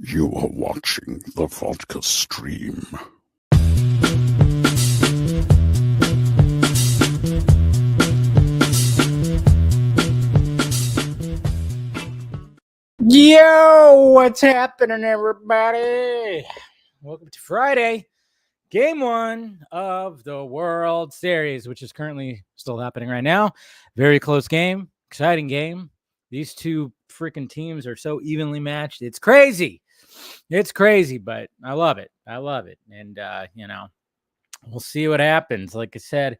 You are watching the Vodka stream. Yo, what's happening, everybody? Welcome to Friday, game one of the World Series, which is currently still happening right now. Very close game, exciting game. These two freaking teams are so evenly matched. It's crazy. It's crazy, but I love it. I love it. And, we'll see what happens. Like I said,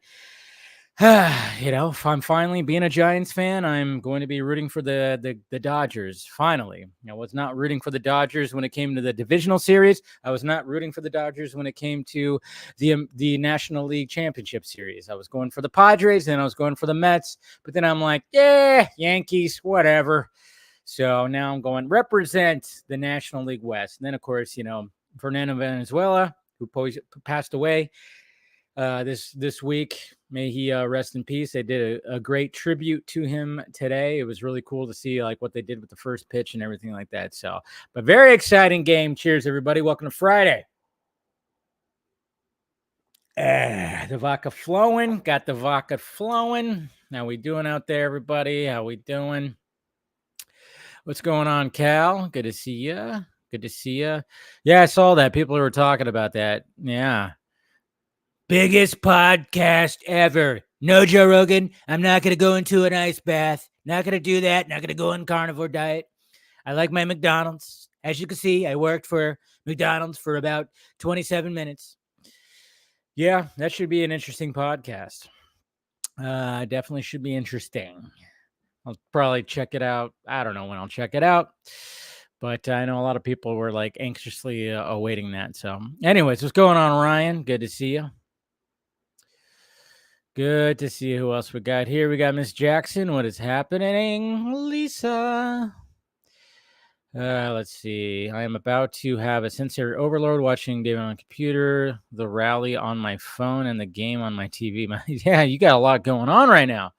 if I'm finally being a Giants fan, I'm going to be rooting for the Dodgers. Finally, I was not rooting for the Dodgers when it came to the divisional series. I was not rooting for the Dodgers when it came to the National League Championship Series. I was going for the Padres, and I was going for the Mets. But then I'm like, yeah, Yankees, whatever. So now I'm going represent the National League West. And then, of course, Fernando Venezuela, who passed away this week. May he rest in peace. They did a great tribute to him today. It was really cool to see like what they did with the first pitch and everything like that. So, but very exciting game. Cheers, everybody. Welcome to Friday. The vodka flowing. Got the vodka flowing. How we doing out there, everybody? How we doing? What's going on, Cal? Good to see you. Good to see you. Yeah, I saw that. People were talking about that. Yeah. Biggest podcast ever. No Joe Rogan. I'm not going to go into an ice bath. Not going to do that. Not going to go on carnivore diet. I like my McDonald's. As you can see, I worked for McDonald's for about 27 minutes. Yeah, that should be an interesting podcast. Definitely should be interesting. I'll probably check it out. I don't know when I'll check it out. But I know a lot of people were like anxiously awaiting that. So anyways, what's going on, Ryan? Good to see you. Good to see who else we got here. We got Miss Jackson. What is happening? Lisa. Let's see. I am about to have a sensory overload watching David on computer, the rally on my phone, and the game on my TV. Yeah, you got a lot going on right now.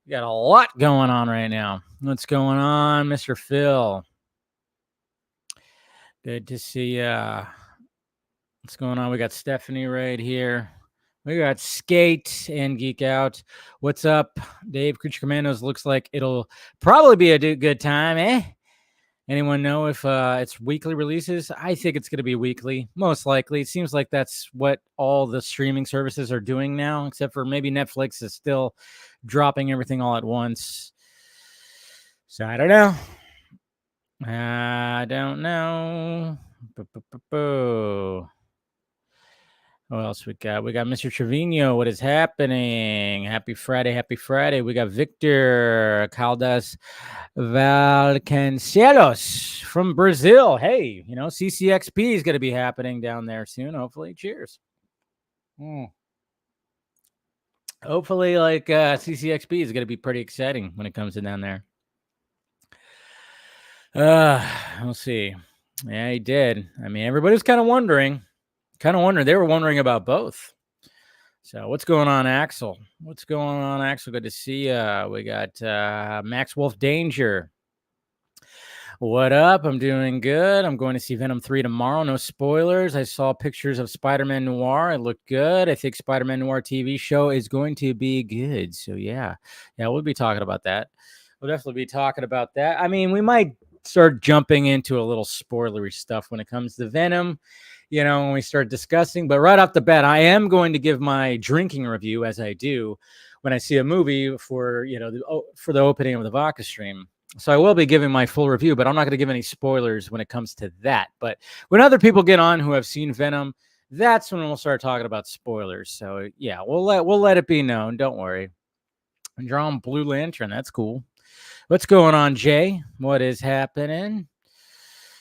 You got a lot going on right now. What's going on, Mr. Phil? Good to see you. What's going on? We got Stephanie right here. We got Skate and Geek Out. What's up, Dave? Creature Commandos looks like it'll probably be a good time, eh? Anyone know if it's weekly releases? I think it's going to be weekly, most likely. It seems like that's what all the streaming services are doing now, except for maybe Netflix is still dropping everything all at once. So I don't know. I don't know. What else we got? We got Mr. Trevino. What is happening? Happy Friday. Happy Friday. We got Victor Caldas Valcancelos from Brazil. Hey, CCXP is going to be happening down there soon, hopefully. Cheers. Hopefully, CCXP is going to be pretty exciting when it comes to down there. We'll see. Yeah, he did. I mean, everybody's kind of wondering. They were wondering about both. So what's going on, Axel? What's going on, Axel? Good to see you. We got Max Wolf Danger. What up? I'm doing good. I'm going to see Venom 3 tomorrow. No spoilers. I saw pictures of Spider-Man Noir. It looked good. I think Spider-Man Noir TV show is going to be good. So yeah, we'll be talking about that. We'll definitely be talking about that. I mean, we might start jumping into a little spoilery stuff when it comes to Venom, when we start discussing. But right off the bat, I am going to give my drinking review, as I do when I see a movie for the opening of the Vodka stream. So I will be giving my full review, but I'm not going to give any spoilers when it comes to that. But when other people get on who have seen Venom, that's when we'll start talking about spoilers. So yeah, we'll let it be known. Don't worry. I'm drawing Blue Lantern. That's cool. What's going on, Jay? What is happening?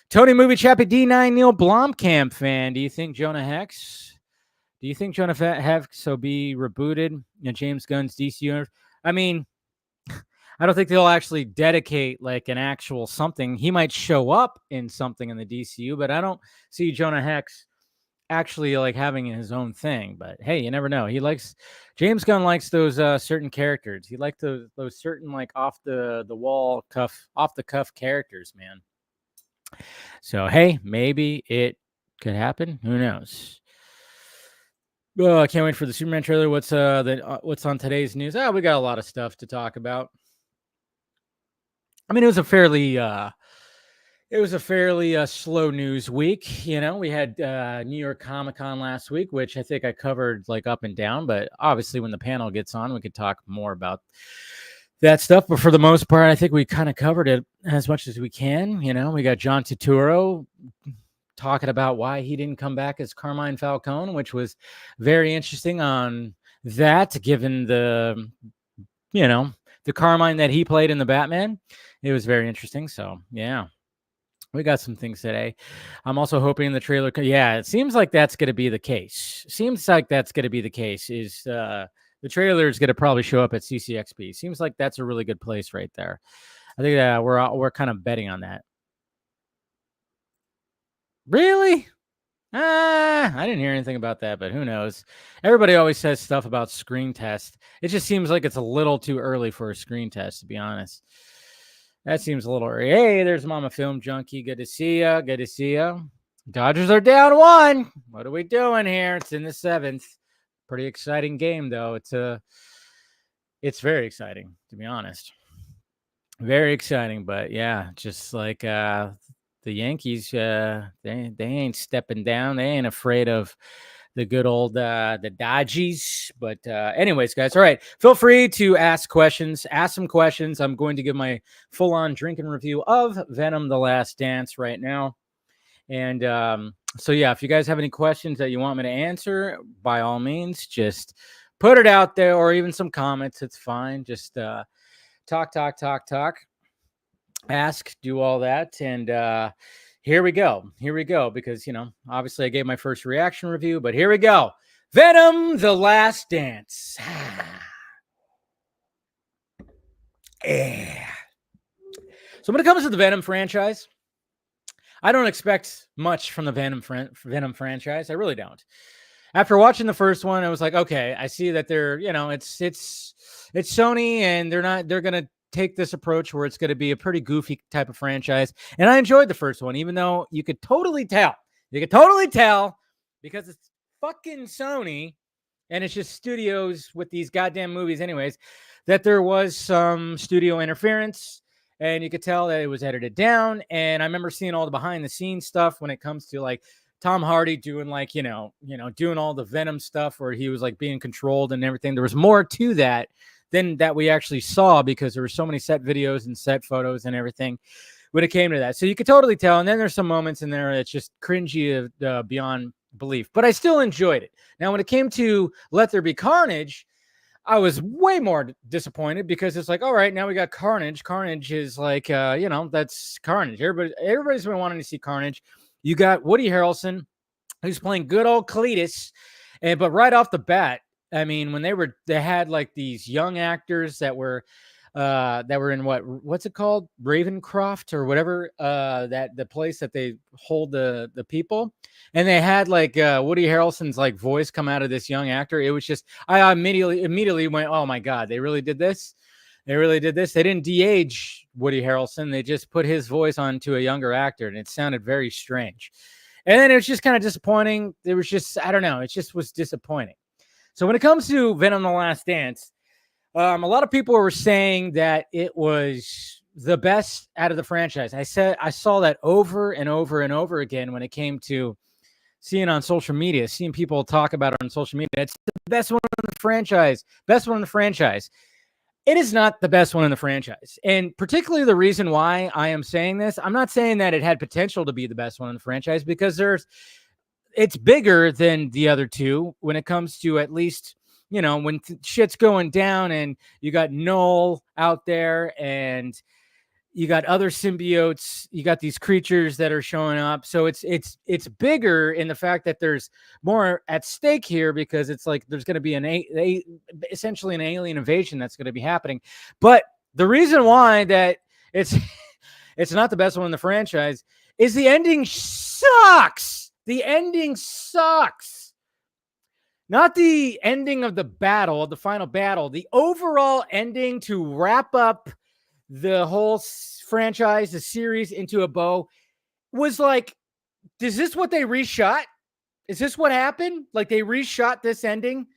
Tony Movie Chappie D9 Neil Blomkamp fan. Do you think Jonah Hex will be rebooted in James Gunn's DC universe? I mean, I don't think they'll actually dedicate like an actual something. He might show up in something in the DCU, but I don't see Jonah Hex actually like having his own thing. But hey, you never know. James Gunn likes those certain characters. He likes those certain like off the cuff characters, man. So hey, maybe it could happen. Who knows? Oh, I can't wait for the Superman trailer. What's on today's news? We got a lot of stuff to talk about. I mean, it was a fairly slow news week. You know, we had New York Comic Con last week, which I think I covered like up and down. But obviously, when the panel gets on, we could talk more about that stuff. But for the most part, I think we kind of covered it as much as we can. You know, we got John Turturro talking about why he didn't come back as Carmine Falcone, which was very interesting on that, given the, you know, the Carmine that he played in the Batman. It was very interesting. So, yeah. We got some things today. I'm also hoping the trailer. Yeah, it seems like that's going to be the case. Is the trailer is going to probably show up at CCXP. Seems like that's a really good place right there. I think that we're kind of betting on that. Really? I didn't hear anything about that, but who knows? Everybody always says stuff about screen test. It just seems like it's a little too early for a screen test, to be honest. That seems a little early. Hey, there's Mama Film Junkie. Good to see ya. Good to see ya. Dodgers are down 1. What are we doing here? It's in the 7th. Pretty exciting game, though. It's very exciting, to be honest. Very exciting, but yeah, just like the Yankees, they ain't stepping down. They ain't afraid of the good old the Dodgies. But anyways, guys, all right, feel free to ask questions. Ask some questions. I'm going to give my full-on drinking review of Venom: The Last Dance right now. And so yeah, if you guys have any questions that you want me to answer, by all means, just put it out there, or even some comments. It's fine. Just talk, ask, do all that. And here we go, because, you know, obviously I gave my first reaction review, but here we go. Venom: The Last Dance. Yeah. So when it comes to the Venom franchise, I don't expect much from the Venom franchise. I really don't. After watching the first one, I was like, okay, I see that they're, you know, it's Sony, and they're going to take this approach where it's going to be a pretty goofy type of franchise. And I enjoyed the first one, even though you could totally tell because it's fucking Sony and it's just studios with these goddamn movies anyways, that there was some studio interference, and you could tell that it was edited down. And I remember seeing all the behind the scenes stuff when it comes to like Tom Hardy doing like, doing all the Venom stuff where he was like being controlled and everything. There was more to that than that we actually saw, because there were so many set videos and set photos and everything when it came to that. So you could totally tell. And then there's some moments in there that's just cringy beyond belief, but I still enjoyed it. Now, when it came to Let There Be Carnage, I was way more disappointed, because it's like, all right, now we got Carnage. Carnage is like, that's Carnage. Everybody's been wanting to see Carnage. You got Woody Harrelson, who's playing good old Cletus. But right off the bat, I mean, when they had like these young actors that were in what's it called? Ravencroft or whatever, that the place that they hold the people. And they had like Woody Harrelson's like voice come out of this young actor. It was just, I immediately went, oh my God, they really did this. They didn't de-age Woody Harrelson. They just put his voice onto a younger actor, and it sounded very strange. And then it was just kind of disappointing. It was just, I don't know. It just was disappointing. So when it comes to Venom: The Last Dance, a lot of people were saying that it was the best out of the franchise. I saw that over and over and over again when it came to seeing on social media, seeing people talk about it on social media. It's the best one in the franchise. Best one in the franchise. It is not the best one in the franchise. And particularly the reason why I am saying this, I'm not saying that it had potential to be the best one in the franchise, because it's bigger than the other two when it comes to, at least, when shit's going down and you got Null out there and you got other symbiotes, you got these creatures that are showing up. So it's bigger in the fact that there's more at stake here, because it's like there's going to be essentially an alien invasion that's going to be happening. But the reason why that it's not the best one in the franchise is the ending sucks. The ending sucks. Not the ending of the battle, the final battle. The overall ending to wrap up the whole franchise, the series, into a bow. was like, is this what they reshot? Is this what happened? Like they reshot this ending?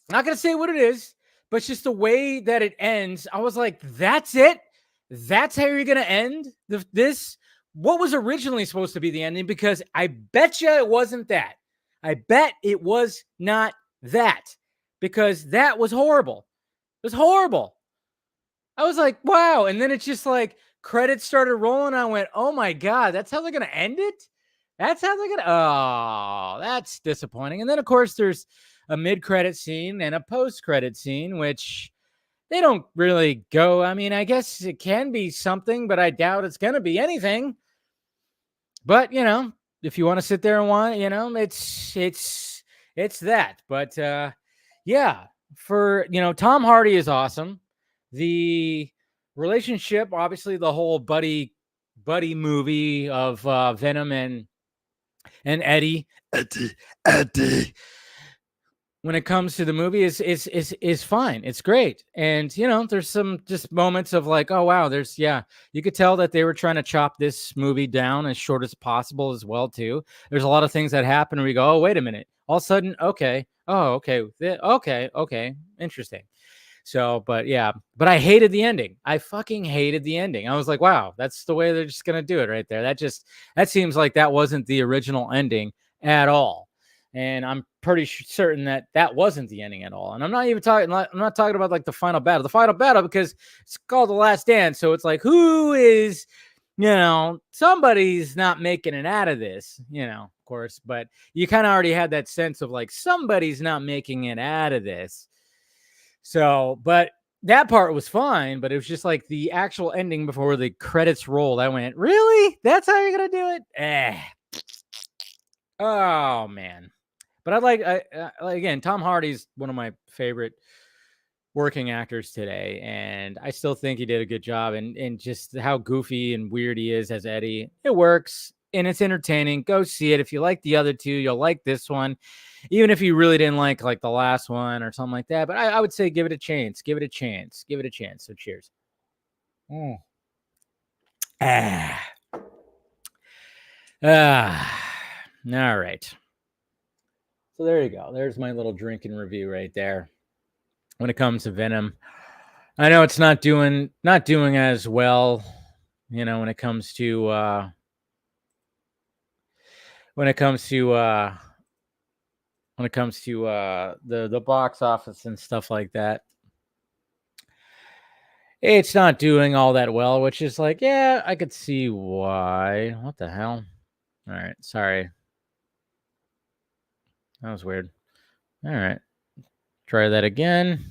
I'm not going to say what it is, but it's just the way that it ends. I was like, that's it? That's how you're going to end this? What was originally supposed to be the ending? Because I bet you it wasn't that. I bet it was not that, because that was horrible. It was horrible. I was like, wow. And then it's just like credits started rolling. I went, oh my God, that's how they're going to end it? That's how they're going to, oh, that's disappointing. And then, of course, there's a mid-credit scene and a post-credit scene, which they don't really go. I mean, I guess it can be something, but I doubt it's going to be anything. But, you know, if you want to sit there and want, you know, it's that. But yeah, for, you know, Tom Hardy is awesome. The relationship, obviously, the whole buddy movie of Venom and Eddie. When it comes to the movie is fine. It's great. And, you know, there's some just moments of like, oh, wow, there's, yeah, you could tell that they were trying to chop this movie down as short as possible as well, too. There's a lot of things that happen where we go, oh, wait a minute. All of a sudden, okay. Oh, okay. Okay. Interesting. So, but yeah, but I hated the ending. I fucking hated the ending. I was like, wow, that's the way they're just going to do it right there. That seems like that wasn't the original ending at all. And I'm pretty certain that that wasn't the ending at all. And I'm not talking about like the final battle, because it's called The Last Dance. So it's like, who is, you know, somebody's not making it out of this, you know, of course, but you kind of already had that sense of like, somebody's not making it out of this. So, but that part was fine, but it was just like the actual ending before the credits rolled. I went, really? That's how you're going to do it? Oh, man. But again, Tom Hardy's one of my favorite working actors today, and I still think he did a good job. And just how goofy and weird he is as Eddie, it works and it's entertaining. Go see it. If you like the other two, you'll like this one, even if you really didn't like the last one or something like that. But I would say give it a chance. Give it a chance. Give it a chance. So cheers. All right. So there you go. There's my little drinking review right there. When it comes to Venom, I know it's not doing as well, you know, when it comes to the box office and stuff like that. It's not doing all that well, which is like, yeah, I could see why. What the hell? All right, sorry. That was weird. All right. Try that again.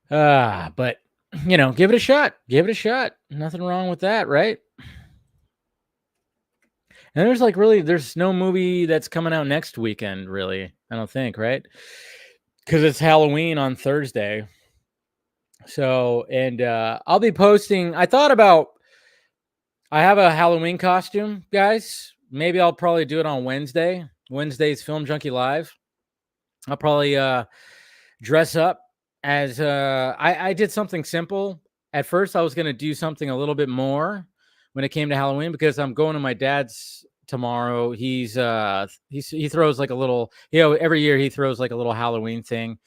But you know, give it a shot. Give it a shot. Nothing wrong with that, right? And there's no movie that's coming out next weekend, really. I don't think, right? Because it's Halloween on Thursday. So, and I'll be posting. I have a Halloween costume, guys. Maybe I'll probably do it on Wednesday. Wednesday's Film Junkie Live. I'll probably dress up as I did something simple. At first, I was going to do something a little bit more when it came to Halloween, because I'm going to my dad's tomorrow. He throws like a little, you know, every year he throws like a little Halloween thing.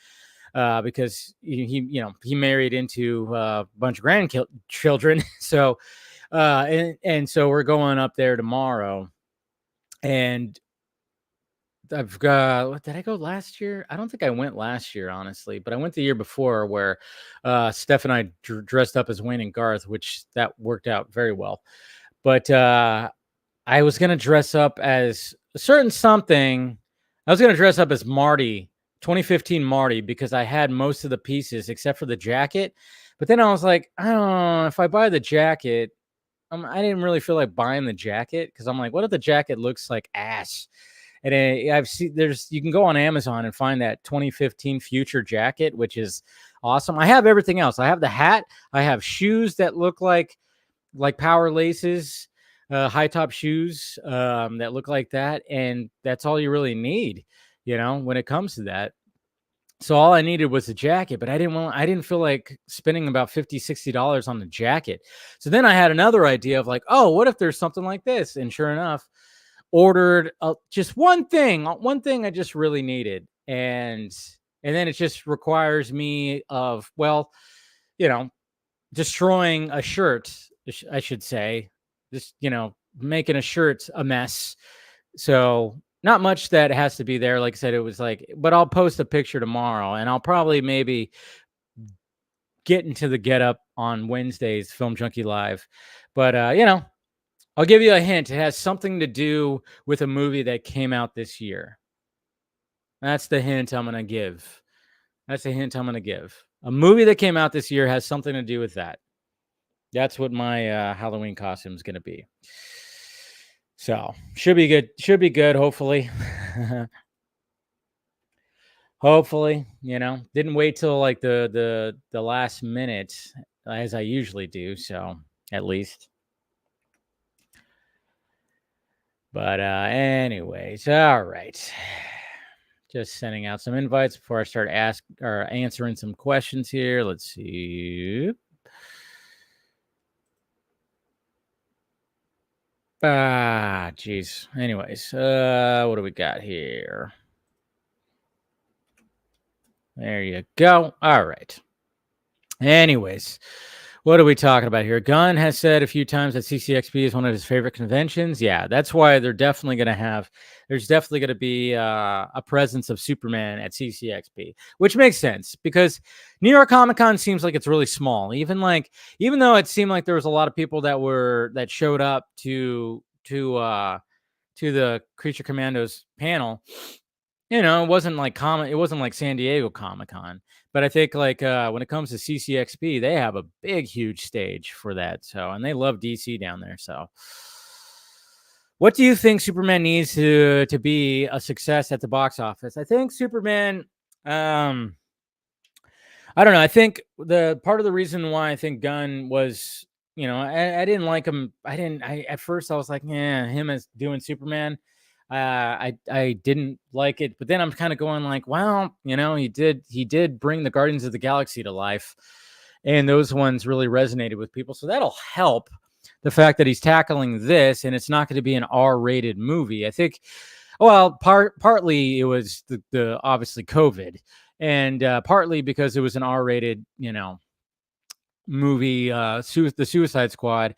Because he married into a bunch of grandchildren. So, and so we're going up there tomorrow, and I've got, what did I go last year? I don't think I went last year, honestly, but I went the year before where Steph and I dressed up as Wayne and Garth, which that worked out very well. But I was going to dress up as a certain something. I was going to dress up as Marty, 2015 Marty, because I had most of the pieces except for the jacket. But then I was like, I don't know, if I buy the jacket, I didn't really feel like buying the jacket, because I'm like, what if the jacket looks like ass? And I've seen you can go on Amazon and find that 2015 Future jacket, which is awesome. I have everything else. I have the hat. I have shoes that look like power laces, high top shoes that look like that. And that's all you really need, you know, when it comes to that. So all I needed was a jacket, but I didn't feel like spending about $50-$60 on the jacket. So then I had another idea of like, oh, what if there's something like this? And sure enough, ordered just one thing I just really needed. And then it just requires me of, well, destroying a shirt, I should say, just, making a shirt a mess. So not much that has to be there. Like I said, it was like, but I'll post a picture tomorrow, and I'll probably maybe get into the get up on Wednesday's Film Junkie Live. But I'll give you a hint. It has something to do with a movie that came out this year. That's the hint I'm gonna give. That's the hint I'm gonna give. A movie that came out this year has something to do with that. That's what my Halloween costume is gonna be. So should be good. Should be good. Hopefully. Hopefully, didn't wait till like the last minute as I usually do. So at least. But anyways, all right. Just sending out some invites before I start answering some questions here. Let's see. Geez. Anyways, what do we got here? There you go. All right. Anyways, what are we talking about here? Gunn has said a few times that CCXP is one of his favorite conventions. Yeah, that's why there's definitely going to be a presence of Superman at CCXP, which makes sense because New York Comic Con seems like it's really small. Even though it seemed like there was a lot of people that showed up to the Creature Commandos panel, it wasn't like San Diego Comic Con. But I think when it comes to CCXP, they have a big, huge stage for that. So, and they love DC down there. So, what do you think Superman needs to be a success at the box office? I think Superman. I don't know. I think the part of the reason why I think Gunn was, I didn't like him. At first I was like, yeah, him as doing Superman. I didn't like it, but then I'm kind of going like, well, he did bring the Guardians of the Galaxy to life, and those ones really resonated with people. So that'll help. The fact that he's tackling this, and it's not going to be an R-rated movie. I think, well, partly it was the obviously COVID, and partly because it was an R-rated, movie, the Suicide Squad.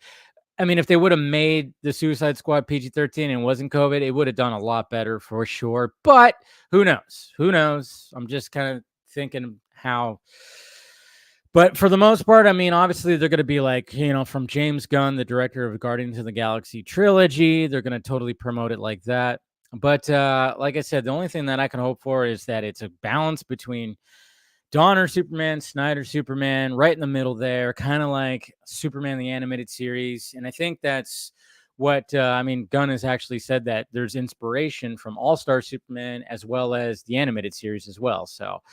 I mean, if they would have made the Suicide Squad PG-13 and it wasn't COVID, it would have done a lot better for sure. But who knows? Who knows? I'm just kind of thinking how. But for the most part, I mean, obviously they're going to be like, from James Gunn, the director of Guardians of the Galaxy trilogy. They're going to totally promote it like that. But like I said, the only thing that I can hope for is that it's a balance between Donner Superman, Snyder Superman, right in the middle there, kind of like Superman the Animated Series. And I think that's what, Gunn has actually said that there's inspiration from All-Star Superman as well as the animated series as well. So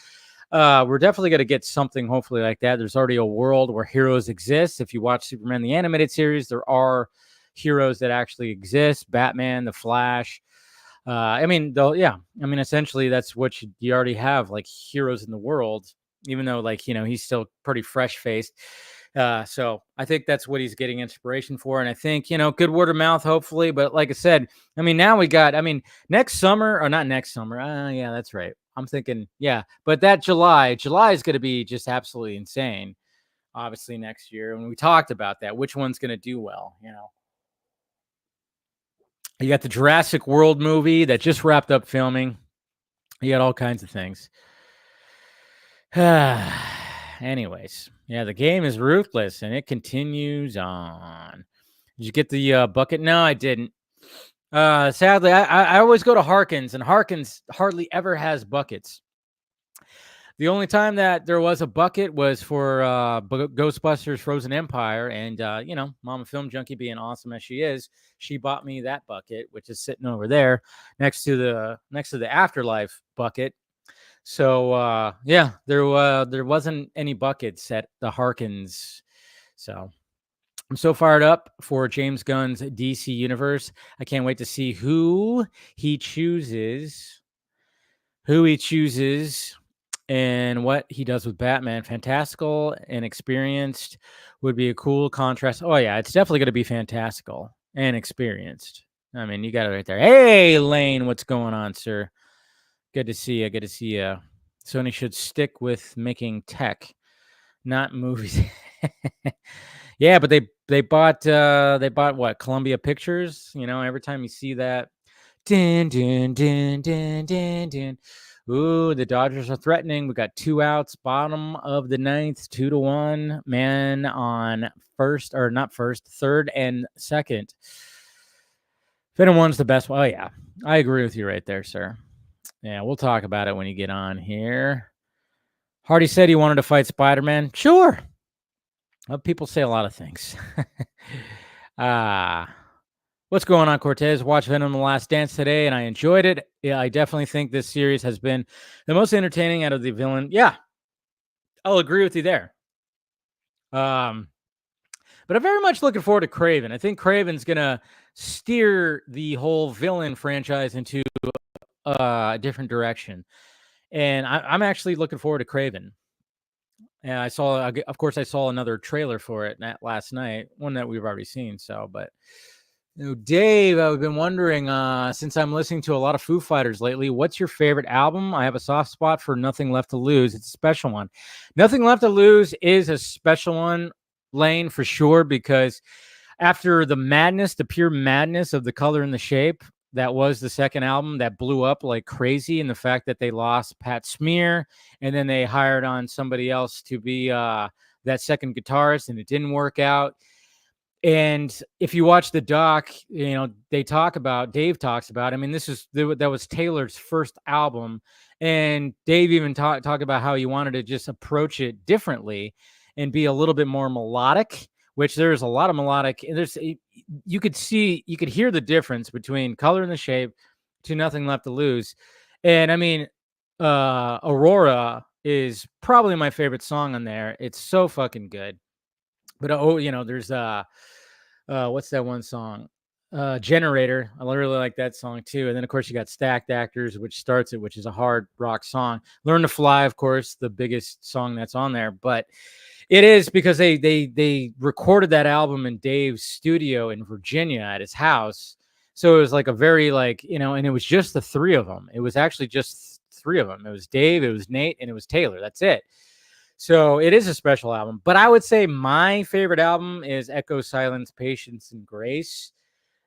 we're definitely going to get something hopefully like that. There's already a world where heroes exist. If you watch Superman the Animated Series, there are heroes that actually exist. Batman, the Flash. Essentially that's what you already have, like heroes in the world, even though he's still pretty fresh faced. So I think that's what he's getting inspiration for. And I think, good word of mouth, hopefully. But like I said, now we got, next summer or not next summer. Yeah, that's right. I'm thinking, yeah, but that July is going to be just absolutely insane. Obviously next year. And we talked about that, which one's going to do well, You got the Jurassic World movie that just wrapped up filming. You got all kinds of things. Anyways, yeah, the game is ruthless and it continues on. Did you get the bucket? No, I didn't. Sadly, I always go to Harkins, and Harkins hardly ever has buckets. The only time that there was a bucket was for Ghostbusters Frozen Empire. And, Mama Film Junkie, being awesome as she is, she bought me that bucket, which is sitting over there next to the Afterlife bucket. So, there wasn't any buckets at the Harkins. So I'm so fired up for James Gunn's DC universe. I can't wait to see who he chooses and what he does with Batman. Fantastical and experienced would be a cool contrast. Oh yeah, it's definitely going to be fantastical and experienced. I mean, you got it right there. Hey, Lane, what's going on, sir? Good to see you. Good to see you. Sony should stick with making tech, not movies. Yeah, but they bought what? Columbia Pictures. You know, every time you see that, din din din din din din. Ooh, the Dodgers are threatening. We got 2 outs, bottom of the ninth, 2-1. Man on first, or not first, third and second. Venom 1's the best one. Oh yeah, I agree with you right there, sir. Yeah, we'll talk about it when you get on here. Hardy said he wanted to fight Spider-Man. Sure. People say a lot of things. What's going on, Cortez? Watched Venom: The Last Dance today, and I enjoyed it. Yeah, I definitely think this series has been the most entertaining out of the villain. Yeah, I'll agree with you there. But I'm very much looking forward to Kraven. I think Kraven's gonna steer the whole villain franchise into a different direction, and I'm actually looking forward to Kraven. And I saw, of course, I saw another trailer for it last night, one that we've already seen. So, but Dave, I've been wondering, since I'm listening to a lot of Foo Fighters lately, what's your favorite album? I have a soft spot for Nothing Left to Lose. It's a special one. Nothing Left to Lose is a special one, Lane, for sure, because after the madness, the pure madness of The Color and the Shape, that was the second album that blew up like crazy, and the fact that they lost Pat Smear and then they hired on somebody else to be that second guitarist, and it didn't work out. And if you watch the doc, you know, Dave talks about, I mean, that was Taylor's first album. And Dave even talk about how he wanted to just approach it differently and be a little bit more melodic, which there's a lot of melodic. You could hear the difference between Color and the Shape to Nothing Left to Lose. And I mean, Aurora is probably my favorite song on there. It's so fucking good. But there's what's that one song? Generator. I really like that song too. And then of course you got Stacked Actors, which starts it, which is a hard rock song. Learn to Fly, of course, the biggest song that's on there. But it is because they recorded that album in Dave's studio in Virginia at his house. So it was like a very and it was just the three of them. It was actually just three of them. It was Dave, it was Nate, and it was Taylor. That's it. So it is a special album, but I would say my favorite album is Echo, Silence, Patience, and Grace.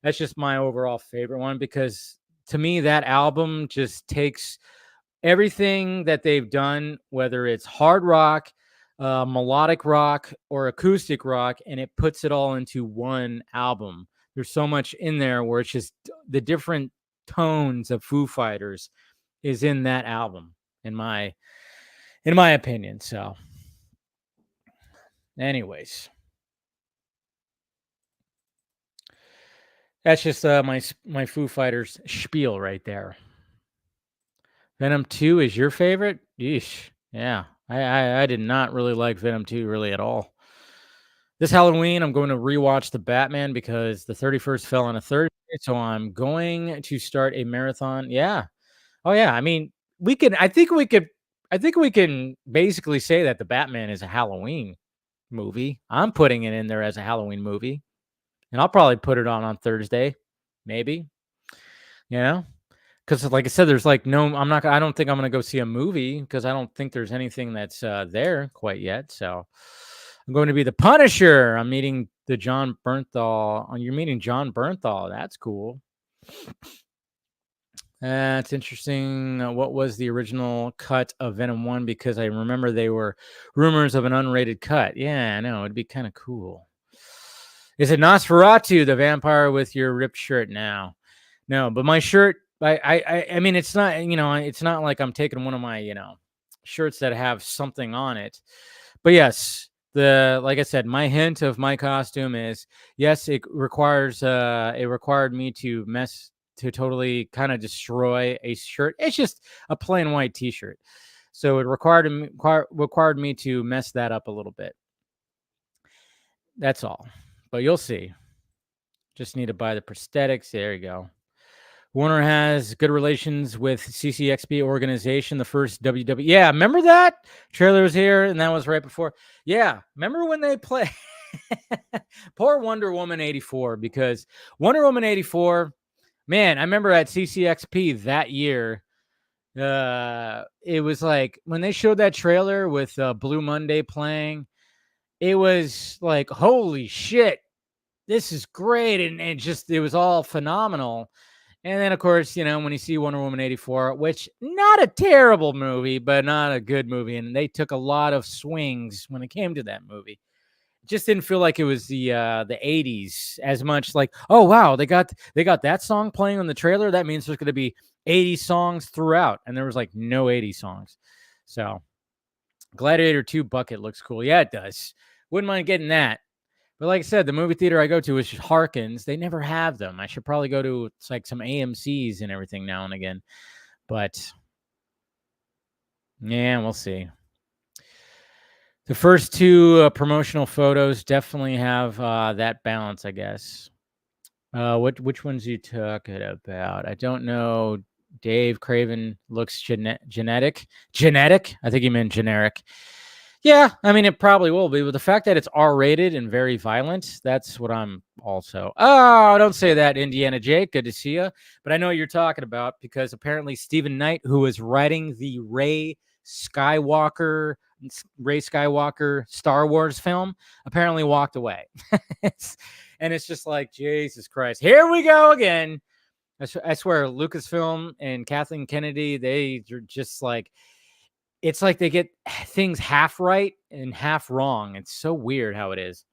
That's just my overall favorite one, because to me, that album just takes everything that they've done, whether it's hard rock, melodic rock, or acoustic rock, and it puts it all into one album. There's so much in there where it's just the different tones of Foo Fighters is in that album, in my opinion. So anyways, that's just my Foo Fighters spiel right there. Venom 2 is your favorite? Yeesh. Yeah. I did not really like Venom 2 really at all. This Halloween, I'm going to rewatch The Batman because the 31st fell on a Thursday, so I'm going to start a marathon. Yeah. Oh yeah. I mean, I think we can basically say that The Batman is a Halloween movie. I'm putting it in there as a Halloween movie, and I'll probably put it on Thursday, maybe. You know, because like I said, there's I don't think I'm gonna go see a movie because I don't think there's anything that's there quite yet. So I'm going to be the Punisher. I'm meeting the John Bernthal. Oh, you're meeting John Bernthal. That's cool. It's interesting. What was the original cut of Venom 1? Because I remember they were rumors of an unrated cut. Yeah, I know. It'd be kind of cool. Is it Nosferatu, the vampire with your ripped shirt now? No, but my shirt, I mean, it's not, it's not like I'm taking one of my, shirts that have something on it. But yes, like I said, my hint of my costume is, yes, it required me to totally kind of destroy a shirt. It's just a plain white t-shirt. So it required me to mess that up a little bit. That's all. But you'll see. Just need to buy the prosthetics. There you go. Warner has good relations with CCXP organization, the first WWE. Yeah, remember that? Trailer was here, and that was right before. Yeah, remember when they play? Poor Wonder Woman 84, because Wonder Woman 84, man, I remember at CCXP that year, it was like when they showed that trailer with Blue Monday playing, it was like, holy shit, this is great. And just, it was all phenomenal. And then, of course, you know, when you see Wonder Woman 84, which not a terrible movie, but not a good movie. And they took a lot of swings when it came to that movie. It just didn't feel like it was the 80s as much. Like, oh, wow, they got that song playing on the trailer. That means there's going to be 80 songs throughout. And there was like no 80 songs. So Gladiator 2 bucket looks cool. Yeah, it does. Wouldn't mind getting that. But like I said, the movie theater I go to is Harkins. They never have them. I should probably go to like some AMCs and everything now and again. But yeah, we'll see. The first two promotional photos definitely have that balance, I guess. Which ones you talking about? I don't know. Dave Craven looks genetic. Genetic? I think he meant generic. Yeah, I mean, it probably will be, but the fact that it's R-rated and very violent, that's what I'm also. Oh, don't say that, Indiana Jake. Good to see you. But I know what you're talking about, because apparently Stephen Knight, who was writing the Rey Skywalker Star Wars film, apparently walked away. And it's just like, Jesus Christ, here we go again. I swear, Lucasfilm and Kathleen Kennedy, they're just like, it's like they get things half right and half wrong. It's so weird how it is.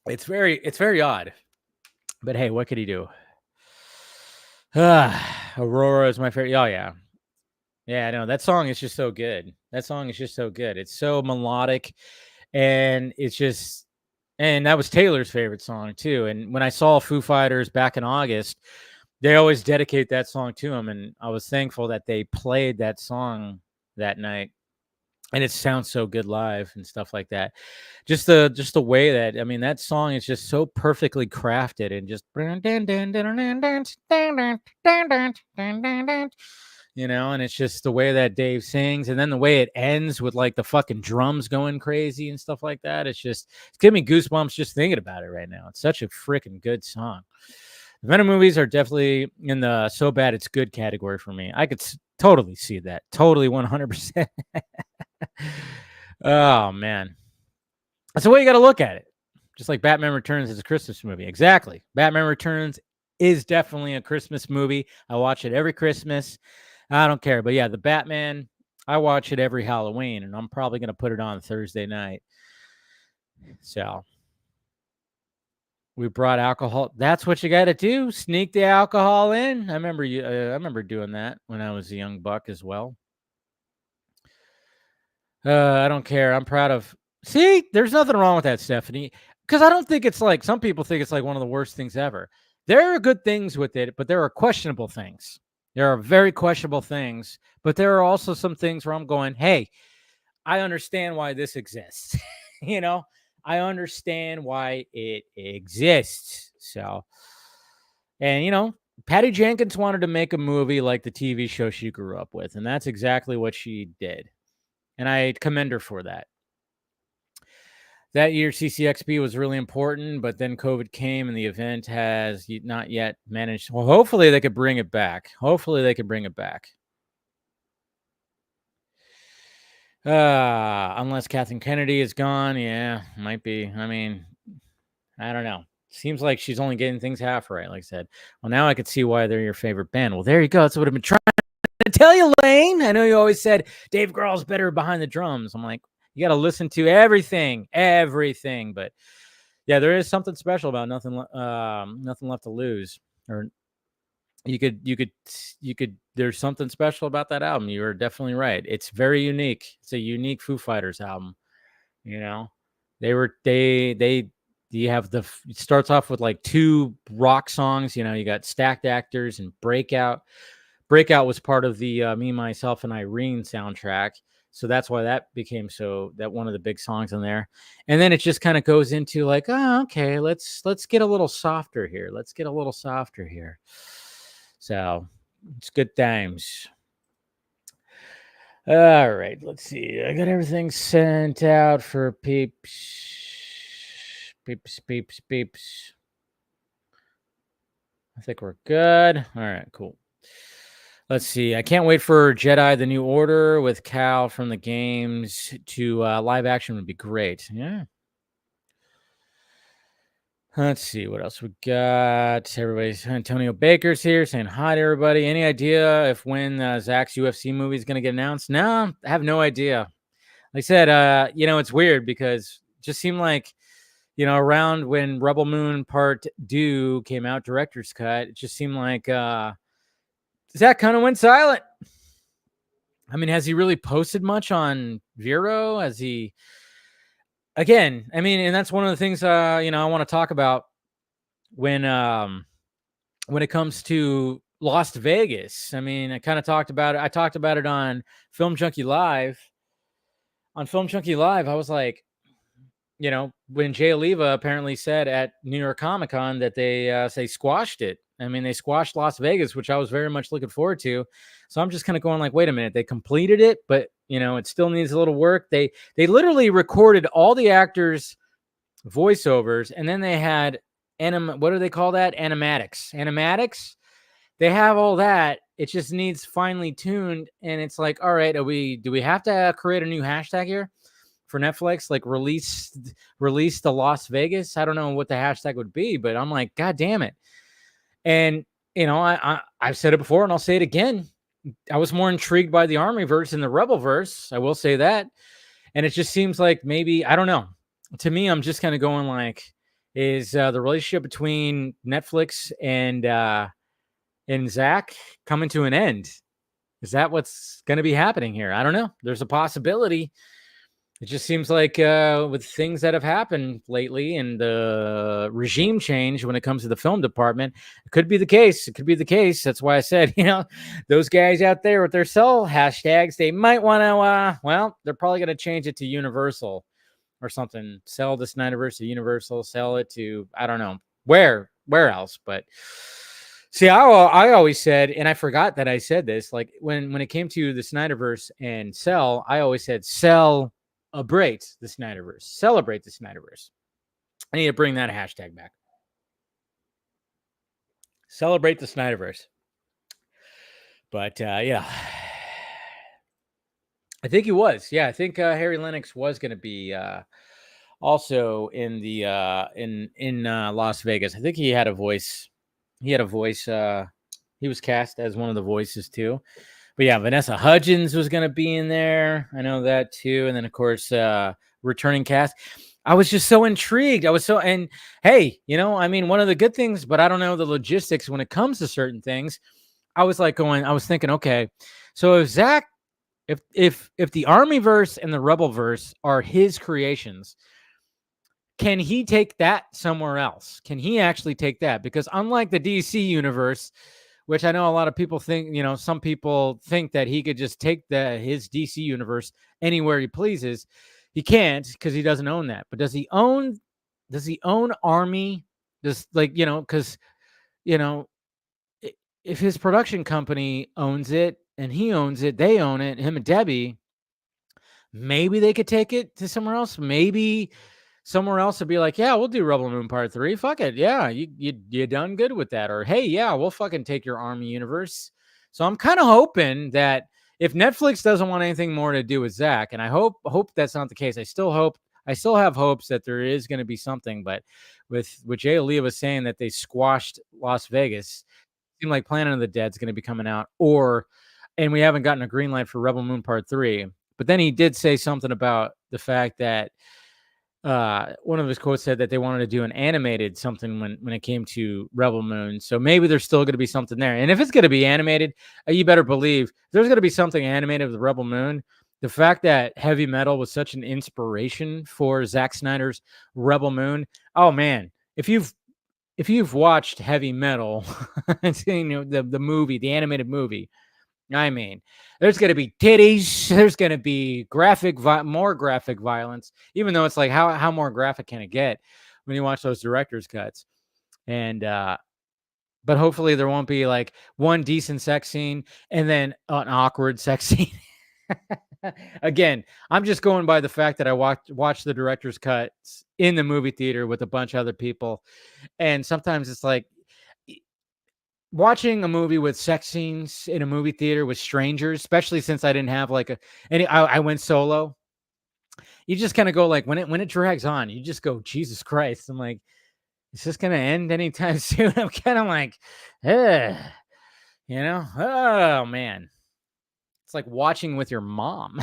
It's very odd. But hey, what could he do? Aurora is my favorite. Oh yeah. Yeah, no, that song is just so good. That song is just so good. It's so melodic, and it's just, and that was Taylor's favorite song too. And when I saw Foo Fighters back in August, they always dedicate that song to him, and I was thankful that they played that song that night. And it sounds so good live and stuff like that. Just the way that, I mean, that song is just so perfectly crafted, and just, you know, and it's just the way that Dave sings, and then the way it ends with like the fucking drums going crazy and stuff like that. It's giving me goosebumps just thinking about it right now. It's such a freaking good song. The Venom movies are definitely in the so bad it's good category for me. I could totally see that. Totally 100%. Oh, man. That's the way you got to look at it. Just like Batman Returns is a Christmas movie. Exactly. Batman Returns is definitely a Christmas movie. I watch it every Christmas. I don't care. But yeah, the Batman, I watch it every Halloween, and I'm probably going to put it on Thursday night. So we brought alcohol. That's what you got to do. Sneak the alcohol in. I remember doing that when I was a young buck as well. I don't care. I'm proud of. See, there's nothing wrong with that, Stephanie. Because I don't think it's like, some people think it's like one of the worst things ever. There are good things with it, but there are questionable things. There are very questionable things, but there are also some things where I'm going, hey, I understand why this exists. You know, I understand why it exists. So, and you know, Patty Jenkins wanted to make a movie like the TV show she grew up with, and that's exactly what she did. And I commend her for that. That year, CCXP was really important, but then COVID came and the event has not yet managed. Well, hopefully they could bring it back. Unless Kathleen Kennedy is gone. Yeah, might be. I mean, I don't know. Seems like she's only getting things half right, like I said. Well, now I could see why they're your favorite band. Well, there you go. That's what I've been trying to tell you, Lane. I know you always said Dave Grohl's better behind the drums. I'm like, you got to listen to everything. But yeah, there is something special about nothing left to lose. Or you could. There's something special about that album. You are definitely right. It's very unique. It's a unique Foo Fighters album. You know, you have it starts off with like two rock songs. You know, you got Stacked Actors and Breakout. Breakout was part of the Me, Myself, and Irene soundtrack. So that's why that became that one of the big songs in there. And then it just kind of goes into like, oh, okay, let's get a little softer here. Let's get a little softer here. So it's good times. All right, let's see. I got everything sent out for peeps. Peeps. I think we're good. All right, cool. Let's see. I can't wait for Jedi: The New Order with Cal from the games to live action. Would be great. Yeah. Let's see what else we got. Everybody's Antonio Baker's here saying hi to everybody. Any idea if when Zach's UFC movie is going to get announced? No, I have no idea. Like I said, it's weird because it just seemed like, around when Rebel Moon Part 2 came out, director's cut, it just seemed like Zach kind of went silent. I mean, has he really posted much on Vero? Has he? Again, I mean, and that's one of the things I want to talk about when it comes to Las Vegas. I mean, I kind of talked about it. I talked about it on Film Junkie Live. On Film Junkie Live, I was like, when Jay Oliva apparently said at New York Comic Con that they squashed it. I mean, they squashed Las Vegas, which I was very much looking forward to. So I'm just kind of going like, wait a minute, they completed it, but it still needs a little work. They literally recorded all the actors' voiceovers, and then they had what do they call that? Animatics. They have all that. It just needs finely tuned, and it's like, all right, do we have to create a new hashtag here for Netflix? Like release the Las Vegas. I don't know what the hashtag would be, but I'm like, God damn it. And I've said it before, and I'll say it again. I was more intrigued by the Armyverse than the Rebelverse. I will say that. And it just seems like maybe, I don't know. To me, I'm just kind of going like, is the relationship between Netflix and Zach coming to an end? Is that what's going to be happening here? I don't know. There's a possibility. It just seems like with things that have happened lately and the regime change when it comes to the film department, it could be the case. It could be the case. That's why I said, those guys out there with their cell hashtags, they might want to, they're probably going to change it to Universal or something. Sell the Snyderverse to Universal, sell it to, I don't know, where else. But see, I always said, and I forgot that I said this, like when it came to the Snyderverse and sell, I always said celebrate the Snyderverse. Celebrate the Snyderverse. I need to bring that hashtag back. Celebrate the Snyderverse. But yeah, I think he was. Yeah, I think Harry Lennox was going to be also in the in Las Vegas. I think he had a voice. He was cast as one of the voices too. But yeah, Vanessa Hudgens was going to be in there. I know that too. And then, of course, returning cast. I was just so intrigued. And hey, I mean, one of the good things, but I don't know the logistics when it comes to certain things. I was thinking, okay, so if Zach, if the Armyverse and the Rebelverse are his creations, can he take that somewhere else? Can he actually take that? Because unlike the DC universe, which I know a lot of people think, some people think that he could just take his DC universe anywhere he pleases. He can't because he doesn't own that. But does he own Army? Because, if his production company owns it and he owns it, they own it, him and Debbie, maybe they could take it to somewhere else. Maybe somewhere else would be like, yeah, we'll do Rebel Moon Part 3. Fuck it. Yeah, you done good with that. Or, hey, yeah, we'll fucking take your Army universe. So I'm kind of hoping that if Netflix doesn't want anything more to do with Zach, and I hope that's not the case. I still have hopes that there is going to be something. But with Jay Oliva saying that they squashed Las Vegas, it seemed like Planet of the Dead is going to be coming out. And we haven't gotten a green light for Rebel Moon Part 3. But then he did say something about the fact that one of his quotes said that they wanted to do an animated something when it came to Rebel Moon. So maybe there's still going to be something there. And if it's going to be animated, you better believe there's going to be something animated with Rebel Moon. The fact that heavy metal was such an inspiration for Zack Snyder's Rebel Moon. Oh man, if you've watched heavy metal, the movie, the animated movie, I mean, there's going to be titties. There's going to be more graphic violence, even though it's like, how more graphic can it get when you watch those director's cuts? And, but hopefully there won't be like one decent sex scene and then an awkward sex scene. Again, I'm just going by the fact that I watched the director's cuts in the movie theater with a bunch of other people. And sometimes it's like, watching a movie with sex scenes in a movie theater with strangers, especially since I didn't have like I went solo. You just kind of go like, when it drags on, you just go, Jesus Christ. I'm like, is this gonna end anytime soon? I'm kind of like, oh man. It's like watching with your mom.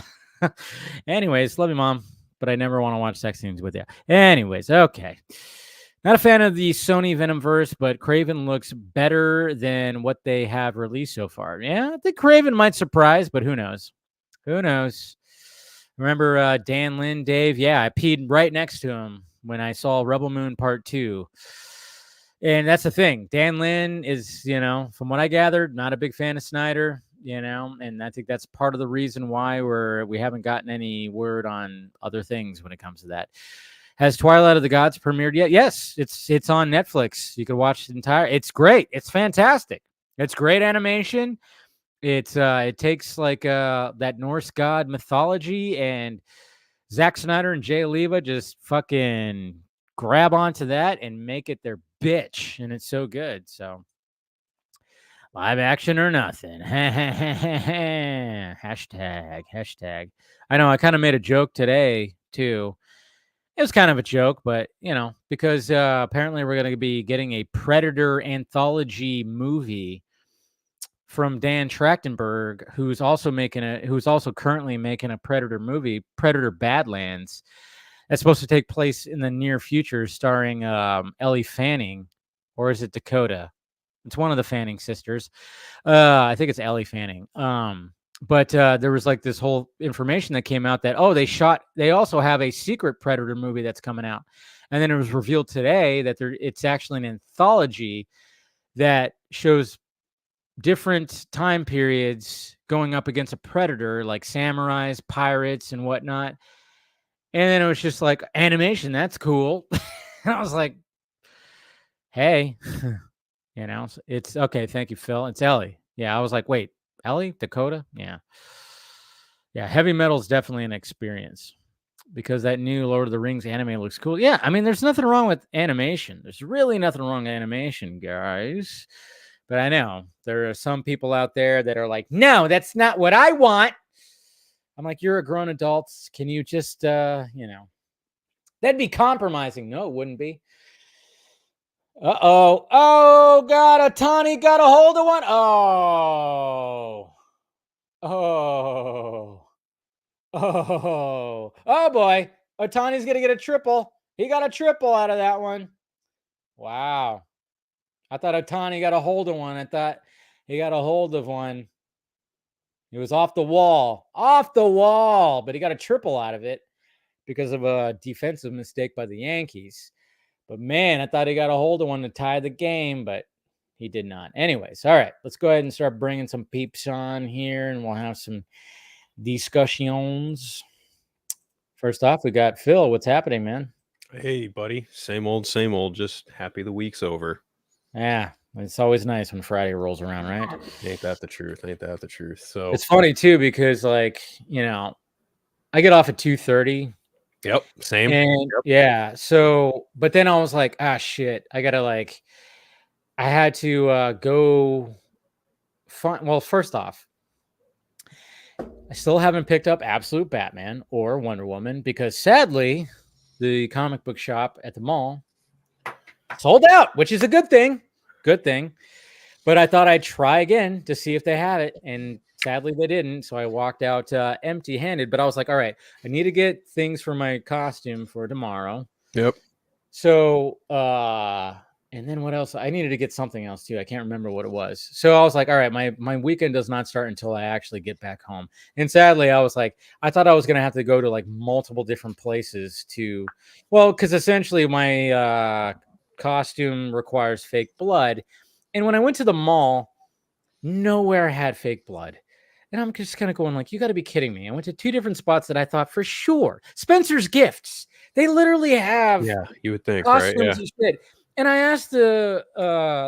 Anyways, love you, Mom, but I never want to watch sex scenes with you. Anyways, okay. Not a fan of the Sony Venomverse, but Craven looks better than what they have released so far. Yeah, I think Craven might surprise, but who knows? Who knows? Remember Dan Lin, Dave? Yeah, I peed right next to him when I saw Rebel Moon Part 2. And that's the thing. Dan Lin is, from what I gathered, not a big fan of Snyder, and I think that's part of the reason why we haven't gotten any word on other things when it comes to that. Has Twilight of the Gods premiered yet? Yes, it's on Netflix. You can watch the entire. It's great. It's fantastic. It's great animation. It takes like that Norse god mythology, and Zack Snyder and Jay Oliva just fucking grab onto that and make it their bitch, and it's so good. So live action or nothing. Hashtag. I know I kind of made a joke today too. It was kind of a joke, but because apparently we're going to be getting a Predator anthology movie from Dan Trachtenberg, who's also currently making a Predator movie, Predator Badlands. That's supposed to take place in the near future, starring Ellie Fanning, or is it Dakota? It's one of the Fanning sisters. I think it's Ellie Fanning. But there was like this whole information that came out that, they also have a secret Predator movie that's coming out. And then it was revealed today that it's actually an anthology that shows different time periods going up against a Predator, like samurais, pirates, and whatnot. And then it was just like, animation, that's cool. And I was like, hey, it's okay. Thank you, Phil. It's Ellie. Yeah, I was like, wait, Ellie? Dakota? Yeah. Yeah, heavy metal is definitely an experience because that new Lord of the Rings anime looks cool. Yeah, I mean, there's nothing wrong with animation. There's really nothing wrong with animation, guys. But I know there are some people out there that are like, no, that's not what I want. I'm like, you're a grown adult. Can you just, that'd be compromising. No, it wouldn't be. Uh-oh. Oh, God, Otani got a hold of one. Oh, boy. Otani's going to get a triple. He got a triple out of that one. Wow. I thought Otani got a hold of one. I thought he got a hold of one. It was off the wall, but he got a triple out of it because of a defensive mistake by the Yankees. But man, I thought he got a hold of one to tie the game, but he did not. Anyways, all right, let's go ahead and start bringing some peeps on here, and we'll have some discussions. First off, we got Phil. What's happening, man? Hey, buddy. Same old. Just happy the week's over. Yeah, it's always nice when Friday rolls around, right? Ain't that the truth? So it's funny too because, like, I get off at 2:30. Yep, same. And yeah, so but then I was like, shit, I had to go find. Well, first off, I still haven't picked up Absolute Batman or Wonder Woman because sadly, the comic book shop at the mall sold out, which is a good thing. But I thought I'd try again to see if they had it, and sadly they didn't. So I walked out empty-handed. But I was like, all right, I need to get things for my costume for tomorrow. Yep. So and then what else? I needed to get something else too. I can't remember what it was. So I was like, all right, my weekend does not start until I actually get back home. And sadly, I was like, I thought I was gonna have to go to like multiple different places because essentially my costume requires fake blood. And when I went to the mall, nowhere had fake blood. And I'm just kind of going like, you got to be kidding me. I went to 2 different spots that I thought for sure. Spencer's Gifts. They literally have Yeah, you would think, right? costumes Yeah. and shit. And I asked the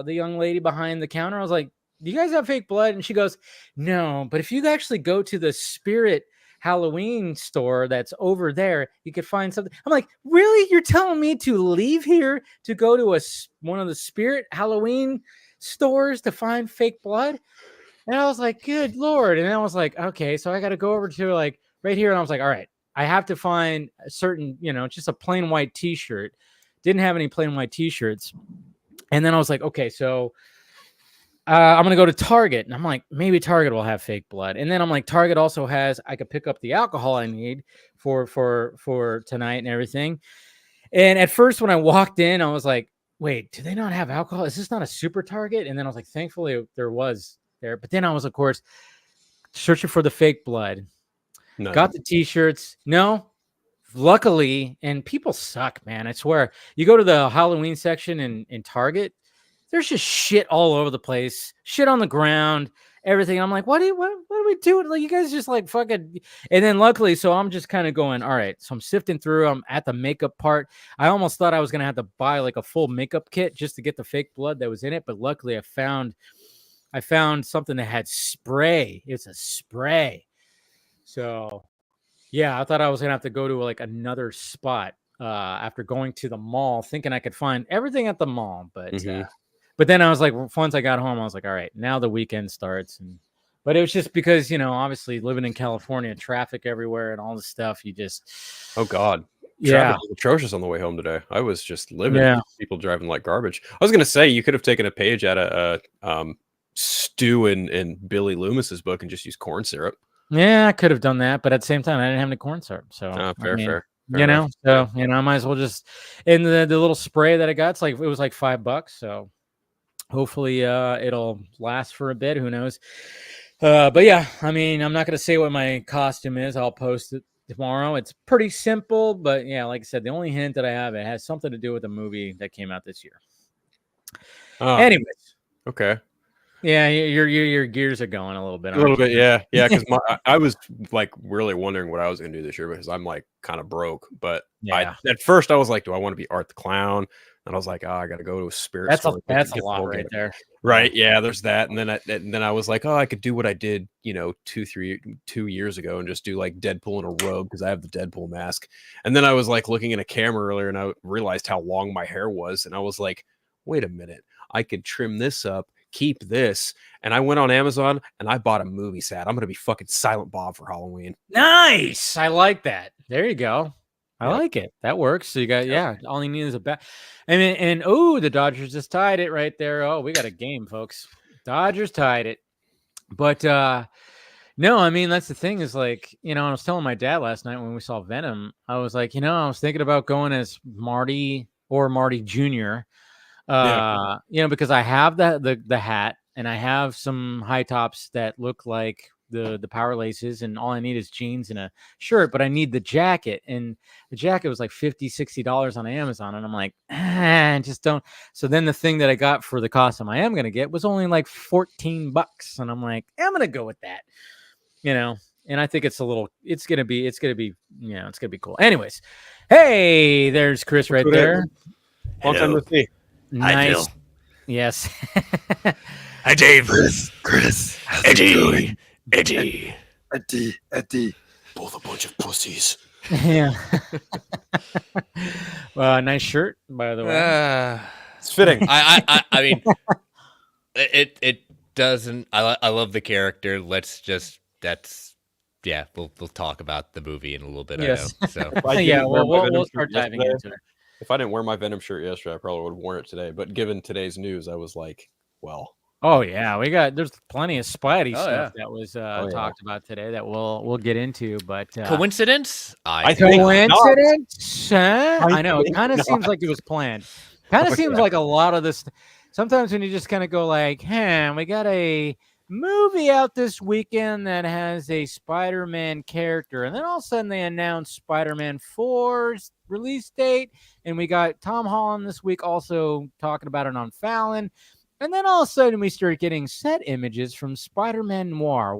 young lady behind the counter, I was like, do you guys have fake blood? And she goes, no, but if you actually go to the Spirit Halloween store that's over there, you could find something. I'm like, really? You're telling me to leave here to go to one of the Spirit Halloween stores to find fake blood? And I was like, good Lord. And I was like, okay, so I got to go over to like right here. And I was like, all right, I have to find a certain, just a plain white t-shirt. Didn't have any plain white t-shirts. And then I was like, okay, so I'm going to go to Target. And I'm like, maybe Target will have fake blood. And then I'm like, Target also has, I could pick up the alcohol I need for tonight and everything. And at first when I walked in, I was like, wait, do they not have alcohol? Is this not a super Target? And then I was like, thankfully there was there. But then I was, of course, searching for the fake blood. None. Got the t-shirts. No, luckily, and people suck, man. I swear. You go to the Halloween section in Target, there's just shit all over the place, shit on the ground, everything. I'm like, what are we doing? Like, you guys just like fucking. And then luckily, so I'm just kind of going, all right. So I'm sifting through. I'm at the makeup part. I almost thought I was gonna have to buy like a full makeup kit just to get the fake blood that was in it, but luckily I found something that had spray. It's a spray. So yeah, I thought I was gonna have to go to like another spot after going to the mall, thinking I could find everything at the mall. But then I was like, once I got home, I was like, all right, now the weekend starts. But it was just because, obviously living in California, traffic everywhere and all this stuff, you just. Oh God. Yeah. Traffic was atrocious on the way home today. I was just living. People driving like garbage. I was gonna say you could have taken a page out of Stu and Billy Loomis's book and just used corn syrup. Yeah, I could have done that, but at the same time, I didn't have any corn syrup. So fair. I might as well just. And the little spray that I got, it was like $5. So hopefully it'll last for a bit. Who knows? But yeah, I mean, I'm not going to say what my costume is. I'll post it tomorrow. It's pretty simple, but yeah, like I said, the only hint that I have, it has something to do with a movie that came out this year. Anyways. Okay. Yeah, your gears are going a little bit. A little bit, yeah. Because I was like really wondering what I was going to do this year because I'm like kind of broke. But at first I was like, do I want to be Art the Clown? And I was like, I got to go to a spirit store. That's a lot right there. Right? Yeah, there's that. And then I was like, I could do what I did, 2 years ago and just do like Deadpool in a robe because I have the Deadpool mask. And then I was like looking at a camera earlier and I realized how long my hair was, and I was like, wait a minute, I could trim this up. Keep this. And I went on Amazon and I bought a movie set. I'm gonna be fucking Silent Bob for Halloween. Nice. I like that. There you go. I like it. That works. So you got all you need is a bat. And the Dodgers just tied it right there. Oh, we got a game, folks. Dodgers tied it. But no, I mean, that's the thing is like, I was telling my dad last night when we saw Venom, I was like, I was thinking about going as Marty or Marty Jr. Because I have the hat and I have some high tops that look like the power laces, and all I need is jeans and a shirt, but I need the jacket, and the jacket was like $50-$60 on Amazon, and I'm like, just don't. So then the thing that I got for the costume I am going to get was only like $14, and I'm like, I'm going to go with that, and I think it's going to be cool. Anyways, hey, there's Chris right there. Long time to see. Nice. Hi, Phil. Yes. Hi, Dave. Chris. Eddie. Both a bunch of pussies. Yeah. Nice shirt, by the way. It's fitting. I mean, it doesn't. I love the character. We'll talk about the movie in a little bit. Yes. I know. So we'll start diving into it. If I didn't wear my Venom shirt yesterday, I probably would have worn it today. But given today's news, I was like, well. Oh yeah, there's plenty of Spidey stuff that was talked about today that we'll get into. But coincidence? Coincidence? I know. It kind of seems like it was planned. Kind of seems like a lot of this. Sometimes when you just kind of go like, we got a movie out this weekend that has a Spider-Man character, and then all of a sudden they announced Spider-Man 4's release date, and we got Tom Holland this week also talking about it on Fallon. And then all of a sudden we start getting set images from Spider-Man Noir.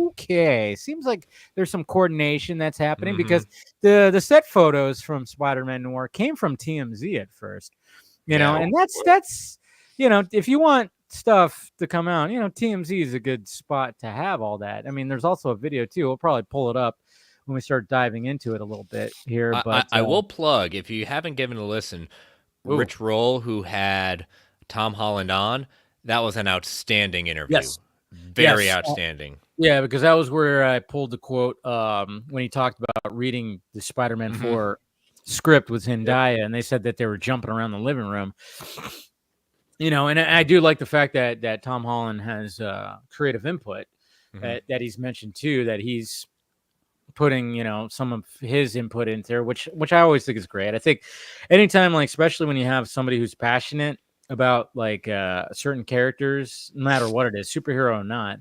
Okay. Seems like there's some coordination that's happening because the set photos from Spider-Man Noir came from TMZ at first. And that's if you want stuff to come out, TMZ is a good spot to have all that. I mean, there's also a video too. We'll probably pull it up when we start diving into it a little bit here. But I will plug, if you haven't given a listen, Rich Roll, who had Tom Holland on, that was an outstanding interview. Yes. Very outstanding. Yeah, because that was where I pulled the quote when he talked about reading the Spider-Man 4 script with Zendaya, and they said that they were jumping around the living room. And I do like the fact that Tom Holland has creative input that he's mentioned too, that he's putting some of his input into there, which I always think is great. I think anytime, like, especially when you have somebody who's passionate about like certain characters, no matter what it is, superhero or not,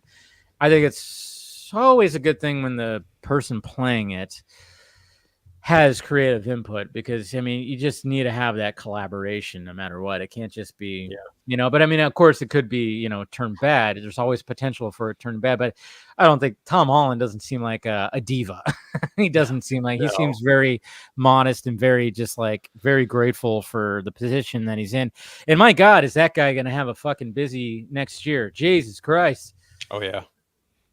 I think it's always a good thing when the person playing it has creative input, because I mean, you just need to have that collaboration no matter what. It can't just be, but I mean, of course it could be, turn bad. There's always potential for it to turn bad, but I don't think Tom Holland doesn't seem like a diva. He doesn't seem like, he seems very modest and very very grateful for the position that he's in. And my God, is that guy going to have a fucking busy next year? Jesus Christ. Oh yeah.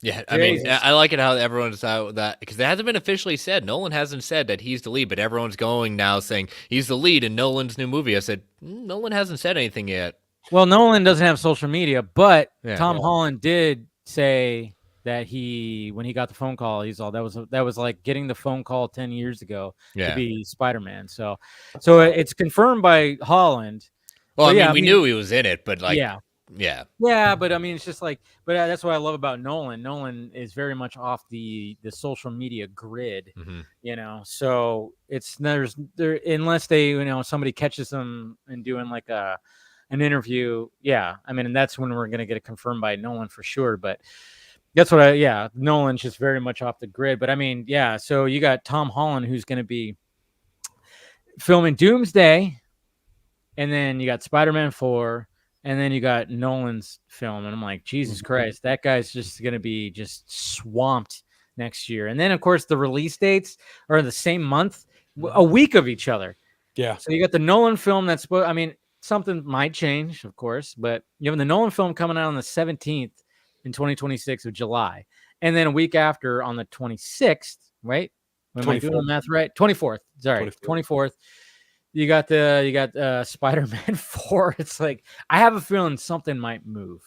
Yeah, I mean, I like it how everyone's out that, because it hasn't been officially said. Nolan hasn't said that he's the lead, but everyone's going now saying he's the lead in Nolan's new movie. I said, Nolan hasn't said anything yet. Well, Nolan doesn't have social media, but Tom Holland did say that when he got the phone call, he's all, that was like getting the phone call 10 years ago to be Spider-Man. So it's confirmed by Holland. Well, I mean, we knew he was in it, but like, yeah, but I mean, it's just like, but that's what I love about Nolan. Nolan is very much off the social media grid, so it's there unless they, somebody catches them and doing like an interview. Yeah, I mean, and that's when we're gonna get it confirmed by Nolan for sure. But that's what Nolan's just very much off the grid. But I mean, so you got Tom Holland, who's gonna be filming Doomsday, and then you got Spider-Man 4. And then you got Nolan's film, and I'm like, Jesus Christ, that guy's just going to be just swamped next year. And then, of course, the release dates are in the same month, a week of each other. Yeah. So you got the Nolan film that's, I mean, something might change, of course, but you have the Nolan film coming out on the 17th in 2026 of July. And then a week after on the 26th, right? Am I doing the math right? 24th. Sorry, 24th. You got Spider-Man 4. It's like, I have a feeling something might move.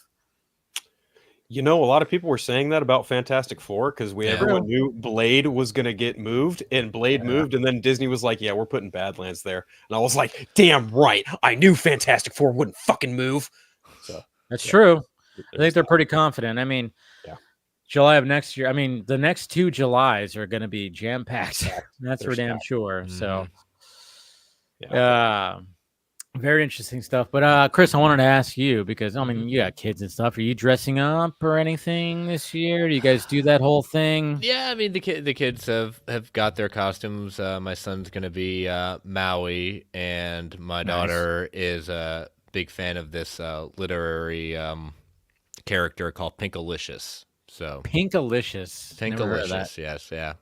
A lot of people were saying that about Fantastic Four, because everyone knew Blade was going to get moved, and Blade moved, and then Disney was like, yeah, we're putting Badlands there. And I was like, damn right. I knew Fantastic Four wouldn't fucking move. So that's true. I think they're pretty confident. I mean, July of next year, I mean, the next 2 Julys are going to be jam-packed. That's for damn sure. So... very interesting stuff. But Chris, I wanted to ask you, because I mean, you got kids and stuff. Are you dressing up or anything this year? Do you guys do that whole thing? Yeah, I mean, the kids have got their costumes. My son's gonna be Maui, and my daughter is a big fan of this literary character called Pinkalicious. So Pinkalicious, yes, yeah.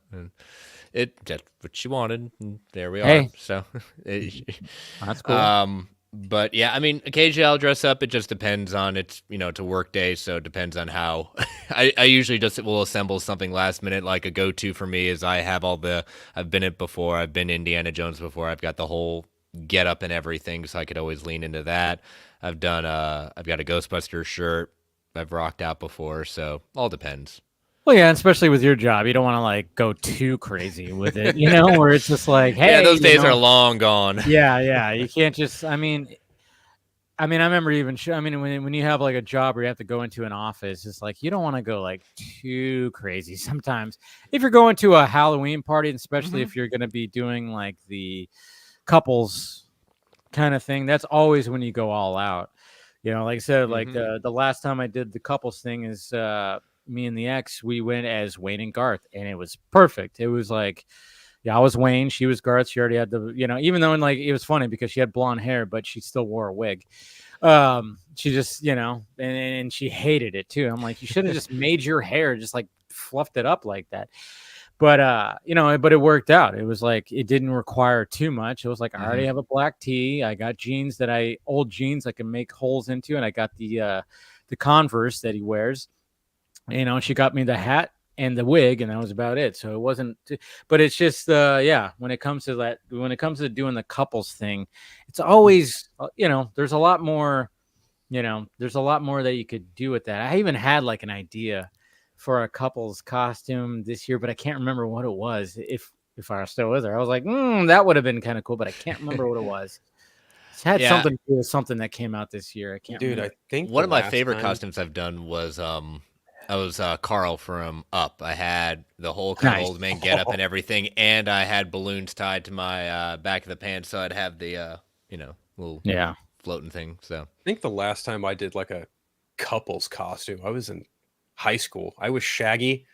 That's what she wanted, and there we are. Hey. So that's cool. But yeah, I mean, occasionally I'll dress up. It just depends on it's a work day, so it depends on how. I usually just will assemble something last minute. Like a go-to for me is I've been it before. I've been Indiana Jones before. I've got the whole get up and everything, so I could always lean into that. I've got a Ghostbusters shirt I've rocked out before, so all depends. Well, yeah, especially with your job, you don't want to like go too crazy with it, where it's just like, hey, those days are long gone. Yeah, you can't just. I mean, I remember even. When you have like a job where you have to go into an office, it's like you don't want to go like too crazy. Sometimes, if you're going to a Halloween party, and especially if you're going to be doing like the couples kind of thing, that's always when you go all out. Like I said, like the last time I did the couples thing is. Me and the ex, we went as Wayne and Garth, and it was perfect. It was like, Yeah, I was Wayne. She was Garth. She already had the, even though like it was funny because she had blonde hair, but she still wore a wig. She just, and she hated it too. I'm like, you should have just made your hair, just like fluffed it up like that. But but it worked out. It was like it didn't require too much. It was like I already have a black tee. I got jeans old jeans I can make holes into, and I got the Converse that he wears. She got me the hat and the wig, and that was about it. So it wasn't, but it's just, when it comes to doing the couples thing, it's always, there's a lot more, there's a lot more that you could do with that. I even had like an idea for a couple's costume this year, but I can't remember what it was. If I was still with her, I was like, that would have been kind of cool, but I can't remember what it was. It's had something to do with something that came out this year. I can't remember. I think one of my favorite costumes I've done was, I was Carl from Up. I had the whole kind of old man getup and everything, and I had balloons tied to my back of the pants, so I'd have the little floating thing. So I think the last time I did like a couple's costume, I was in high school. I was Shaggy,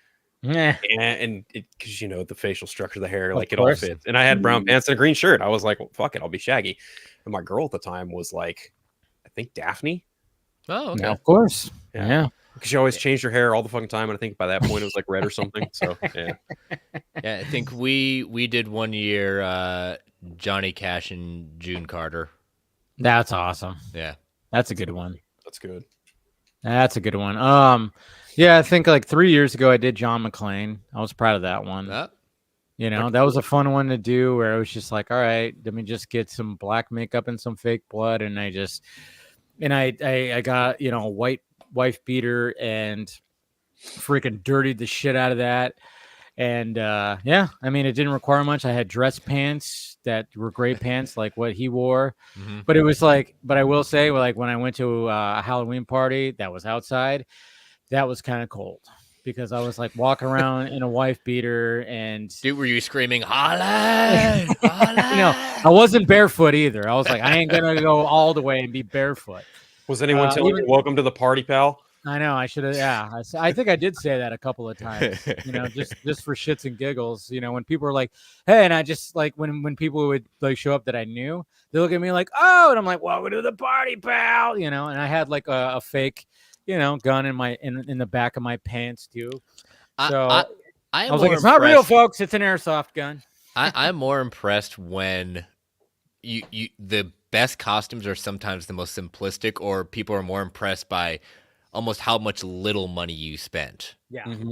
and because the facial structure of the hair, like it all fits. And I had brown pants and a green shirt. I was like, well, fuck it, I'll be Shaggy. And my girl at the time was like, I think Daphne. Oh, okay. Yeah, of course. Yeah. Because she always changed her hair all the fucking time, and I think by that point it was like red or something. So yeah. I think we did one year Johnny Cash and June Carter. That's awesome. Yeah, that's a good one. That's good. That's a good one. I think like 3 years ago I did John McClane. I was proud of that one. That was a fun one to do, where it was just like, all right, let me just get some black makeup and some fake blood, and I got a white wife beater and freaking dirtied the shit out of that. And it didn't require much. I had dress pants that were gray pants like what he wore. But it was like, but I will say, like, when I went to a Halloween party that was outside, that was kind of cold because I was like walking around in a wife beater. And dude, were you screaming Holland? I wasn't barefoot either. I was like, I ain't gonna go all the way and be barefoot. Was anyone telling you, welcome to the party, pal? I know I should have. Yeah, I think I did say that a couple of times. Just for shits and giggles. When people were like, "Hey," and I just like when people would like show up that I knew, they look at me like, "Oh," and I'm like, "Welcome to the party, pal." And I had like a fake, gun in the back of my pants too. So I was like, "It's not real, folks. It's an airsoft gun." I'm more impressed when the best costumes are sometimes the most simplistic, or people are more impressed by almost how much little money you spent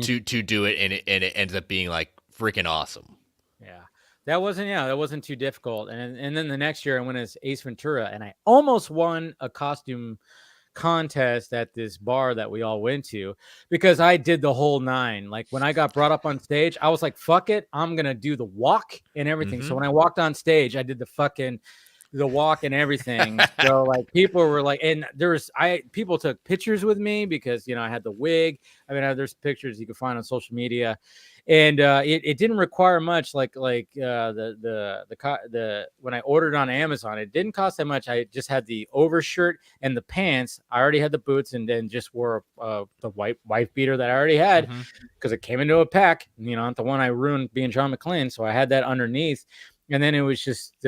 to do it, and it ends up being like freaking awesome. Yeah, that wasn't too difficult. And then the next year I went as Ace Ventura, and I almost won a costume contest at this bar that we all went to because I did the whole 9. Like when I got brought up on stage, I was like, fuck it, I'm gonna do the walk and everything. So when I walked on stage, I did the walk and everything. So like people were like, and people took pictures with me because I had the wig. I mean, there's pictures you can find on social media, and it didn't require much. Like when I ordered on Amazon, it didn't cost that much. I just had the overshirt and the pants. I already had the boots, and then just wore the white wife beater that I already had because it came into a pack. Not the one I ruined being John McClane, so I had that underneath, and then it was just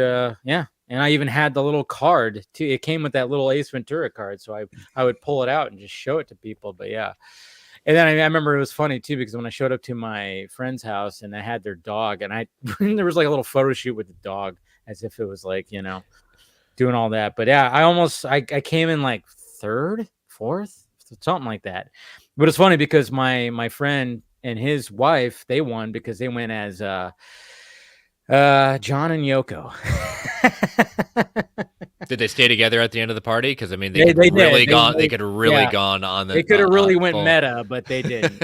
And I even had the little card too. It came with that little Ace Ventura card. So I would pull it out and just show it to people. But yeah. And then I remember it was funny too, because when I showed up to my friend's house and I had their dog, and there was like a little photo shoot with the dog as if it was like, doing all that. But yeah, I came in like 3rd, 4th, something like that. But it's funny because my friend and his wife, they won because they went as John and Yoko. Did they stay together at the end of the party? Because I mean, they could have really gone on the. They could have really went meta, but they didn't.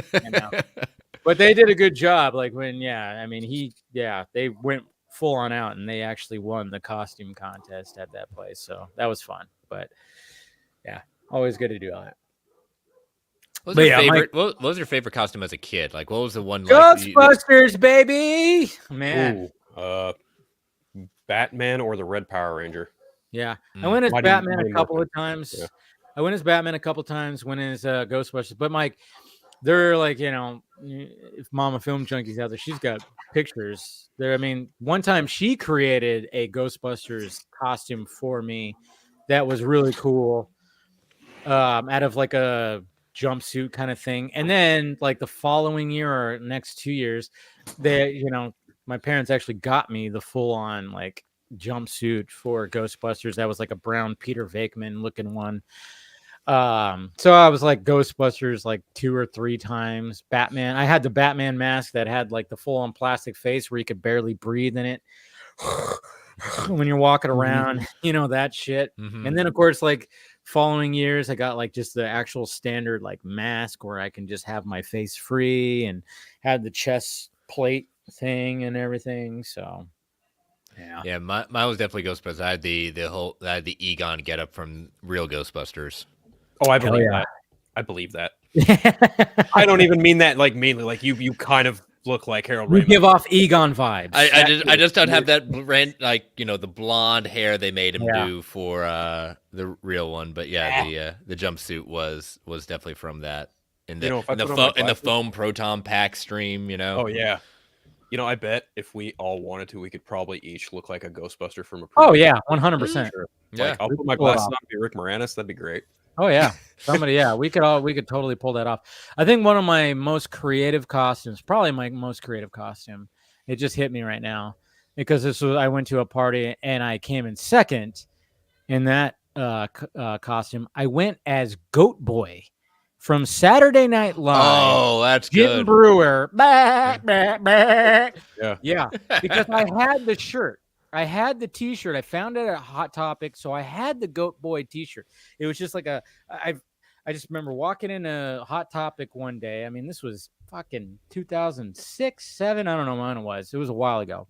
But they did a good job. Like they went full on out, and they actually won the costume contest at that place. So that was fun. But yeah, always good to do that. What was your favorite costume as a kid? Like, what was the one? Ghostbusters, baby, man. Ooh, Batman or the Red Power Ranger? Yeah, I went as Batman a couple of times. Yeah. I went as Batman a couple of times. Went as Ghostbusters, but they're like, if Mama Film Junkie's out there, she's got pictures there. I mean, one time she created a Ghostbusters costume for me that was really cool, out of like a jumpsuit kind of thing. And then like the following year or next 2 years, my parents actually got me the full on like jumpsuit for Ghostbusters. That was like a brown Peter Venkman looking one. So I was like Ghostbusters like 2 or 3 times. Batman, I had the Batman mask that had like the full on plastic face where you could barely breathe in it when you're walking around, that shit. And then of course, like following years, I got like just the actual standard like mask where I can just have my face free and had the chest plate thing and everything. So yeah, mine was definitely Ghostbusters. I had the Egon getup from real Ghostbusters. Oh, I believe that. I believe that. I don't even mean that like mainly. Like you kind of look like Harold Ramis. You give off Egon vibes. I just don't have that the blonde hair they made him do for the real one. But the jumpsuit was definitely from that. In the foam proton pack stream, Oh yeah. I bet if we all wanted to, we could probably each look like a Ghostbuster from a. Oh yeah, 100%. Yeah, like, I'll put my glasses on. Be Rick Moranis. That'd be great. Oh yeah, we could totally pull that off. I think one of my most creative costumes, probably my most creative costume, it just hit me right now because I went to a party and I came in second in that costume. I went as Goat Boy from Saturday Night Live. Oh, that's Jim good. Brewer. Yeah. Yeah, because I had the shirt. I had the T-shirt. I found it at Hot Topic, so I had the Goat Boy T-shirt. It was just like I just remember walking in a Hot Topic one day. I mean, this was fucking 2006, 7. I don't know when it was. It was a while ago.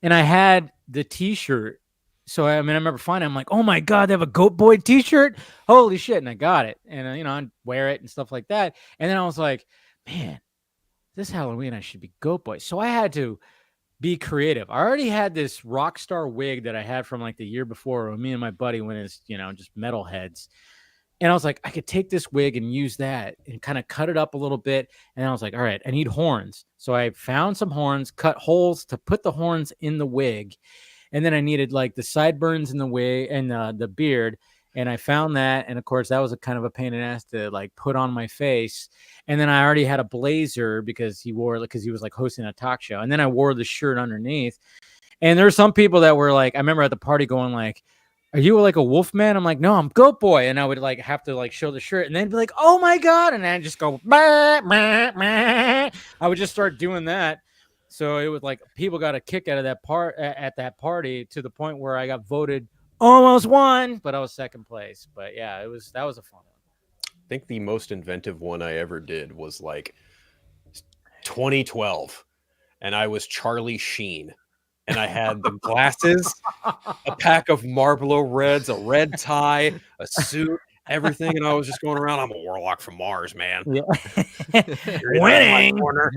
And I had the T-shirt. So, I remember finding it. I'm like, oh, my God, they have a Goat Boy T-shirt? Holy shit. And I got it. And, I wear it and stuff like that. And then I was like, man, this Halloween, I should be Goat Boy. So I had to be creative. I already had this rock star wig that I had from like the year before when me and my buddy went as, just metalheads. And I was like, I could take this wig and use that and kind of cut it up a little bit. And I was like, all right, I need horns. So I found some horns, cut holes to put the horns in the wig. And then I needed like the sideburns in the wig and the beard. And I found that. And of course, that was a kind of a pain in the ass to like put on my face. And then I already had a blazer because he was like hosting a talk show. And then I wore the shirt underneath. And there were some people that were like, I remember at the party going like, are you like a wolf man? I'm like, no, I'm Goat Boy. And I would like have to like show the shirt and then be like, oh my God. And I'd just go, bah, bah, bah. I would just start doing that. So it was like people got a kick out of that part at that party to the point where I got voted almost won, but I was second place. But yeah, that was a fun one. I think the most inventive one I ever did was like 2012, and I was Charlie Sheen, and I had the glasses, a pack of Marlboro Reds, a red tie, a suit, everything, and I was just going around. I'm a warlock from Mars, man. Yeah. You're winning, or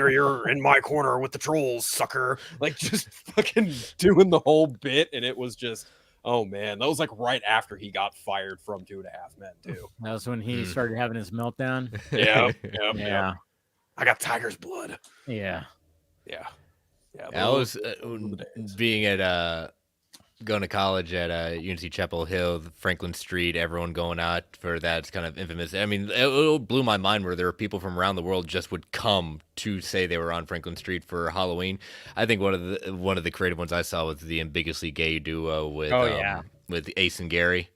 you're in my corner with the trolls, sucker. Like just fucking doing the whole bit, and it was just. Oh man, that was like right after he got fired from 2.5 Men too. That was when he started having his meltdown. Yeah. I got tiger's blood. Yeah. I was being at going to college at UNC Chapel Hill, Franklin Street. Everyone going out for that. It's kind of infamous. I mean, it blew my mind where there were people from around the world just would come to say they were on Franklin Street for Halloween. I think one of the creative ones I saw was the ambiguously gay duo with Ace and Gary.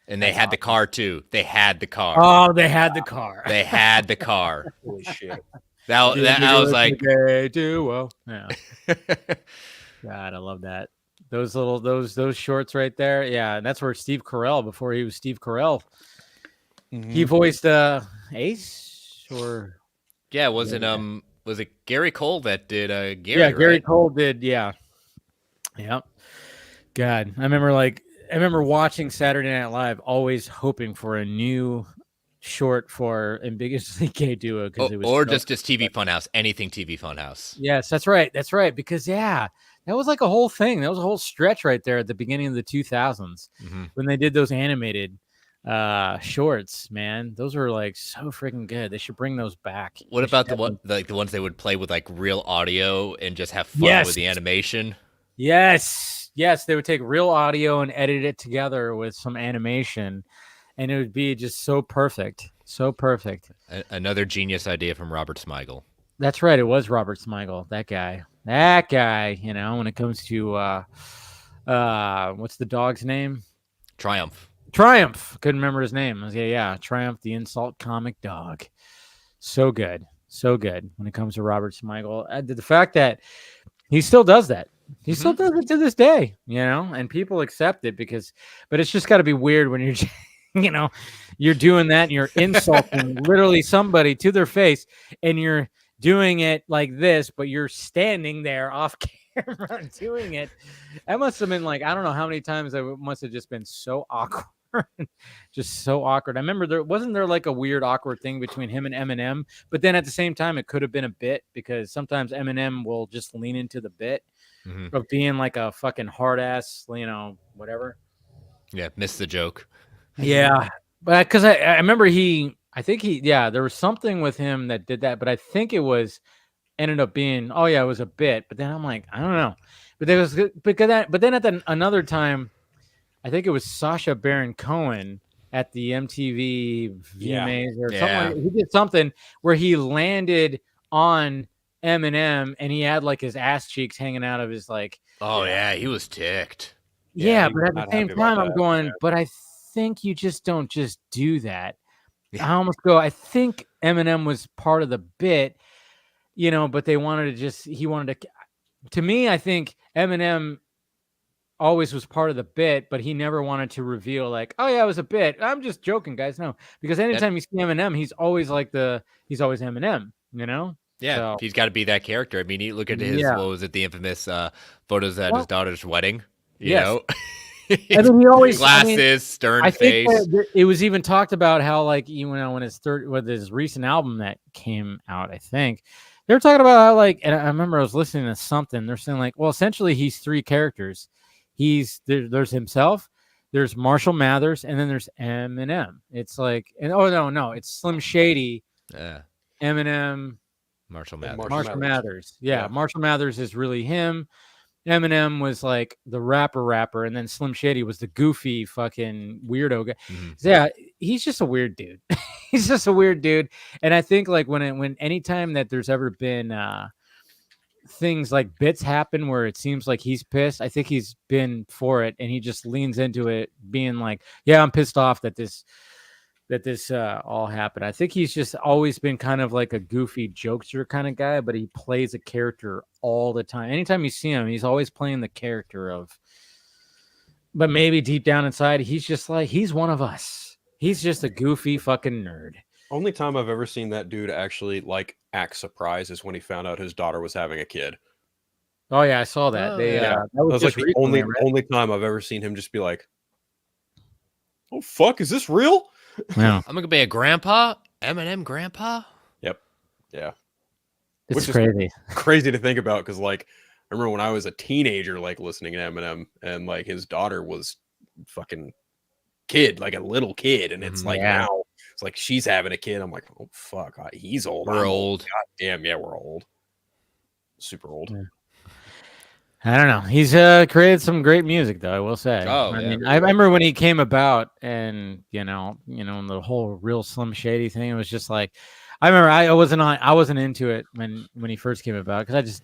And they had the car too. They had the car. Oh, they had the car. They had the car. Holy shit! That I was like, gay duo. Yeah. God, I love that. Those shorts right there. Yeah, and that's where Steve Carell, before he was Steve Carell, he voiced Ace or was it Gary Cole that did Gary? Yeah, Gary right? Cole did. Yeah. God, I remember watching Saturday Night Live, always hoping for a new short for ambiguously gay duo because it was or just TV Funhouse, anything TV Funhouse. Yes, that's right. Because that was like a whole thing. That was a whole stretch right there at the beginning of the 2000s when they did those animated shorts, man. Those are like so freaking good. They should bring those back. What They should about the definitely- the ones they would play with like real audio and just have fun Yes. with the animation? Yes, they would take real audio and edit it together with some animation, and it would be just so perfect, so perfect. Another genius idea from Robert Smigel. That's right. It was Robert Smigel. That guy. You know, when it comes to what's the dog's name? Triumph. Couldn't remember his name. Yeah. Triumph, the insult comic dog. So good when it comes to Robert Smigel. The fact that he still does that. He still does it to this day, you know, and people accept it but it's just got to be weird when you're, you know, you're doing that and you're insulting literally somebody to their face and you're doing it like this, but you're standing there off camera doing it. That must have been like, I don't know how many times it must have just been so awkward. Just so awkward. I remember wasn't there like a weird awkward thing between him and Eminem, but then at the same time it could have been a bit because sometimes Eminem will just lean into the bit of being like a fucking hard ass, you know, whatever. Yeah, missed the joke. Yeah, but because I remember there was something with him that did that, but I think it ended up being it was a bit, but then I'm like, I don't know, but there was but then at another time. I think it was Sacha Baron Cohen at the MTV VMAs or something. He did something where he landed on Eminem and he had like his ass cheeks hanging out of his like. Oh yeah, he was ticked. Yeah, but at the same time, I'm going. But I think you just don't just do that. I almost go. I think Eminem was part of the bit, you know, but he wanted to. To me, I think Eminem always was part of the bit, but he never wanted to reveal like, oh yeah, it was a bit. I'm just joking, guys. No, because anytime you see Eminem, he's always Eminem, you know? Yeah, So, he's got to be that character. I mean, you look at his, what was it, the infamous photos at his daughter's wedding, you know? And then he always glasses, stern face. It was even talked about how like, you know, when his recent album that came out, I think, they were talking about how like, and I remember I was listening to something, they're saying like, well, essentially he's three characters. There's himself, there's Marshall Mathers, and then there's Eminem. It's like, and no, it's Slim Shady, Eminem, Marshall Mathers. Marshall Mathers. Yeah, Marshall Mathers is really him. Eminem was like the rapper, and then Slim Shady was the goofy fucking weirdo guy. So yeah, he's just a weird dude. He's just a weird dude, and I think like when anytime that there's ever been things like bits happen where it seems like he's pissed, I think he's been for it and he just leans into it being like, yeah, I'm pissed off that this all happened. I think he's just always been kind of like a goofy jokester kind of guy, but he plays a character all the time. Anytime you see him, he's always playing the character of, but maybe deep down inside, he's just like, he's one of us. He's just a goofy fucking nerd. Only time I've ever seen that dude actually like act surprised is when he found out his daughter was having a kid. Oh yeah, I saw that. That was like the only time I've ever seen him just be like, "Oh fuck, is this real?" Yeah. I'm gonna be a grandpa, Eminem grandpa. Yep. Yeah. It's crazy. Crazy to think about because like I remember when I was a teenager, like listening to Eminem, and like his daughter was fucking kid, like a little kid, and it's like now it's like she's having a kid. I'm like, oh fuck, he's old. We're old. God damn, yeah, we're old. Super old. Yeah. I don't know. He's created some great music, though. I will say. Oh, I mean, I remember when he came about, and you know, the whole real Slim Shady thing. It was just like, I remember I wasn't into it when he first came about because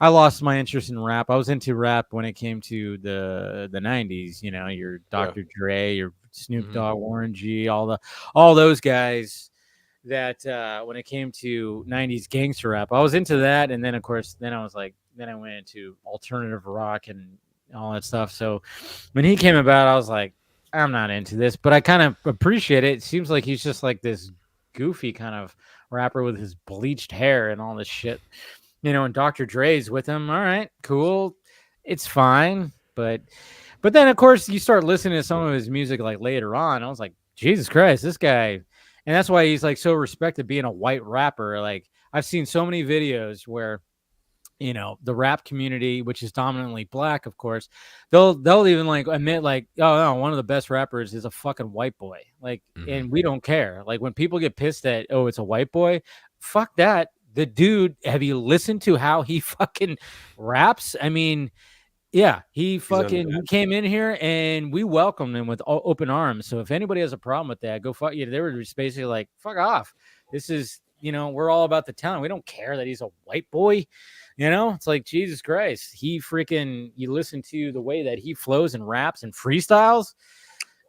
I lost my interest in rap. I was into rap when it came to the 90s. You know, your Dr. Dre, your Snoop Dogg, Warren G, all those guys. That when it came to 90s gangster rap, I was into that, and then of course, then I went into alternative rock and all that stuff. So when he came about, I was like, I'm not into this, but I kind of appreciate it. It seems like he's just like this goofy kind of rapper with his bleached hair and all this shit, you know, and Dr. Dre's with him. All right, cool. It's fine. But then of course you start listening to some of his music like later on. I was like, Jesus Christ, this guy. And that's why he's like so respected being a white rapper. Like I've seen so many videos where the rap community, which is dominantly black, of course, they'll even like admit like, oh no, one of the best rappers is a fucking white boy. Like, and we don't care. Like when people get pissed at, oh, it's a white boy, fuck that. The dude, have you listened to how he fucking raps? I mean, yeah, he came in here and we welcomed him with open arms. So if anybody has a problem with that, go fuck you. They were just basically like, fuck off. This is, we're all about the talent. We don't care that he's a white boy. It's like, Jesus Christ. You listen to the way that he flows and raps and freestyles.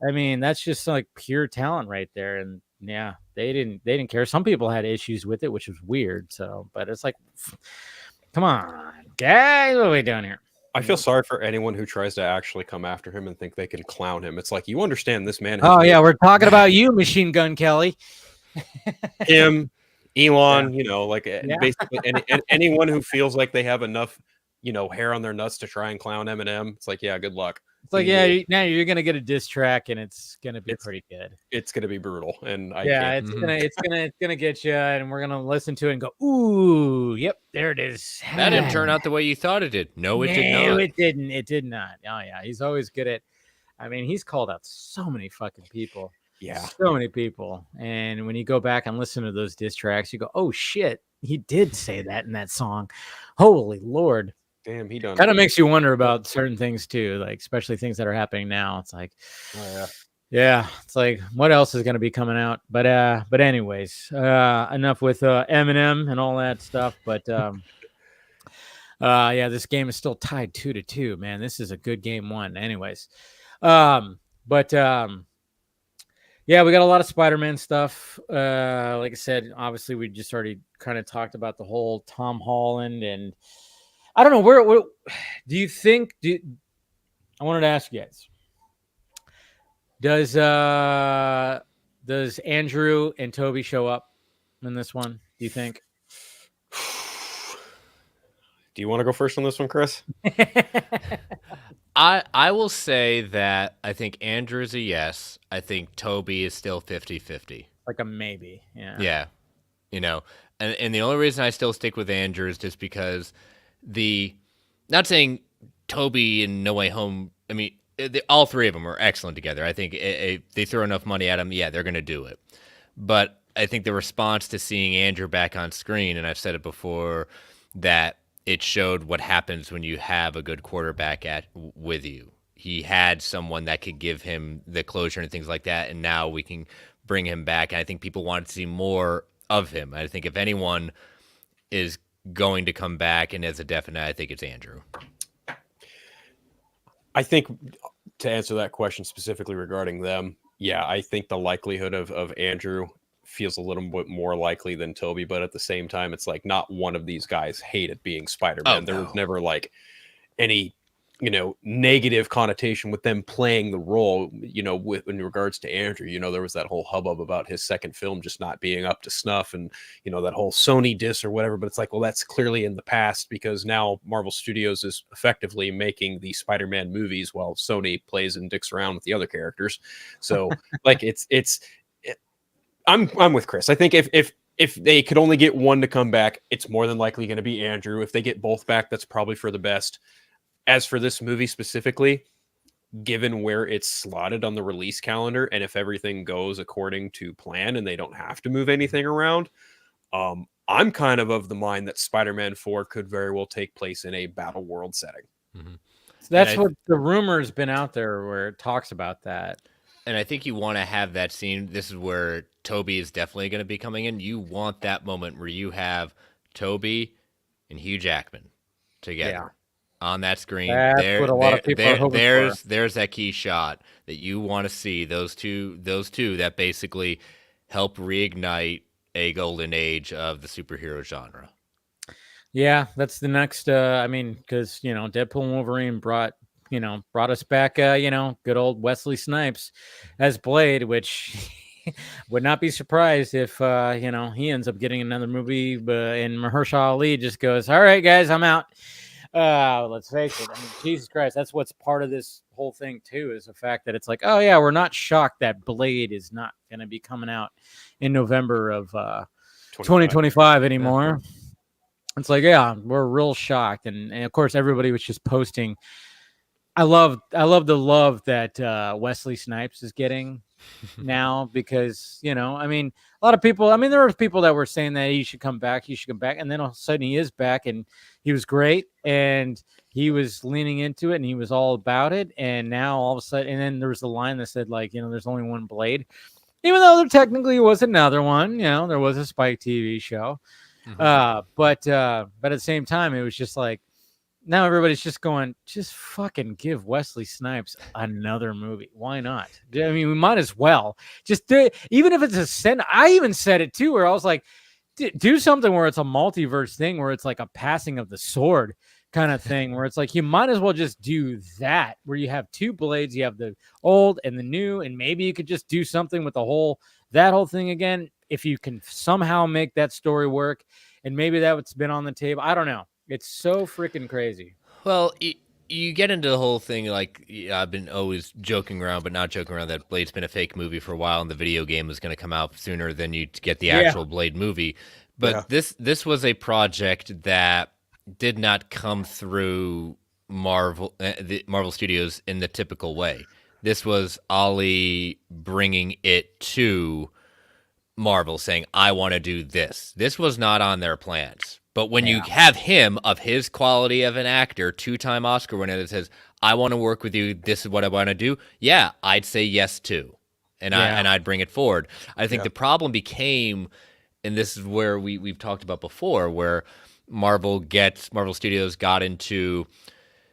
I mean, that's just like pure talent right there. And yeah, they didn't care. Some people had issues with it, which was weird. So, but it's like, come on, guys, what are we doing here? I feel sorry for anyone who tries to actually come after him and think they can clown him. It's like, you understand this man. Oh yeah, we're talking about you, Machine Gun Kelly. Him, Elon, basically anyone who feels like they have enough, hair on their nuts to try and clown Eminem. It's like, yeah, good luck. It's like, yeah, now you're gonna get a diss track, and it's gonna be pretty good. It's gonna be brutal, and it's gonna get you, and we're gonna listen to it and go, ooh, yep, there it is. That didn't turn out the way you thought it did. No, it did not. No, it didn't. It did not. Oh yeah, he's always good at. I mean, he's called out so many fucking people. Yeah, so many people. And when you go back and listen to those diss tracks, you go, oh shit, he did say that in that song. Holy Lord. Damn, he done. Kind of makes you wonder about certain things too, like especially things that are happening now. It's like, yeah, it's like what else is going to be coming out? But anyways, enough with Eminem and all that stuff. But yeah, this game is still tied 2-2. Man, this is a good game one. Anyways, yeah, we got a lot of Spider-Man stuff. Like I said, obviously we just already kind of talked about the whole Tom Holland, and I don't know where do you think? I wanted to ask you guys: does Andrew and Toby show up in this one? Do you think? Do you want to go first on this one, Chris? I will say that I think Andrew's a yes. I think Toby is still 50-50. Like a maybe. Yeah. Yeah. And the only reason I still stick with Andrew is just because not saying Toby and No Way Home, I mean, all three of them are excellent together. I think if they throw enough money at them, yeah, they're going to do it. But I think the response to seeing Andrew back on screen, and I've said it before, that it showed what happens when you have a good quarterback with you. He had someone that could give him the closure and things like that, and now we can bring him back. And I think people want to see more of him. I think if anyone is going to come back and as a definite, I think it's Andrew. I think to answer that question specifically regarding them, yeah, I think the likelihood of Andrew feels a little bit more likely than Toby, but at the same time, it's like not one of these guys hated being Spider-Man. There was never like any, negative connotation with them playing the role, in regards to Andrew. There was that whole hubbub about his second film just not being up to snuff, and that whole Sony diss or whatever. But it's like, well, that's clearly in the past, because now Marvel Studios is effectively making the Spider-Man movies while Sony plays and dicks around with the other characters. So like I'm with Chris. I think if they could only get one to come back, it's more than likely going to be Andrew. If they get both back, that's probably for the best. As for this movie specifically, given where it's slotted on the release calendar, and if everything goes according to plan and they don't have to move anything around, I'm kind of the mind that Spider-Man 4 could very well take place in a battle world setting. Mm-hmm. So that's what the rumor's been out there where it talks about that. And I think you want to have that scene. This is where Toby is definitely going to be coming in. You want that moment where you have Toby and Hugh Jackman together on that screen. That's what a lot of people are hoping for. There's that key shot that you want to see. Those two that basically help reignite a golden age of the superhero genre. Yeah, that's the next. Because Deadpool and Wolverine brought us back. Good old Wesley Snipes as Blade, which would not be surprised if he ends up getting another movie. And Mahershala Ali just goes, "All right, guys, I'm out." Let's face it. I mean, Jesus Christ, that's what's part of this whole thing too, is the fact that it's like, oh yeah, we're not shocked that Blade is not going to be coming out in November of 2025 anymore. It's like, yeah, we're real shocked, and of course everybody was just posting. I love the love that Wesley Snipes is getting now, because I mean, a lot of people. I mean, there were people that were saying that he should come back, and then all of a sudden he is back, and he was great, and he was leaning into it, and he was all about it, and now all of a sudden, and then there was the line that said, like, there's only one Blade, even though there technically was another one. There was a Spike TV show, but at the same time, it was just like, now everybody's just going, just fucking give Wesley Snipes another movie. Why not? I mean, we might as well just do it. Even if it's a send. I even said it too, where I was like, do something where it's a multiverse thing, where it's like a passing of the sword kind of thing, where it's like, you might as well just do that, where you have two Blades, you have the old and the new, and maybe you could just do something with that whole thing again, if you can somehow make that story work. And maybe that's been on the table. I don't know. It's so freaking crazy. Well, you get into the whole thing, like, I've been always joking around, but not joking around, that Blade's been a fake movie for a while, and the video game is going to come out sooner than you get the actual Blade movie. But this was a project that did not come through Marvel Studios in the typical way. This was Ollie bringing it to Marvel, saying, I want to do this. This was not on their plans. But when you have him, of his quality of an actor, 2-time Oscar winner, that says, I want to work with you, this is what I want to do, yeah, I'd say yes too. And I'd bring it forward. I think the problem became, and this is where we've talked about before, where Marvel Studios got into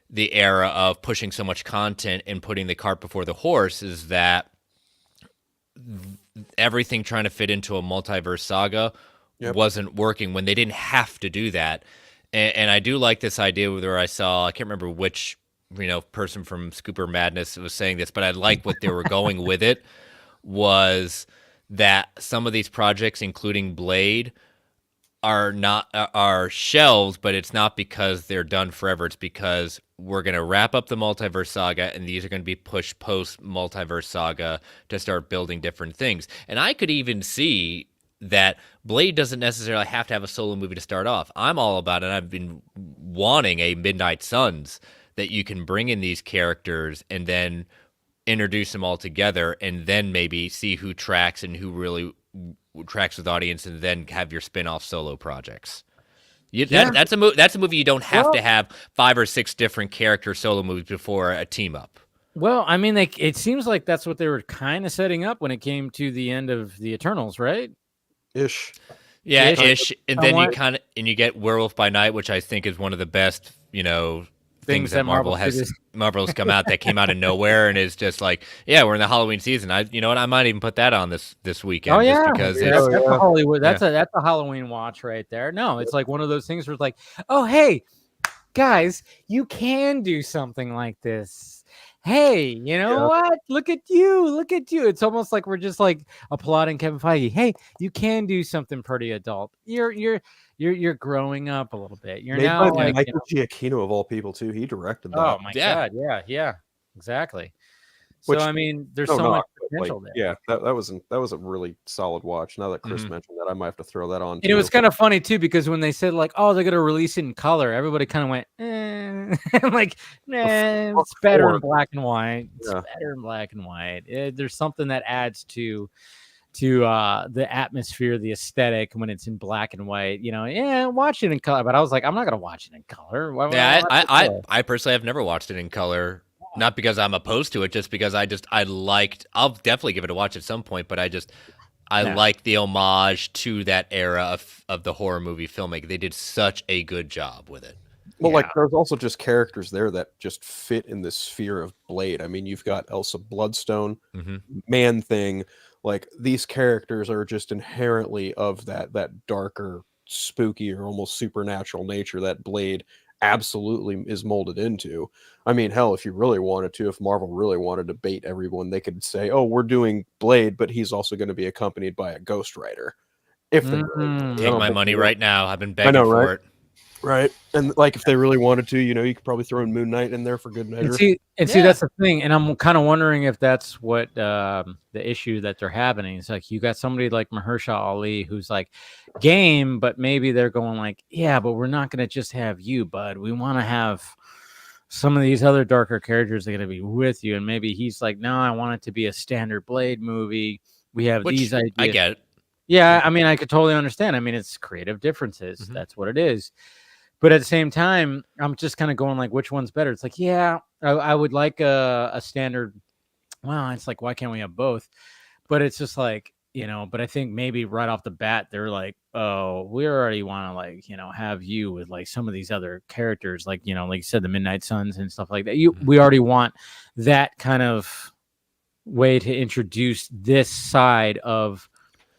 the era of pushing so much content and putting the cart before the horse, is that everything trying to fit into a multiverse saga wasn't working when they didn't have to do that. And I do like this idea where I can't remember which person from Scooper Madness was saying this, but I like what they were going with it, was that some of these projects, including Blade, are shelved, but it's not because they're done forever. It's because we're going to wrap up the multiverse saga, and these are going to be pushed post multiverse saga to start building different things. And I could even see that Blade doesn't necessarily have to have a solo movie to start off. I'm all about it. I've been wanting a Midnight Suns, that you can bring in these characters and then introduce them all together, and then maybe see who tracks and who really tracks with audience, and then have your spin-off solo projects. That's a movie you don't have to have 5 or 6 different character solo movies before a team up. Well, I mean, it seems like that's what they were kind of setting up when it came to the end of the Eternals, right? Ish. Yeah, ish. And then you get Werewolf by Night, which I think is one of the best, things that Marvel's come out that came out of nowhere, and is just like, we're in the Halloween season. I might even put that on this weekend. Oh yeah, just because that's a Hollywood. That's a Halloween watch right there. No, it's like one of those things where it's like, oh hey, guys, you can do something like this. Hey, you know what? Look at you. It's almost like we're just like applauding Kevin Feige. Hey, you can do something pretty adult. You're growing up a little bit. You're now like Michael Giacchino of all people too. He directed that. Oh my god, yeah, exactly. So I mean, there's so much potential there. Yeah, that was a really solid watch. Now that Chris mentioned that, I might have to throw that on. And it was kind of funny too, because when they said like, oh, they're gonna release it in color, everybody kind of went, I'm like, nah, it's better in black and white. There's something that adds to the atmosphere, the aesthetic when it's in black and white. Watch it in color. But I was like, I'm not gonna watch it in color. I personally have never watched it in color. Not because I'm opposed to it, just because I'll definitely give it a watch at some point, but I like the homage to that era of the horror movie filmmaking. They did such a good job with it. Well, like, there's also just characters there that just fit in the sphere of Blade. I mean, you've got Elsa Bloodstone, Man-Thing. Like, these characters are just inherently of that darker, spooky, or almost supernatural nature that Blade absolutely is molded into. I mean, hell, if you really wanted to, if Marvel really wanted to bait everyone, they could say, oh, we're doing Blade, but he's also going to be accompanied by a Ghost Rider. If they take my money right now. I've been begging for it. Right. And like if they really wanted to, you could probably throw in Moon Knight in there for good measure. And see, that's the thing. And I'm kind of wondering if that's what the issue that they're having. It's like you got somebody like Mahershala Ali who's like game, but maybe they're going like, yeah, but we're not going to just have you, bud. We want to have some of these other darker characters that are going to be with you. And maybe he's like, no, I want it to be a standard Blade movie. We have these ideas. I get it. Yeah, I mean, I could totally understand. I mean, it's creative differences. Mm-hmm. That's what it is. But at the same time, I'm just kind of going like, which one's better? It's like, yeah, I would like a standard. Well, it's like, why can't we have both? But it's just like, but I think maybe right off the bat, they're like, oh, we already want to like, have you with like some of these other characters, like, like you said, the Midnight Suns and stuff like that. We already want that kind of way to introduce this side of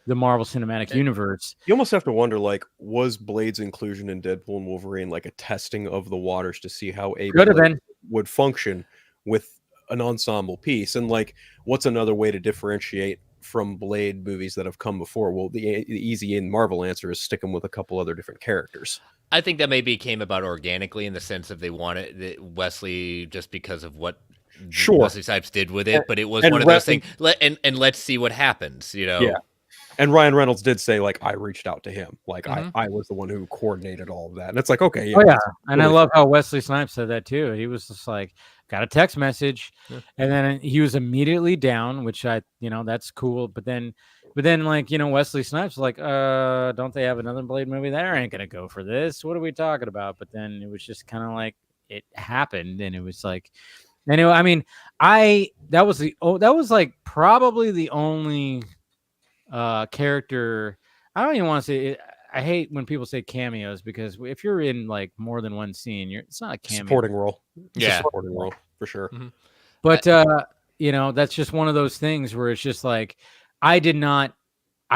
the Marvel Cinematic Universe. You almost have to wonder, like, was Blade's inclusion in Deadpool and Wolverine like a testing of the waters to see how a Blade would function with an ensemble piece? And like, what's another way to differentiate from Blade movies that have come before? Well, the easy in Marvel answer is stick them with a couple other different characters. I think that maybe came about organically in the sense of they wanted Wesley just because of what Wesley Snipes did with it, but it was one of those things. And let's see what happens, Yeah. And Ryan Reynolds did say, like, I reached out to him. Like, I was the one who coordinated all of that. And it's like, okay. Yeah, and I love how Wesley Snipes said that, too. He was just like, got a text message. Yeah. And then he was immediately down, which that's cool. But then, like, Wesley Snipes was like, don't they have another Blade movie there? I ain't going to go for this. What are we talking about? But then it was just kind of like it happened. And it was like, anyway, I mean, that was like probably the only character. I don't even want to say it. I hate when people say cameos because if you're in like more than one scene, it's not a cameo. Supporting role. Yeah. Supporting role for sure. Mm-hmm. But that's just one of those things where it's just like I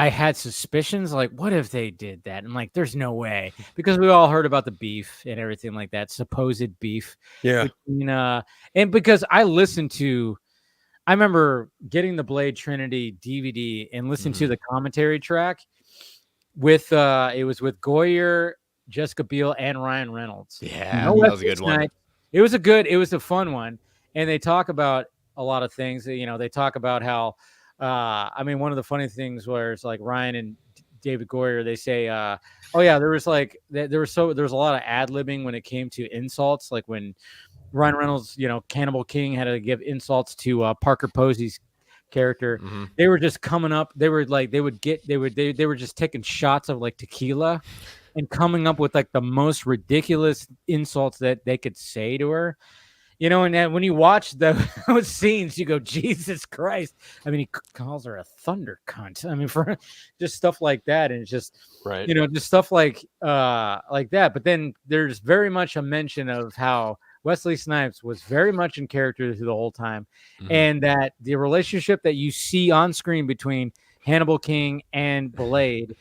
had suspicions like, what if they did that? And like, there's no way, because we all heard about the beef and everything like that, supposed beef. Yeah. And because I remember getting the Blade Trinity DVD and listening to the commentary track with it was with Goyer, Jessica Biel, and Ryan Reynolds. Yeah, that was a good one. It was a fun one. And they talk about a lot of things. They talk about how one of the funny things where it's like Ryan and David Goyer, they say, there was a lot of ad-libbing when it came to insults, like when Ryan Reynolds, Cannibal King had to give insults to Parker Posey's character. Mm-hmm. They were just coming up. They were like, they were just taking shots of like tequila and coming up with like the most ridiculous insults that they could say to her. And then when you watch those scenes, you go, Jesus Christ. I mean, he calls her a thunder cunt. I mean, for just stuff like that. And it's just, right. Just stuff like that. But then there's very much a mention of how Wesley Snipes was very much in character through the whole time. Mm-hmm. And that the relationship that you see on screen between Hannibal King and Blade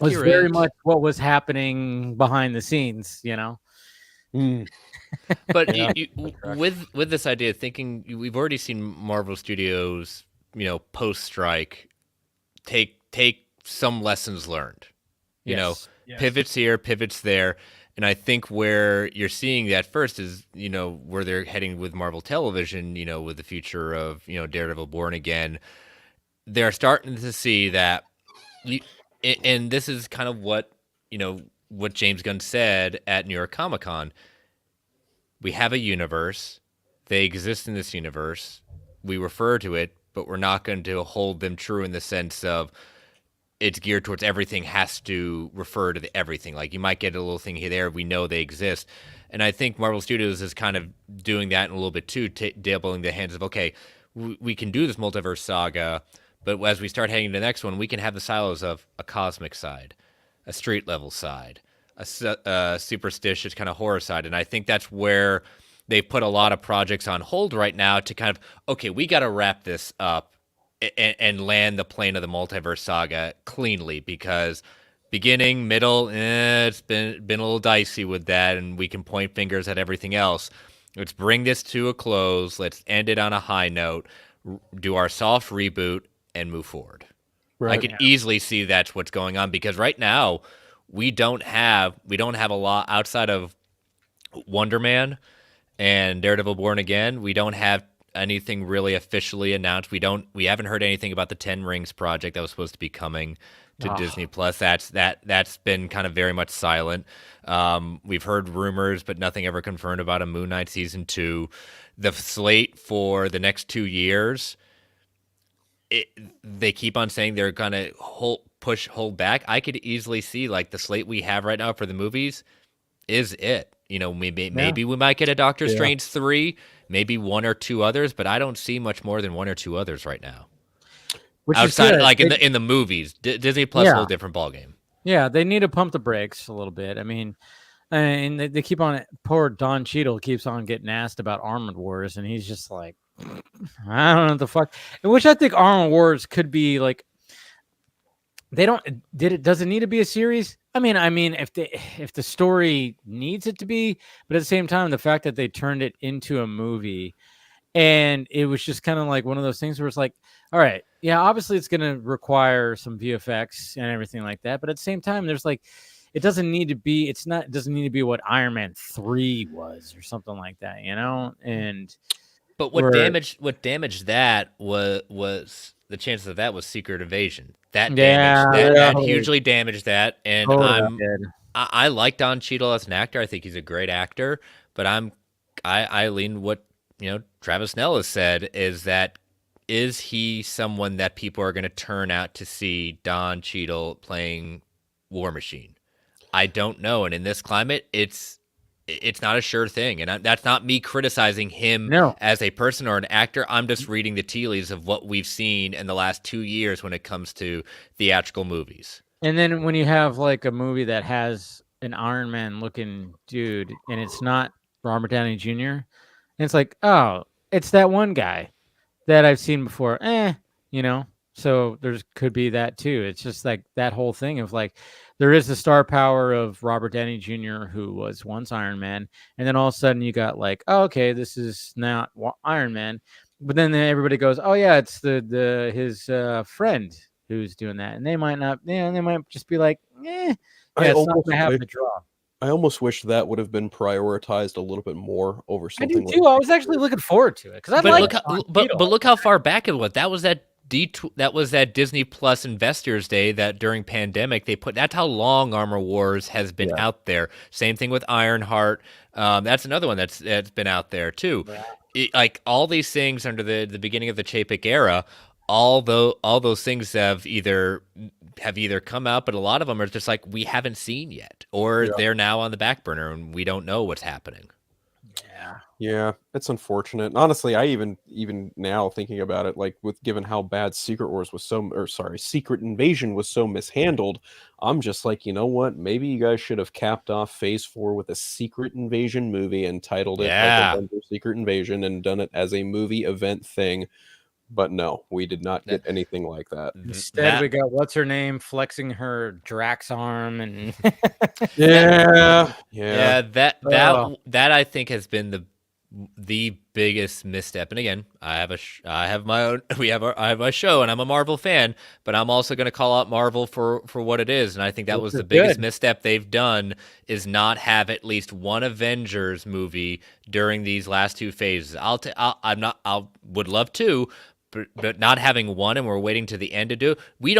was very much what was happening behind the scenes, But with this idea of thinking, we've already seen Marvel Studios, post strike, take some lessons learned. Pivots here, pivots there, and I think where you're seeing that first is where they're heading with Marvel Television. With the future of Daredevil Born Again, they're starting to see that, and this is kind of what what James Gunn said at New York Comic Con. We have a universe. They exist in this universe. We refer to it, but we're not going to hold them true in the sense of it's geared towards everything has to refer to everything. Like you might get a little thing here, there. We know they exist. And I think Marvel Studios is kind of doing that in a little bit too, dabbling the hands of, okay, we can do this multiverse saga, but as we start heading to the next one, we can have the silos of a cosmic side, a street level side, a superstitious kind of horror side. And I think that's where they put a lot of projects on hold right now to kind of, okay, we got to wrap this up and land the plane of the multiverse saga cleanly, because beginning, middle, it's been a little dicey with that, and we can point fingers at everything else. Let's bring this to a close. Let's end it on a high note, do our soft reboot, and move forward. Right. I can easily see that's what's going on, because right now we don't have a lot outside of Wonder Man and Daredevil Born Again. We don't have anything really officially announced. We haven't heard anything about the 10 Rings project that was supposed to be coming to Disney Plus. That's been kind of very much silent. We've heard rumors, but nothing ever confirmed about a Moon Knight season 2. The slate for the next 2 years, they keep on saying they're gonna hold back. I could easily see like the slate we have right now for the movies is it. You know, maybe we might get a Doctor Strange 3, maybe 1 or 2 others, but I don't see much more than 1 or 2 others right now. Which outside, is like in the movies, Disney Plus, a whole different ballgame. Yeah, they need to pump the brakes a little bit. I mean, and they keep on. Poor Don Cheadle keeps on getting asked about Armored Wars, and he's just like, I don't know what the fuck. And which I think Armored Wars could be like. They don't. Does it need to be a series? I mean, if the story needs it to be, but at the same time, the fact that they turned it into a movie. And it was just kind of like one of those things where it's like, all right, yeah, obviously it's going to require some VFX and everything like that. But at the same time, there's like, it doesn't need to be what Iron Man 3 was or something like that, you know? But what damaged that was the chances of that was Secret Invasion. That hugely damaged that. And I like Don Cheadle as an actor. I think he's a great actor, but I lean what Travis Snell has said is he someone that people are going to turn out to see Don Cheadle playing War Machine? I don't know. And in this climate, it's not a sure thing. And that's not me criticizing him as a person or an actor. I'm just reading the tea leaves of what we've seen in the last 2 years when it comes to theatrical movies. And then when you have like a movie that has an Iron Man looking dude and it's not Robert Downey Jr., and it's like, oh, it's that one guy that I've seen before. So there's could be that too. It's just like that whole thing of like, there is the star power of Robert Downey Jr., who was once Iron Man. And then all of a sudden you got like, oh, okay, this is not Iron Man. But then everybody goes, oh yeah, it's his friend who's doing that. And they might not, they might just be like, it's not going to have the draw. I almost wish that would have been prioritized a little bit more over something. I do too. I was actually looking forward to it because look how far back it was. That was that Disney Plus Investors Day that during pandemic they put. That's how long Armor Wars has been out there. Same thing with Ironheart. That's another one that's been out there too. Yeah. Like all these things under the beginning of the Chapek era. All those things have either come out, but a lot of them are just like we haven't seen yet, or they're now on the back burner and we don't know what's happening. Yeah, it's unfortunate. Honestly, I even now thinking about it, like given how bad Secret Invasion was so mishandled, I'm just like, you know what? Maybe you guys should have capped off Phase 4 with a Secret Invasion movie and titled it like Secret Invasion and done it as a movie event thing. But no, we did not get anything like that. Instead, we got what's her name flexing her Drax arm and that I think has been the biggest misstep. And again, I have my show, and I'm a Marvel fan, but I'm also going to call out Marvel for what it is. And I think that was the biggest misstep they've done is not have at least one Avengers movie during these last 2 phases. I would love to. But not having one, and we're waiting to the end to do. We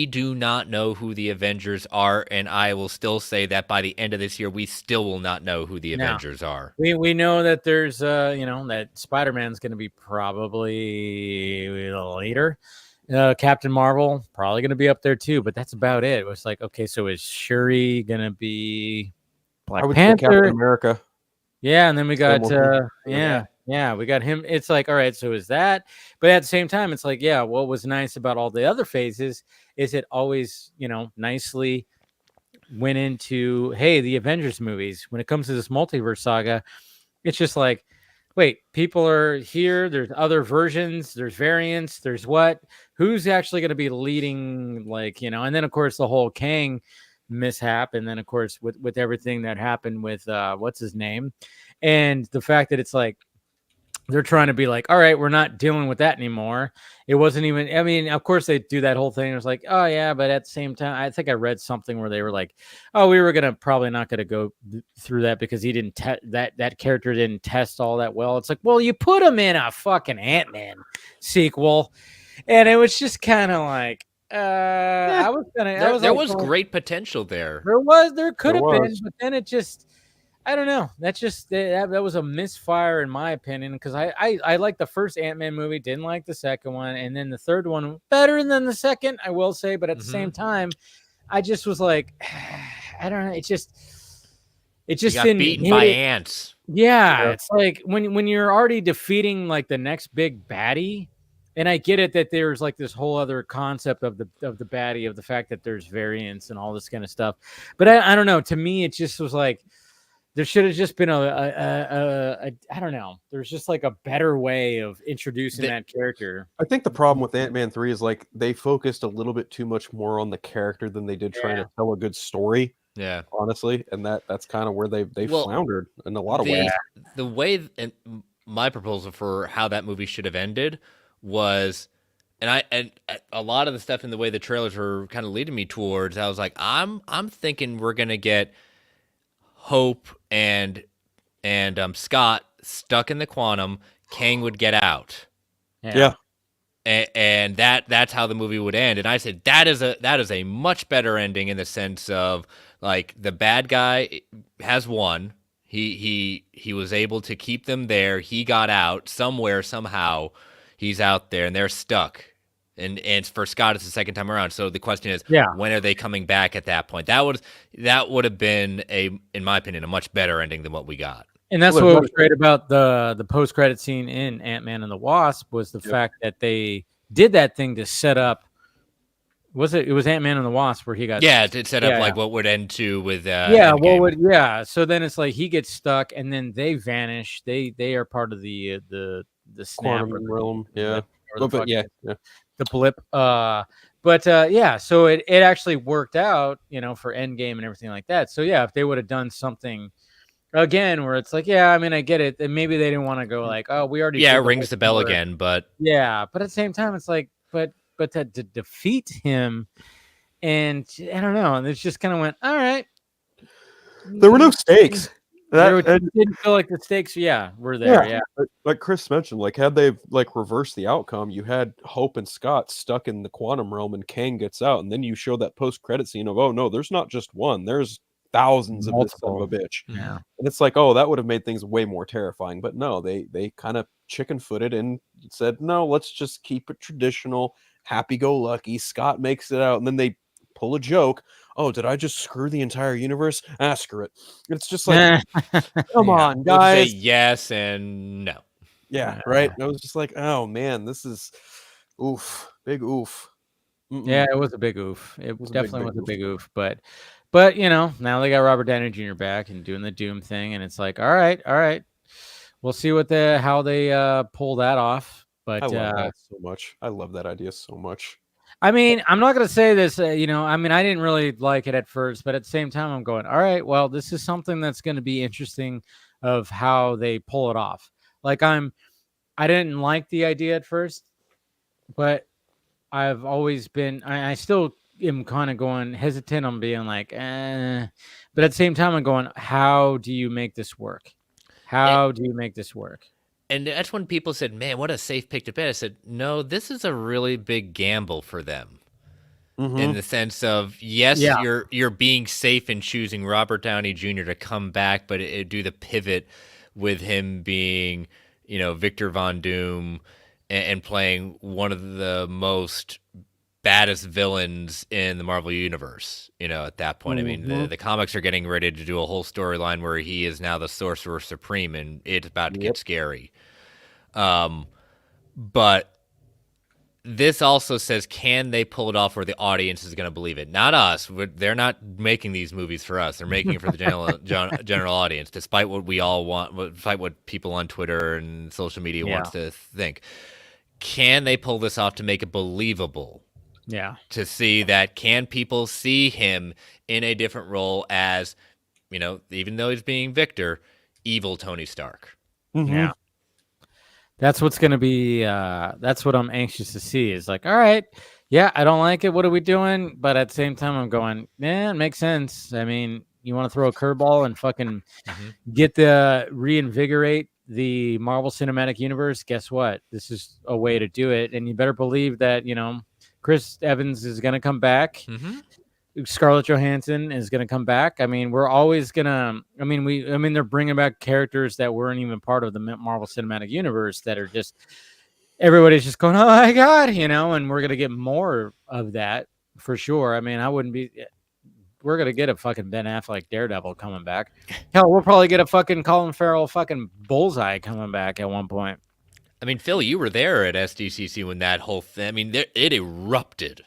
do not know who the Avengers are, and I will still say that by the end of this year, we still will not know who the Avengers are. We know that there's that Spider-Man's going to be probably later. Captain Marvel probably going to be up there too, but that's about it. It was like, okay, so is Shuri going to be Black Panther? Captain America. Yeah, and then we got Yeah, we got him. It's like, all right, so is that? But at the same time, it's like, yeah, what was nice about all the other phases is it always, nicely went into, hey, the Avengers movies. When it comes to this multiverse saga, it's just like, wait, people are here. There's other versions. There's variants. There's what? Who's actually going to be leading, and then, of course, the whole Kang mishap. And then, of course, with everything that happened with, what's his name? And the fact that it's like, they're trying to be like, all right, we're not dealing with that anymore. It wasn't even, I mean, of course they do that whole thing. It was like, oh yeah, but at the same time, I think I read something where they were like, oh, we were probably not gonna go through that because he didn't that character didn't test all that well. It's like, well, you put him in a fucking Ant-Man sequel, and it was just kind of like, I was There like, was great potential there. there could have been, but then it just, I don't know. That's just that was a misfire in my opinion, because I liked the first Ant-Man movie, didn't like the second one, and then the third one better than the second, I will say. But at the same time, I just was like, I don't know. It just You got didn't beaten hit by it. ants. Yeah, it's like when you're already defeating like the next big baddie, and I get it that there's like this whole other concept of the baddie, of the fact that there's variants and all this kind of stuff. But I don't know. To me, it just was like, there should have just been a I don't know. There's just like a better way of introducing that character. I think the problem with Ant-Man 3 is like they focused a little bit too much more on the character than they did trying to tell a good story. Yeah, honestly, and that's kind of where they floundered in a lot of ways. The way, and my proposal for how that movie should have ended was, and a lot of the stuff in the way the trailers were kind of leading me towards, I was like, I'm thinking we're gonna get Hope and Scott stuck in the quantum. Kang would get out. Yeah. And that's how the movie would end. And I said that is a much better ending, in the sense of like the bad guy has won. He was able to keep them there. He got out somewhere, somehow. He's out there and they're stuck. And for Scott, it's the second time around. So the question is, when are they coming back at that point? That would have been, in my opinion, a much better ending than what we got. And that's what was great about the post-credit scene in Ant-Man and the Wasp, was the fact that they did that thing to set up. It was Ant-Man and the Wasp where he got to set up like what would end to with so then it's like he gets stuck and then they vanish. They are part of the snap realm, the blip. So it actually worked out, for Endgame and everything like that. So if they would have done something again where it's like, I mean, I get it, and maybe they didn't want to go like, oh, we already it rings the bell again, but but at the same time it's like, but to defeat him, and I don't know, and it just kind of went, all right, there were no stakes. It didn't feel like the stakes were there. Like Chris mentioned, like had they like reversed the outcome, you had Hope and Scott stuck in the quantum realm and Kang gets out, and then you show that post-credit scene of, oh no, there's not just one, there's thousands of this son of a bitch. And it's like, oh, that would have made things way more terrifying. But no, they kind of chicken-footed and said, no, let's just keep it traditional, happy-go-lucky. Scott makes it out, and then they pull a joke. Oh, did I just screw the entire universe? Screw it. It's just like, come on, guys. Say yes and no. Yeah, right. And I was just like, oh man, this is big oof. Yeah, it was a big oof. It definitely was a big oof. But now they got Robert Downey Jr. back and doing the Doom thing, and it's like, all right. We'll see how they pull that off. But I love that so much. I love that idea so much. I mean, I'm not going to say this, I mean, I didn't really like it at first, but at the same time, I'm going, all right, well, this is something that's going to be interesting of how they pull it off. Like I didn't like the idea at first, but I've always been, I still am kind of going hesitant on being like, but at the same time, I'm going, how do you make this work? How do you make this work? And that's when people said, man, what a safe pick to bet. I said, no, this is a really big gamble for them. In the sense of, yes, you're being safe in choosing Robert Downey Jr. to come back, but it do the pivot with him being, Victor Von Doom and playing one of the most baddest villains in the Marvel Universe, at that point. I mean, the comics are getting ready to do a whole storyline where he is now the Sorcerer Supreme, and it's about to get scary. But this also says, can they pull it off where the audience is going to believe it? Not us. They're not making these movies for us. They're making it for the general audience, despite what we all want, despite what people on Twitter and social media wants to think. Can they pull this off to make it believable? Yeah. To see that, can people see him in a different role as, even though he's being Victor, evil Tony Stark? Yeah. That's what's going to be. That's what I'm anxious to see. Is like, all right, yeah, I don't like it. What are we doing? But at the same time, I'm going, man, it makes sense. I mean, you want to throw a curveball and fucking get the reinvigorate the Marvel Cinematic Universe? Guess what? This is a way to do it, and you better believe that Chris Evans is going to come back. Scarlett Johansson is going to come back. I mean, we're always going to, I mean, they're bringing back characters that weren't even part of the Marvel Cinematic Universe that are just, everybody's just going, oh my God, and we're going to get more of that for sure. I mean, we're going to get a fucking Ben Affleck Daredevil coming back. Hell, we'll probably get a fucking Colin Farrell fucking Bullseye coming back at one point. I mean, Phil, you were there at SDCC when that whole thing, I mean, it erupted.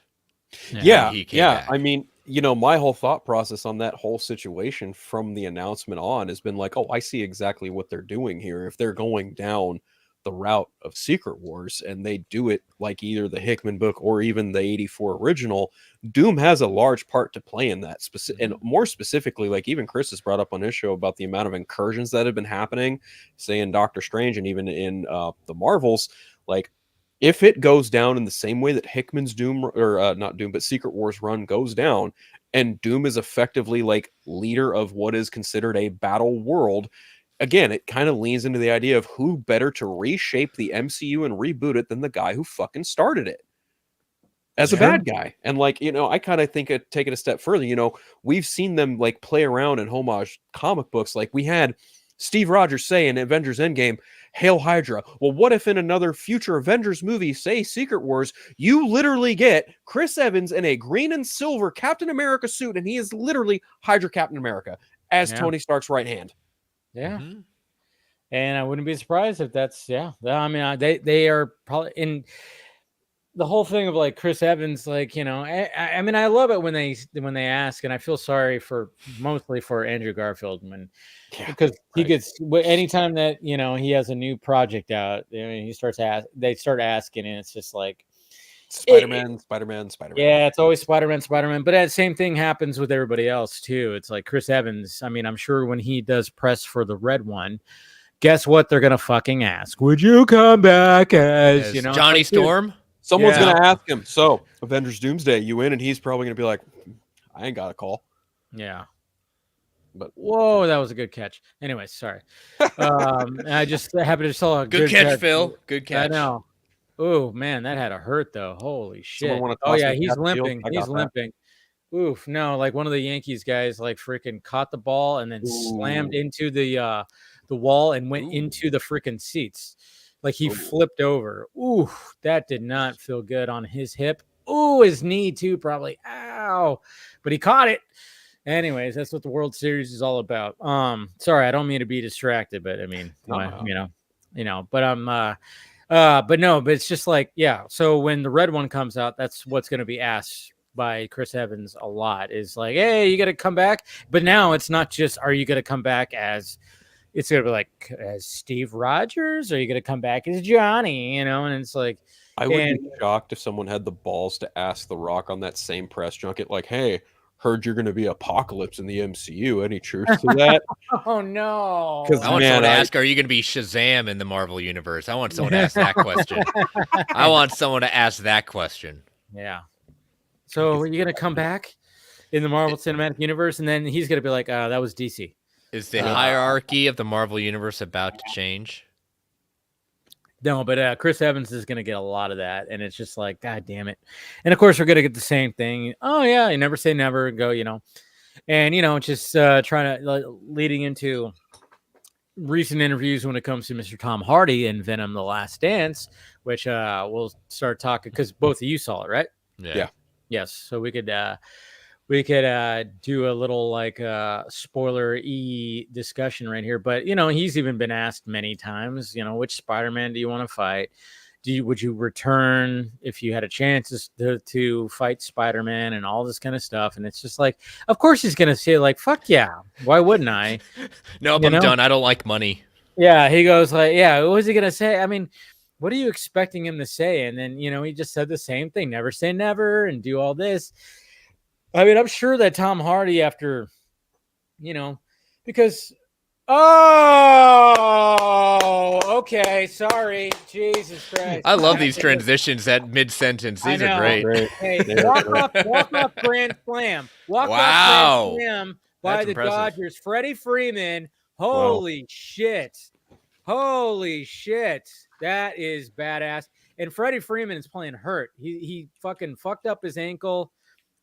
Yeah. Back. I mean, my whole thought process on that whole situation from the announcement on has been like, oh, I see exactly what they're doing here. If they're going down the route of Secret Wars and they do it like either the Hickman book or even the 84 original, Doom has a large part to play in that. And more specifically, like even Chris has brought up on his show about the amount of incursions that have been happening, say in Doctor Strange and even in the Marvels, like, if it goes down in the same way that Hickman's Doom, or not Doom, but Secret Wars run goes down, and Doom is effectively like leader of what is considered a battle world, again, it kind of leans into the idea of who better to reshape the MCU and reboot it than the guy who fucking started it as a bad guy. And like, I kind of think take it a step further. We've seen them like play around in homage comic books. Like we had Steve Rogers say in Avengers Endgame, Hail Hydra. Well, what if in another future Avengers movie, say Secret Wars, you literally get Chris Evans in a green and silver Captain America suit, and he is literally Hydra Captain America as Tony Stark's right hand. Yeah. And I wouldn't be surprised if that's, I mean, they are probably in the whole thing of like Chris Evans, like, I mean, I love it when they ask, and I feel sorry mostly for Andrew Garfield because he gets, anytime that, he has a new project out, they start asking, and it's just like Spider-Man. Yeah, it's always Spider-Man. But that same thing happens with everybody else too. It's like Chris Evans. I mean, I'm sure when he does press for the red one, guess what they're gonna fucking ask? Would you come back as Johnny Storm? Someone's going to ask him, so Avengers Doomsday, you in? And he's probably going to be like, I ain't got a call. Yeah. But whoa, that was a good catch. Anyway, sorry. I just happened to saw a good catch, Phil. Good catch. I know. Oh, man, that had to hurt, though. Holy shit. Oh, yeah, he's limping. He's limping. Oof, no, like one of the Yankees guys like freaking caught the ball and then slammed into the wall and went into the freaking seats. Like he flipped over. Ooh, that did not feel good on his hip. Ooh, his knee too, probably. Ow. But he caught it. Anyways, that's what the World Series is all about. Sorry, I don't mean to be distracted, but I mean, but but it's just like, so when the red one comes out, that's what's going to be asked by Chris Evans a lot is like, hey, you got to come back. But now it's not just, are you going to come back as, it's going to be like as Steve Rogers? Or are you going to come back as Johnny? And it's like, I would be shocked if someone had the balls to ask The Rock on that same press junket, like, hey, heard you're going to be Apocalypse in the MCU. Any truth to that? Oh, no. I want someone to ask, are you going to be Shazam in the Marvel Universe? I want someone to ask that question. I want someone to ask that question. Yeah. So are you going to come back in the Marvel Cinematic Universe? And then he's going to be like, that was DC. Is the hierarchy of the Marvel Universe about to change? No, but Chris Evans is going to get a lot of that. And it's just like, God damn it. And of course, we're going to get the same thing. Oh, yeah. You never say never. Go, And, just trying to leading into recent interviews when it comes to Mr. Tom Hardy and Venom: The Last Dance, which we'll start talking because both of you saw it, right? Yeah. Yes. So we could do a little like spoiler-y discussion right here. But, he's even been asked many times, which Spider-Man do you want to fight? Would you return if you had a chance to fight Spider-Man and all this kind of stuff? And it's just like, of course he's going to say like, fuck yeah. Why wouldn't I? Nope, I'm done. I don't like money. Yeah. He goes like, yeah, what was he going to say? I mean, what are you expecting him to say? And then, he just said the same thing, never say never and do all this. I mean, I'm sure that Tom Hardy after, because Oh, okay. Sorry. Jesus Christ. I love these transitions at mid-sentence. These are great. Hey, walk off grand slam. Walk off Wow. grand slam by That's the impressive. Dodgers. Freddie Freeman. Holy shit. Holy shit. That is badass. And Freddie Freeman is playing hurt. He fucking fucked up his ankle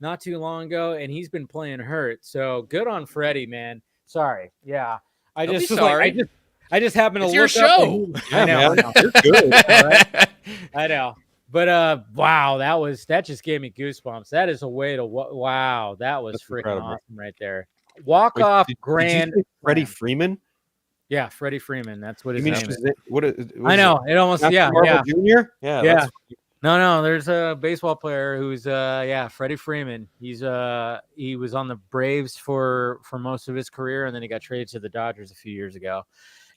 not too long ago, and he's been playing hurt. So good on Freddie, man. Sorry. Yeah. I Don't just be was like, sorry. I just happened to It's look your up. show. I know. You're good. All right? I know. But wow, that just gave me goosebumps. That is a way to wow, that was That's freaking incredible. awesome right there. Walk off grand. Did you say Freddie slam. Freeman? Yeah, Freddie Freeman. That's what You his mean name is. what I know. It almost yeah. Jr.? Yeah. Yeah. No, there's a baseball player who's Freddie Freeman. He was on the Braves for most of his career, and then he got traded to the Dodgers a few years ago.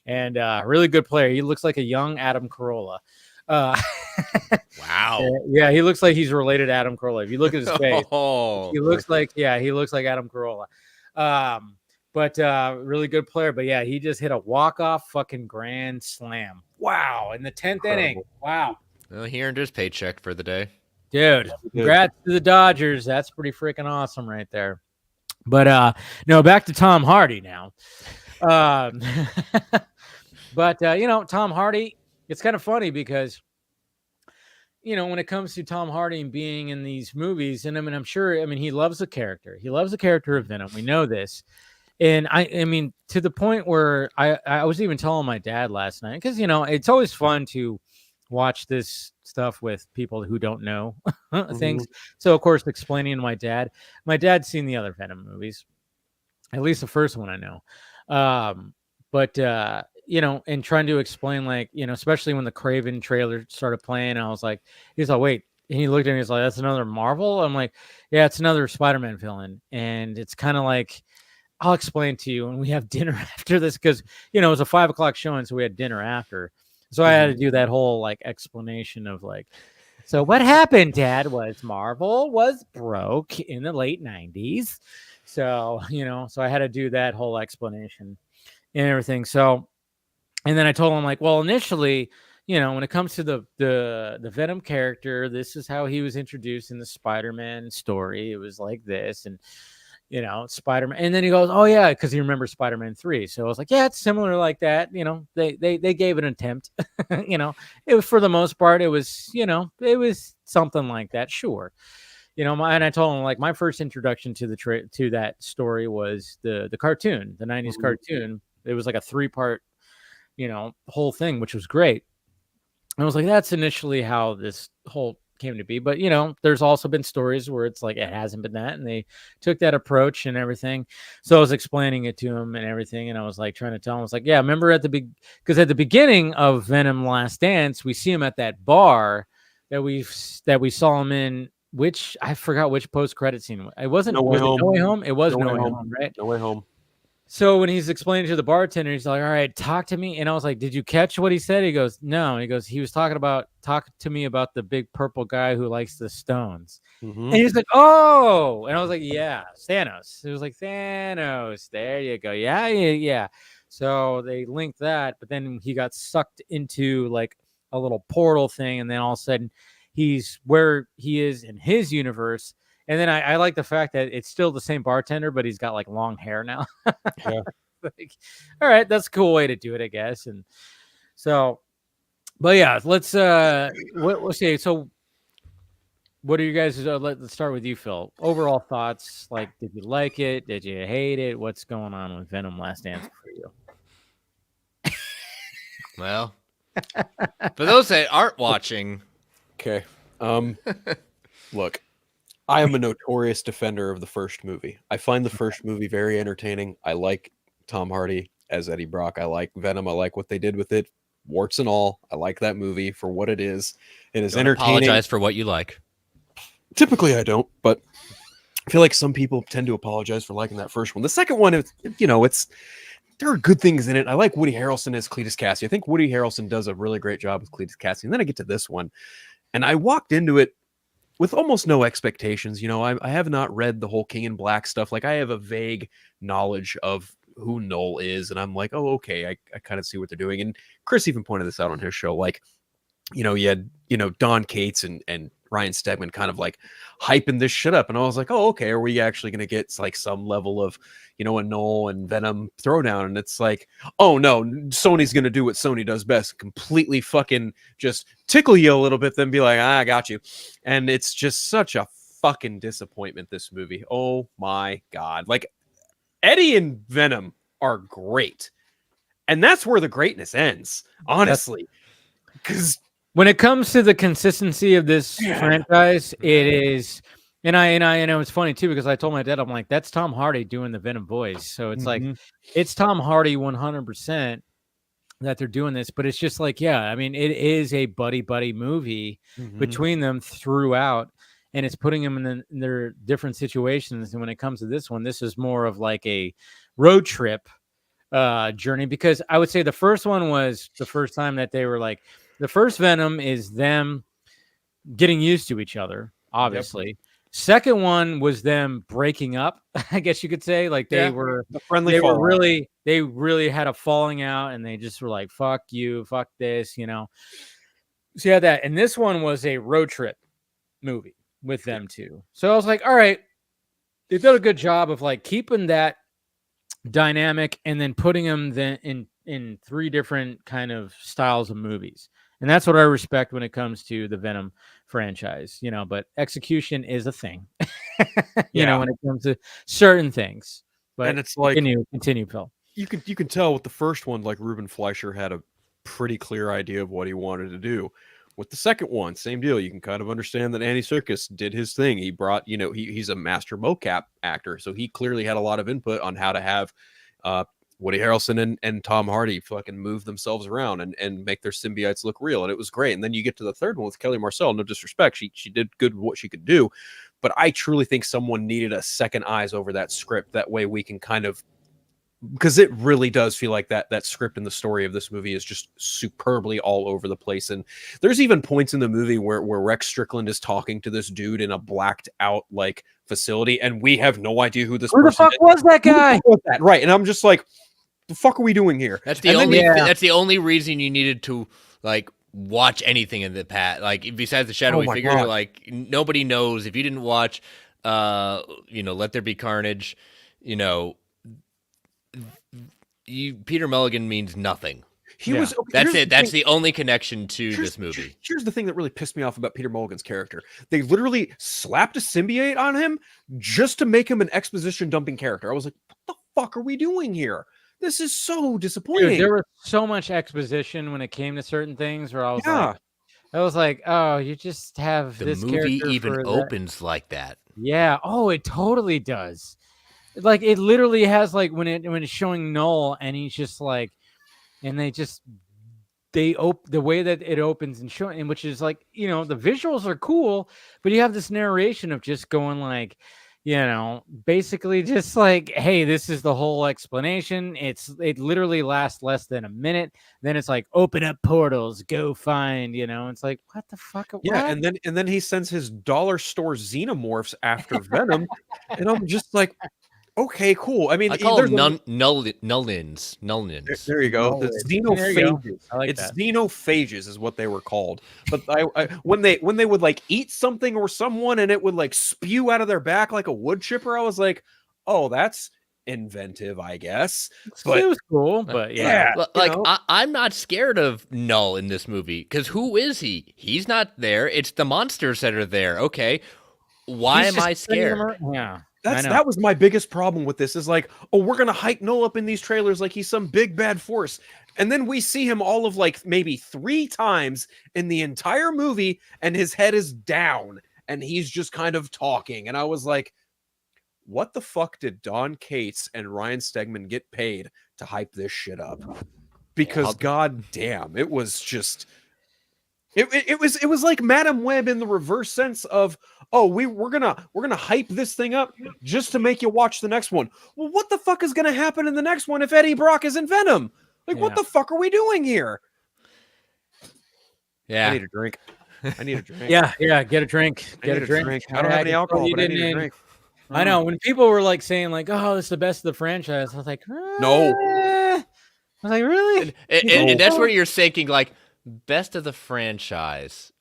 And really good player. He looks like a young Adam Carolla. Wow. Yeah, he looks like he's related to Adam Carolla. If you look at his face, Oh, he looks like Adam Carolla. But really good player. But yeah, he just hit a walk-off fucking grand slam. Wow. In the 10th inning. Wow. well, he earned his paycheck for the day. Dude, congrats to the Dodgers. That's pretty freaking awesome right there. But no, back to Tom Hardy now. But Tom Hardy, it's kind of funny because when it comes to Tom Hardy and being in these movies, and I'm sure he loves the character. He loves the character of Venom. We know this. And I mean, to the point where I was even telling my dad last night, because it's always fun to watch this stuff with people who don't know things. So of course, explaining to my dad's seen the other Venom movies, at least the first one I know. But and trying to explain, especially when the Craven trailer started playing, I was like, he's like, wait. And he looked at me, he's like, that's another Marvel? I'm like, yeah, it's another Spider-Man villain. And it's kind of like, I'll explain to you when we have dinner after this, because, it was a 5:00 showing, so we had dinner after. So I had to do that whole explanation of so what happened, Dad, was Marvel was broke in the late 90s. So, so I had to do that whole explanation and everything. So, and then I told him well, initially, when it comes to the Venom character, this is how he was introduced in the Spider-Man story. It was like this, and Spider-Man. And then he goes, oh yeah, because he remembers Spider-Man 3. So I was like, yeah, it's similar like that. They gave it an attempt. It was, for the most part, it was something like that. Sure. And I told him my first introduction to to that story was the cartoon, the 90s cartoon. It was like a 3-part, whole thing, which was great. And I was like, that's initially how this whole came to be. But there's also been stories where it's it hasn't been that, and they took that approach and everything. So I was explaining it to him and everything, and I was trying to tell him, I was like, yeah, remember because at the beginning of Venom Last Dance, we see him at that bar that we saw him in, which I forgot which post-credit scene. It wasn't No Way Home. It was No Way Home, right? No Way Home. So when he's explaining to the bartender, he's like, all right, talk to me. And I was like, did you catch what he said? He goes, no. He goes, he was talk to me about the big purple guy who likes the Stones. And he's like, oh. And I was like, yeah, Thanos. It was like, Thanos. There you go. Yeah. So they linked that. But then he got sucked into a little portal thing. And then all of a sudden, he's where he is in his universe. And then I like the fact that it's still the same bartender, but he's got long hair now. Yeah. All right, that's a cool way to do it, I guess. And so, but yeah, let's say. So, what are you guys? Let's start with you, Phil. Overall thoughts. Did you like it? Did you hate it? What's going on with Venom Last Dance for you? Well, for those that aren't watching, okay. Look. I am a notorious defender of the first movie. I find the first movie very entertaining. I like Tom Hardy as Eddie Brock. I like Venom. I like what they did with it, warts and all. I like that movie for what it is. It is entertaining. Apologize for what you like. Typically, I don't, but I feel like some people tend to apologize for liking that first one. The second one, there are good things in it. I like Woody Harrelson as Cletus Kasady. I think Woody Harrelson does a really great job with Cletus Kasady. And then I get to this one, and I walked into it with almost no expectations. I have not read the whole King in Black stuff. I have a vague knowledge of who Null is, and I'm like, oh, okay, I kind of see what they're doing. And Chris even pointed this out on his show, like, you had, Don Cates and Ryan Stegman kind of like hyping this shit up. And I was like, oh, okay, are we actually going to get like some level of, a Null and Venom throwdown? And it's like, oh no, Sony's going to do what Sony does best, completely fucking just tickle you a little bit, then be like, I got you. And it's just such a fucking disappointment, this movie. Oh my God. Like, Eddie and Venom are great. And that's where the greatness ends, honestly. Because when it comes to the consistency of this franchise, it is, and I know it's funny too, because I told my dad, I'm like, that's Tom Hardy doing the Venom voice. So it's like, it's Tom Hardy 100% that they're doing this, but it's just like, yeah, I mean, it is a buddy movie between them throughout, and it's putting them in their different situations. And when it comes to this one, this is more of like a road trip journey, because I would say the first one was the first time that they were like, the first Venom is them getting used to each other, obviously. Yep. Second one was them breaking up, I guess you could say. Like they were they really had a falling out, and they just were like, fuck you, fuck this, So you had that. And this one was a road trip movie with them too. So I was like, all right, they did a good job of like keeping that dynamic and then putting them in three different kind of styles of movies. And that's what I respect when it comes to the Venom franchise, but execution is a thing, when it comes to certain things. But and it's like, continue, Phil. You can tell with the first one, like Ruben Fleischer had a pretty clear idea of what he wanted to do. With the second one, same deal. You can kind of understand that Andy Serkis did his thing. He brought, he's a master mocap actor, so he clearly had a lot of input on how to have Woody Harrelson and Tom Hardy fucking move themselves around and make their symbiotes look real. And it was great. And then you get to the third one with Kelly Marcel. No disrespect. She did good what she could do. But I truly think someone needed a second eyes over that script. That way we can kind of, because it really does feel like that script and the story of this movie is just superbly all over the place. And there's even points in the movie where Rex Strickland is talking to this dude in a blacked out like facility, and we have no idea who this person the fuck was that guy? Right. And I'm just like, the fuck are we doing here? That's the only reason you needed to like watch anything in the past, like besides the shadowy figure. God. Like nobody knows if you didn't watch Let There Be Carnage, Peter Mulligan means nothing. That's it. That's the only connection to this movie. Here's the thing that really pissed me off about Peter Mulligan's character. They literally slapped a symbiote on him just to make him an exposition dumping character. I was like, what the fuck are we doing here? This is so disappointing. Dude, there was so much exposition when it came to certain things where I was like, oh, you just have the this movie character even opens like that. Yeah. Oh, it totally does. Like it literally has like when it's showing Null and he's just like, and the way that it opens and showing, which is like, the visuals are cool, but you have this narration of just going like, basically just like, hey, this is the whole explanation. It literally lasts less than a minute. Then it's like, open up portals, go find, it's like, what the fuck? Yeah. What? And then he sends his dollar store xenomorphs after Venom. And I'm just like, okay, cool. I mean, I call them nullins. There you go. The xenophages. I like it's that. Xenophages is what they were called. But I when they would like eat something or someone and it would like spew out of their back like a wood chipper, I was like, oh, that's inventive, I guess. But it was cool. But yeah. Like I'm not scared of Null in this movie because who is he? He's not there. It's the monsters that are there. Okay, why am I scared? Yeah. That was my biggest problem with this is like, oh, we're going to hype Null up in these trailers like he's some big bad force. And then we see him all of like maybe 3 times in the entire movie and his head is down and he's just kind of talking. And I was like, what the fuck did Don Cates and Ryan Stegman get paid to hype this shit up? Because god damn, it was just... It was like Madam Web in the reverse sense of, oh, we're gonna hype this thing up just to make you watch the next one. Well, what the fuck is gonna happen in the next one if Eddie Brock is in Venom? Like, what the fuck are we doing here? Yeah, I need a drink. Yeah, get a drink. Get a drink. I don't have any alcohol, but I need a drink. I know when people were like saying like, "Oh, this is the best of the franchise," I was like, No. I was like, really? And that's where you're thinking like best of the franchise.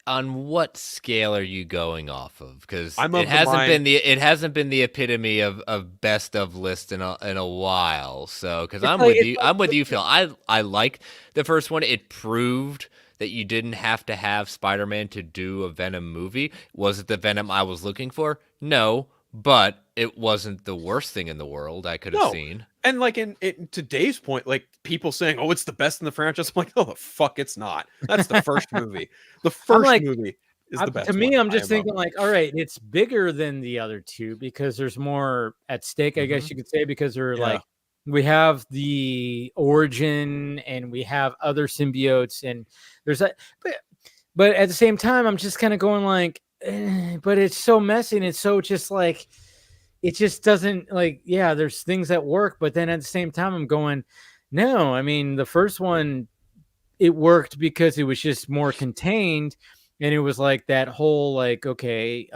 On what scale are you going off of? Because it hasn't been the epitome of best of list in a while. So because I'm with you, Phil. I like the first one. It proved that you didn't have to have Spider-Man to do a Venom movie. Was it the Venom I was looking for? No, but it wasn't the worst thing in the world I could have seen. And like to Dave's point, like people saying, "Oh, it's the best in the franchise." I'm like, "Oh, the fuck, it's not." That's the first movie. The first movie is the best. To me, I'm just thinking like, all right, it's bigger than the other two because there's more at stake, I guess you could say, because they're like, we have the origin and we have other symbiotes, and there's that. But at the same time, I'm just kind of going like, but it's so messy and it's so just like. It just doesn't like, yeah, there's things that work, but then at the same time, I'm going, no, I mean, the first one, it worked because it was just more contained. And it was like that whole, like, okay,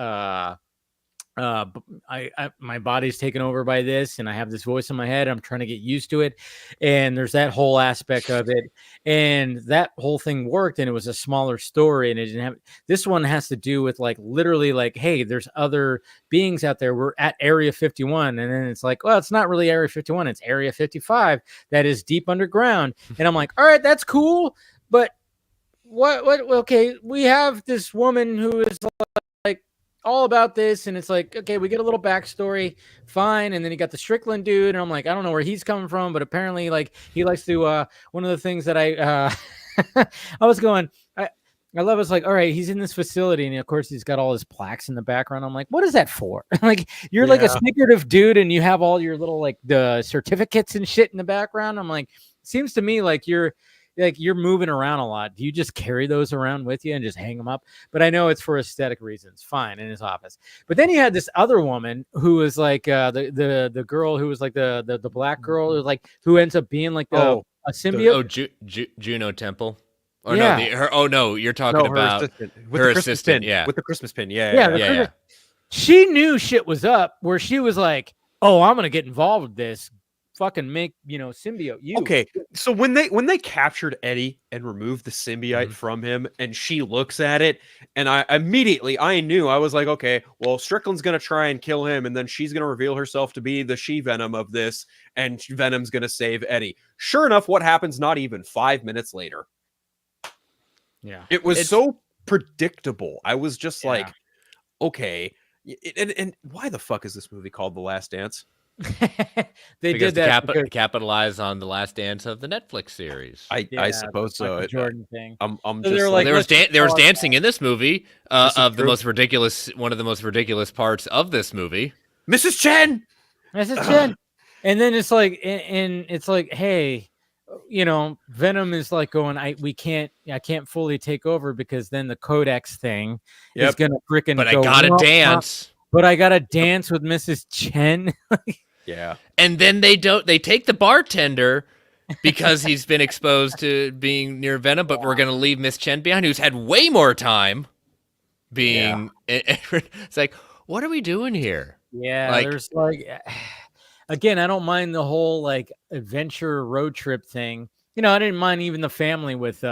my body's taken over by this and I have this voice in my head. I'm trying to get used to it. And there's that whole aspect of it. And that whole thing worked and it was a smaller story and it didn't have, this one has to do with like, literally like, hey, there's other beings out there. We're at Area 51. And then it's like, well, it's not really Area 51. It's Area 55 that is deep underground. And I'm like, all right, that's cool. But okay, we have this woman who is like all about this, and it's like, okay, we get a little backstory, fine, and then you got the Strickland dude, and I'm like, I don't know where he's coming from, but apparently, like, he likes to. One of the things that I was going, I love is like, all right, he's in this facility, and of course, he's got all his plaques in the background. I'm like, what is that for? Like, you're like a secretive dude, and you have all your little like the certificates and shit in the background. I'm like, seems to me like you're moving around a lot. Do you just carry those around with you and just hang them up? But I know it's for aesthetic reasons. Fine, in his office. But then you had this other woman who was like the girl who was like the black girl who was like who ends up being like a symbiote. Juno Temple. No, you're talking about her assistant. Yeah, with the Christmas pin. Yeah. She knew shit was up. Where she was like, "Oh, I'm gonna get involved with this." Fucking make symbiote you. Okay, so when they captured Eddie and removed the symbiote from him, and she looks at it, and I knew, I was like, okay, well, Strickland's gonna try and kill him, and then she's gonna reveal herself to be the She-Venom of this, and Venom's gonna save Eddie. Sure enough, what happens? Not even 5 minutes later. Yeah, it was so predictable. I was just like, okay, and why the fuck is this movie called The Last Dance? They did that to capitalize on the Last Dance of the Netflix series. I suppose so. Jordan thing. I'm So just they're like, there was dancing in this movie of the most ridiculous, one of the most ridiculous parts of this movie. Mrs. Chen. And then it's like, and it's like, hey, Venom is like going, I can't fully take over because then the Codex thing is gonna freaking. But I gotta dance. But I gotta dance with Mrs. Chen. Yeah. And then they take the bartender because he's been exposed to being near Venom, but we're going to leave Miss Chen behind, who's had way more time being. It's like, what are we doing here? Yeah. There's like, again, I don't mind the whole like adventure road trip thing. I didn't mind even the family with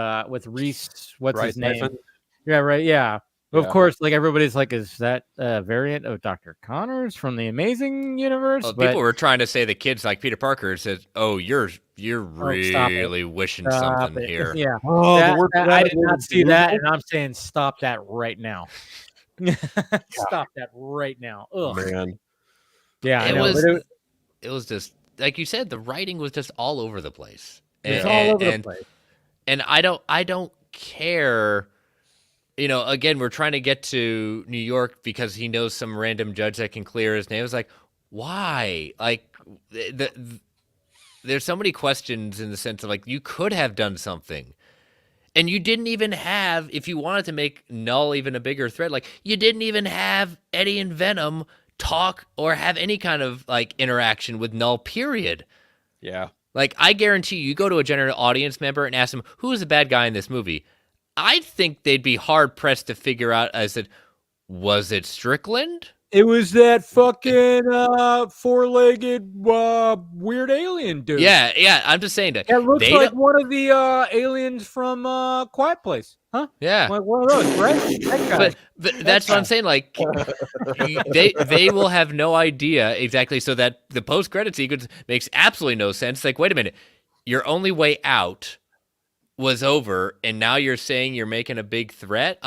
Reese. What's his name? Typhon? Yeah. Right. Yeah. Of course, like everybody's like, is that a variant of Dr. Connors from the Amazing Universe? Well, people were trying to say the kids like Peter Parker said, "Oh, you're really wishing something here." Yeah, I did not see that, and I'm saying stop that right now. Stop that right now. Ugh. Man. Yeah, it was just like you said. The writing was just all over the place. It's all over the place. And I don't care. Again, we're trying to get to New York because he knows some random judge that can clear his name. It's like, why? Like, there's so many questions in the sense of like, you could have done something. And you didn't even have, if you wanted to make Null even a bigger threat, like, you didn't even have Eddie and Venom talk or have any kind of like interaction with Null, period. Yeah. Like, I guarantee you go to a general audience member and ask them, who is the bad guy in this movie? I think they'd be hard-pressed to figure out, I said, was it Strickland? It was that fucking four-legged weird alien dude. Yeah. I'm just saying that It looks they like don't- one of the aliens from Quiet Place, huh? yeah. Like one of those, right? That guy. But that's what I'm saying. Like they will have no idea exactly. So that the post credit sequence makes absolutely no sense. Like, wait a minute, your only way out was over, and now you're saying you're making a big threat.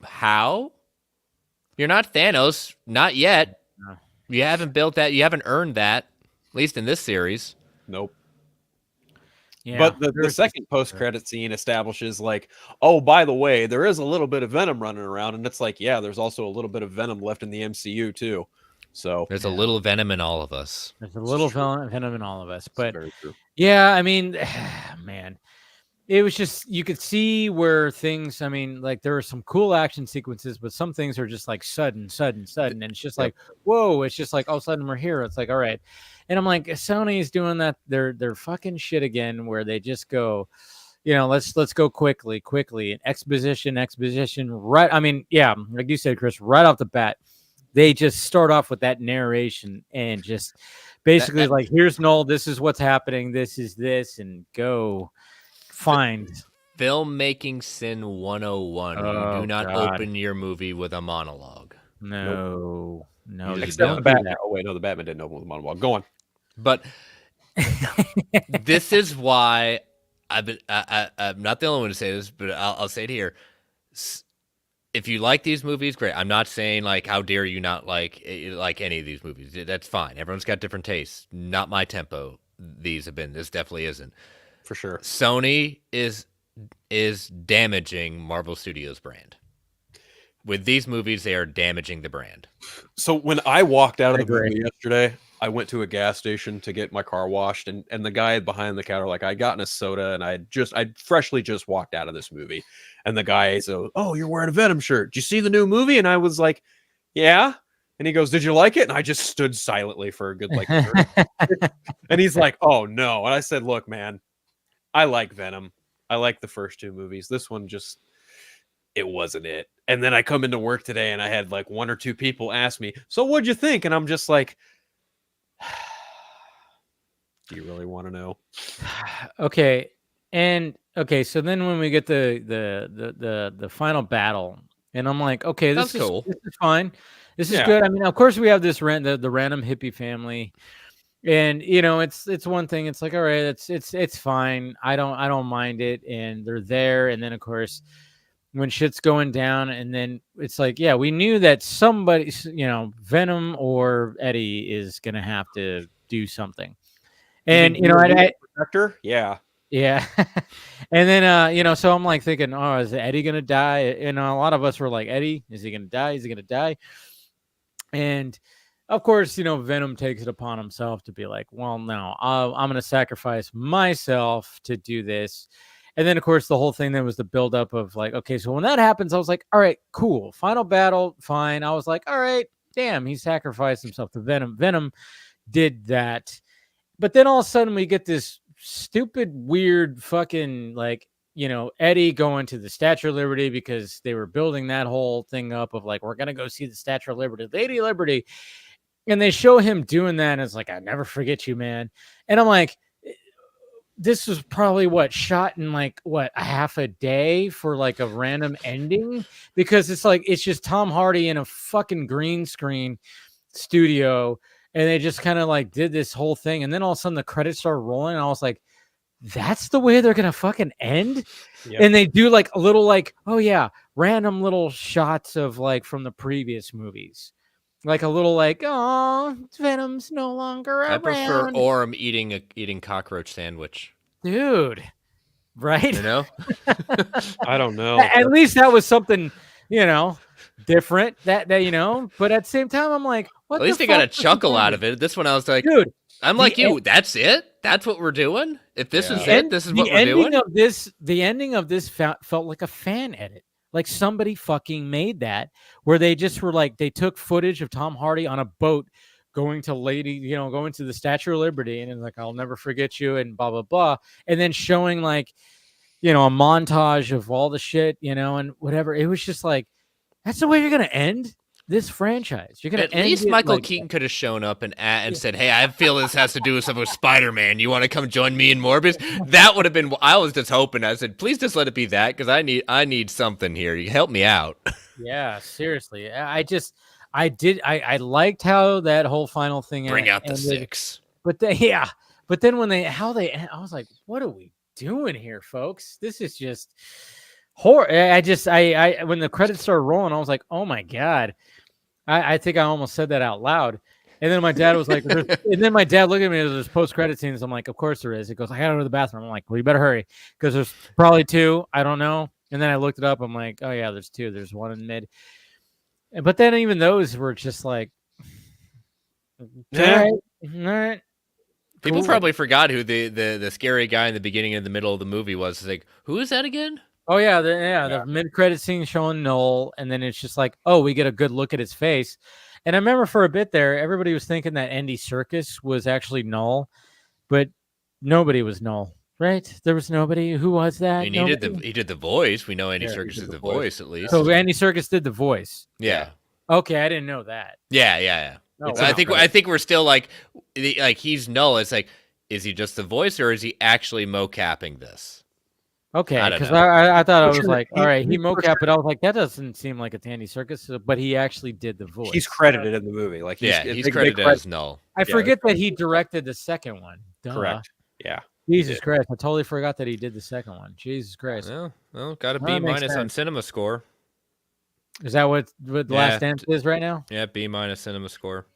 How? You're not Thanos, not yet. No. You haven't built that. You haven't earned that, at least in this series. Nope. Yeah. But the second post-credit scene establishes like, oh, by the way, there is a little bit of Venom running around, and it's like, yeah, there's also a little bit of Venom left in the MCU too. So There's a little Venom in all of us. There's a little Venom in all of us, but very true. yeah, I mean, man, it was just you could see where things. I mean, like there were some cool action sequences, but some things are just like sudden, and it's just like whoa. It's just like all of a sudden we're here. It's like all right, and I'm like Sony's doing that. They're fucking shit again, where they just go, let's go quickly, and exposition, right? I mean, yeah, like you said, Chris, right off the bat, they just start off with that narration and just basically like, here's Noel, this is what's happening, this is this, and go find. Filmmaking sin 101. You do not open your movie with a monologue. No. Except the Batman. Oh wait, no, the Batman didn't open with a monologue. Go on. But this is why I'm not the only one to say this, but I'll say it here. If you like these movies, great. I'm not saying like, how dare you not like any of these movies. That's fine. Everyone's got different tastes. Not my tempo. These have been. This definitely isn't. For sure. Sony is damaging Marvel Studios' brand. With these movies, they are damaging the brand. So when I walked out of the movie yesterday, I went to a gas station to get my car washed, and the guy behind the counter, like, I'd gotten a soda, and I'd freshly just walked out of this movie. And the guy said, "Oh, you're wearing a Venom shirt. Did you see the new movie?" And I was like, "Yeah." And he goes, "Did you like it?" And I just stood silently for a good like 30 minutes. And he's like, "Oh no." And I said, "Look, man, I like Venom. I like the first two movies. This one just, it wasn't it." And then I come into work today and I had like one or two people ask me, "So what'd you think?" And I'm just like, do you really want to know? Okay. So then when we get the final battle, and I'm like, okay, this is cool. This is fine. This is good. I mean, of course we have this the random hippie family. And it's one thing. It's like, all right, it's fine. I don't mind it. And they're there. And then of course, when shit's going down, and then it's like, yeah, we knew that somebody, Venom or Eddie is gonna have to do something. And Protector, yeah. And then so I'm like thinking, oh, is Eddie gonna die? And a lot of us were like, Eddie, is he gonna die? Is he gonna die? And of course, Venom takes it upon himself to be like, well, no, I'm going to sacrifice myself to do this. And then, of course, the whole thing then was the buildup of like, okay, so when that happens, I was like, all right, cool. Final battle, fine. I was like, all right, damn, he sacrificed himself to Venom. Venom did that. But then all of a sudden we get this stupid, weird fucking like, Eddie going to the Statue of Liberty because they were building that whole thing up of like, we're going to go see the Statue of Liberty, Lady Liberty. And they show him doing that, and it's like, I never forget you, man. And I'm like, this was probably shot in like a half a day for like a random ending, because it's like it's just Tom Hardy in a fucking green screen studio, and they just kind of like did this whole thing, and then all of a sudden the credits started rolling, and I was like, that's the way they're gonna fucking end. Yep. And they do like a little like, oh yeah, random little shots of like from the previous movies. Like a little like, oh, Venom's no longer around. I prefer Orm eating cockroach sandwich. Dude, right? I don't know. At least that was something, different. That But at the same time, I'm like, what? At least they got a chuckle out of it. This one, I was like, dude, I'm like you. That's it. That's what we're doing. If this is it, this is what we're doing. The ending of this felt like a fan edit. Like somebody fucking made that, where they just were like, they took footage of Tom Hardy on a boat going to going to the Statue of Liberty, and it's like, I'll never forget you, and blah, blah, blah. And then showing like, a montage of all the shit, and whatever. It was just like, That's the way you're gonna end this franchise. You're gonna At end least it Michael like Keaton could have shown up and said, "Hey, I feel this has to do with something with Spider-Man. You want to come join me in Morbius?" That would have been. I was just hoping. I said, "Please just let it be that, because I need something here. You help me out." Yeah, seriously. I liked how that whole final thing Bring out the ended. 6. But then when I was like, what are we doing here, folks? This is just horror. I when the credits started rolling, I was like, oh my God. I think I almost said that out loud. And then my dad was like, and then my dad looked at me as there's post-credit scenes. I'm like, of course there is. He goes, I gotta go to the bathroom. I'm like, well, you better hurry, because there's probably 2. I don't know. And then I looked it up. I'm like, oh yeah, there's 2. There's 1 in mid. But then even those were just like, Yeah. all right. People Cool. probably forgot who the scary guy in the beginning and the middle of the movie was. It's like, who is that again? Oh yeah, the mid-credit scene showing Noel, and then it's just like, oh, we get a good look at his face. And I remember for a bit there, everybody was thinking that Andy Serkis was actually Noel, but nobody was Noel, right? There was nobody. Who was that? I mean, he did the voice. We know Andy Serkis is the voice at least. So Andy Serkis did the voice. Yeah. Okay, I didn't know that. Yeah. Oh, It's- wow. I think we're still like he's Null. It's like, is he just the voice, or is he actually mocapping this? Okay, I don't because know. I thought I was Sure, like, all right, he he- for mocap, but I was like, that doesn't seem like it's Andy Serkis, but he actually did the voice. He's credited in the movie. Like He's they credited credit- as Null. I forget that he directed the second one. Duh. correct. Yeah. Jesus Christ, I totally forgot that he did the second one. Jesus Christ. Well, got a Well, B that makes minus on sense. Cinema Score. Is that what the Last Dance is right now? Yeah, B minus Cinema Score.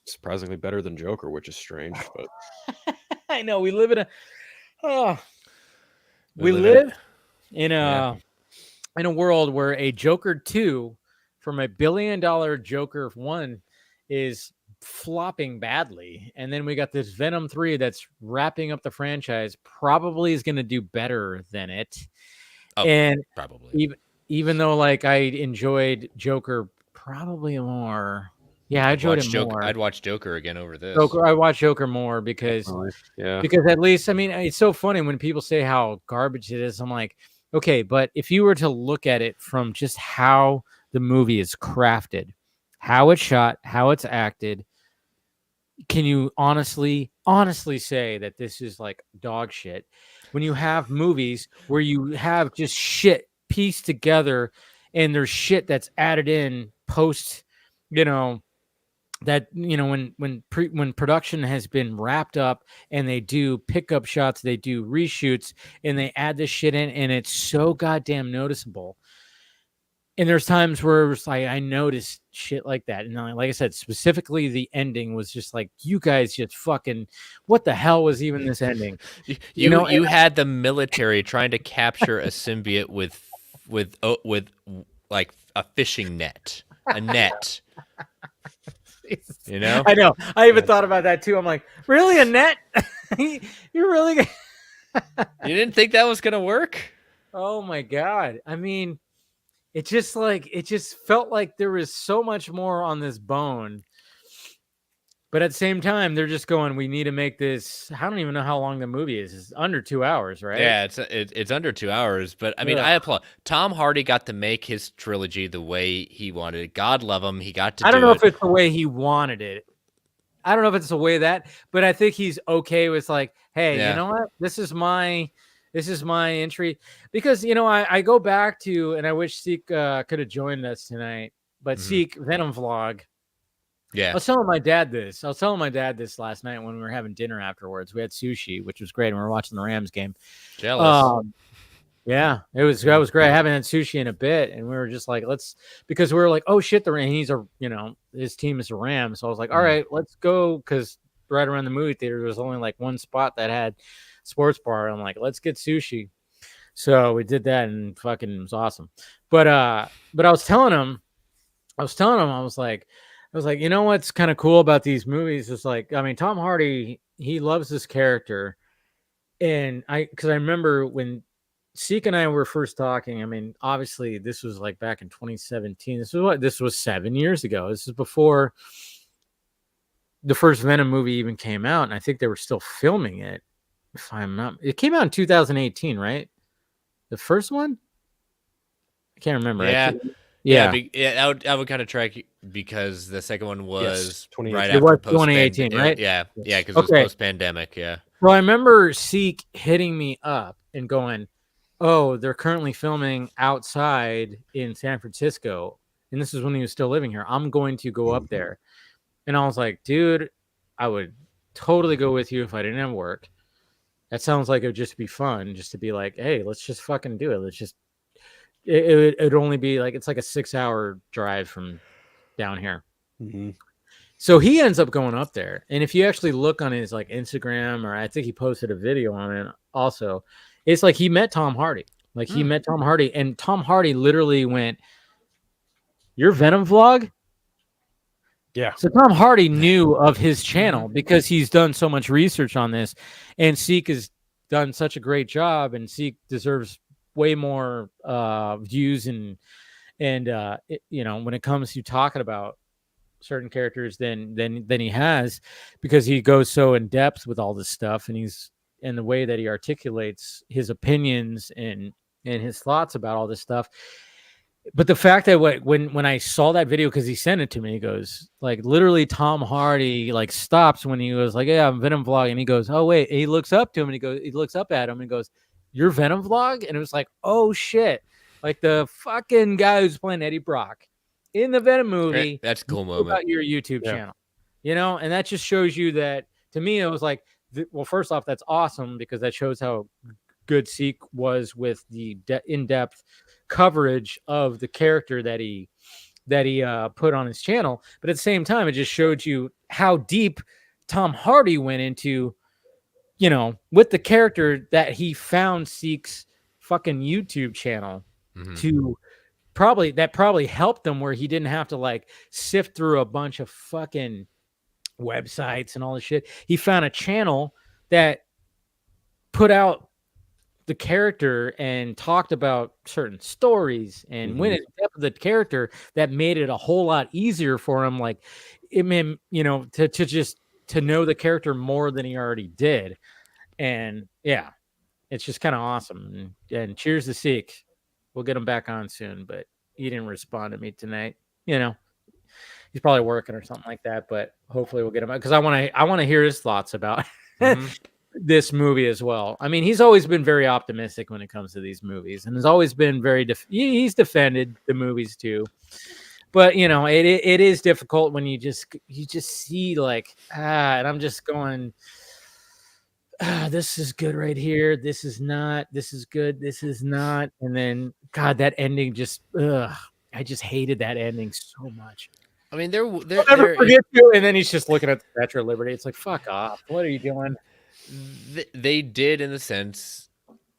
Surprisingly better than Joker, which is strange, but I know we live in a we live live in a world where a Joker 2 from $1 billion Joker 1 is flopping badly, and then we got this Venom 3 that's wrapping up the franchise, probably is going to do better than it. Oh, and probably. even though like I enjoyed Joker probably more. Yeah, I enjoyed it more. I'd watch Joker again over this. I watch Joker more because at least, I mean, it's so funny when people say how garbage it is. I'm like, okay, but if you were to look at it from just how the movie is crafted, how it's shot, how it's acted, can you honestly say that this is like dog shit? When you have movies where you have just shit pieced together and there's shit that's added in post, that when production has been wrapped up and they do pickup shots, they do reshoots, and they add this shit in, and it's so goddamn noticeable. And there's times where it's like I noticed shit like that, and like I said, specifically the ending was just like, you guys just fucking, what the hell was even this ending? You had the military trying to capture a symbiote with like a fishing net, a net. I know. I even thought about that too. I'm like, really, a net? You're really? You didn't think that was gonna work? Oh my God! I mean, it just felt like there was so much more on this bone. But at the same time, they're just going, we need to make this. I don't even know how long the movie is. It's under 2 hours, right? Yeah, it's under 2 hours. But I mean, I applaud. Tom Hardy got to make his trilogy the way he wanted it. God love him. He got to. I don't know if it's the way he wanted it. I don't know if it's the way but I think he's okay with like, hey, you know what? This is my entry, because I go back to, and I wish Seek could have joined us tonight, but Seek Venom vlog. Yeah, I was telling my dad this. Last night when we were having dinner afterwards. We had sushi, which was great, and we were watching the Rams game. Jealous. Yeah, that was great. I haven't had sushi in a bit, and we were just like, because we were like, oh shit, his team is a Ram. So I was like, all right, let's go, because right around the movie theater there was only like one spot that had sports bar. I'm like, let's get sushi. So we did that, and fucking it was awesome. But I was telling him, I was like, you know what's kind of cool about these movies is like, I mean, Tom Hardy, he loves this character, and because I remember when Seek and I were first talking. I mean, obviously, this was like back in 2017. This was 7 years ago. This is before the first Venom movie even came out, and I think they were still filming it. If I'm not, it came out in 2018, right? The first one. I can't remember. Yeah. Yeah. I would kind of track because the second one was 2018. right It after was post 2018, right? Yeah, because it was Okay. post pandemic. Yeah. Well, I remember Seek hitting me up and going, "Oh, they're currently filming outside in San Francisco." And this is when he was still living here. I'm going to go up there. And I was like, dude, I would totally go with you if I didn't have work. That sounds like it would just be fun, just to be like, hey, let's just fucking do it. Let's just, it'd only be like, it's like a 6-hour drive from down here. Mm-hmm. So he ends up going up there. And if you actually look on his like Instagram, or I think he posted a video on it also, it's like he met Tom Hardy. Like he met Tom Hardy, and Tom Hardy literally went, "Your Venom vlog?" Yeah. So Tom Hardy knew of his channel because he's done so much research on this, and Seek has done such a great job, and Seek deserves way more views and you know, when it comes to talking about certain characters than he has, because he goes so in depth with all this stuff, and he's in the way that he articulates his opinions and his thoughts about all this stuff. But the fact that when I saw that video, because he sent it to me, he goes, like, literally Tom Hardy like stops when he was like, "Yeah, I'm Venom vlog," and he goes, "Oh wait," and he looks up to him, and he looks up at him and goes, "Your Venom vlog?" And it was like, oh shit, like the fucking guy who's playing Eddie Brock in the Venom movie. That's a cool knew moment. about your YouTube channel, you know, and that just shows you that. To me, it was like, well, first off, that's awesome, because that shows how good Seek was with the in-depth coverage of the character that he put on his channel. But at the same time, it just showed you how deep Tom Hardy went into, you know, with the character, that he found Seek's fucking YouTube channel to probably helped him, where he didn't have to like sift through a bunch of fucking websites and all this shit. He found a channel that put out the character and talked about certain stories and went in depth of the character, that made it a whole lot easier for him. Like, it meant, you know, to know the character more than he already did. And yeah, it's just kind of awesome. And cheers to Seek. We'll get him back on soon, but he didn't respond to me tonight. You know, he's probably working or something like that, but hopefully we'll get him out, because I want to hear his thoughts about this movie as well. I mean, he's always been very optimistic when it comes to these movies, and has always been very he's defended the movies too. But you know, it is difficult when you just see like, and I'm just going, this is good right here, this is not, this is good, this is not, and then God, that ending just, I just hated that ending so much. I mean, I'll never forget you. And then he's just looking at the Statue of Liberty. It's like, fuck off. What are you doing? They did, in the sense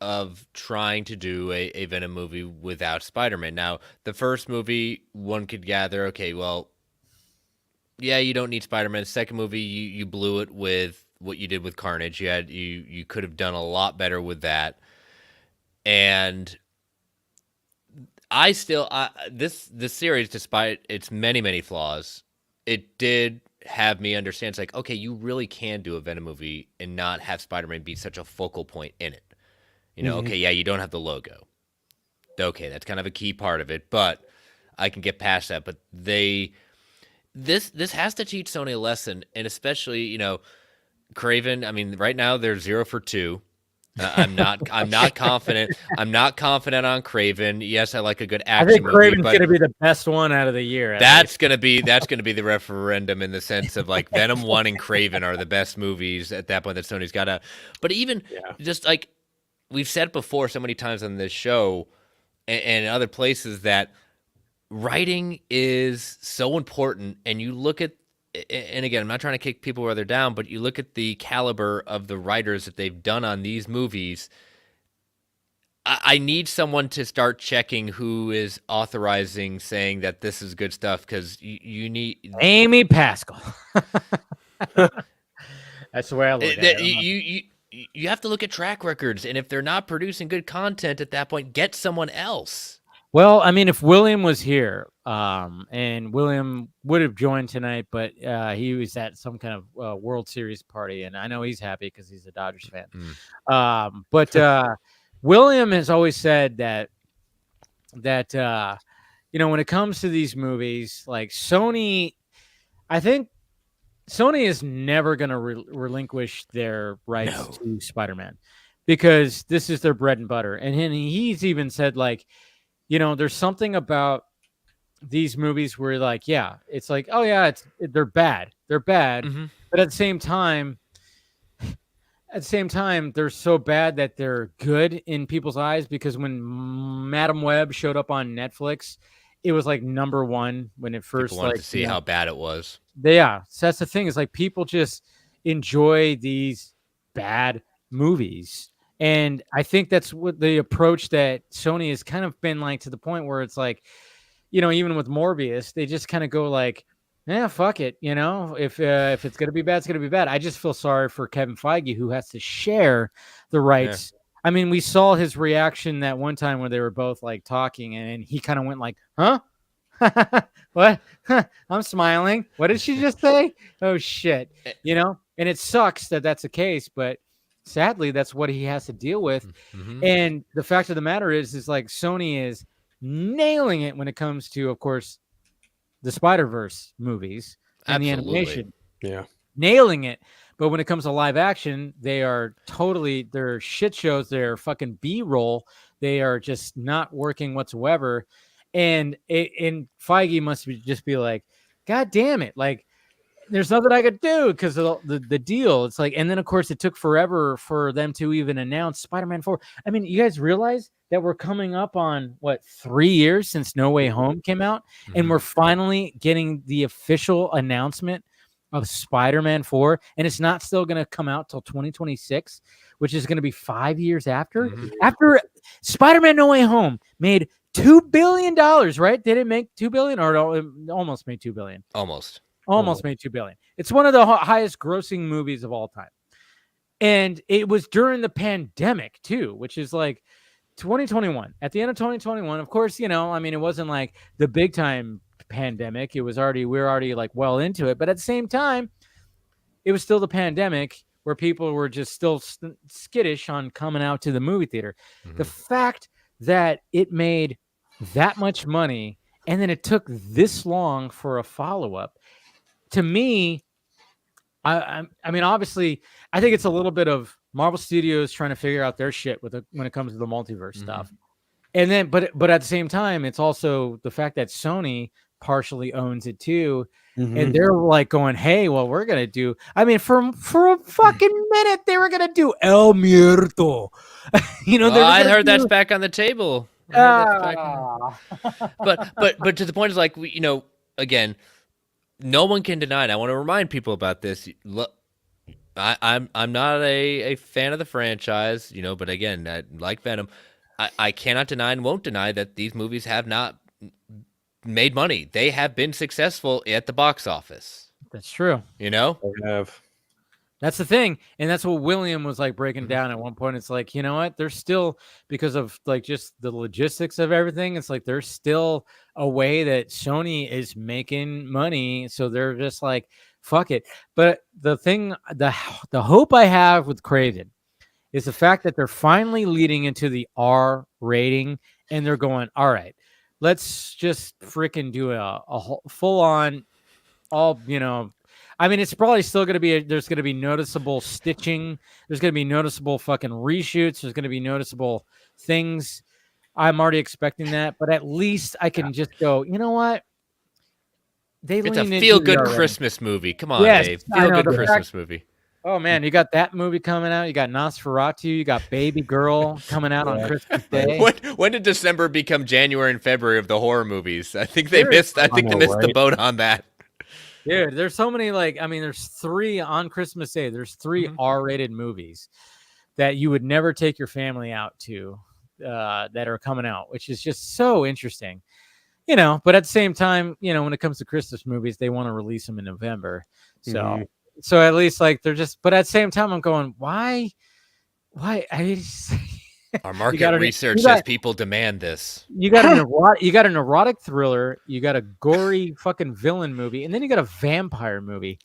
of trying to do a Venom movie without Spider-Man. Now, the first movie, one could gather, okay, well, yeah, you don't need Spider-Man. The second movie, you blew it with what you did with Carnage. You could have done a lot better with that. And I still, this series, despite its many flaws, it did have me understand. It's like, okay, you really can do a Venom movie and not have Spider-Man be such a focal point in it. You know, okay, yeah, you don't have the logo. Okay, that's kind of a key part of it, but I can get past that. But this has to teach Sony a lesson, and especially, you know, Craven. I mean, right now they're 0 for 2. I'm not confident. I'm not confident on Craven. Yes, I like a good action movie. I think Craven's going to be the best one out of the year. That's going to be the referendum, in the sense of like Venom 1 and Craven are the best movies at that point that Sony's got to. But even just like we've said before so many times on this show and other places, that writing is so important. And you look at, and again, I'm not trying to kick people where they're down, but you look at the caliber of the writers that they've done on these movies. I need someone to start checking who is authorizing, saying that this is good stuff, because you need Amy Pascal. That's the way I look at it. You have to look at track records, and if they're not producing good content at that point, get someone else. Well, I mean, if William was here, and William would have joined tonight, but he was at some kind of World Series party, and I know he's happy because he's a Dodgers fan. But William has always said that that when it comes to these movies, like Sony, I think Sony is never going to relinquish their rights to Spider-Man because this is their bread and butter. And he's even said, like, there's something about these movies where, like, yeah, it's like, oh yeah, they're bad, Mhm. but at the same time, they're so bad that they're good in people's eyes, because when Madam Web showed up on Netflix, it was like #1 when it first People wanted to see how bad it was. Yeah, so that's the thing, is like people just enjoy these bad movies. And I think that's what the approach that Sony has kind of been like, to the point where it's like, even with Morbius, they just kind of go like, yeah, fuck it. If it's going to be bad, it's going to be bad. I just feel sorry for Kevin Feige, who has to share the rights. I mean, we saw his reaction that one time where they were both like talking, and he kind of went like, huh? What? I'm smiling. What did she just say? Oh shit. And it sucks that that's the case, but sadly that's what he has to deal with. Mhm. And the fact of the matter is like Sony is nailing it when it comes to, of course, the Spider-Verse movies and the animation. Yeah. Nailing it. But when it comes to live action, they're shit shows. They're fucking B-roll. They are just not working whatsoever. And Feige must just be like, God damn it. Like, there's nothing I could do because of the deal. It's like, and then of course it took forever for them to even announce Spider-Man 4. I mean, you guys realize that we're coming up on 3 years since No Way Home came out, and we're finally getting the official announcement of Spider-Man 4, and it's not still going to come out till 2026, which is going to be 5 years after. After Spider-Man No Way Home made $2 billion, right? Did it make $2 billion, or it almost made $2 billion? Almost made $2 billion. It's one of the highest grossing movies of all time. And it was during the pandemic too, which is like 2021. At the end of 2021, of course, it wasn't like the big time pandemic. We were already like well into it. But at the same time, it was still the pandemic where people were just still skittish on coming out to the movie theater. The fact that it made that much money and then it took this long for a follow-up, to me, I mean, obviously, I think it's a little bit of Marvel Studios trying to figure out their shit when it comes to the multiverse stuff. And then, but at the same time, it's also the fact that Sony partially owns it too. And they're like going, hey, well, we're going to do, I mean, for a fucking minute, they were going to do El Muerto. I heard that's back on the table. But to the point is like, again, no one can deny it. I want to remind people about this. Look, I'm not a fan of the franchise, but again, like Venom, I cannot deny and won't deny that these movies have not made money. They have been successful at the box office. That's true. They have. That's the thing. And that's what William was like breaking down at one point. It's like, you know what? There's still, because of like just the logistics of everything, it's like there's still a way that Sony is making money. So they're just like, fuck it. But the thing, the hope I have with Craven is the fact that they're finally leading into the R rating, and they're going, all right, let's just freaking do a full on all, I mean, it's probably still going to be, there's going to be noticeable stitching. There's going to be noticeable fucking reshoots. There's going to be noticeable things. I'm already expecting that, but at least I can just go, you know what? It's a feel-good Christmas movie. Come on, Dave. Feel-good Christmas movie. Oh, man, you got that movie coming out. You got Nosferatu. You got Baby Girl coming out on Christmas Day. When did December become January and February of the horror movies? I think they missed the boat on that. Dude, there's so many, there's 3 on Christmas Day. There's 3 R-rated movies that you would never take your family out to that are coming out, which is just so interesting. But at the same time, when it comes to Christmas movies, they want to release them in November. So at least like they're just, but at the same time, I'm going, why? Our market research says people demand this. You got an erotic thriller, you got a gory fucking villain movie, and then you got a vampire movie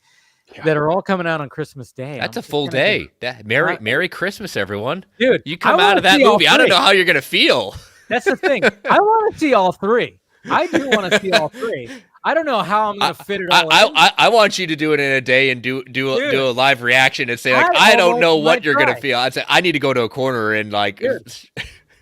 that are all coming out on Christmas Day. That's a full day. Merry Christmas, everyone. Dude, you come out of that movie, I don't know how you're gonna feel. That's the thing. I want to see all three. I do want to see all three. I don't know how I'm going to fit it all in. I want you to do it in a day and do a live reaction and say, like, I don't know what you're going to feel. I'd say, I need to go to a corner and, like... Dude,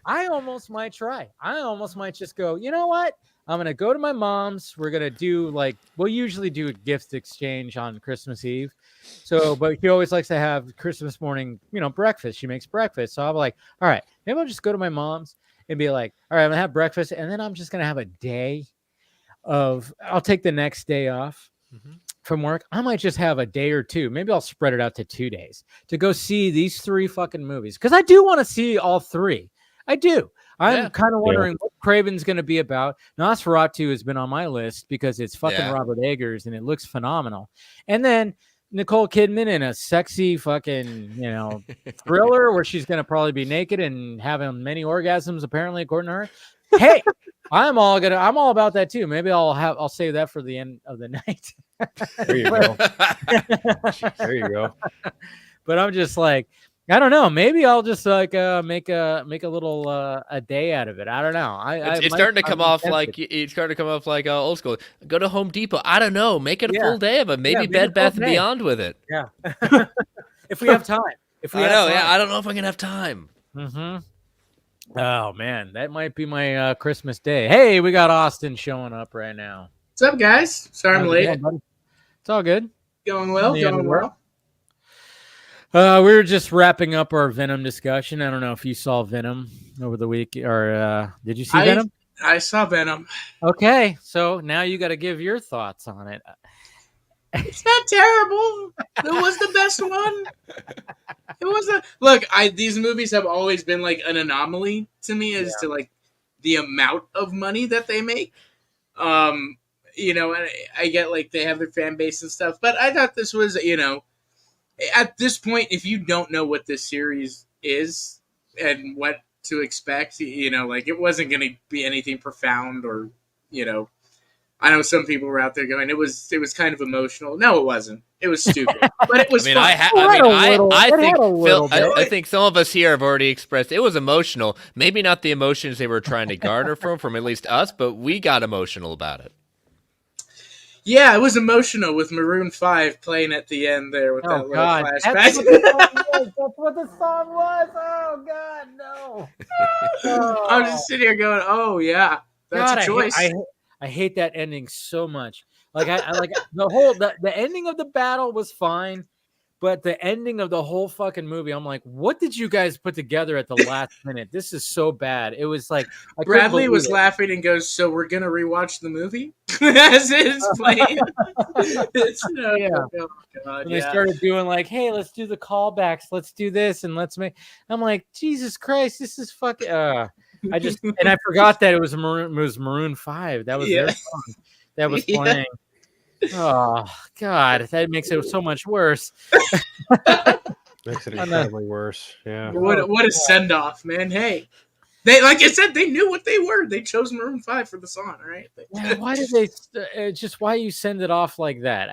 I almost might try. I almost might just go, you know what? I'm going to go to my mom's. We're going to do, like, we'll usually do a gift exchange on Christmas Eve. So, but she always likes to have Christmas morning, breakfast. She makes breakfast. So I'm like, all right, maybe I'll just go to my mom's and be like, all right, I'm going to have breakfast. And then I'm just going to have a day I'll take the next day off from work. I might just have a day or two. Maybe I'll spread it out to 2 days to go see these 3 fucking movies. Because I do want to see all 3. I do. I'm kind of wondering what Craven's going to be about. Nosferatu has been on my list because it's fucking Robert Eggers and it looks phenomenal. And then Nicole Kidman in a sexy fucking, thriller where she's going to probably be naked and having many orgasms, apparently, according to her. Hey, I'm all about that too. Maybe I'll save that for the end of the night. There you go. There you go. But I'm just like, I don't know. Maybe I'll just like make a little a day out of it. I don't know. It's starting to come off like old school. Go to Home Depot. I don't know. Make it a full day of it. Maybe Bed Bath and Beyond with it. Yeah. If we have time. I don't know if I'm gonna have time. Mm-hmm. Oh man, that might be my Christmas day. Hey, we got Austin showing up right now. What's up, guys? Sorry I'm late. It's all good. Going well. We were just wrapping up our Venom discussion. I don't know if you saw Venom over the week, or did you see Venom? I saw Venom. Okay, so now you got to give your thoughts on it. It's not terrible. It was the best one. It was look. These movies have always been like an anomaly to me as to like the amount of money that they make. And I get like they have their fan base and stuff, but I thought this was, at this point, if you don't know what this series is and what to expect, like it wasn't going to be anything profound or, I know some people were out there going, it was kind of emotional. No, it wasn't. It was stupid, but it was. I think some of us here have already expressed it was emotional. Maybe not the emotions they were trying to garner from at least us, but we got emotional about it. Yeah, it was emotional with Maroon 5 playing at the end there with that little flashback. That's what the song was. Oh God, no! I'm just sitting here going, oh yeah, that's a choice. I hate that ending so much. Like I like the ending of the battle was fine, but the ending of the whole fucking movie, I'm like, what did you guys put together at the last minute? This is so bad. It was like Bradley was laughing and goes, "So we're gonna rewatch the movie?" As it's playing. Oh God, and they started doing like, "Hey, let's do the callbacks. Let's do this, and let's make." I'm like, Jesus Christ, this is fucking. I forgot that it was Maroon 5. That was their song that was playing. Oh God, that makes it so much worse. Makes it incredibly worse. Yeah. What a send off, man. Hey, they, like I said, they knew what they were. They chose Maroon 5 for the song, right? Yeah, why did they? Why you send it off like that?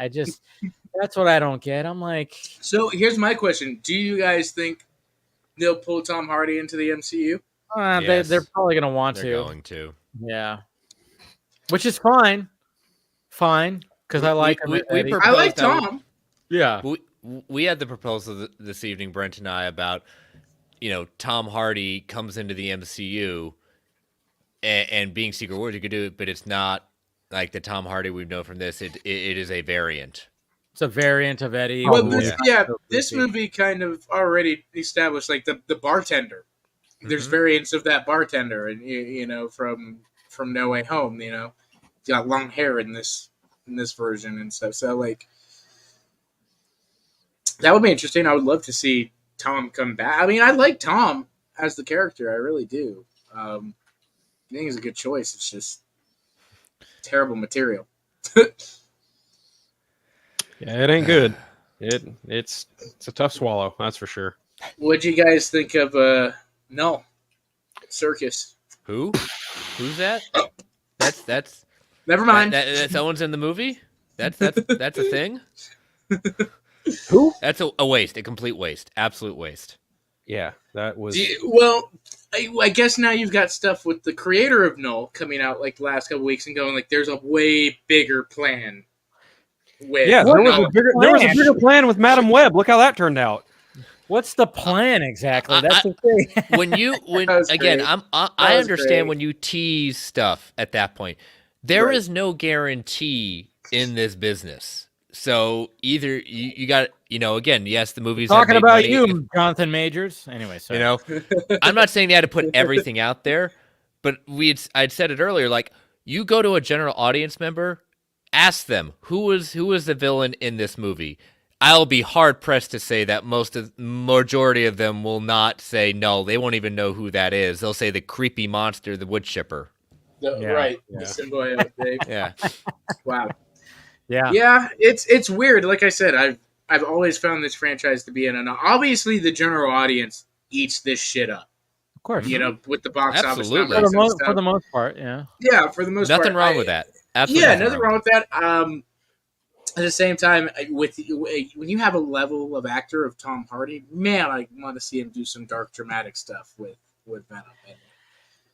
That's what I don't get. I'm like. So here's my question: do you guys think they'll pull Tom Hardy into the MCU? Yes. They're probably going to want They're going to. Yeah. Which is fine. Fine. Because I like him. I like Tom. Yeah. We had the proposal this evening, Brent and I, about, Tom Hardy comes into the MCU and being Secret Wars, you could do it, but it's not like the Tom Hardy we know from this. It is a variant. It's a variant of Eddie. Well, this movie kind of already established like the bartender. There's variants of that bartender, and from No Way Home. He's got long hair in this version and stuff. So like, that would be interesting. I would love to see Tom come back. I mean, I like Tom as the character. I really do. I think he's a good choice. It's just terrible material. Yeah, it ain't good. It's a tough swallow, that's for sure. What'd you guys think of No Circus? Who's that? That's never mind. That someone's in the movie? That's a thing? Who? That's a waste, a complete waste, absolute waste. Yeah, that was. Well, I guess now you've got stuff with the creator of Null coming out like the last couple weeks and going like, there's a way bigger plan. With Yeah, there was Null. a bigger plan with Madam Web. Look how that turned out. What's the plan exactly? That's the thing. when That was again, great. I was understand great. when you tease stuff at that point. There Right. is no guarantee in this business. So either you got, again, yes, the movies have Talking made about money. you, Jonathan Majors. Anyway, sorry. I'm not saying they had to put everything out there, but I'd said it earlier. Like, you go to a general audience member, ask them who was the villain in this movie. I'll be hard pressed to say that majority of them will not say no. They won't even know who that is. They'll say the creepy monster, the wood chipper. Right, Yeah. the symbiote thing. Yeah. Wow. Yeah. Yeah, it's weird. Like I said, I've always found this franchise to be obviously the general audience eats this shit up. Of course. With the box Absolutely. office For numbers the most part, yeah. Yeah, for the most part. Nothing wrong with that. Absolutely. Yeah, nothing wrong with that. At the same time, when you have a level of actor of Tom Hardy, man, I want to see him do some dark, dramatic stuff with Venom.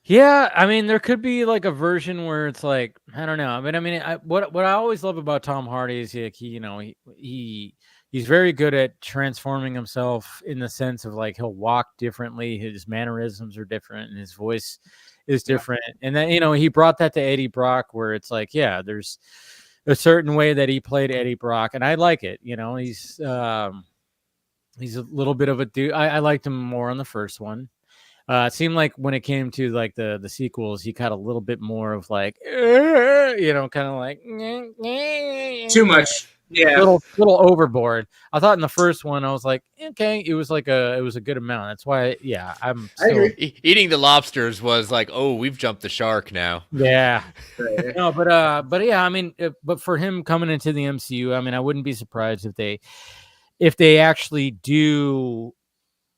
Yeah, I mean, there could be like a version where it's like, I don't know. What I always love about Tom Hardy is he's very good at transforming himself in the sense of like he'll walk differently, his mannerisms are different, and his voice is different. And then he brought that to Eddie Brock, where it's like, yeah, there's a certain way that he played Eddie Brock, and I like it. He's a little bit of a dude. I liked him more on the first one. It seemed like when it came to like the sequels, he got a little bit more of like, kind of like Too much. Yeah, little overboard. I thought in the first one, I was like, okay, it was a good amount. That's why, yeah, I agree. Eating the lobsters was like, oh, we've jumped the shark now. Yeah, no, but yeah, I mean, but for him coming into the MCU, I mean, I wouldn't be surprised if they actually do.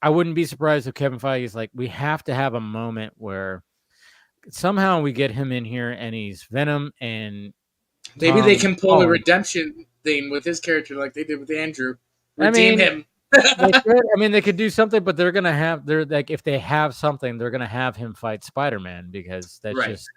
I wouldn't be surprised if Kevin Feige is like, we have to have a moment where somehow we get him in here and he's Venom, and maybe they can pull the redemption thing with his character like they did with Andrew. Redeem him. They could do something, but if they have something, they're gonna have him fight Spider-Man, because that's just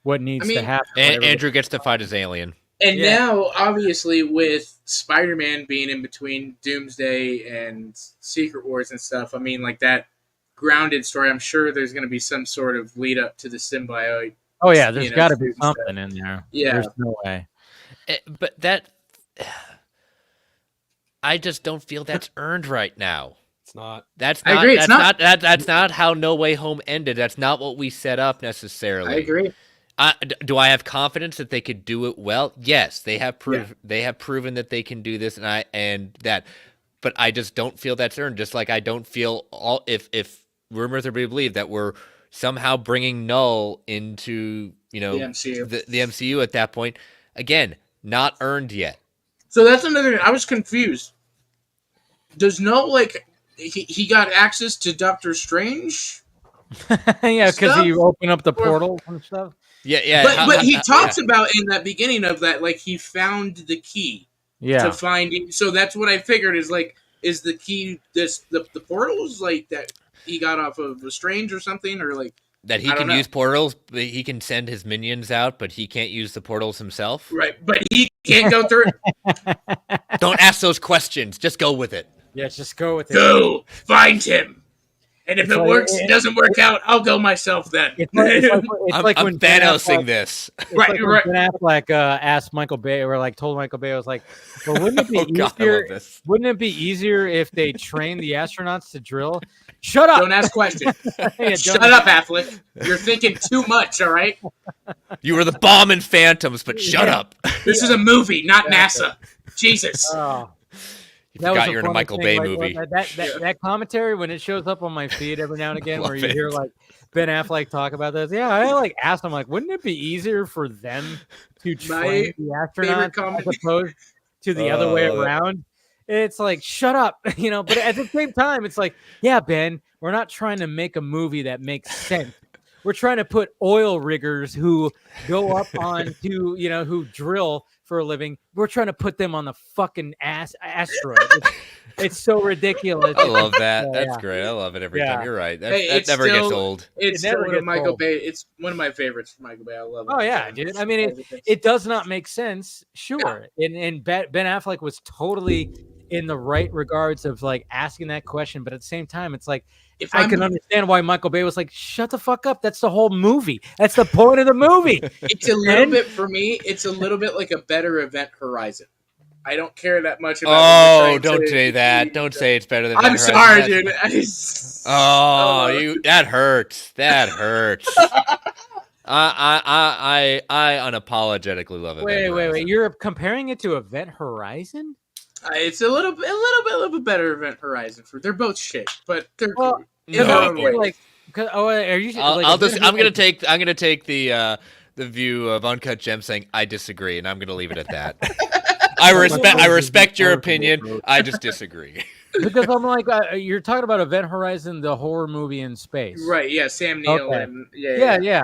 what needs to happen. And Andrew gets to fight his alien. And now, obviously, with Spider-Man being in between Doomsday and Secret Wars and stuff, I mean, like that grounded story, I'm sure there's going to be some sort of lead up to the symbiote. Oh, yeah, there's got to be something in there. Yeah. There's no way. But that... I just don't feel that's earned right now. It's not. That's not. I agree. That's not how No Way Home ended. That's not what we set up necessarily. I agree. Do I have confidence that they could do it well? Yes, they have proven that they can do this, and that. But I just don't feel that's earned. Just like I don't feel if rumors are to be believed that we're somehow bringing Null into the MCU at that point. Again, not earned yet. So that's another. I was confused. Does Null he got access to Doctor Strange? Yeah, because you open up the portal and stuff. Yeah. But he talks about in that beginning of that, like he found the key. Yeah. To find it. So that's what I figured is the key the portals like that he got off of Strange or something, or like that he can use portals, but he can send his minions out, but he can't use the portals himself. Right, but he can't go through it. Don't ask those questions. Just go with it. Yeah, just go with it. Go find him. And if it doesn't work out, I'll go myself then. I'm when Thanosing this. Right. Ben Affleck asked Michael Bay, or told Michael Bay, I was like, well, wouldn't it be easier? Wouldn't it be easier if they trained the astronauts to drill? Shut up! Don't ask questions. Shut up, Affleck. You're thinking too much. All right. You were the bomb in Phantoms, but shut up. This is a movie, not NASA. Jesus. Oh. You forgot you're in a Michael Bay movie. That commentary, when it shows up on my feed every now and again, where you hear Ben Affleck talk about this. Yeah, I asked him, wouldn't it be easier for them to train the astronauts as opposed to the other way around? It's like, shut up, But at the same time, it's like, yeah, Ben, we're not trying to make a movie that makes sense. we're trying to put oil riggers who go up onto, who drill for a living. We're trying to put them on the fucking asteroid. It's so ridiculous. I love that. Yeah, That's yeah. great. I love it every Yeah. time. You're right. That It's never gets still- old. It's It never one of gets Michael old. Bay. It's one of my favorites for Michael Bay. I love it. Oh yeah, dude. I mean, it does not make sense, sure. And Ben Affleck was totally in the right regards of like asking that question, but at the same time, it's like If I can understand why Michael Bay was like, "Shut the fuck up." That's the whole movie. That's the point of the movie. It's a little bit for me. It's a little bit like a better Event Horizon. I don't care that much about. Oh, don't say that. Don't say it's better than. I'm Event sorry, Horizon. dude. Oh, that hurts. That hurts. I unapologetically love it. Wait. You're comparing it to Event Horizon? It's a little bit better Event Horizon. They're both shit, but they're Well, in their own way. like, are you? I'm gonna take the view of Uncut Gem saying I disagree, and I'm gonna leave it at that. I respect your opinion. I just disagree. Because I'm like, you're talking about Event Horizon, the horror movie in space, Right? Yeah, Sam Neill Okay. and Yeah.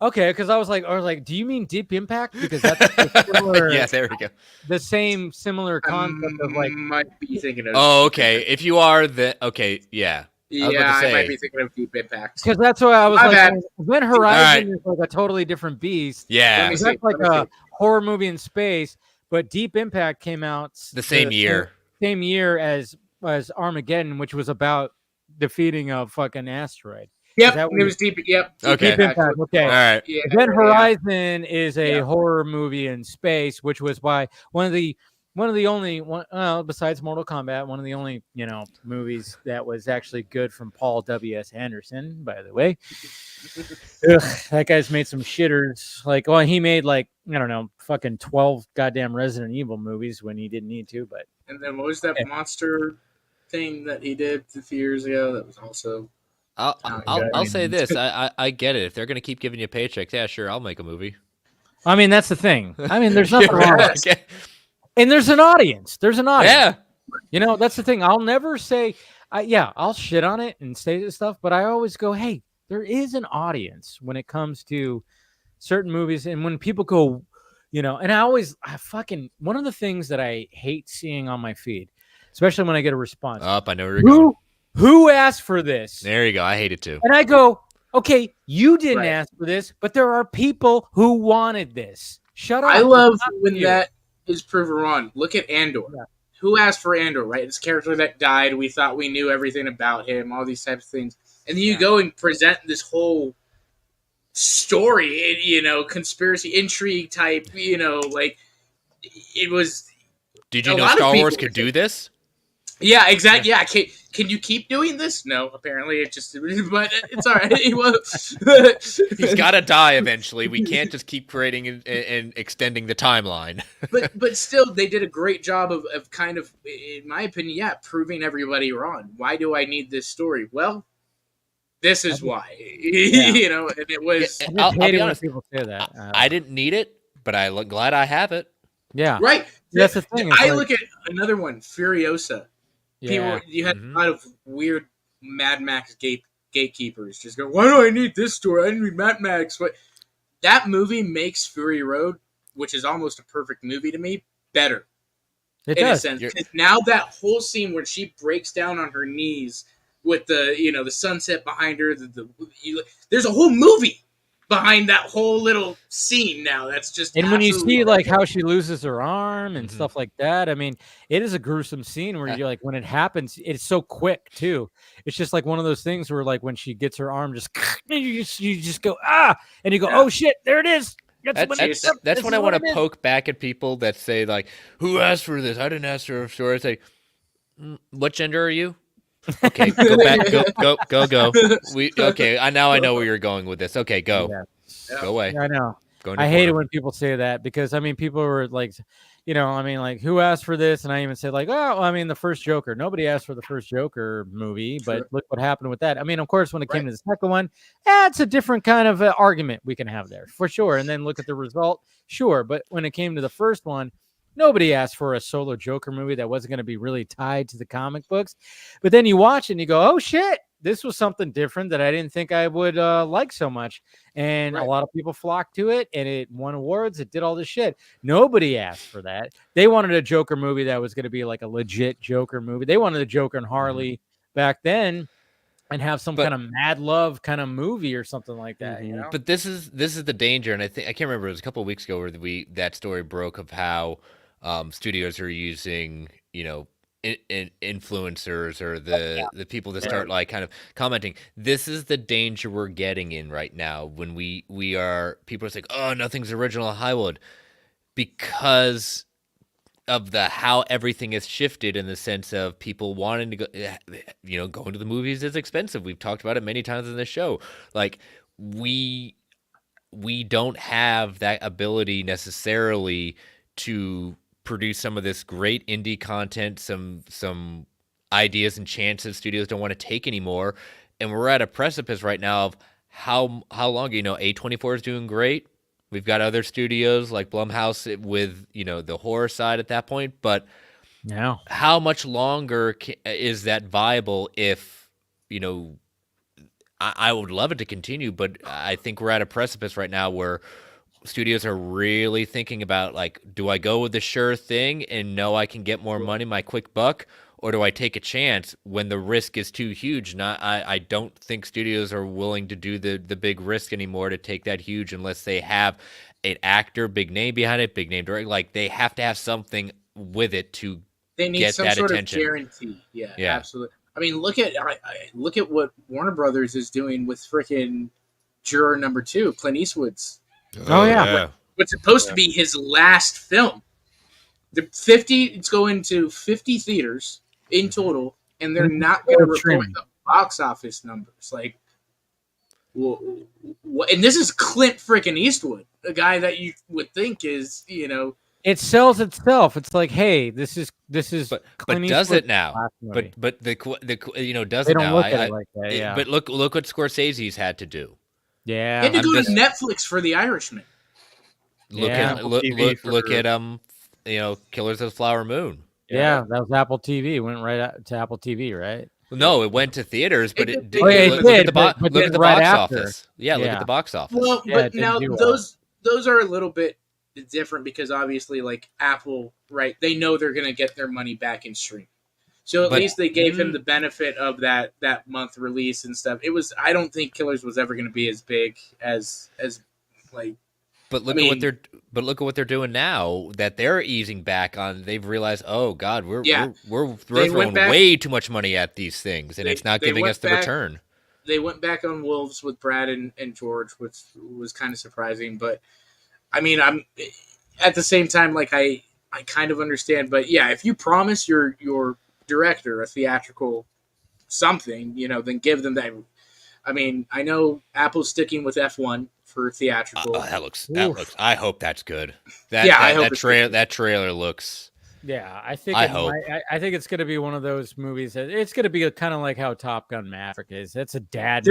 Okay, because I was like, do you mean Deep Impact? Because that's the similar, Yeah, there we go. the same similar concept of like. might be thinking of. Oh, okay. If you are yeah. yeah, about to I say. might be thinking of Deep Impact. Because that's why I was My like, bad. Event Horizon is like a totally different beast. Yeah. Let me 'Cause see, that's like let me a horror movie in space, but Deep Impact came out The same year. Same year as Armageddon, which was about defeating a fucking asteroid. Yep, that it what was Deep. Yep. Okay. Deep Impact. Okay. All right. Yeah, Event yeah. Horizon is a Yeah. horror movie in space, which was by one of the only besides Mortal Kombat, one of the only movies that was actually good from Paul W.S. Anderson. By the way, that guy's made some shitters. Like, well, he made like I don't know, fucking 12 goddamn Resident Evil movies when he didn't need to. But And then what was that monster thing that he did a few years ago? That was also. I'll say this. I get it. If they're gonna keep giving you paychecks, yeah, sure, I'll make a movie. I mean, that's the thing. I mean, there's nothing wrong. Okay. And there's an audience. There's an audience. Yeah. That's the thing. I'll never say, I'll shit on it and say this stuff, but I always go, hey, there is an audience when it comes to certain movies. And when people go, and one of the things that I hate seeing on my feed, especially when I get a response. I know where you're going. Who asked for this? There you go. I hate it too. And I go, okay, you didn't Right. ask for this, but there are people who wanted this. Shut up. I love It's not when you. that is proven wrong. Look at Andor. Yeah. Who asked for Andor, right? This character that died. We thought we knew everything about him, all these types of things. And then you go and present this whole story, conspiracy intrigue type, like it was. Did you A know lot of Star Wars people- could do this? Yeah, exactly. Yeah, can you keep doing this? No, apparently it just. But it's all right. It was. He's got to die eventually. We can't just keep creating and extending the timeline. but still, they did a great job of kind of, in my opinion, proving everybody wrong. Why do I need this story? Well, this is why. And it was I just I'll hate be it when honest. people say that. I didn't need it, but I'm glad I have it. Yeah. right. That's the thing. It's I like- look at another one, Furiosa. Yeah. People, you had Mhm. a lot of weird Mad Max gatekeepers just go, why do I need this story? I didn't need Mad Max. What? That movie makes Fury Road, which is almost a perfect movie to me, better. It In a does. sense. 'Cause now that whole scene where she breaks down on her knees with the the sunset behind her, there's a whole movie behind that whole little scene now. That's just And when you absolutely see like how she loses her arm and Mhm. stuff like that, I mean, it is a gruesome scene where you're like, when it happens, it's so quick too. It's just like one of those things where like when she gets her arm just you just go and you go, oh shit, there it is. That's when I want to poke back at people that say like, "Who asked for this? I didn't ask for a story." I say, "What gender are you?" Okay, go back, go. I know where you're going with this. Okay, go, Yeah. go away. I know. Go in your I hate it corner. when people say that because I mean, people were like, like who asked for this? And I even said like, the first Joker. Nobody asked for the first Joker movie, but Sure. look what happened with that. I mean, of course, when it came to the second one, it's a different kind of argument we can have there for sure. And then look at the result, sure. But when it came to the first one, nobody asked for a solo Joker movie that wasn't going to be really tied to the comic books. But then you watch it and you go, oh shit, this was something different that I didn't think I would like so much. And a lot of people flocked to it, and it won awards. It did all this shit. Nobody asked for that. They wanted a Joker movie that was going to be like a legit Joker movie. They wanted a Joker and Harley back then, and have some kind of mad love kind of movie or something like that. You know? But this is the danger, and I can't remember. It was a couple of weeks ago where that story broke of how studios are using, you know, influencers or the people that start like kind of commenting. This is the danger we're getting in right now when we are people are saying, oh, nothing's original in Hollywood, because of how everything has shifted in the sense of people wanting to go, you know, going to the movies is expensive. We've talked about it many times in the show. Like we don't have that ability necessarily to produce some of this great indie content, some ideas and chances studios don't want to take anymore. And we're at a precipice right now of how long, you know, A24 is doing great. We've got other studios like Blumhouse with, you know, the horror side at that point. But how much longer is that viable if, you know, I would love it to continue, but I think we're at a precipice right now where studios are really thinking about, like, do I go with the sure thing and know I can get more money, my quick buck, or do I take a chance when the risk is too huge? I don't think studios are willing to do the big risk anymore, to take that huge, unless they have an actor, big name behind it, big name director. Like, they have to have something with it to they need get some that sort attention. of guarantee. Yeah, absolutely. I mean, look at what Warner Brothers is doing with freaking Juror Number 2, Clint Eastwood's. Oh yeah. What's supposed to be his last film. It's going to 50 theaters in total, and they're not going to report the box office numbers. Like, and this is Clint freaking Eastwood, a guy that you would think is, you know, it sells itself. It's like, hey, this is. But does it now? But the you know, does they it don't now? Look at it like that, yeah. But look what Scorsese's had to do. Yeah, he had to go to Netflix for The Irishman. Look at you know, Killers of the Flower Moon. Yeah, that was Apple TV. It went right out to Apple TV, right? No, it went to theaters, but it did. Look at the box office. Yeah, look at the box office. Well, but now those are a little bit different because obviously, like Apple, right? They know they're going to get their money back in stream. So at least they gave him the benefit of that month release and stuff. It was. I don't think Killers was ever going to be as big as like. But look at what they're doing now. That they're easing back on. They've realized, oh God, we're throwing way too much money at these things, and it's not giving us the return. They went back on Wolves with Brad and George, which was kind of surprising. But I mean, I'm at the same time, like I kind of understand. But yeah, if you promise your director a theatrical something, you know, then give them that. I mean, I know Apple's sticking with F1 for theatrical. That looks. I hope that's good. That trailer looks. Yeah, I think. I think it's going to be one of those movies that it's going to be kind of like how Top Gun Maverick is. That's a dad.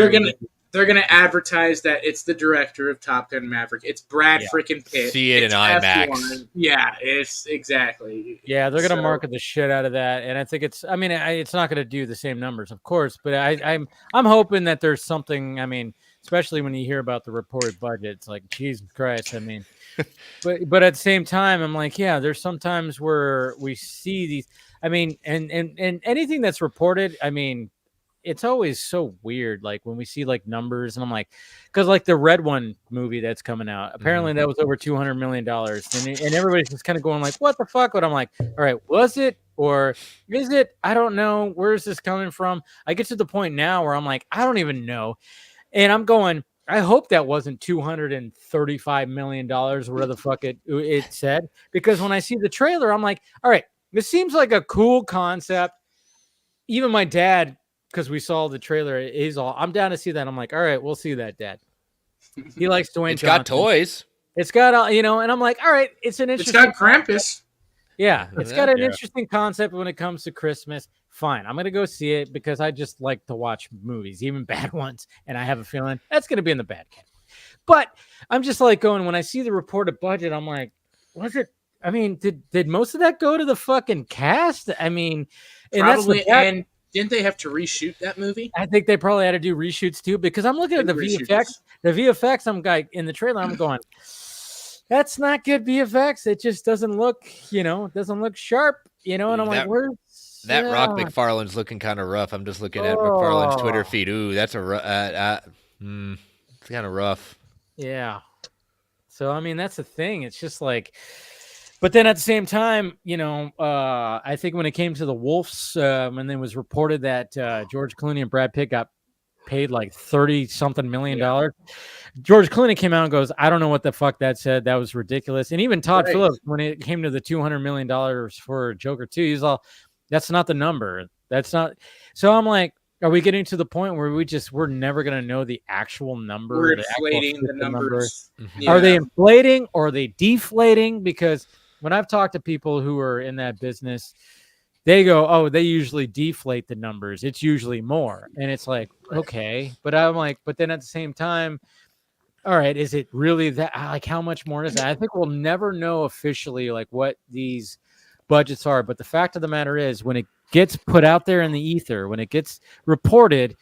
They're gonna advertise that it's the director of Top Gun Maverick. It's Brad freaking Pitt. See it in IMAX. Yeah, it's exactly. Yeah, they're gonna market the shit out of that, and I think it's. I mean, it's not gonna do the same numbers, of course, but I'm hoping that there's something. I mean, especially when you hear about the reported budget, it's like Jesus Christ. I mean, but at the same time, I'm like, yeah, there's sometimes where we see these. I mean, and anything that's reported, I mean. It's always so weird, like when we see like numbers, and I'm like, because like the Red One movie that's coming out, apparently that was over $200 million, and everybody's just kind of going like, what the fuck? But I'm like, all right, was it or is it? I don't know. Where is this coming from? I get to the point now where I'm like, I don't even know, and I'm going. I hope that wasn't $235 million, or whatever the fuck it said, because when I see the trailer, I'm like, all right, this seems like a cool concept. Even my dad. Because we saw the trailer, he's all, I'm down to see that. I'm like, all right, we'll see that, Dad. He likes Dwayne Johnson. Got toys. It's got, you know, and I'm like, all right, it's an interesting. It's got Krampus. Yeah, it's got an interesting concept when it comes to Christmas. Fine, I'm going to go see it because I just like to watch movies, even bad ones. And I have a feeling that's going to be in the bad category. But I'm just like going, when I see the reported budget, I'm like, was it? I mean, did most of that go to the fucking cast? I mean, probably, Didn't they have to reshoot that movie? I think they probably had to do reshoots too, because I'm looking at the VFX. The VFX, I'm like in the trailer, I'm going, that's not good VFX. It just doesn't look, doesn't look sharp, and I'm like, where's that Rock McFarlane's looking kind of rough. I'm just looking at McFarlane's Twitter feed. Ooh, that's it's kind of rough. Yeah. So I mean, that's the thing. It's just like, but then at the same time, I think when it came to the Wolves, when it was reported that George Clooney and Brad Pitt got paid like $30-something million, George Clooney came out and goes, I don't know what the fuck that said. That was ridiculous. And even Todd Phillips, when it came to the $200 million for Joker 2, he's all, that's not the number. That's not. So I'm like, are we getting to the point where we're never going to know the actual number? We're inflating the numbers. Mm-hmm. Are they inflating or are they deflating? Because when I've talked to people who are in that business, they go, oh, they usually deflate the numbers. It's usually more. And it's like, okay. But I'm like, but then at the same time, all right, is it really that? Like, how much more is that? I think we'll never know officially like what these budgets are. But the fact of the matter is, when it gets put out there in the ether, when it gets reported,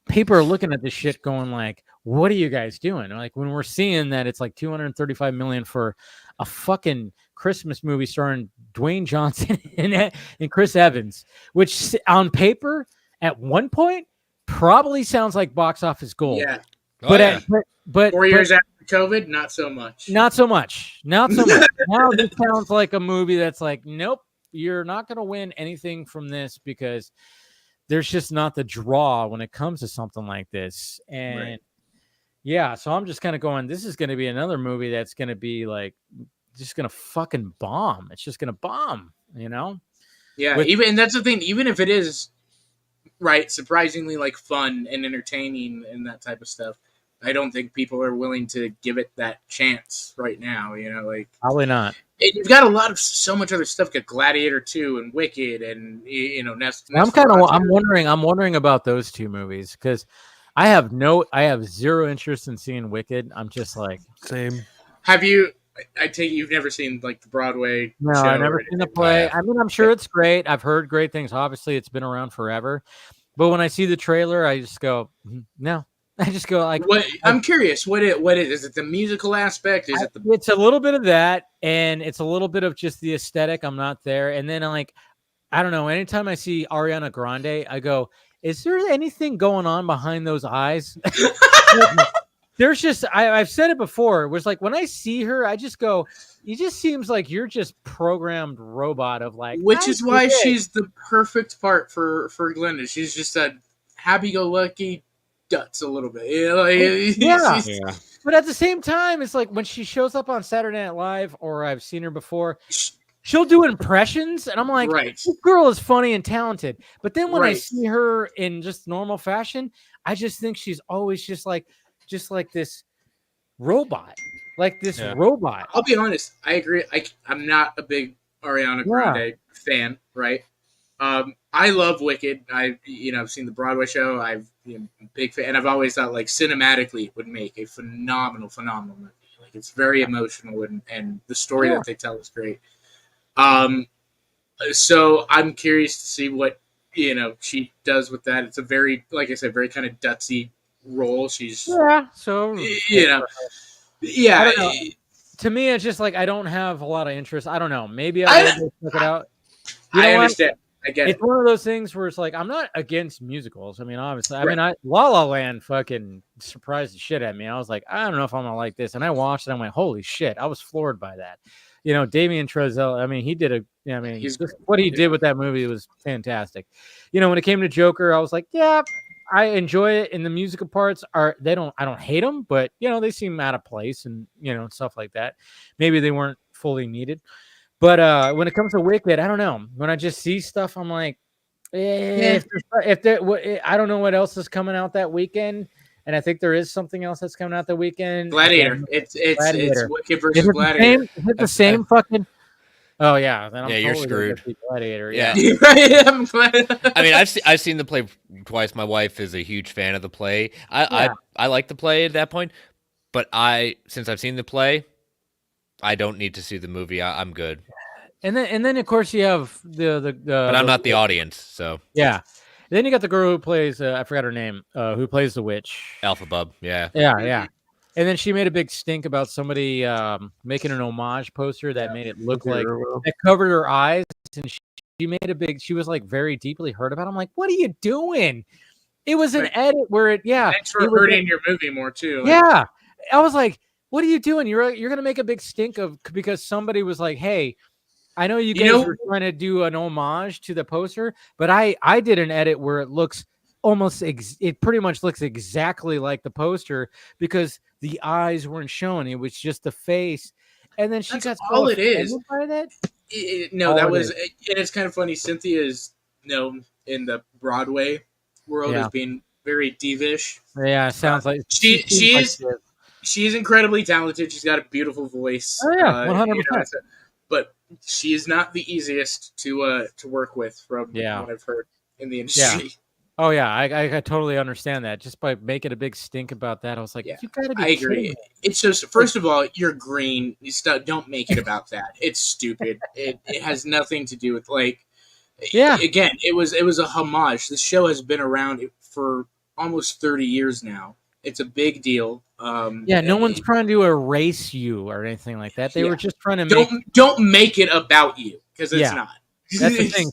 people are looking at this shit going like, what are you guys doing? Like when we're seeing that it's like $235 million for a fucking Christmas movie starring Dwayne Johnson and Chris Evans, which on paper at one point probably sounds like box office gold. Yeah. But 4 years after COVID, not so much. Not so much. Now this sounds like a movie that's like, nope, you're not going to win anything from this because there's just not the draw when it comes to something like this. And so I'm just kind of going, this is going to be another movie that's going to be like, just going to fucking bomb. It's just going to bomb, Yeah. And that's the thing, even if it is surprisingly like fun and entertaining and that type of stuff, I don't think people are willing to give it that chance right now. Probably not. You've got so much other stuff, like Gladiator 2 and Wicked, and I'm wondering about those two movies because I have zero interest in seeing Wicked. I'm just like, same. Have you? I take it you've never seen like the Broadway. No, show I've never seen the play. I mean, I'm sure it's great. I've heard great things. Obviously, it's been around forever. But when I see the trailer, I just go, no. I just go like, I'm curious. What is? Is it the musical aspect? It's a little bit of that, and it's a little bit of just the aesthetic. I'm not there, and then I don't know. Anytime I see Ariana Grande, I go, is there anything going on behind those eyes? There's just, I've said it before. It was like when I see her, I just go, it just seems like you're just programmed robot of like, which is why she's the perfect part for Glenda. She's just a happy-go-lucky guts a little bit. But at the same time, it's like when she shows up on Saturday Night Live, or I've seen her before, she'll do impressions, and I'm like, this girl is funny and talented. But then when I see her in just normal fashion, I just think she's always just like this robot, robot. I'll be honest, I agree. I'm not a big Ariana Grande fan, right? I love Wicked. I've seen the Broadway show. I'm a big fan, and I've always thought like cinematically it would make a phenomenal movie. Like it's very emotional, and the story that they tell is great. So I'm curious to see what she does with that. It's a very, like I said, very kind of gutsy role. She's so to me, it's just like I don't have a lot of interest. I don't know. Maybe I will check it out. I understand. I get it's one of those things where it's like I'm not against musicals. I mean, obviously, La La Land fucking surprised the shit at me. I was like, I don't know if I'm gonna like this, and I watched it. And I went, holy shit! I was floored by that. Damien Chazelle. I mean, he did what he did with that movie was fantastic. When it came to Joker, I was like, yeah, I enjoy it. And the musical parts I don't hate them, but they seem out of place and stuff like that. Maybe they weren't fully needed. But when it comes to Wicked, I don't know. When I just see stuff, I'm like, I don't know what else is coming out that weekend. And I think there is something else that's coming out that weekend. Gladiator. It's Wicked versus Gladiator. Is it the same fucking? Oh yeah, then you're screwed. Gladiator. Yeah. I'm glad. I mean, I've seen the play twice. My wife is a huge fan of the play. I like the play at that point, but since I've seen the play, I don't need to see the movie. I'm good. And then of course you have But I'm not the audience, so Yeah. Then you got the girl who plays I forgot her name, who plays the witch. Alpha Bub. Yeah. Yeah. And then she made a big stink about somebody making an homage poster that made it look like that covered her eyes, and she made a big. She was like very deeply hurt about it. I'm like, what are you doing? It was an edit where Thanks for hurting your movie more too. Yeah, I was like, what are you doing? You're gonna make a big stink of because somebody was like, hey, I know you guys were trying to do an homage to the poster, but I did an edit where it looks almost it pretty much looks exactly like the poster because the eyes weren't shown. It was just the face. And then she got all it is. By that? It's kind of funny. Cynthia is known in the Broadway world as being very divish. Yeah, it sounds like she's incredibly talented. She's got a beautiful voice. Oh yeah, 100%. But she is not the easiest to work with from what I've heard in the industry. Yeah. Oh yeah, I totally understand that. Just by making a big stink about that, I was like, you gotta be I agree. It's just first of all, you're green. Don't make it about that. It's stupid. It has nothing to do with Again, it was a homage. The show has been around for almost 30 years now. It's a big deal. No one's trying to erase you or anything like that. They were just trying to don't make it about you because it's not. That's the thing.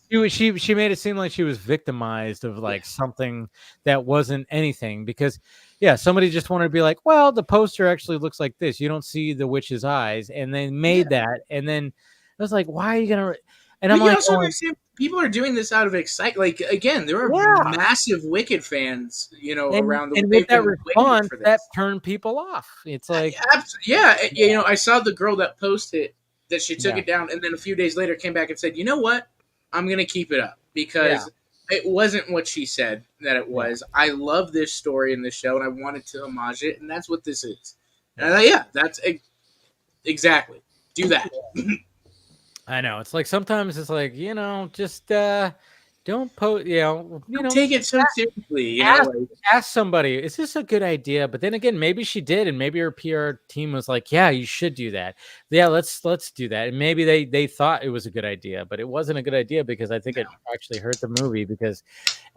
She made it seem like she was victimized of something that wasn't anything because somebody just wanted to be like, well, the poster actually looks like this. You don't see the witch's eyes, and they made that, and then I was like, why are you gonna? And I'm like, people are doing this out of excitement. Like again, there are massive Wicked fans, around the world. And with that response, that turned people off. It's like, I saw the girl that posted that she took it down, and then a few days later came back and said, "You know what? I'm gonna keep it up because it wasn't what she said that it was. I love this story in this show, and I wanted to homage it, and that's what this is." And I thought, that's exactly do that. I know. It's like sometimes it's like just don't post. Don't take it so seriously. Ask somebody, is this a good idea? But then again, maybe she did, and maybe her PR team was like, "Yeah, you should do that. Yeah, let's do that." And maybe they thought it was a good idea, but it wasn't a good idea because I think it actually hurt the movie because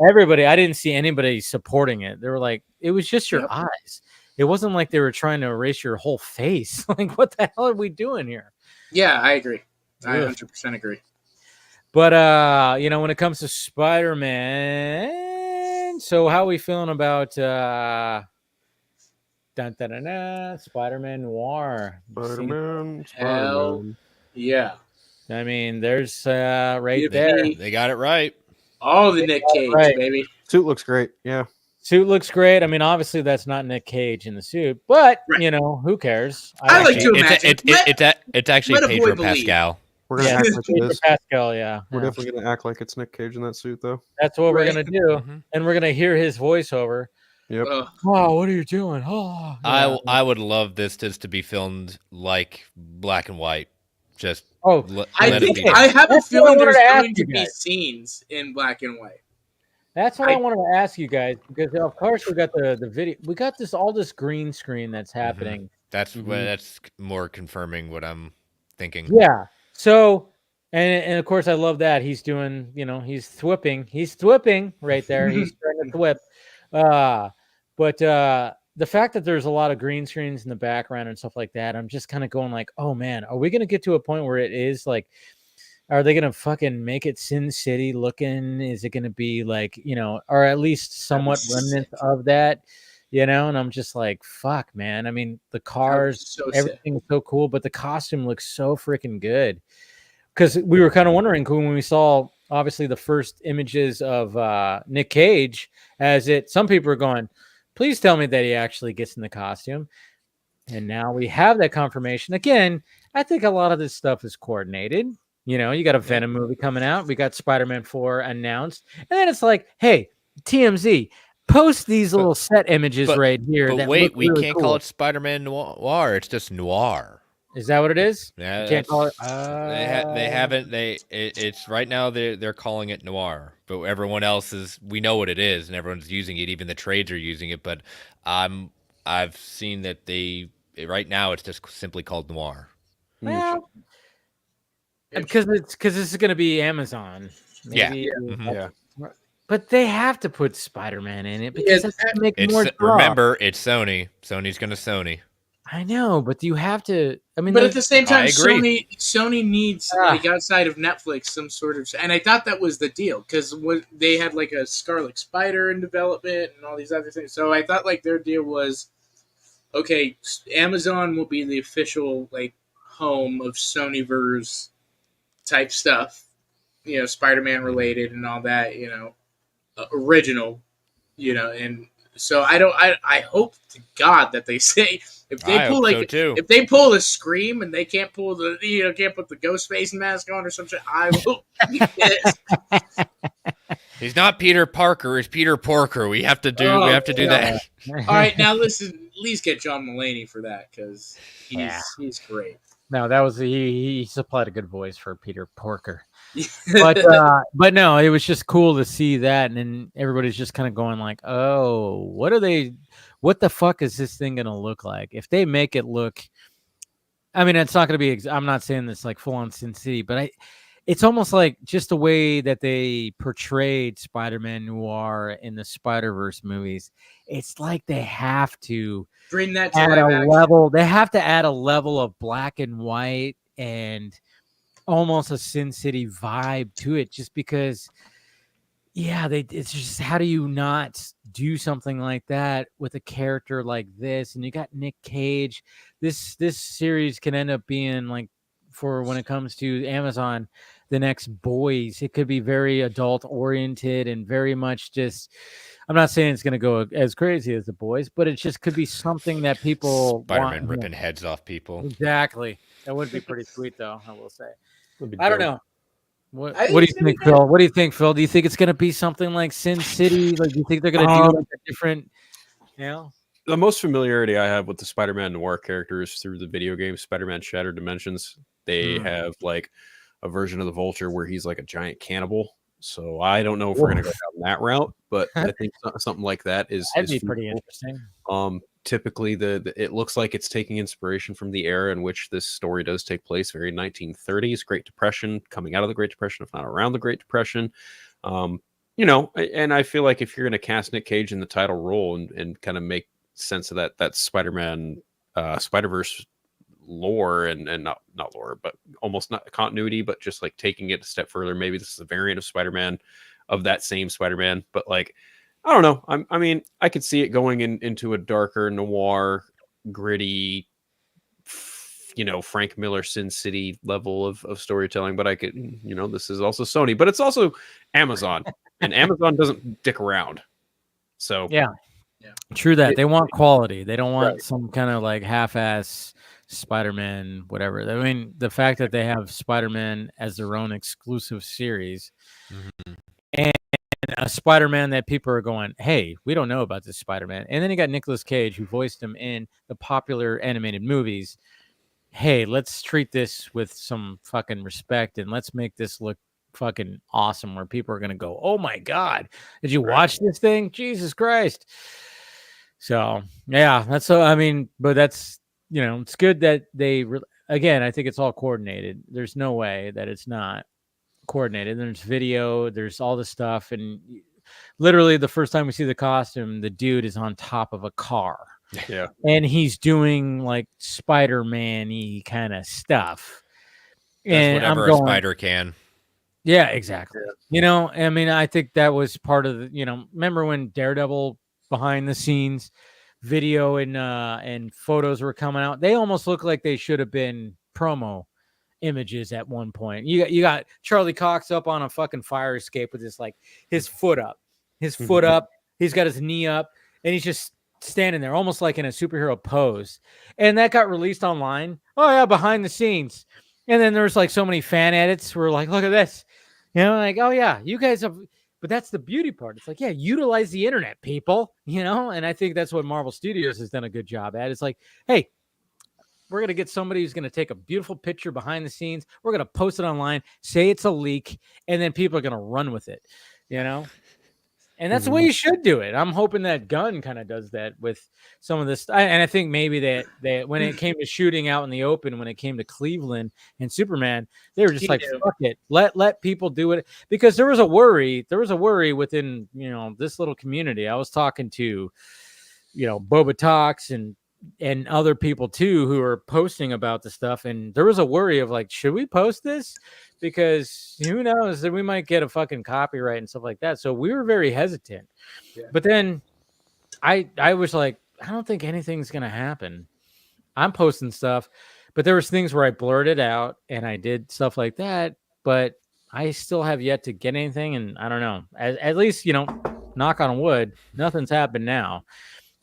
I didn't see anybody supporting it. They were like, it was just your eyes. It wasn't like they were trying to erase your whole face. Like, what the hell are we doing here? Yeah, I agree. I 100% agree. But when it comes to Spider-Man, so how are we feeling about Spider-Man Noir? Spider-Man. Hell yeah. I mean, there's right there. They got it right. All the Nick Cage, baby. Suit looks great. Yeah. Suit looks great. I mean, obviously that's not Nick Cage in the suit, but who cares? I like to imagine. It's actually Pedro Pascal. We're gonna act like it is. Pascal, We're definitely gonna act like it's Nick Cage in that suit, though. That's what we're gonna do, and we're gonna hear his voiceover. Yep. Oh, what are you doing? Oh, I would love this just to be filmed like black and white. Just I have a feeling there's going to be scenes in black and white. That's what I wanted to ask you guys because of course we got the video. We got all this green screen that's happening. That's more confirming what I'm thinking. Yeah. So, and of course, I love that he's doing, he's thwipping right there. He's trying to thwip. But the fact that there's a lot of green screens in the background and stuff like that, I'm just kind of going like, oh man, are we going to get to a point where it is like, are they going to fucking make it Sin City looking? Is it going to be like, or at least somewhat remnants of that? And I'm just like, fuck, man. I mean, the cars, everything is so cool, but the costume looks so freaking good. Because we were kind of wondering when we saw, obviously, the first images of Nick Cage, some people are going, please tell me that he actually gets in the costume. And now we have that confirmation. Again, I think a lot of this stuff is coordinated. You got a Venom movie coming out. We got Spider-Man 4 announced. And then it's like, hey, TMZ, post these little set images right here. But wait, we can't call it Spider-Man Noir. It's just Noir. Is that what it is? Yeah, you can't call it. They haven't. It's right now. They're calling it Noir, but everyone else we know what it is, and everyone's using it. Even the trades are using it. But I've seen that right now it's just simply called Noir. Well, because this is going to be Amazon. Maybe, Yeah. But they have to put Spider-Man in it because that's going to make more draw. Remember, it's Sony. Sony's going to Sony. I know, but do you have to? I mean, but at the same time, I agree. Sony needs like outside of Netflix some sort of, and I thought that was the deal because they had like a Scarlet Spider in development and all these other things. So I thought like their deal was, okay, Amazon will be the official like home of Sonyverse type stuff, Spider-Man related and all that, original, and so I hope to God that they say if they pull a Scream and they can't pull can't put the ghost face mask on or some shit, I will be pissed. He's not Peter Parker, he's Peter Porker. We have to do that. All right, now listen, at least get John Mulaney for that because he's great. No, that was he supplied a good voice for Peter Porker. But no, it was just cool to see that, and then everybody's just kind of going like, "Oh, what the fuck is this thing gonna look like?" If they make it look, I mean, it's not gonna be. I'm not saying this like full on Sin City, but it's almost like just the way that they portrayed Spider-Man Noir in the Spider-Verse movies. It's like they have to bring that to add a level. They have to add a level of black and white and almost a Sin City vibe to it, just because it's just, how do you not do something like that with a character like this? And you got Nick Cage. This series can end up being like, for when it comes to Amazon, the next Boys. It could be very adult oriented and very much just, I'm not saying it's going to go as crazy as the Boys, but it just could be something that people Spider-Man ripping heads off people. Exactly. That would be pretty sweet, though, I will say. I don't know. What do you think, Phil? What do you think, Phil? Do you think it's going to be something like Sin City? Like, do you think they're going to do like a different, The most familiarity I have with the Spider-Man Noir characters through the video game Spider-Man Shattered Dimensions. They have like a version of the Vulture where he's like a giant cannibal. So I don't know if we're going to go down that route, but I think something like that that'd be pretty interesting. Typically, it looks like it's taking inspiration from the era in which this story does take place, very 1930s, Great Depression, coming out of the Great Depression, if not around the Great Depression. And I feel like if you're going to cast Nick Cage in the title role and kind of make sense of that Spider-Man Spider-Verse lore and not lore, but almost not continuity, but just like taking it a step further. Maybe this is a variant of Spider-Man, of that same Spider-Man, but like, I don't know. I mean, I could see it going into a darker noir, gritty, Frank Miller Sin City level of storytelling, but I could, this is also Sony, but it's also Amazon, and Amazon doesn't dick around. So yeah. True that. They want quality. They don't want some kind of like half-ass Spider-Man, whatever. I mean, the fact that they have Spider-Man as their own exclusive series, and a Spider-Man that people are going, hey, we don't know about this Spider-Man. And then you got Nicolas Cage, who voiced him in the popular animated movies. Hey, let's treat this with some fucking respect, and let's make this look fucking awesome, where people are going to go, oh my God, did you watch this thing? Jesus Christ. So, yeah, but that's, it's good that they, again, I think it's all coordinated. There's no way that it's not coordinated. There's video, there's all the stuff, and literally the first time we see the costume, the dude is on top of a car. Yeah. And he's doing like Spider-Man-y kind of stuff. That's whatever a spider can. Yeah, exactly. Yeah. I think that was part of the, remember when Daredevil behind the scenes video and photos were coming out? They almost look like they should have been promo images at one point. You got Charlie Cox up on a fucking fire escape with his foot up. He's got his knee up, and he's just standing there almost like in a superhero pose. And that got released online. Oh yeah, behind the scenes. And then there's like so many fan edits who were like, look at this. Like, oh yeah, you guys have, but that's the beauty part. It's like, yeah, utilize the internet, people, and I think that's what Marvel Studios has done a good job at. It's like, hey, we're going to get somebody who's going to take a beautiful picture behind the scenes. We're going to post it online, say it's a leak, and then people are going to run with it, And that's the way you should do it. I'm hoping that Gunn kind of does that with some of this. And I think maybe that when it came to shooting out in the open, when it came to Cleveland and Superman, they were just like, fuck it. Let people do it. Because there was a worry within, this little community. I was talking to, Boba Talks and other people too who are posting about the stuff, and there was a worry of like, should we post this? Because who knows that we might get a fucking copyright and stuff like that. So we were very hesitant. Yeah. But then I was like, I don't think anything's gonna happen. I'm posting stuff, but there was things where I blurted out and I did stuff like that, but I still have yet to get anything, and I don't know. At least, knock on wood, nothing's happened now.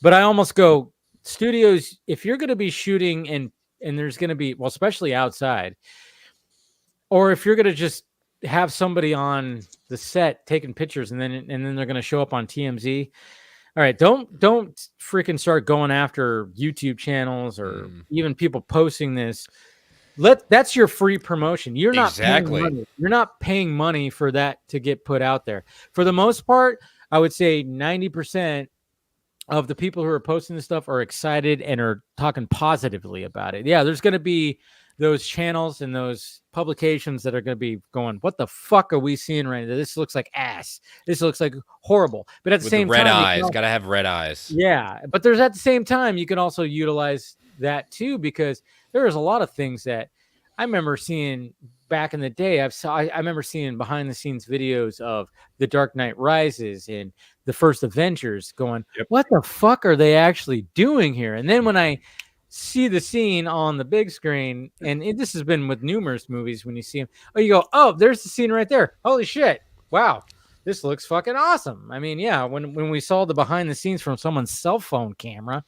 But I almost go, studios, if you're gonna be shooting and there's gonna be, well, especially outside, or if you're going to just have somebody on the set taking pictures and then they're going to show up on TMZ. All right, don't freaking start going after YouTube channels or even people posting this. That's your free promotion. You're not paying money. You're not paying money for that to get put out there. For the most part, I would say 90% of the people who are posting this stuff are excited and are talking positively about it. Yeah, there's going to be those channels and those publications that are going to be going, what the fuck are we seeing right now? This looks like ass. This looks like horrible. But at the same time, red eyes, gotta have red eyes. Yeah, but there's at the same time, you can also utilize that too, because there is a lot of things that I remember seeing back in the day. I remember seeing behind the scenes videos of The Dark Knight Rises and the first Avengers going, what the fuck are they actually doing here? And then when I see the scene on the big screen, and this has been with numerous movies, when you see them, you go, oh, there's the scene right there. Holy shit. Wow. This looks fucking awesome. I mean, yeah, when we saw the behind the scenes from someone's cell phone camera,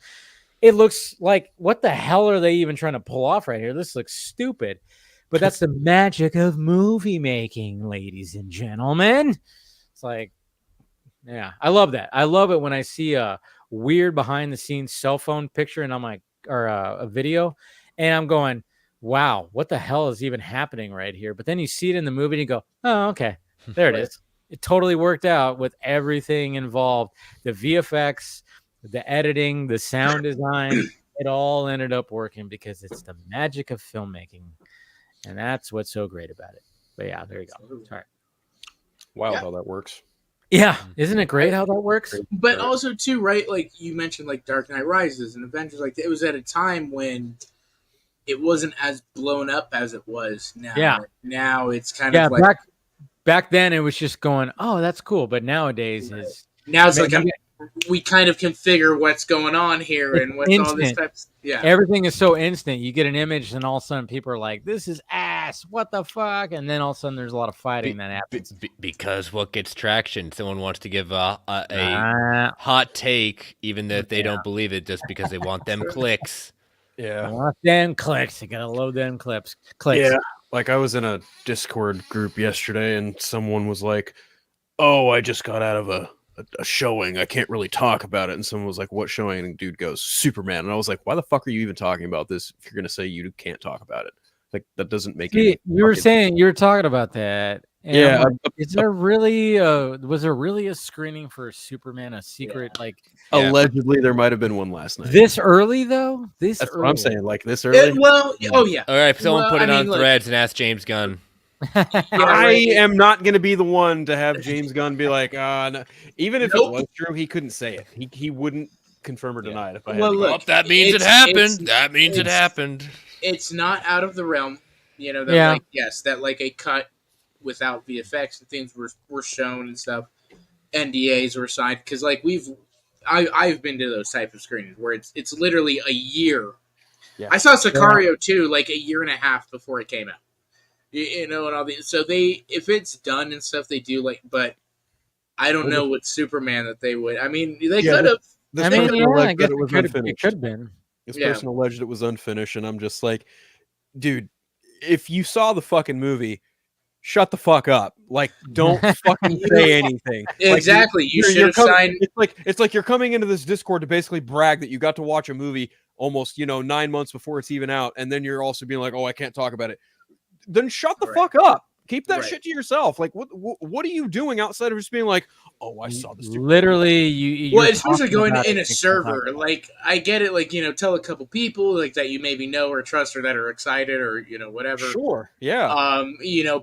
it looks like, what the hell are they even trying to pull off right here? This looks stupid. But that's the magic of movie making, ladies and gentlemen. It's like, yeah, I love that. I love it when I see a weird behind the scenes cell phone picture and I'm like, or a video, and I'm going, wow, what the hell is even happening right here? But then you see it in the movie and you go, oh, okay, there it is. It totally worked out with everything involved. The VFX, the editing, the sound design, it all ended up working because it's the magic of filmmaking. And that's what's so great about it. But yeah, there you go. Sorry. Wow, how that works. Yeah, isn't it great how that works? But also too, right? Like you mentioned, like Dark Knight Rises and Avengers, like it was at a time when it wasn't as blown up as it was now. Yeah, now it's kind of like back then it was just going, oh, that's cool. But nowadays now it's like we kind of can figure what's going on here and what's all this type. Yeah, everything is so instant. You get an image, and all of a sudden people are like, "This is ass. What the fuck?" And then all of a sudden there's a lot of fighting that happens. Because what gets traction? Someone wants to give a hot take, even if they don't believe it, just because they want them clicks. Yeah, want them clicks. You gotta load them clicks. Yeah, like I was in a Discord group yesterday, and someone was like, "Oh, I just got out of a showing. I can't really talk about it." And someone was like, what showing? And dude goes, Superman. And I was like, why the fuck are you even talking about this if you're going to say you can't talk about it? Like, that doesn't make any you were saying you were talking about that. And yeah. Is there really was there really a screening for Superman, a secret allegedly there might have been one last night. This early though? That's early. What I'm saying, like this early? Oh yeah. All right, someone put it on Threads and ask James Gunn. I am not going to be the one to have James Gunn be like, no. Even if it was true, he couldn't say it. He wouldn't confirm or deny it. If I had that means it happened. That means it happened. It's not out of the realm, that that like a cut without VFX and things were shown and stuff. NDAs were signed because like I've been to those type of screenings where it's literally a year. Yeah. I saw Sicario too, like a year and a half before it came out. And all these. So if it's done and stuff, they do but I don't know what Superman that they would. I mean, they could have. I guess it could have been. This person alleged it was unfinished, and I'm just like, dude, if you saw the fucking movie, shut the fuck up. Like, don't fucking say anything. Exactly. Like, you should have signed. It's like you're coming into this Discord to basically brag that you got to watch a movie almost 9 months before it's even out, and then you're also being like, oh, I can't talk about it. Then shut the fuck up. Keep that Right. shit to yourself. Like, what are you doing outside of just being like, oh, I saw this. Literally, you're Well, especially talking going about in it, a server, like I get it, like tell a couple people like that you maybe know or trust or that are excited or whatever. Sure, yeah.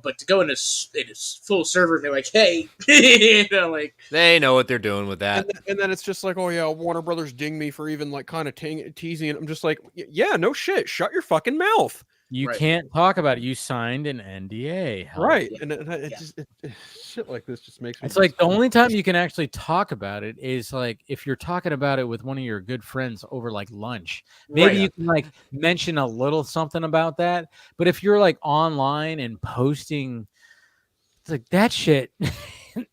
But to go in a full server and be like, hey, like They know what they're doing with that. And then it's just like, oh yeah, Warner Brothers ding me for even like kind of teasing it. I'm just like, yeah, no shit. Shut your fucking mouth. You Right. can't talk about it. You signed an NDA. Hell. Right. Yeah. And it just shit like this just makes me. It's like the only time you can actually talk about it is like if you're talking about it with one of your good friends over like lunch. Maybe Right. you can like mention a little something about that. But if you're like online and posting, it's like that shit.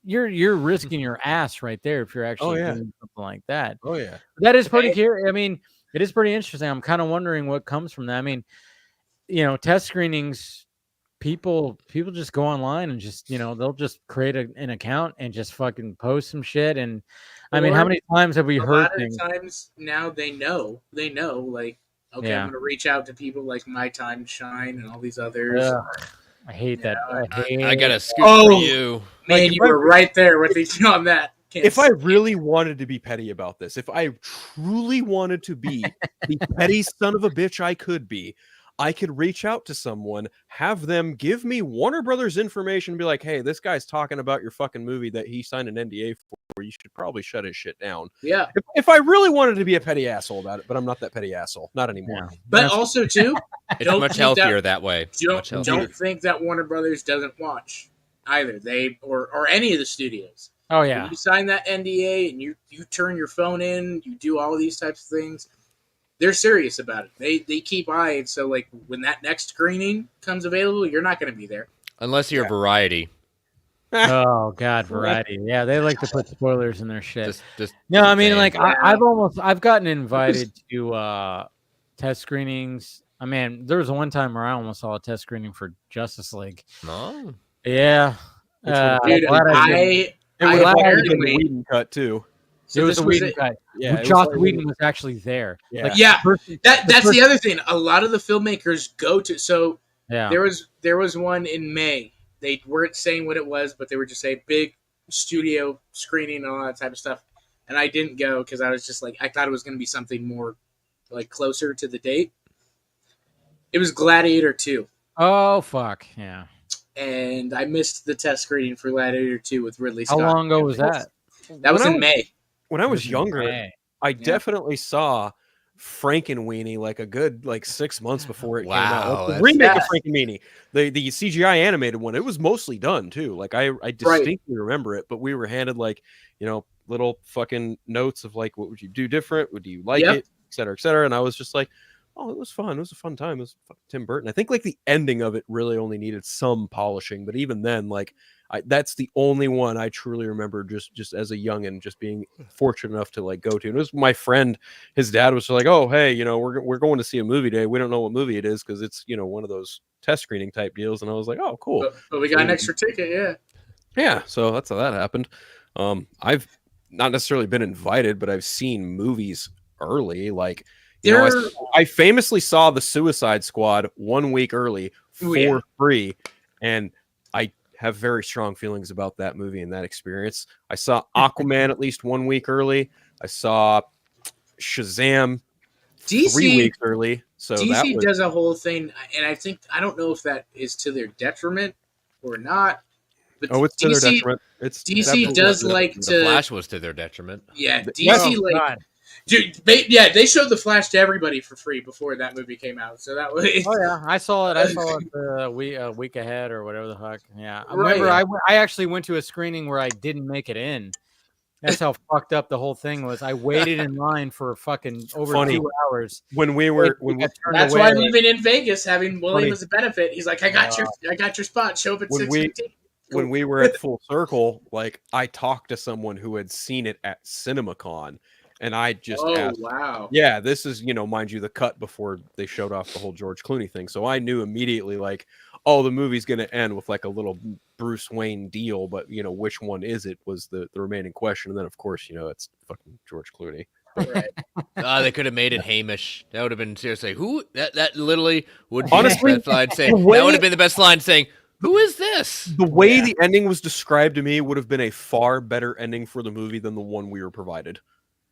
You're risking your ass right there if you're actually doing something like that. Oh yeah. That is pretty curious. I mean, it is pretty interesting. I'm kind of wondering what comes from that. I mean, test screenings, people just go online and just they'll just create an account and just fucking post some shit. And I mean, how many times have we heard a things? lot of times now they know like, okay, I'm gonna reach out to people like My Time to Shine and all these others. Ugh, I hate that. I got a scoop for you. Man, Like, you were right there with these on that. If I really wanted to be petty about this, if I truly wanted to be the petty son of a bitch I could be, I could reach out to someone, have them give me Warner Brothers information, and be like, hey, this guy's talking about your fucking movie that he signed an NDA for. You should probably shut his shit down. Yeah. If I really wanted to be a petty asshole about it, but I'm not that petty asshole. Not anymore. Yeah. But also, too, It's much healthier that way. Don't think that Warner Brothers doesn't watch either. They or any of the studios. Oh yeah. When you sign that NDA and you turn your phone in, you do all these types of things. They're serious about it. They keep eyes. So like when that next screening comes available, you're not going to be there Unless you're Variety. Oh God, Variety. Yeah, they like to put spoilers in their shit. Just No, I mean, saying. like I've gotten invited to test screenings. I mean, there was one time where I almost saw a test screening for Justice League. No. Yeah, Dude, It was apparently- the Whedon cut too. it was a Whedon cut. Yeah, it was Joss like- Whedon was actually there. Yeah. Like, Yeah, person- that's the other thing. A lot of the filmmakers go to. So yeah. there was one in May. They weren't saying what it was, but they were just saying big studio screening and all that type of stuff. And I didn't go because I was just like, I thought it was going to be something more like closer to the date. It was Gladiator 2. Oh fuck yeah. And I missed the test screening for Gladiator 2 with Ridley How Scott. long ago was that? That was in May. When I was It in younger, May. I definitely saw Frankenweenie like a good 6 months before it came out. Wow, Like, the that's remake of fast. Frankenweenie, the CGI animated one, it was mostly done too. Like I distinctly remember it, but we were handed like little fucking notes of like what would you do different? Would you like it, et cetera, et cetera. And I was just like, oh, it was fun. It was a fun time. It was Tim Burton. I think like the ending of it really only needed some polishing, but even then, like that's the only one I truly remember just as a youngin, just being fortunate enough to like go to. And it was my friend, his dad was like, oh, hey, we're going to see a movie today. We don't know what movie it is because it's one of those test screening type deals. And I was like, oh, cool. But we got an extra ticket, yeah. Yeah, so that's how that happened. I've not necessarily been invited, but I've seen movies early. Like, I famously saw The Suicide Squad 1 week early for free, and I have very strong feelings about that movie and that experience. I saw Aquaman at least 1 week early. I saw Shazam 3 weeks early. So DC does a whole thing, and I don't know if that is to their detriment or not. But it's to their detriment. DC does like to. The Flash was to their detriment. Yeah, DC God. Dude, they showed the Flash to everybody for free before that movie came out. So that was. Oh yeah, I saw it. A week ahead or whatever the fuck. Yeah, I Right. remember. I actually went to a screening where I didn't make it in. That's how fucked up the whole thing was. I waited in line for fucking over 2 hours. When we were That's why living in Vegas, having William as a benefit, he's like, I got your spot. Show up at 6:15. When we were at Full Circle, like I talked to someone who had seen it at CinemaCon. And I just asked, wow. Yeah, this is, mind you, the cut before they showed off the whole George Clooney thing. So I knew immediately, like, oh, the movie's going to end with like a little Bruce Wayne deal. But, which one is it was the remaining question. And then, of course, it's fucking George Clooney. Right. They could have made it Hamish. That would have been seriously. Who? That literally would be Honestly, the best line saying. That would have been the best line saying, Who is this? The way Yeah. the ending was described to me would have been a far better ending for the movie than the one we were provided.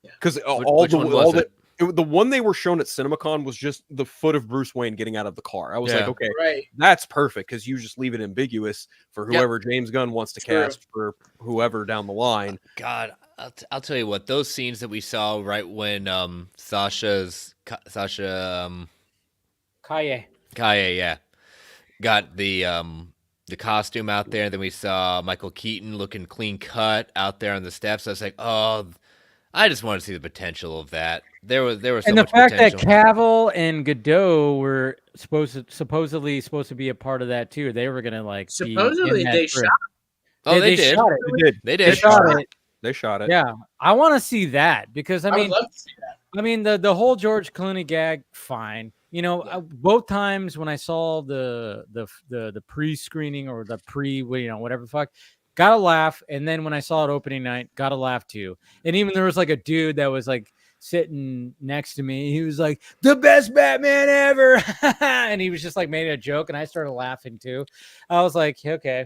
Yeah. Because Which one was it? the one they were shown at CinemaCon was just the foot of Bruce Wayne getting out of the car. I was like, Yeah. okay, Right. that's perfect because you just leave it ambiguous for whoever James Gunn wants to True. cast for whoever down the line. God, I'll tell you what. Those scenes that we saw right when Sasha Kaye. Kaye, yeah, got the costume out there. Then we saw Michael Keaton looking clean cut out there on the steps. I was like, oh, I just want to see the potential of that. There was so And the much fact potential. that Cavill and Godot were supposedly supposed to be a part of that too. They were gonna like Supposedly be in that they group. shot. Oh, they did. Shot it. They did. They They did. shot it. They shot it. Yeah, I want to see that because I I would mean, love to see that. I mean the whole George Clooney gag, fine. You know, Yeah. both times when I saw the pre-screening or the whatever the fuck, got a laugh, and then when I saw it opening night, got a laugh too. And even there was like a dude that was like sitting next to me. He was like, "The best Batman ever," and he was just like made a joke, and I started laughing too. I was like, okay.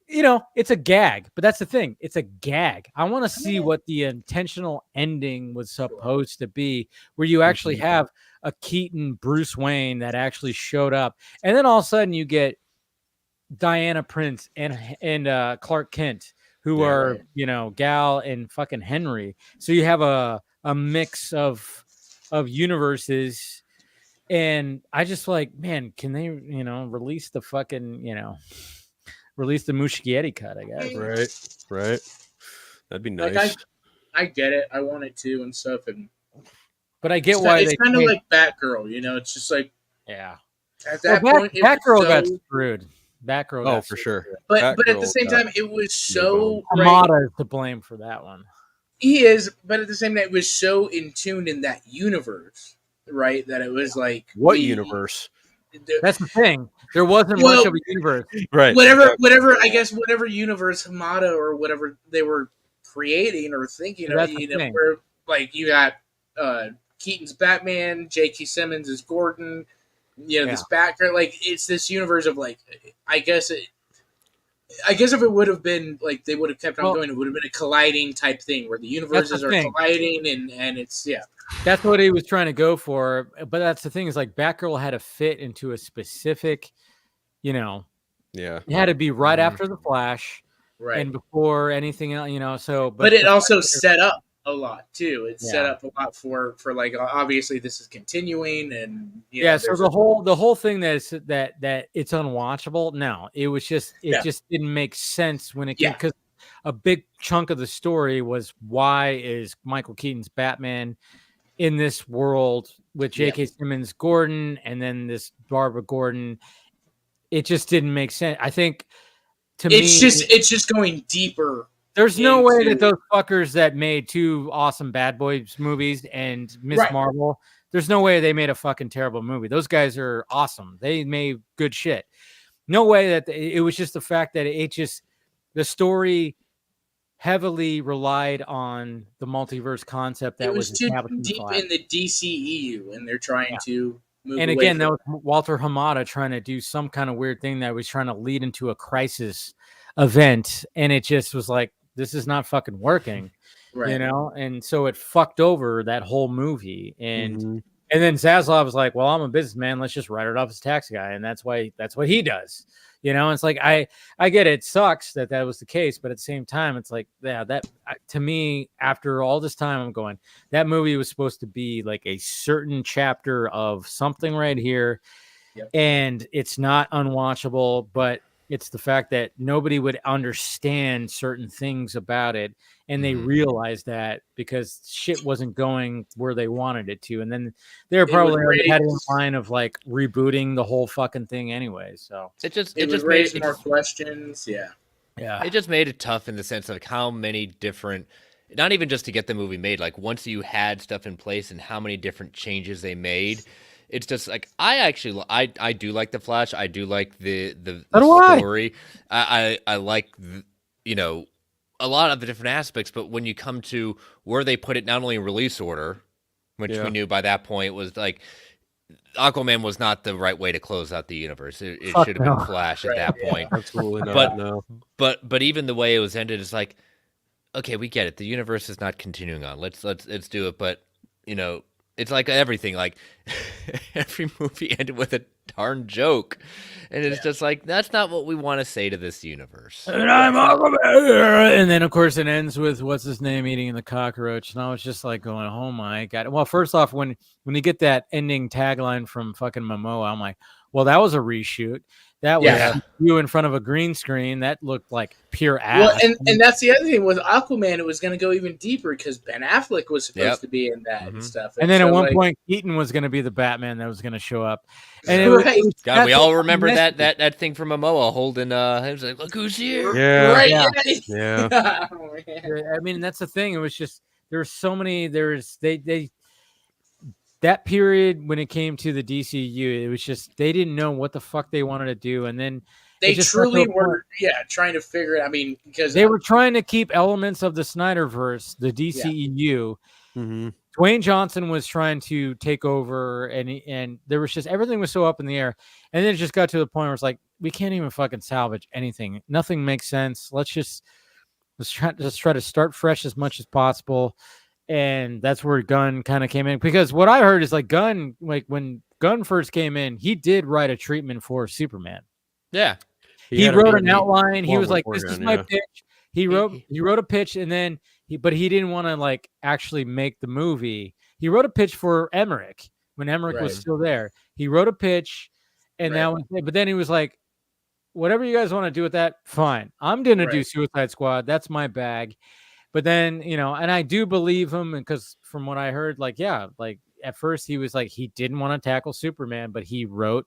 You know, it's a gag, but that's the thing. It's a gag. I want to see what the intentional ending was supposed to be, where you actually have a Keaton Bruce Wayne that actually showed up, and then all of a sudden you get Diana Prince and Clark Kent, who are Gal and fucking Henry. So you have a mix of universes, and I just like, man, can they release the fucking release the Muschietti cut, I guess. Right. That'd be nice. Like I get it. I want it to and stuff. And But I get it's why it's they kind of changed- like Batgirl. You know, it's just like yeah. at that Well, point, it was Batgirl got so- screwed. Batgirl. Oh, got for screwed. sure. But at the Batgirl same got time, it was so Hamada is to blame for that one. He is, but at the same time, it was so in tune in that universe, right? That it was like What universe? That's the thing. There wasn't Well, much of a universe. Right. whatever. I guess whatever universe Hamada or whatever they were creating or thinking of, That's the thing. where like you got Keaton's Batman, J.K. Simmons is Gordon, this Batgirl. Like it's this universe of like, I guess if it would have been like they would have kept on going, it would have been a colliding type thing where the universes are colliding and it's That's what he was trying to go for, but that's the thing is like Batgirl had to fit into a specific, it had to be right after the Flash, right, and before anything else, So, but it also set up a lot too. It set Yeah. up a lot for like obviously this is continuing and So the whole thing that it's unwatchable. No, it was just just didn't make sense when it came because a big chunk of the story was why is Michael Keaton's Batman in this world with J.K. Simmons Gordon and then this Barbara Gordon. It just didn't make sense. I think it's just going deeper. There's no way that those fuckers that made two awesome Bad Boys movies and Miss Marvel, there's no way they made a fucking terrible movie. Those guys are awesome. They made good shit. No way that it was just the fact that the story heavily relied on the multiverse concept that it was too established deep in the DCEU, and they're trying to move. And away again, that from was Walter Hamada trying to do some kind of weird thing that was trying to lead into a crisis event, and it just was like, this is not fucking working, and so it fucked over that whole movie. And then Zaslav was like, well, I'm a businessman, let's just write it off as tax guy, and that's what he does. It's like I get it sucks that was the case, but at the same time, it's like, that to me, after all this time, I'm going, that movie was supposed to be like a certain chapter of something right here, and it's not unwatchable, but it's the fact that nobody would understand certain things about it, and they realized that because shit wasn't going where they wanted it to, and then they're probably already had in line of like rebooting the whole fucking thing anyway. So it just raised more questions. It just made it tough in the sense of like how many different, not even just to get the movie made, like once you had stuff in place and how many different changes they made. It's just like I do like the Flash. I do like the story. I like a lot of the different aspects. But when you come to where they put it, not only in release order, which we knew by that point was like Aquaman was not the right way to close out the universe. It Fuck should have no. been Flash at Right, that yeah. point. Absolutely not. But- no. But even the way it was ended is like, okay, we get it. The universe is not continuing on. Let's do it. But you know, it's like everything. Like every movie ended with a darn joke, and it's just like that's not what we want to say to this universe. And I'm Aquaman. And then of course it ends with what's his name eating the cockroach, and I was just like going, "Oh my god!" Well, first off, when you get that ending tagline from fucking Momoa, I'm like, "Well, that was a reshoot. That was Yeah. you in front of a green screen. That looked like pure ass." Well, and that's the other thing with Aquaman. It was going to go even deeper because Ben Affleck was supposed Yep. to be in that and Mhm. stuff. And then so, at one like, point, Keaton was going to be the Batman that was going to show up. And Right. God, we that's all what remember I missed. that thing from Momoa holding. It was like, look who's here. Yeah. right? Yeah. Yeah. Oh, man. I mean, that's the thing. It was just there's so many. They that period when it came to the DCU, it was just they didn't know what the fuck they wanted to do, and then They it just got to truly a point- were, trying to figure it. I mean, because They were trying to keep elements of the Snyderverse, the DCEU. Mm-hmm. Dwayne Johnson was trying to take over, and there was just everything was so up in the air, and then it just got to the point where it's like we can't even fucking salvage anything. Nothing makes sense. Let's try to start fresh as much as possible, and that's where Gunn kind of came in. Because what I heard is like Gunn, like when Gunn first came in, he did write a treatment for Superman. Yeah. He wrote an outline. He was like, "This is my yeah. pitch." He wrote a pitch, and then but he didn't want to like actually make the movie. He wrote a pitch for Emmerich when Emmerich was Right. still there. He wrote a pitch, and but then he was like, "Whatever you guys want to do with that, fine. I'm gonna do Right. Suicide Squad. That's my bag." But then and I do believe him because from what I heard, like at first he was like he didn't want to tackle Superman, but he wrote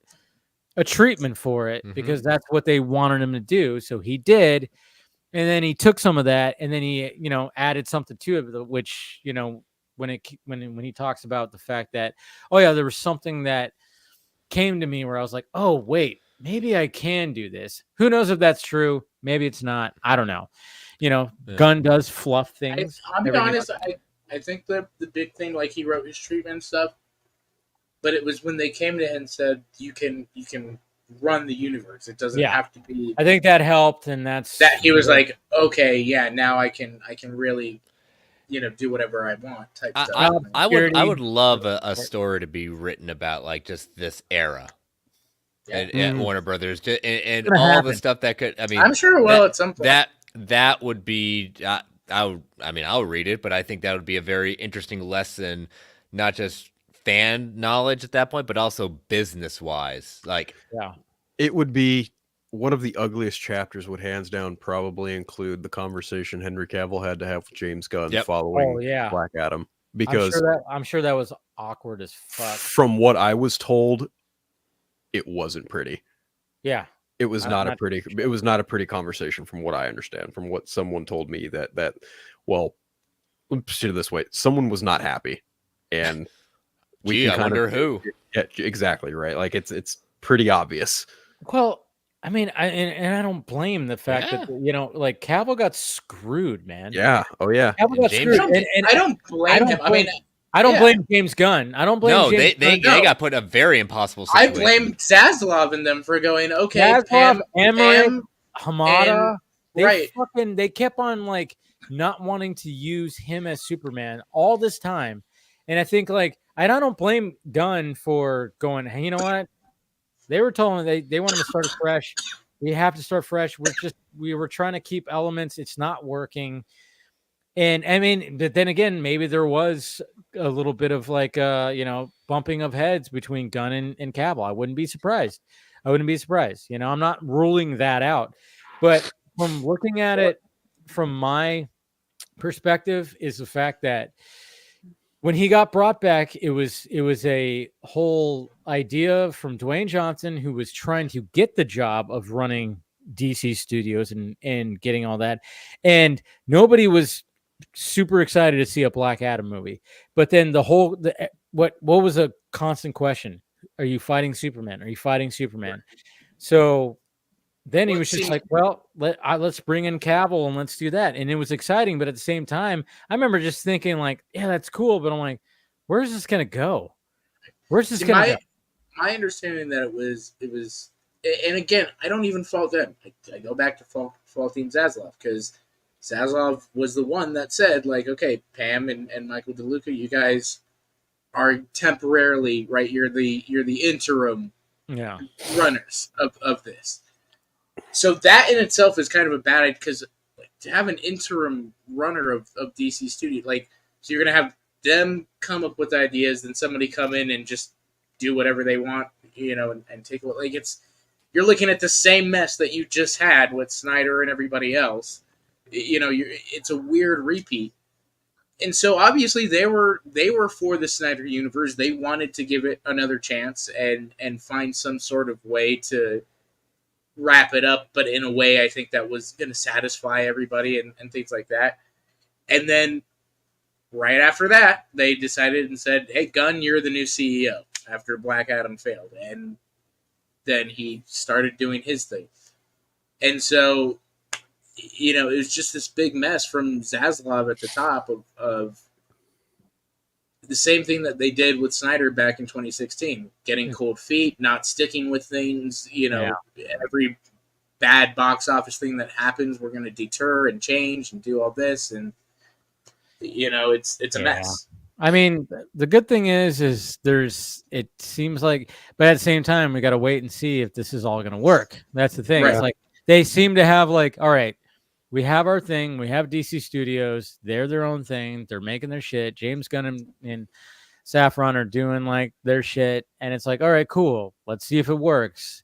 a treatment for it because that's what they wanted him to do. So he did. And then he took some of that and then he, added something to it, which, when he talks about the fact that, oh yeah, there was something that came to me where I was like, oh wait, maybe I can do this. Who knows if that's true? Maybe it's not. I don't know. Gunn does fluff things. I'll be everything honest. I think the big thing, like he wrote his treatment stuff, but it was when they came to him and said, you can run the universe. It doesn't have to be. I think that helped, and that's That he was like, okay, yeah, now I can really, do whatever I want type stuff. I would love a story to be written about like just this era. Yeah. And Warner Brothers and gonna all happen. the stuff that could. I mean, I'm sure it will at some point. That would be. I'll read it, but I think that would be a very interesting lesson, not just fan knowledge at that point, but also business wise. Like, It would be one of the ugliest chapters. Would hands down probably include the conversation Henry Cavill had to have with James Gunn following Black Adam, because I'm sure that was awkward as fuck. from what I was told, it wasn't pretty. Yeah. It was not a pretty conversation from what I understand, from what someone told me that well, let's put it this way, someone was not happy. And I wonder who. Yeah, exactly, right. Like it's pretty obvious. Well, I mean, I don't blame the fact that like Cavill got screwed, man. Yeah. Oh yeah. Cavill got James- screwed. I don't blame him. I mean, I don't blame James Gunn. I don't blame. No, James they Gunn. got put in a very impossible I situation. blame Zaslav and them for going, okay, Zaslav, Pam, Emmerich, Hamada. and- They kept on like not wanting to use him as Superman all this time, and I think like I don't blame Gunn for going. Hey, you know what? They were told they wanted to start fresh. We have to start fresh. We were trying to keep elements. It's not working. And I mean, but then again, maybe there was a little bit of like, bumping of heads between Gunn and Cavill. I wouldn't be surprised. I'm not ruling that out. But from looking at it from my perspective is the fact that when he got brought back, it was a whole idea from Dwayne Johnson, who was trying to get the job of running DC Studios and getting all that. And nobody was super excited to see a Black Adam movie. But then what was a constant question? Are you fighting Superman? Are you fighting Superman? So then he was just like, well, let's bring in Cavill and let's do that. And it was exciting. But at the same time, I remember just thinking like, yeah, that's cool. But I'm like, where's this going to go? Where's this See, going to go? my understanding that it was, and again, I don't even fault them. I go back to faulting Zaslav, because Zaslav was the one that said, like, okay, Pam and Michael DeLuca, you guys are temporarily, right? You're the interim runners of this. So that in itself is kind of a bad idea, because to have an interim runner of DC Studio, like, so you're gonna have them come up with ideas, then somebody come in and just do whatever they want, and take it. Like, you're looking at the same mess that you just had with Snyder and everybody else. It's a weird repeat. And so obviously they were for the Snyder universe. They wanted to give it another chance and find some sort of way to wrap it up, but in a way I think that was going to satisfy everybody and things like that. And then right after that, they decided and said, "Hey, Gunn, you're the new CEO," after Black Adam failed. And then he started doing his thing. And so, it was just this big mess from Zaslav at the top of the same thing that they did with Snyder back in 2016, getting cold feet, not sticking with things, every bad box office thing that happens, we're going to deter and change and do all this. And, it's a mess. I mean, the good thing is it seems like, but at the same time, we got to wait and see if this is all going to work. That's the thing. Right. It's like, they seem to have like, all right, we have our thing. We have DC Studios. They're their own thing. They're making their shit. James Gunn and Safran are doing like their shit. And it's like, all right, cool. Let's see if it works.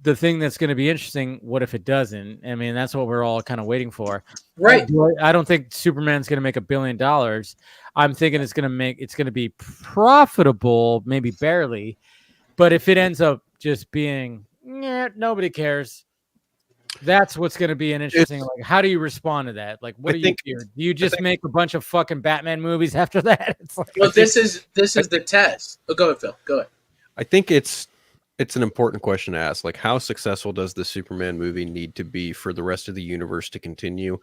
The thing that's going to be interesting, what if it doesn't? I mean, that's what we're all kind of waiting for. Right. I don't think Superman's going to make $1 billion. I'm thinking it's going to be profitable, maybe barely. But if it ends up just being, nobody cares. That's what's going to be an interesting. Like, how do you respond to that? Like, what do you do? Do you just make a bunch of fucking Batman movies after that? It's like, well, this is the test. Oh, go ahead, Phil. Go ahead. I think it's an important question to ask. Like, how successful does the Superman movie need to be for the rest of the universe to continue?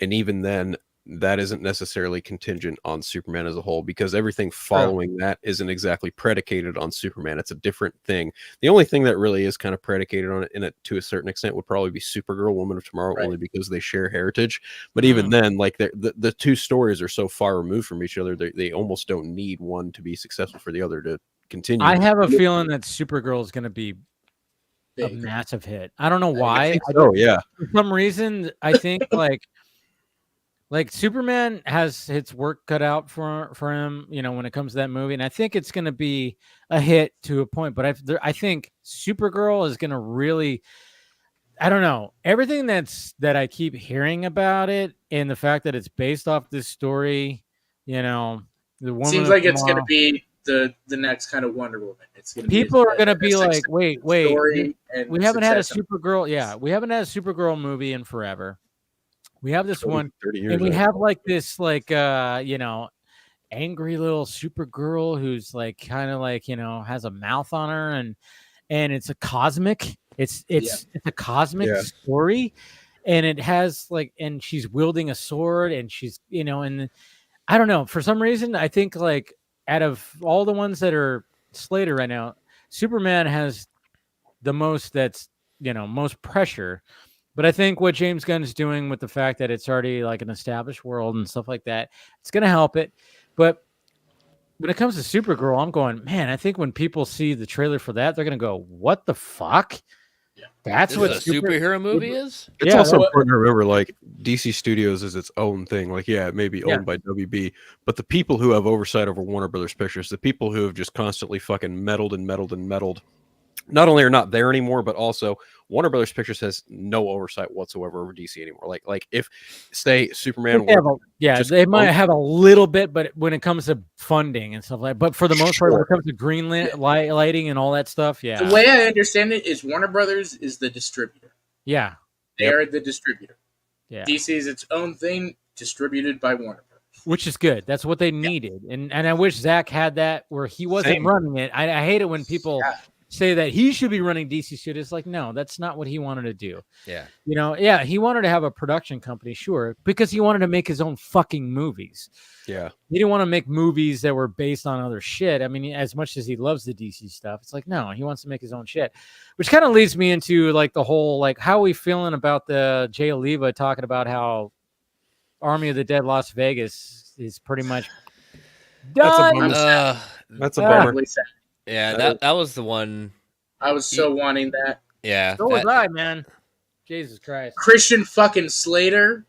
And even then, that isn't necessarily contingent on Superman as a whole, because everything following that isn't exactly predicated on Superman. It's a different thing. The only thing that really is kind of predicated on it, in it to a certain extent, would probably be Supergirl, Woman of Tomorrow, only because they share heritage. But even then, like, the two stories are so far removed from each other, they almost don't need one to be successful for the other to continue. I have a feeling that Supergirl is going to be a massive hit. I don't know why. I think so, yeah. For some reason, I think like Superman has its work cut out for him, when it comes to that movie, and I think it's going to be a hit to a point. But I think Supergirl is going to really, I don't know, everything that I keep hearing about it, and the fact that it's based off this story, the woman seems like it's going to be the next kind of Wonder Woman. It's going to people are going to be like, wait, we haven't had a Supergirl. Yeah, we haven't had a Supergirl movie in forever. We have this 30 years, and we have like this, like, angry little Supergirl who's like kind of like, has a mouth on her, and it's a cosmic. It's a cosmic story, and it has like, and she's wielding a sword, and she's, and I don't know, for some reason I think like out of all the ones that are slated right now, Superman has the most that's most pressure. But I think what James Gunn is doing with the fact that it's already like an established world and stuff like that, it's going to help it. But when it comes to Supergirl, I'm going, man, I think when people see the trailer for that, they're going to go, what the fuck? Yeah. That's what a superhero movie is? It's also important to remember, like, DC Studios is its own thing. Like, it may be owned by WB, but the people who have oversight over Warner Brothers Pictures, the people who have just constantly fucking meddled, not only are not there anymore, but also Warner Brothers Pictures has no oversight whatsoever over DC anymore. Like if, say, Superman, they might have a little bit, but when it comes to funding and stuff like that, but for the most part, when it comes to green lighting and all that stuff, the way I understand it is Warner Brothers is the distributor. Yeah, they are the distributor. Yeah, DC is its own thing, distributed by Warner Brothers, which is good. That's what they needed, and I wish Zack had that where he wasn't running it. I hate it when people say that he should be running DC Studios. Like, no, that's not what he wanted to do. Yeah. You know, yeah, he wanted to have a production company, sure, because he wanted to make his own fucking movies. Yeah. He didn't want to make movies that were based on other shit. I mean, as much as he loves the DC stuff, it's like, no, he wants to make his own shit, which kind of leads me into like the whole, like, how are we feeling about the Jay Oliva talking about how Army of the Dead Las Vegas is pretty much That's a done. bummer. That's a Ah. bummer. Terribly sad. Yeah, that was the one. I was so wanting that. Yeah. So was I, man. Jesus Christ. Christian fucking Slater.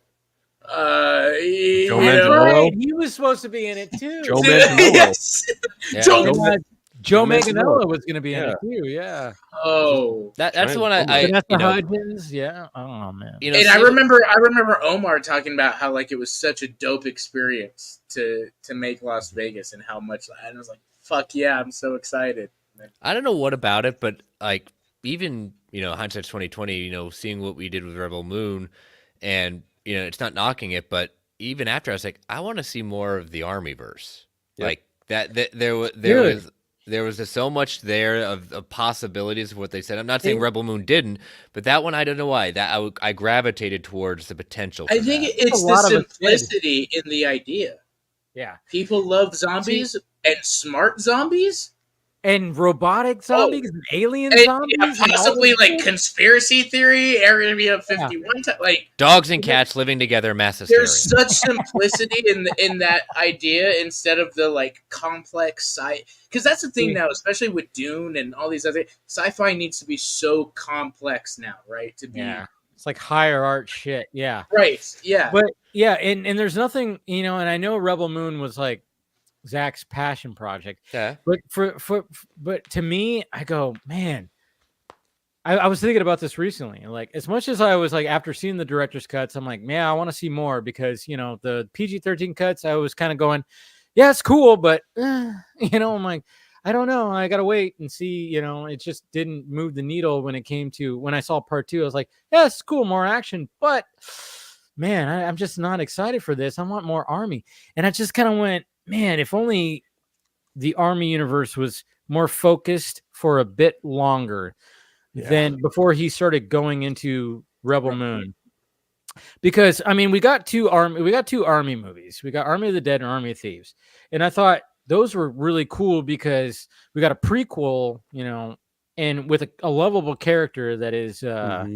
Joe You know, Manganiello. He was supposed to be in it too. Joe Manganiello. yes. Yeah. Joe- Joe Joe Manganiello was going to be in Yeah. it too. Yeah. Oh. That's the one I Vanessa you know, Hudgens. Yeah. Oh man. you know, And I see- remember Omar talking about how like it was such a dope experience to make Las Vegas and how much, and I was like, fuck yeah, I'm so excited. I don't know what about it, but like even hindsight's 2020. Seeing what we did with Rebel Moon, and it's not knocking it, but even after I was like, I want to see more of the Armyverse. Yep. Like that there was just so much there of possibilities of what they said. I'm not saying Rebel Moon didn't, but that one I don't know why that I gravitated towards the potential. I for think that. it's A lot the of us did. simplicity in the idea. Yeah. People love zombies and smart zombies. And robotic zombies and alien And, zombies. yeah, and all possibly this like shit. conspiracy theory, Area 51. Like Dogs and cats living together, mass hysteria. there's such simplicity in that idea instead of the like complex because that's the thing now, especially with Dune and all these other sci-fi needs to be so complex now, right? To be Yeah. It's like higher art shit. Yeah. right, yeah. But yeah, and there's nothing, and I know Rebel Moon was like Zach's passion project. Yeah. But but to me, I go, man, I was thinking about this recently. Like, as much as I was like, after seeing the director's cuts, I'm like, man, I want to see more because the PG-13 cuts, I was kind of going, yeah, it's cool, but I'm like, I don't know. I gotta wait and see. It just didn't move the needle when I saw part 2. I was like, yeah, it's cool, more action, but man, I'm just not excited for this. I want more Army, and I just kind of went, man, if only the Army universe was more focused for a bit longer than before he started going into Rebel Moon. Because I mean, we got two Army movies. We got Army of the Dead and Army of Thieves, and I thought those were really cool because we got a prequel, and with a lovable character that is I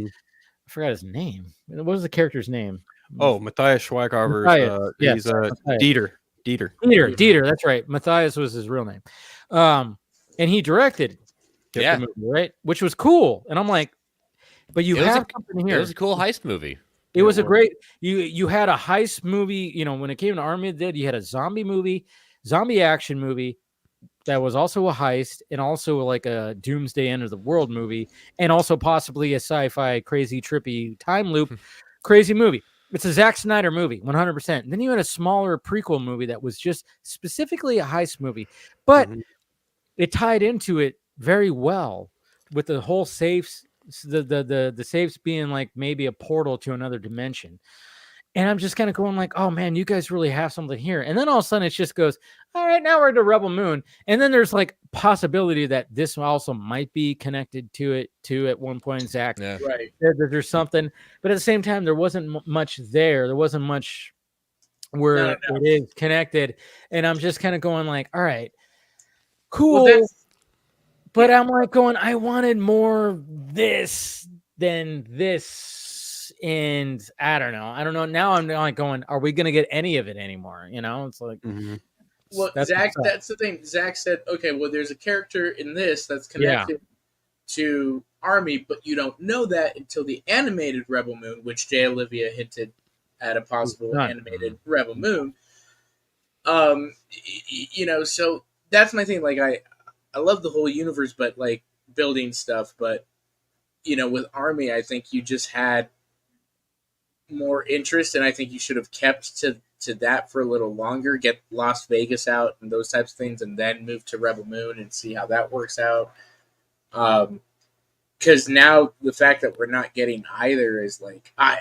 forgot his name. What was the character's name? Oh, Matthias Schweighöfer. Matthias, yes, He's Matthias. Dieter. That's right. Matthias was his real name. And he directed Yeah. the movie, right? Which was cool. And I'm like, but you have something here. It was a cool heist movie. It was a great. You had a heist movie. When it came to Army of the Dead, you had a zombie movie, zombie action movie that was also a heist, and also like a doomsday end of the world movie, and also possibly a sci-fi crazy trippy time loop crazy movie. It's a Zack Snyder movie, 100%. And then you had a smaller prequel movie that was just specifically a heist movie, but it tied into it very well with the whole safes, the safes being like maybe a portal to another dimension. And I'm just kind of going like, oh man, you guys really have something here. And then all of a sudden it just goes, all right, now we're to Rebel Moon. And then there's like possibility that this also might be connected to it too at one point. Zach, Yeah. Right. there's something, but at the same time, there wasn't much there. There wasn't much where No. it is connected. And I'm just kind of going like, all right, cool. Well, But I'm like going, I wanted more this than this. And I don't know. Now I'm like going, are we going to get any of it anymore? It's like, Well, that's Zach, what's up. that's the thing. Zach said, okay, well, there's a character in this that's connected to Army, but you don't know that until the animated Rebel Moon, which Jay Olivia hinted at a possible animated Rebel Moon. So that's my thing. Like, I love the whole universe, but like building stuff. But with Army, I think you just had more interest, and I think you should have kept to that for a little longer. Get Las Vegas out and those types of things, and then move to Rebel Moon and see how that works out. Because now the fact that we're not getting either is like I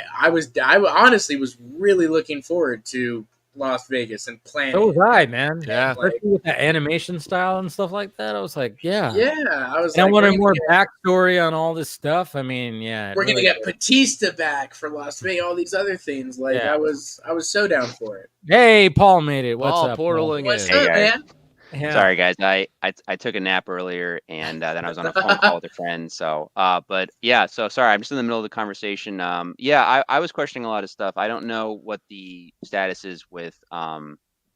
honestly was really looking forward to Las Vegas and planning. So was I, man. Yeah. Especially with that animation style and stuff like that. I was like, yeah. I was And like, I wanted more backstory on all this stuff. I mean, yeah. We're gonna get Batista back for Las Vegas, all these other things. Like Yeah. I was so down for it. Hey, Paul made it. What's Paul up? portaling What's in. up, Hey, guys. man? Yeah. Sorry, guys. I took a nap earlier, and then I was on a phone call with a friend. So, but yeah. So sorry, I'm just in the middle of the conversation. I was questioning a lot of stuff. I don't know what the status is with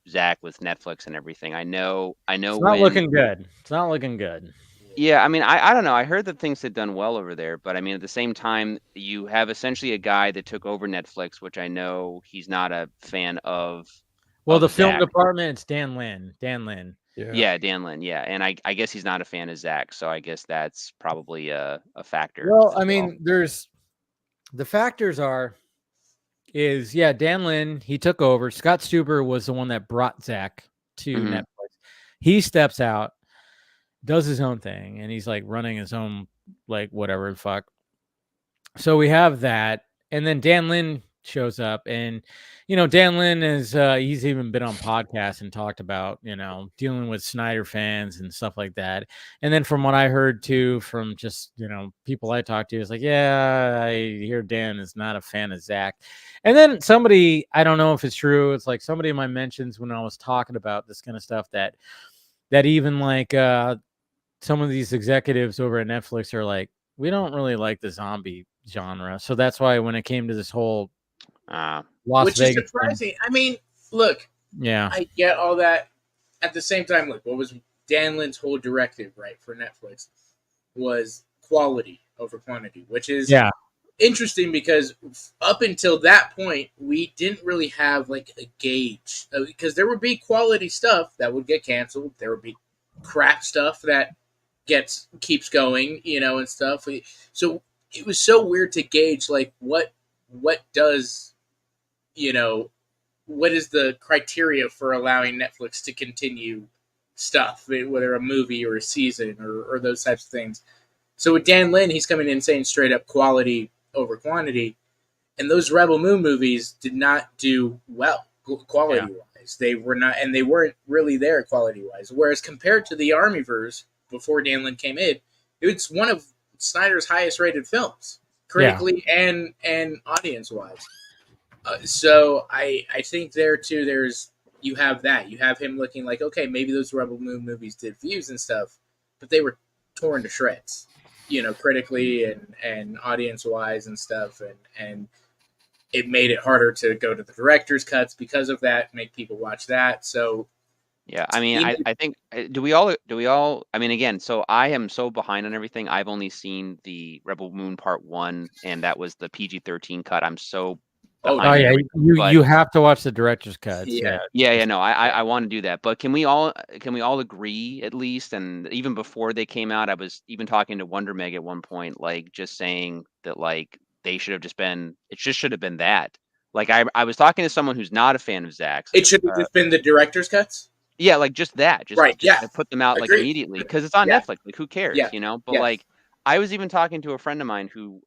Zach with Netflix and everything. I know. It's not looking good. It's not looking good. Yeah, I mean, I don't know. I heard that things had done well over there, but I mean, at the same time, you have essentially a guy that took over Netflix, which I know he's not a fan of. Well, of the film Zach. department, it's Dan Lin. Dan Lin. Yeah, Dan Lin. Yeah, and I guess he's not a fan of Zach, so I guess that's probably a factor. Well, I mean, there's the factors is Dan Lin, he took over. Scott Stuber was the one that brought Zach to Mhm. Netflix. He steps out, does his own thing, and he's like running his own, like, whatever the fuck. So we have that, and then Dan Lin shows up, and Dan Lin is he's even been on podcasts and talked about dealing with Snyder fans and stuff like that. And then from what I heard too, from just people I talked to, is like, yeah, I hear Dan is not a fan of Zach. And then somebody, I don't know if it's true, it's like somebody in my mentions when I was talking about this kind of stuff that even like some of these executives over at Netflix are like, we don't really like the zombie genre. So that's why when it came to this whole Las Which Vegas is surprising. I mean, look, yeah, I get all that. At the same time, look, what was Dan Lin's whole directive, right, for Netflix was quality over quantity, which is interesting because up until that point, we didn't really have like a gauge because there would be quality stuff that would get canceled. There would be crap stuff that keeps going, and stuff. So it was so weird to gauge like what does, what is the criteria for allowing Netflix to continue stuff, whether a movie or a season or those types of things. So with Dan Lin, he's coming in saying straight up quality over quantity, and those Rebel Moon movies did not do well quality wise. They were not, and they weren't really there quality wise. Whereas compared to the Armyverse before Dan Lin came in, it was one of Snyder's highest rated films, critically and audience wise. So I think there too, you have him looking like, okay, maybe those Rebel Moon movies did views and stuff, but they were torn to shreds, critically and audience wise and stuff, and it made it harder to go to the director's cuts because of that, make people watch that. So yeah, I mean, I think do we all? I mean, again, so I am so behind on everything. I've only seen the Rebel Moon Part 1, and that was the PG-13 cut. I'm so behind. You have to watch the director's cuts. Yeah. No, I want to do that. But can we all agree at least? And even before they came out, I was even talking to Wonder Meg at one point, like just saying that like they should have just been. It just should have been that. Like I was talking to someone who's not a fan of Zach's. It should have just been the director's cuts. Yeah, like just that. Just put them out like Agreed. immediately because it's on Netflix. Like who cares, But like I was even talking to a friend of mine who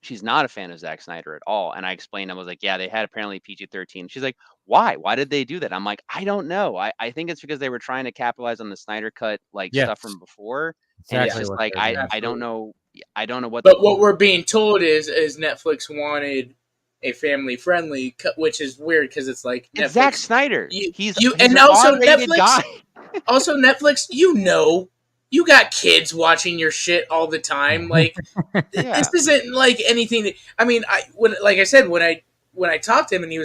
she's not a fan of Zack Snyder at all. And I explained, I was like, yeah, they had apparently PG-13. She's like, why? Why did they do that? I'm like, I don't know. I think it's because they were trying to capitalize on the Snyder cut stuff from before. Exactly. And it's just like I don't know. I don't know what. But what we're being told is Netflix wanted a family-friendly cut, which is weird because it's like it's Zack Snyder. He's and also Netflix. Guy. Also Netflix, you got kids watching your shit all the time. Like this isn't like anything. I mean, when I talked to him and he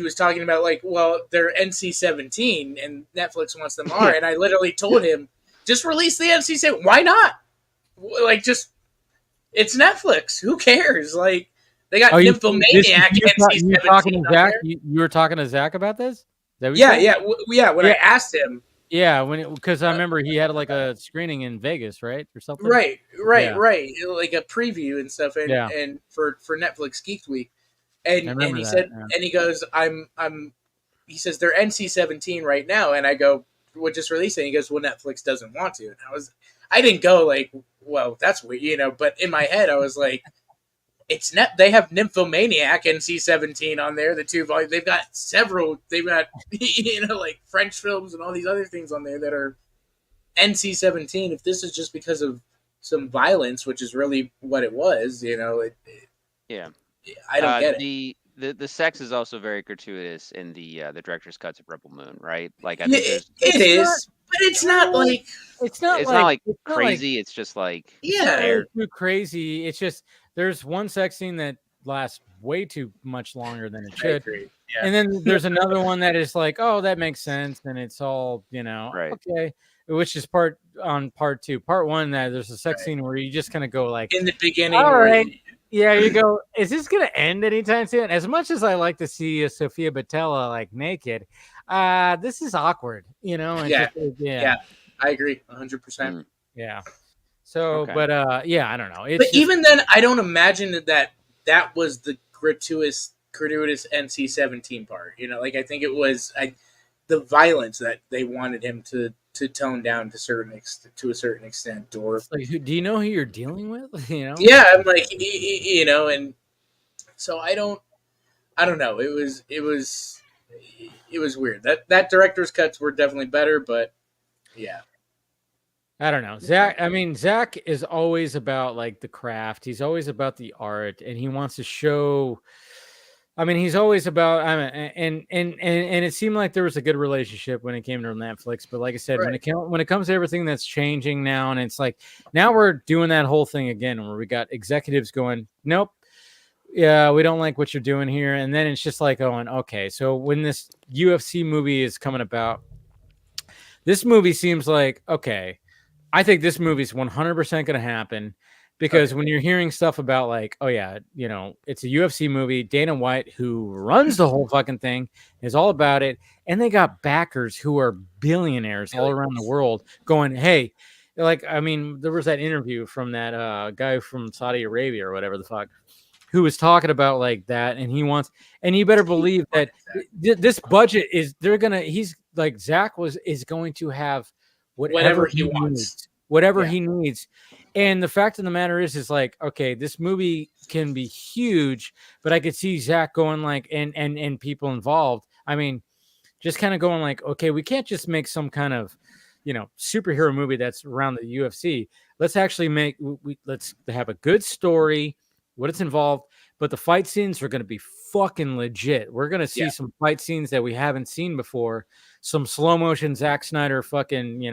was talking about like, well, they're NC-17 and Netflix wants them R, and I literally told him just release the NC-17. Why not? Like just it's Netflix. Who cares? Like. They got Nymphomaniac NC-17. You were talking to Zach about this? Yeah. When I asked him, because I remember he had like a screening in Vegas, right, or something. Right, like a preview and stuff, and for Netflix Geek Week, and he said, and he goes, he says they're NC-17 right now, and I go, well, just release it. And he goes, well, Netflix doesn't want to, and I didn't go like, well, that's weird, but in my head I was like. they have Nymphomaniac NC-17 on there. The 2 volumes. They've got several. They've got like French films and all these other things on there that are NC-17. If this is just because of some violence, which is really what it was, I don't get it. The sex is also very gratuitous in the director's cuts of Rebel Moon, right? Like I think it is, but it's not like crazy. It's just like too crazy. It's just there's one sex scene that lasts way too much longer than it should, and then there's another one that is like, oh, that makes sense, and it's all okay. Which is part 2. Part 1, that there's a sex scene where you just kind of go like in the beginning. All right. Yeah, you go, is this going to end anytime soon? As much as I like to see Sofia Boutella like naked, this is awkward, Yeah, I agree 100%. Yeah. So, but I don't know. But even then, I don't imagine that was the gratuitous NC-17 part. I think it was the violence that they wanted him to tone down to a certain extent. Or like, do you know who you're dealing with? Yeah, I'm like, and so I don't know. It was weird. That director's cuts were definitely better, but yeah. I don't know. Zack is always about like the craft. He's always about the art, and he wants to show. He's always about, and it seemed like there was a good relationship when it came to Netflix. But like I said, when it comes to everything that's changing now, and it's like now we're doing that whole thing again, where we got executives going, nope, yeah, we don't like what you're doing here, and then it's just like going, okay, so when this UFC movie is coming about, this movie seems like okay, I think this movie is 100% going to happen. Because when you're hearing stuff about like, oh yeah, it's a UFC movie, Dana White, who runs the whole fucking thing, is all about it. And they got backers who are billionaires all around the world going, hey, like, there was that interview from that guy from Saudi Arabia or whatever the fuck, who was talking about like that. And you better believe that this budget is, he's like, Zack is going to have whatever he wants. Whatever he needs. And the fact of the matter is like, okay, this movie can be huge, but I could see Zack going like, and people involved. Just kind of going like, okay, we can't just make some kind of, superhero movie that's around the UFC. Let's actually let's have a good story, what it's involved, but the fight scenes are going to be fucking legit. We're going to see some fight scenes that we haven't seen before. Some slow motion Zack Snyder fucking,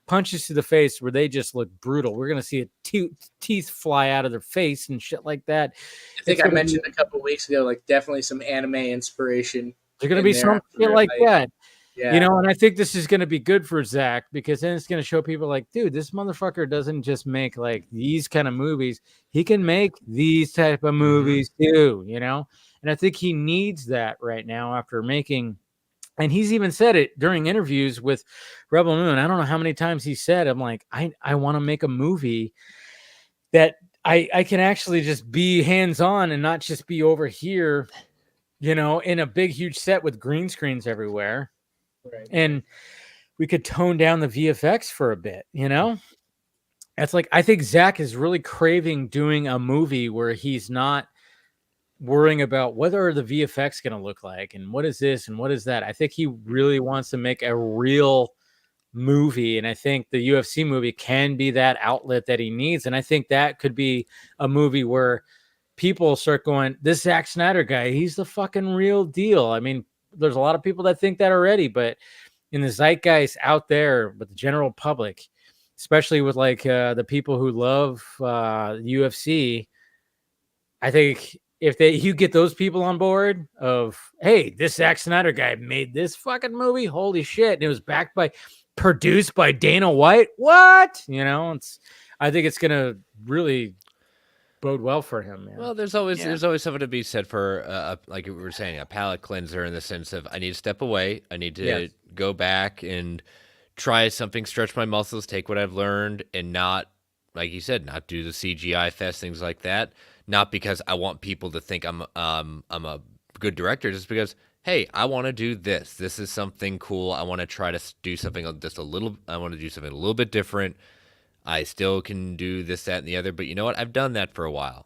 punches to the face where they just look brutal. We're going to see teeth fly out of their face and shit like that. I think I mentioned a couple of weeks ago, like definitely some anime inspiration. There's going to be some shit like that. Yeah. And I think this is going to be good for Zack, because then it's going to show people like, dude, this motherfucker doesn't just make like these kind of movies. He can make these type of movies too, And I think he needs that right now after making. And he's even said it during interviews with Rebel Moon. I don't know how many times he said, I'm like, I want to make a movie that I can actually just be hands-on and not just be over here, in a big, huge set with green screens everywhere. Right. And we could tone down the VFX for a bit, It's like, I think Zack is really craving doing a movie where he's not worrying about what are the VFX going to look like and what is this and what is that. I think he really wants to make a real movie, and I think the UFC movie can be that outlet that he needs. And I think that could be a movie where people start going, this Zack Snyder guy, he's the fucking real deal. There's a lot of people that think that already, but in the zeitgeist out there with the general public, especially with like the people who love UFC, I think if you get those people on board of, hey, this Zack Snyder guy made this fucking movie, holy shit, and it was produced by Dana White, what? I think it's gonna really bode well for him, man. Well, there's always something to be said for like we were saying, a palate cleanser, in the sense of I need to step away, I need to go back and try something, stretch my muscles, take what I've learned, and not, like you said, not do the CGI fest, things like that. Not because I want people to think I'm a good director, just because, hey, I want to do this. This is something cool. I want to try to do something just a little. I want to do something a little bit different. I still can do this, that, and the other. But you know what? I've done that for a while.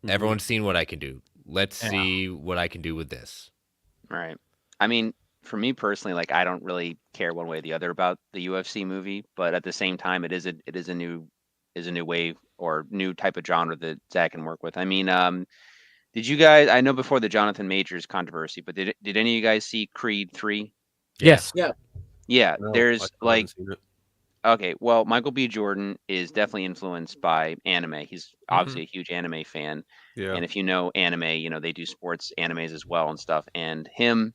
Everyone's seen what I can do. Let's see what I can do with this. Right. I mean, for me personally, like I don't really care one way or the other about the UFC movie, but at the same time, it is a new wave or new type of genre that Zach can work with. I mean, did you guys? I know before the Jonathan Majors controversy, but did any of you guys see Creed 3? Yes. Yeah. Yeah. No, There's I haven't like seen it. okay, well, Michael B. Jordan is definitely influenced by anime. He's obviously a huge anime fan. Yeah. And if you know anime, you know, they do sports animes as well and stuff. And him,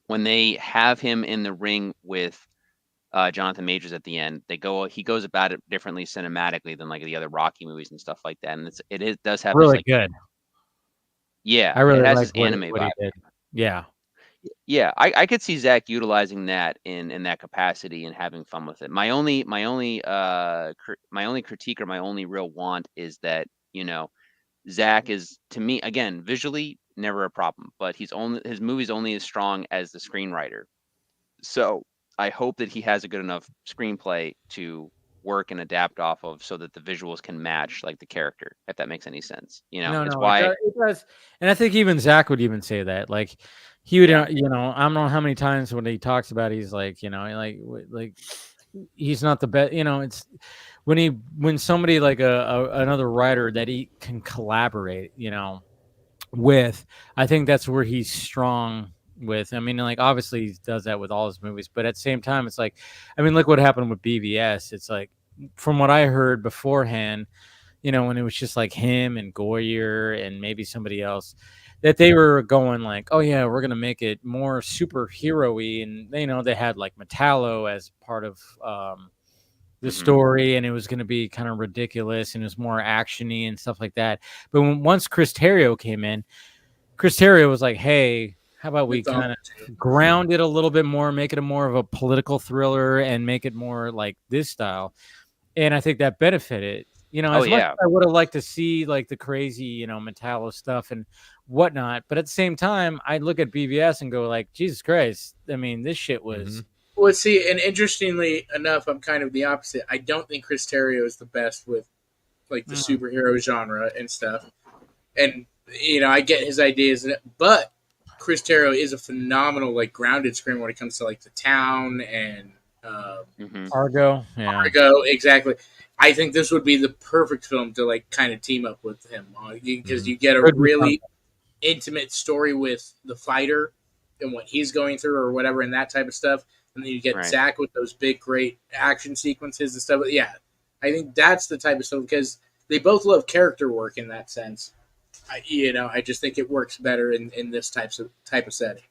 when they have him in the ring with Jonathan Majors at the end, he goes about it differently cinematically than like the other Rocky movies and stuff like that. And it does have this Really like, good. yeah, I really it has like this what anime he vibe. did. Yeah. Yeah, I could see Zach utilizing that in that capacity and having fun with it. My only critique or my only real want is that, you know, Zach is, to me, again, visually never a problem, but his movie's only as strong as the screenwriter. So I hope that he has a good enough screenplay to work and adapt off of so that the visuals can match like the character, if that makes any sense. You know, it's No, why it does. And I think even Zach would even say that. Like, he would, Yeah. you know, I don't know how many times when he talks about it, he's like, you know, like he's not the best. You know, it's when somebody like another writer that he can collaborate, you know, with. I think that's where he's strong with. I mean, like obviously he does that with all his movies, but at the same time, it's like, I mean, look what happened with BVS. It's like, from what I heard beforehand, you know, when it was just like him and Goyer and maybe somebody else, that they were going like, oh yeah, we're gonna make it more superhero-y, and you know, they had like Metallo as part of the story, and it was gonna be kind of ridiculous and it was more actiony and stuff like that. But once Chris Terrio came in, Chris Terrio was like, hey, how about we kind of ground it a little bit more, make it a more of a political thriller and make it more like this style. And I think that benefited, you know, as much as I would have liked to see like the crazy, you know, Metallo stuff and whatnot. But at the same time, I look at BVS and go like, Jesus Christ. I mean, this shit was. Well, see, and interestingly enough, I'm kind of the opposite. I don't think Chris Terrio is the best with like the superhero genre and stuff. And, you know, I get his ideas, but Chris Terrio is a phenomenal, like, grounded screen when it comes to like the town and Argo. Yeah. Argo, exactly. I think this would be the perfect film to like kind of team up with him because you get a really intimate story with the fighter and what he's going through or whatever and that type of stuff. And then you get Zach with those big, great action sequences and stuff. But yeah, I think that's the type of stuff because they both love character work in that sense. I just think it works better in this type of setting.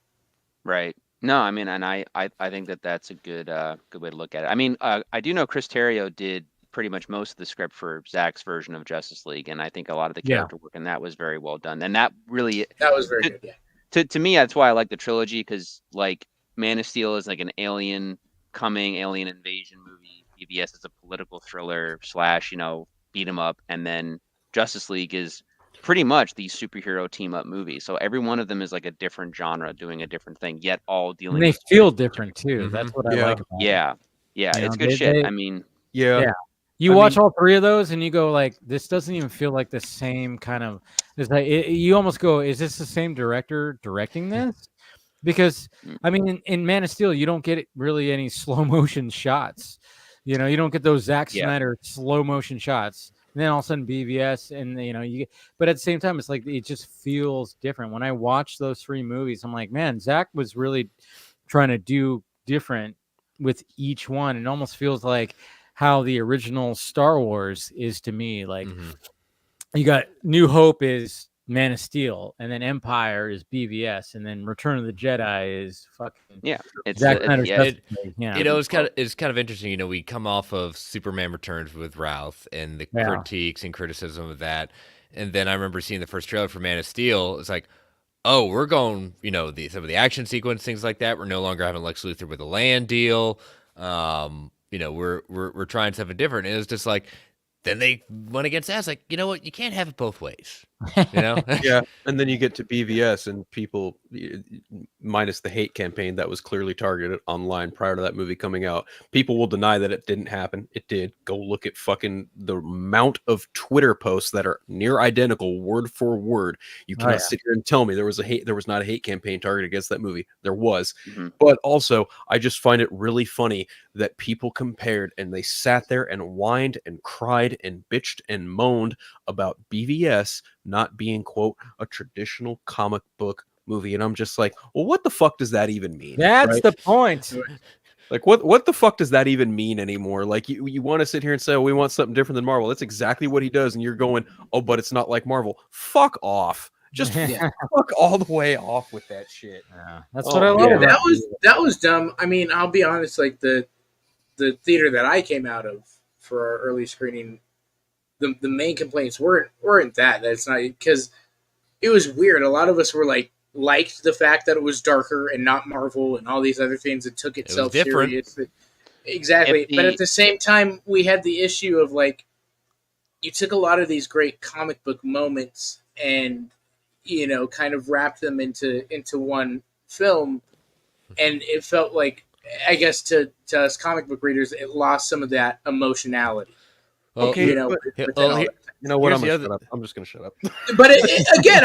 Right. No, I mean, and I think that's a good way to look at it. I mean, I do know Chris Terrio did pretty much most of the script for Zach's version of Justice League, and I think a lot of the character work in that was very well done. And that was very good. Yeah. To me, that's why I like the trilogy because like Man of Steel is like an alien invasion movie. BVS is a political thriller / beat 'em up, and then Justice League is pretty much these superhero team up movies. So every one of them is like a different genre doing a different thing, yet all dealing and they feel different too. That's what I like about it. Yeah. It's good shit. I mean, you watch all three of those and you go like, this doesn't even feel like the same kind of. It's like you almost go, is this the same director directing this? Because I mean, in Man of Steel, you don't get really any slow motion shots. You know, you don't get those Zack Snyder slow motion shots. And then all of a sudden BVS, and you know, but at the same time, it's like it just feels different. When I watch those three movies, I'm like, man, Zach was really trying to do different with each one. It almost feels like how the original Star Wars is to me. Like you got New Hope is Man of Steel, and then Empire is BVS, and then Return of the Jedi is fucking It's Zack Snyder's You know, it's kind of interesting. You know, we come off of Superman Returns with Ralph and the critiques and criticism of that, and then I remember seeing the first trailer for Man of Steel. It's like, oh, we're going, you know, some of the action sequence, things like that. We're no longer having Lex Luthor with a land deal. You know, we're trying something different, and it's just like then they went against that. It's like, you know what? You can't have it both ways. You know? Yeah, and then you get to BVS and people, minus the hate campaign that was clearly targeted online prior to that movie coming out, people will deny that it didn't happen. It did. Go look at fucking the amount of Twitter posts that are near identical, word for word. You cannot sit here and tell me there was not a hate campaign targeted against that movie. There was. But also, I just find it really funny that people compared and they sat there and whined and cried and bitched and moaned about BVS not being, quote, a traditional comic book movie. And I'm just like, well, what the fuck does that even mean? That's the point. Like, what the fuck does that even mean anymore? Like, you want to sit here and say, oh, we want something different than Marvel. That's exactly what he does. And you're going, oh, but it's not like Marvel. Fuck off. Just fuck all the way off with that shit. Yeah, that's what I love. That was dumb. I mean, I'll be honest, like the theater that I came out of for our early screening, the main complaints weren't that. That's not, because it was weird. A lot of us were liked the fact that it was darker and not Marvel and all these other things. It took itself serious. Exactly. But at the same time, we had the issue of you took a lot of these great comic book moments and, kind of wrapped them into one film. And it felt like, I guess to us comic book readers, it lost some of that emotionality. Well, okay, you know what? I'm just gonna shut up. But again,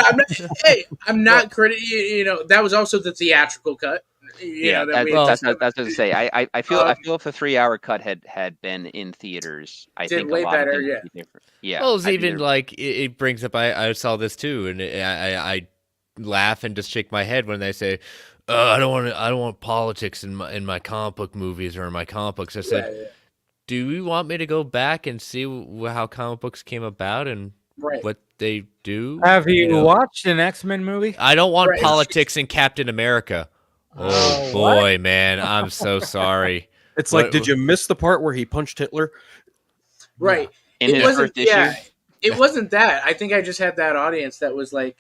I'm not critical. That was also the theatrical cut. That's what to say. I feel if the 3-hour cut had been in theaters, I think way a lot better. Of things would be different. Yeah. Well, it's even it brings up. I saw this too, and I laugh and just shake my head when they say, I don't want politics in my comic book movies or in my comic books. I said, do you want me to go back and see how comic books came about and what they do? Have you watched an X-Men movie? I don't want politics in Captain America. Oh boy, man, I'm so sorry. It's like, did you miss the part where he punched Hitler? Right. In his first issue? It wasn't that. I think I just had that audience that was like,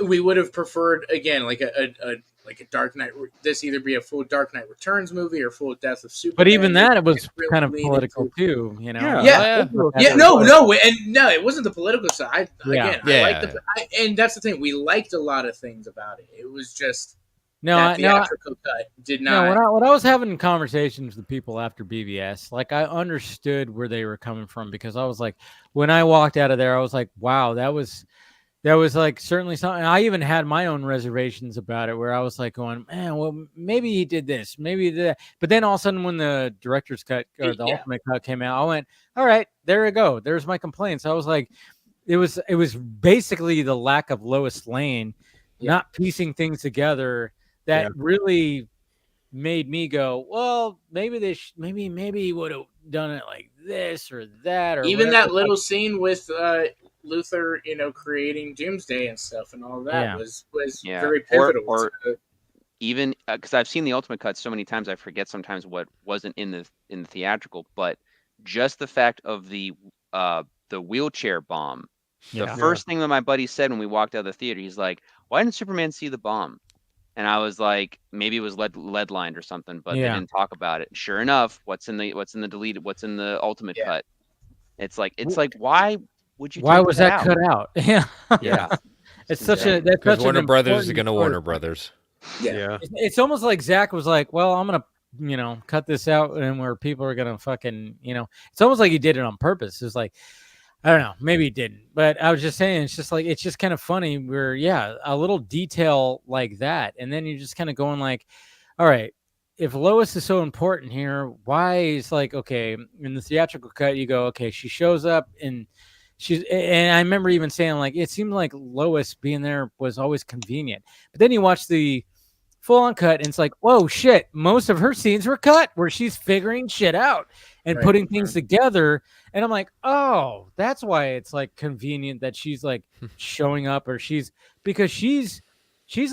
we would have preferred, again, like a Dark Knight. This either be a full Dark Knight Returns movie or full Death of Superman. But even that, it was kind of political too, you know. No, it wasn't the political side. I liked and that's the thing. We liked a lot of things about it. It was just theatrical cut did not. No, when I was having conversations with people after BVS, I understood where they were coming from, because I was like, when I walked out of there, I was like, wow, that was certainly something. I even had my own reservations about it, where I was going, man, well, maybe he did this, maybe he did that. But then all of a sudden, when the director's cut or the ultimate cut came out, I went, all right, there we go. There's my complaints. I was like, it was basically the lack of Lois Lane, not piecing things together, that really made me go, well, maybe maybe he would have done it like this or that, or even whatever. That little scene with Luthor, creating Doomsday and stuff and all that was very pivotal. Or even because I've seen the ultimate cut so many times, I forget sometimes what wasn't in the theatrical. But just the fact of the wheelchair bomb, the first thing that my buddy said when we walked out of the theater, he's like, "Why didn't Superman see the bomb?" And I was like, maybe it was lead lined or something, but they didn't talk about it. Sure enough, what's in the ultimate cut? It's like why would you? Why was that cut out? Yeah. It's such a because Warner Brothers is going to Warner Brothers. Yeah. It's almost like Zach was like, well, I'm gonna cut this out, and where people are gonna fucking it's almost like he did it on purpose. It's like, I don't know, maybe he didn't, but I was just saying, it's just kind of funny where a little detail like that, and then you're just kind of going like, all right, if Lois is so important here, why is okay, in the theatrical cut you go, okay, she shows up and I remember even saying it seemed like Lois being there was always convenient, but then you watch the full on cut and it's like, whoa, shit, most of her scenes were cut where she's figuring shit out and putting things together, and I'm like, oh, that's why it's convenient that she's showing up, or because she's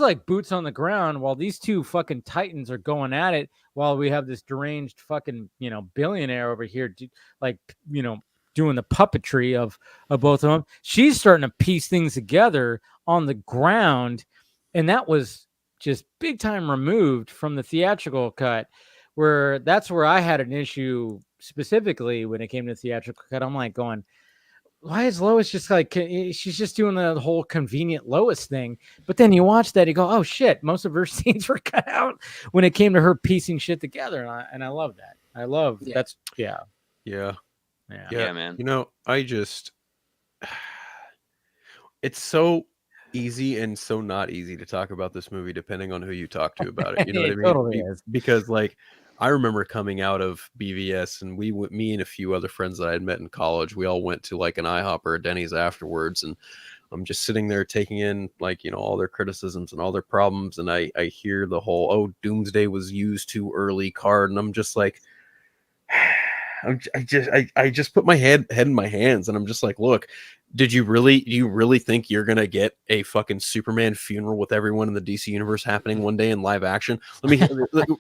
like boots on the ground while these two fucking titans are going at it, while we have this deranged fucking billionaire over here doing the puppetry of both of them. She's starting to piece things together on the ground, and that was just big time removed from the theatrical cut, where that's where I had an issue specifically when it came to theatrical cut, I'm like going, why is Lois just like, she's just doing the whole convenient Lois thing. But then you watch that, you go, oh shit, most of her scenes were cut out when it came to her piecing shit together. And I love that. I love that's yeah, man. You know, it's so easy and so not easy to talk about this movie depending on who you talk to about it. You know what I mean? Totally is. Because like I remember coming out of BVS, and me and a few other friends that I had met in college, we all went to like an IHOP or a Denny's afterwards, and I'm just sitting there taking in like, you know, all their criticisms and all their problems, and I hear the whole, oh, Doomsday was used too early card, and I'm just like, I just put my head in my hands, and I'm just like, look, do you really think you're gonna get a fucking Superman funeral with everyone in the DC universe happening one day in live action? Let me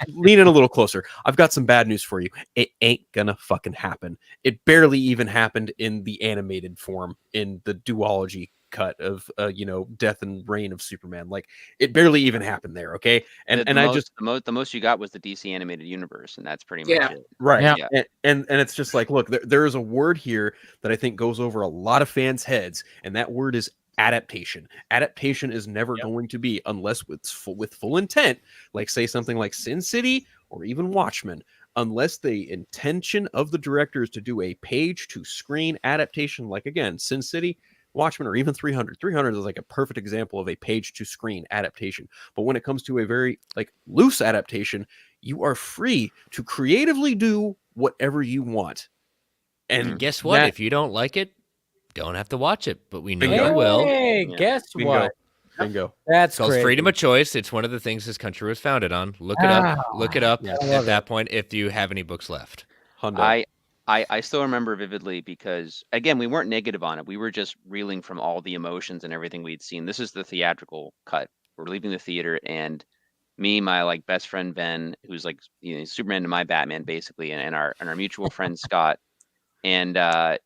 lean in a little closer. I've got some bad news for you. It ain't gonna fucking happen. It barely even happened in the animated form in the duology cut of you know, Death and Reign of Superman. Like, it barely even happened there. Okay, the most you got was the DC animated universe, and that's pretty much it. Right. Yeah. And it's just like, look, there is a word here that I think goes over a lot of fans' heads, and that word is adaptation. Adaptation is never going to be, unless with full intent, like say something like Sin City or even Watchmen, unless the intention of the director is to do a page to screen adaptation, like again, Sin City, Watchmen, or even 300. 300 is like a perfect example of a page to screen adaptation. But when it comes to a very like loose adaptation, you are free to creatively do whatever you want. And guess what? If you don't like it, don't have to watch it. But we know you will. Hey, guess what? Bingo. That's called freedom of choice. It's one of the things this country was founded on. Look it up. Look it up at that point if you have any books left. I still remember vividly because, again, we weren't negative on it. We were just reeling from all the emotions and everything we'd seen. This is the theatrical cut. We're leaving the theater, and me, my like best friend Ben, who's like, you know, Superman to my Batman basically, and our mutual friend Scott. And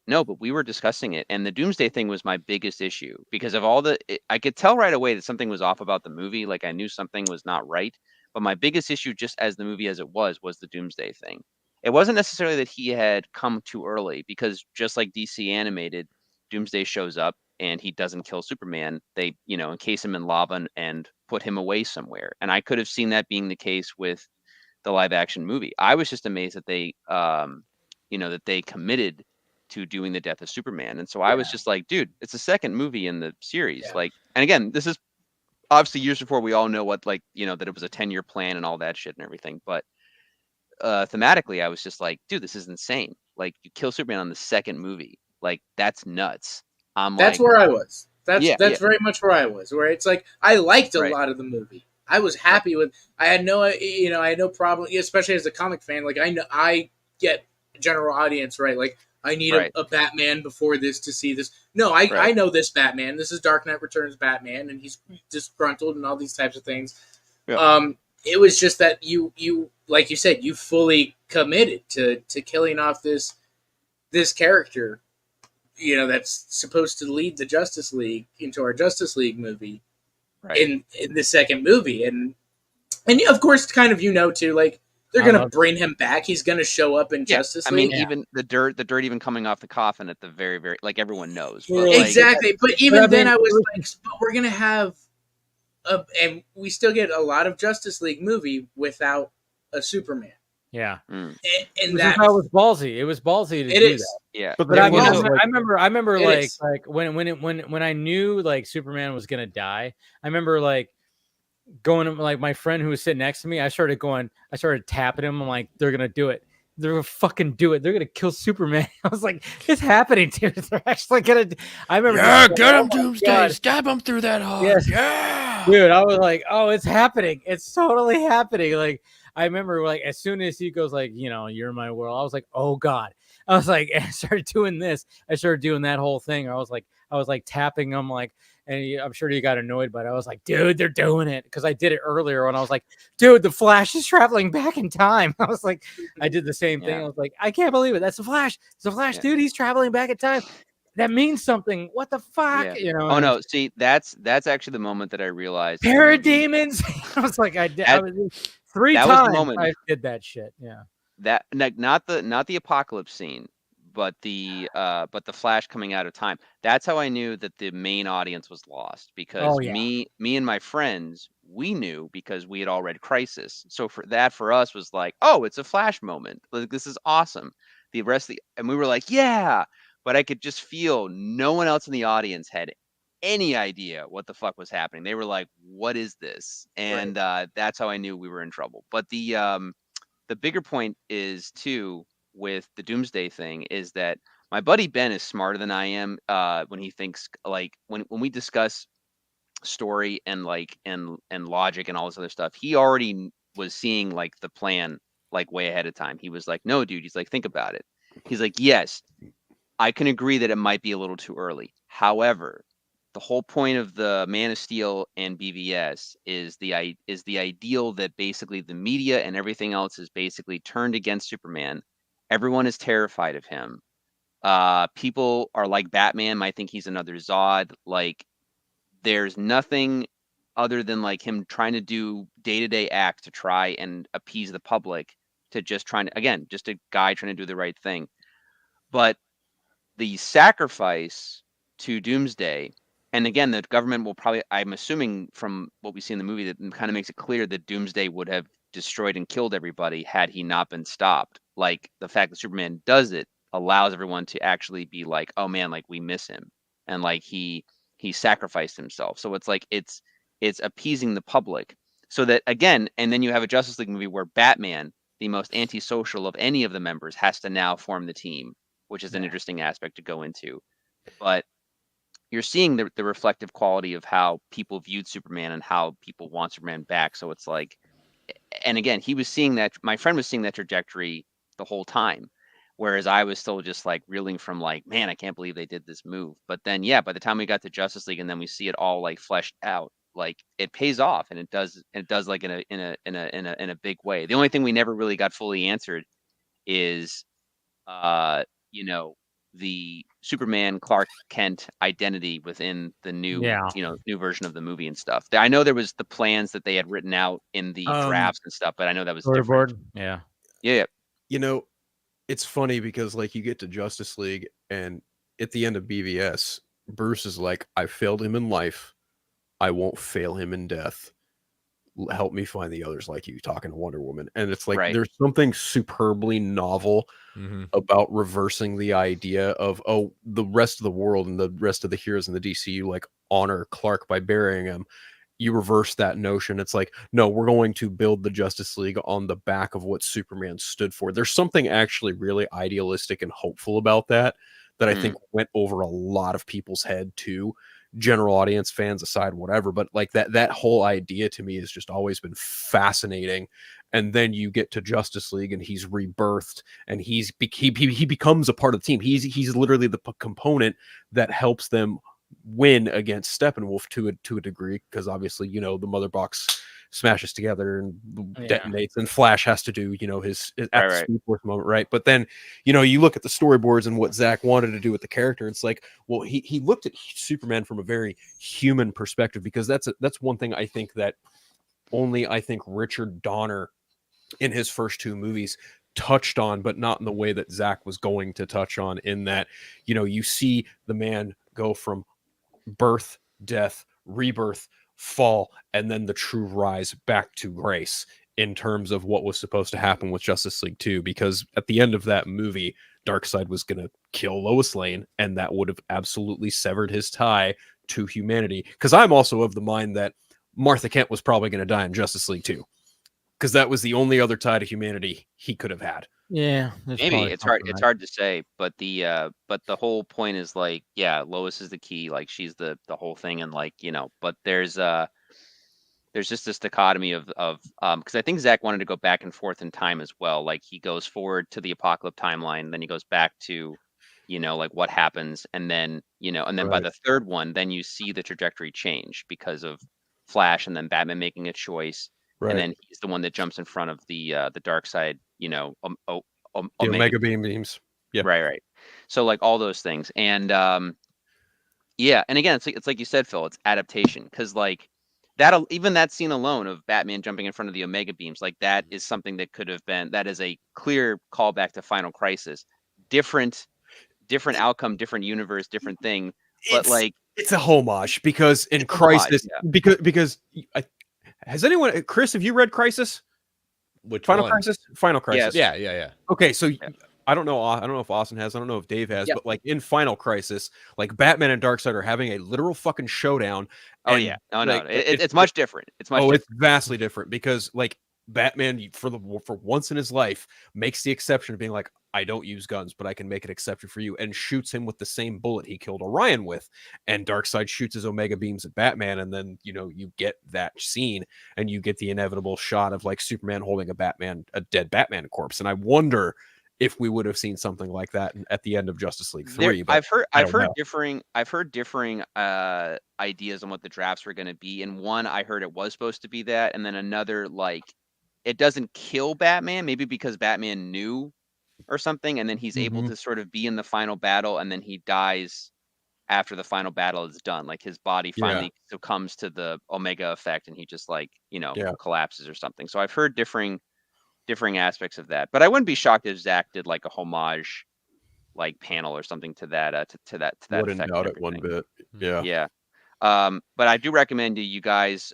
no, but we were discussing it, and the Doomsday thing was my biggest issue because of all I could tell right away that something was off about the movie. Like, I knew something was not right. But my biggest issue, just as the movie as it was the Doomsday thing. It wasn't necessarily that he had come too early, because just like DC animated, Doomsday shows up and he doesn't kill Superman. They, you know, encase him in lava and put him away somewhere. And I could have seen that being the case with the live action movie. I was just amazed that they, you know, that they committed to doing the death of Superman. And so I was just like, dude, it's the second movie in the series. Like, and again, this is obviously years before we all know what, like, you know, that it was a 10-year plan and all that shit and everything. But thematically, I was just like, dude, this is insane. Like, you kill Superman on the second movie. Like, that's nuts. That's where I was. That's very much where I was. Where it's like, I liked a lot of the movie. I was happy with. I had no problem, especially as a comic fan. Like, I get general audience, right? Like, I need a Batman before this to see this. No, I know this Batman. This is Dark Knight Returns Batman, and he's disgruntled and all these types of things. Yeah. It was just that you like you said, you fully committed to killing off this character, you know, that's supposed to lead the Justice League into our Justice League movie in the second movie. And of course, kind of, you know, too, like, they're going to bring him back. He's going to show up in Justice League. I mean, even the dirt even coming off the coffin at the very, very, like, everyone knows. But exactly. But even then I was like, but we're going to have and we still get a lot of Justice League movie without a Superman. Yeah, and that was ballsy. It was ballsy to do that. Yeah, but I remember like when I knew like Superman was gonna die. I remember like going to like my friend who was sitting next to me. I started tapping him. I'm like, they're gonna do it. They're gonna fucking do it. They're gonna kill Superman. I was like, it's happening, dude. They're actually gonna. I remember. Yeah, get him, Doomsday. Stab him through that heart. Yes. Yeah, dude. I was like, oh, it's happening. It's totally happening. Like, I remember, like, as soon as he goes, like, you know, you're my world. I was like, oh god. I was like, I started doing this. I started doing that whole thing. I was like tapping him, like. And I'm sure you got annoyed, but I was like, dude, they're doing it. Because I did it earlier when I was like, dude, the Flash is traveling back in time. I was like, I did the same thing. I was like, I can't believe it. That's the Flash. It's the Flash, dude. He's traveling back in time. That means something. What the fuck? Yeah. You know? Oh, no. See, that's actually the moment that I realized. Parademons. I was like, I was 3 times the moment I did that shit. Yeah. that not the apocalypse scene, but the Flash coming out of time. That's how I knew that the main audience was lost, because me and my friends, we knew because we had all read Crisis. So for us was like, oh, it's a Flash moment. Like, this is awesome. The rest of and we were like, yeah, but I could just feel no one else in the audience had any idea what the fuck was happening. They were like, what is this? And that's how I knew we were in trouble. But the bigger point is too, with the Doomsday thing, is that my buddy Ben is smarter than I am when he thinks, like, when we discuss story and like and logic and all this other stuff. He already was seeing like the plan like way ahead of time. He was like, no, dude. He's like, think about it. He's like, yes, I can agree that it might be a little too early. However, the whole point of the Man of Steel and BVS is the ideal that basically the media and everything else is basically turned against Superman. Everyone is terrified of him. People are like, Batman might think he's another Zod. Like, there's nothing other than like him trying to do day-to-day acts to try and appease the public, to just trying to, again, just a guy trying to do the right thing. But the sacrifice to Doomsday, and again, the government will probably, I'm assuming from what we see in the movie, that kind of makes it clear that Doomsday would have destroyed and killed everybody had he not been stopped. Like, the fact that Superman does it allows everyone to actually be like, oh man, like, we miss him, and like he sacrificed himself. So it's like it's appeasing the public, so that, again, and then you have a Justice League movie where Batman, the most antisocial of any of the members, has to now form the team, which is an interesting aspect to go into. But you're seeing the reflective quality of how people viewed Superman and how people want Superman back. So it's like, and again, he was seeing that, my friend was seeing that trajectory the whole time, whereas I was still just like reeling from like, man, I can't believe they did this move. But then, yeah, by the time we got to Justice League and then we see it all like fleshed out, like, it pays off, and it does like in a big way. The only thing we never really got fully answered is you know, the Superman Clark Kent identity within the new, new version of the movie and stuff. I know there was the plans that they had written out in the drafts and stuff, but I know that was different. Yeah. You know, it's funny because like you get to Justice League, and at the end of BVS, Bruce is like, I failed him in life, I won't fail him in death. Help me find the others like you, talking to Wonder Woman. And it's like, there's something superbly novel about reversing the idea of, oh, the rest of the world and the rest of the heroes in the DCU like honor Clark by burying him. You reverse that notion. It's like, no, we're going to build the Justice League on the back of what Superman stood for. There's something actually really idealistic and hopeful about that I think went over a lot of people's head too. General audience, fans aside, whatever, but like that whole idea to me has just always been fascinating. And then you get to Justice League and he's rebirthed, and he becomes a part of the team. He's literally the component that helps them win against Steppenwolf to a degree, because obviously, you know, the mother box smashes together and detonates, and Flash has to do, you know, his at the Speed Force moment, right? But then, you know, you look at the storyboards and what Zack wanted to do with the character. It's like, well, he looked at Superman from a very human perspective, because that's one thing I think that only Richard Donner in his first two movies touched on, but not in the way that Zack was going to touch on, in that, you know, you see the man go from birth, death, rebirth, fall, and then the true rise back to grace, in terms of what was supposed to happen with Justice League 2, because at the end of that movie, Darkseid was going to kill Lois Lane, and that would have absolutely severed his tie to humanity. Because I'm also of the mind that Martha Kent was probably going to die in Justice League 2, because that was the only other tie to humanity he could have had. Yeah, maybe it's hard to say, but the whole point is like, yeah, Lois is the key, like she's the whole thing, and like, you know, but there's just this dichotomy of because I think Zack wanted to go back and forth in time as well. Like, he goes forward to the Apocalypse timeline, then he goes back to, you know, like what happens, and then, you know, and then by the third one, then you see the trajectory change because of Flash, and then Batman making a choice. And then he's the one that jumps in front of the Darkseid, you know, the Omega beams. Yeah. Right. So like all those things. And yeah, and again, it's like you said, Phil, it's adaptation. Because like even that scene alone of Batman jumping in front of the Omega beams, like that is something that could have been, that is a clear callback to Final Crisis. Different outcome, different universe, different thing. But like, it's a homage because in Crisis, because has anyone, Chris, have you read Crisis? Which Final one? Crisis? Final Crisis. Yeah. Okay, so I don't know if Austin has, I don't know if Dave has, but like in Final Crisis, like Batman and Darkseid are having a literal fucking showdown. Oh yeah, no, it's much different. It's much. It's vastly different because like Batman for once in his life makes the exception of being like, I don't use guns, but I can make an exception for you, and shoots him with the same bullet he killed Orion with. And Darkseid shoots his Omega beams at Batman, and then you get that scene, and you get the inevitable shot of like Superman holding a dead Batman corpse. And I wonder if we would have seen something like that at the end of Justice League 3. But I've heard differing ideas on what the drafts were going to be. And one, I heard it was supposed to be that, and then another, like, it doesn't kill Batman, maybe because Batman knew or something, and then he's able to sort of be in the final battle, and then he dies after the final battle is done. Like his body finally succumbs to the Omega effect, and he just like collapses or something. So I've heard differing aspects of that, but I wouldn't be shocked if Zack did like a homage, like panel or something to that to that. Wouldn't doubt it one bit. Yeah. But I do recommend to you guys,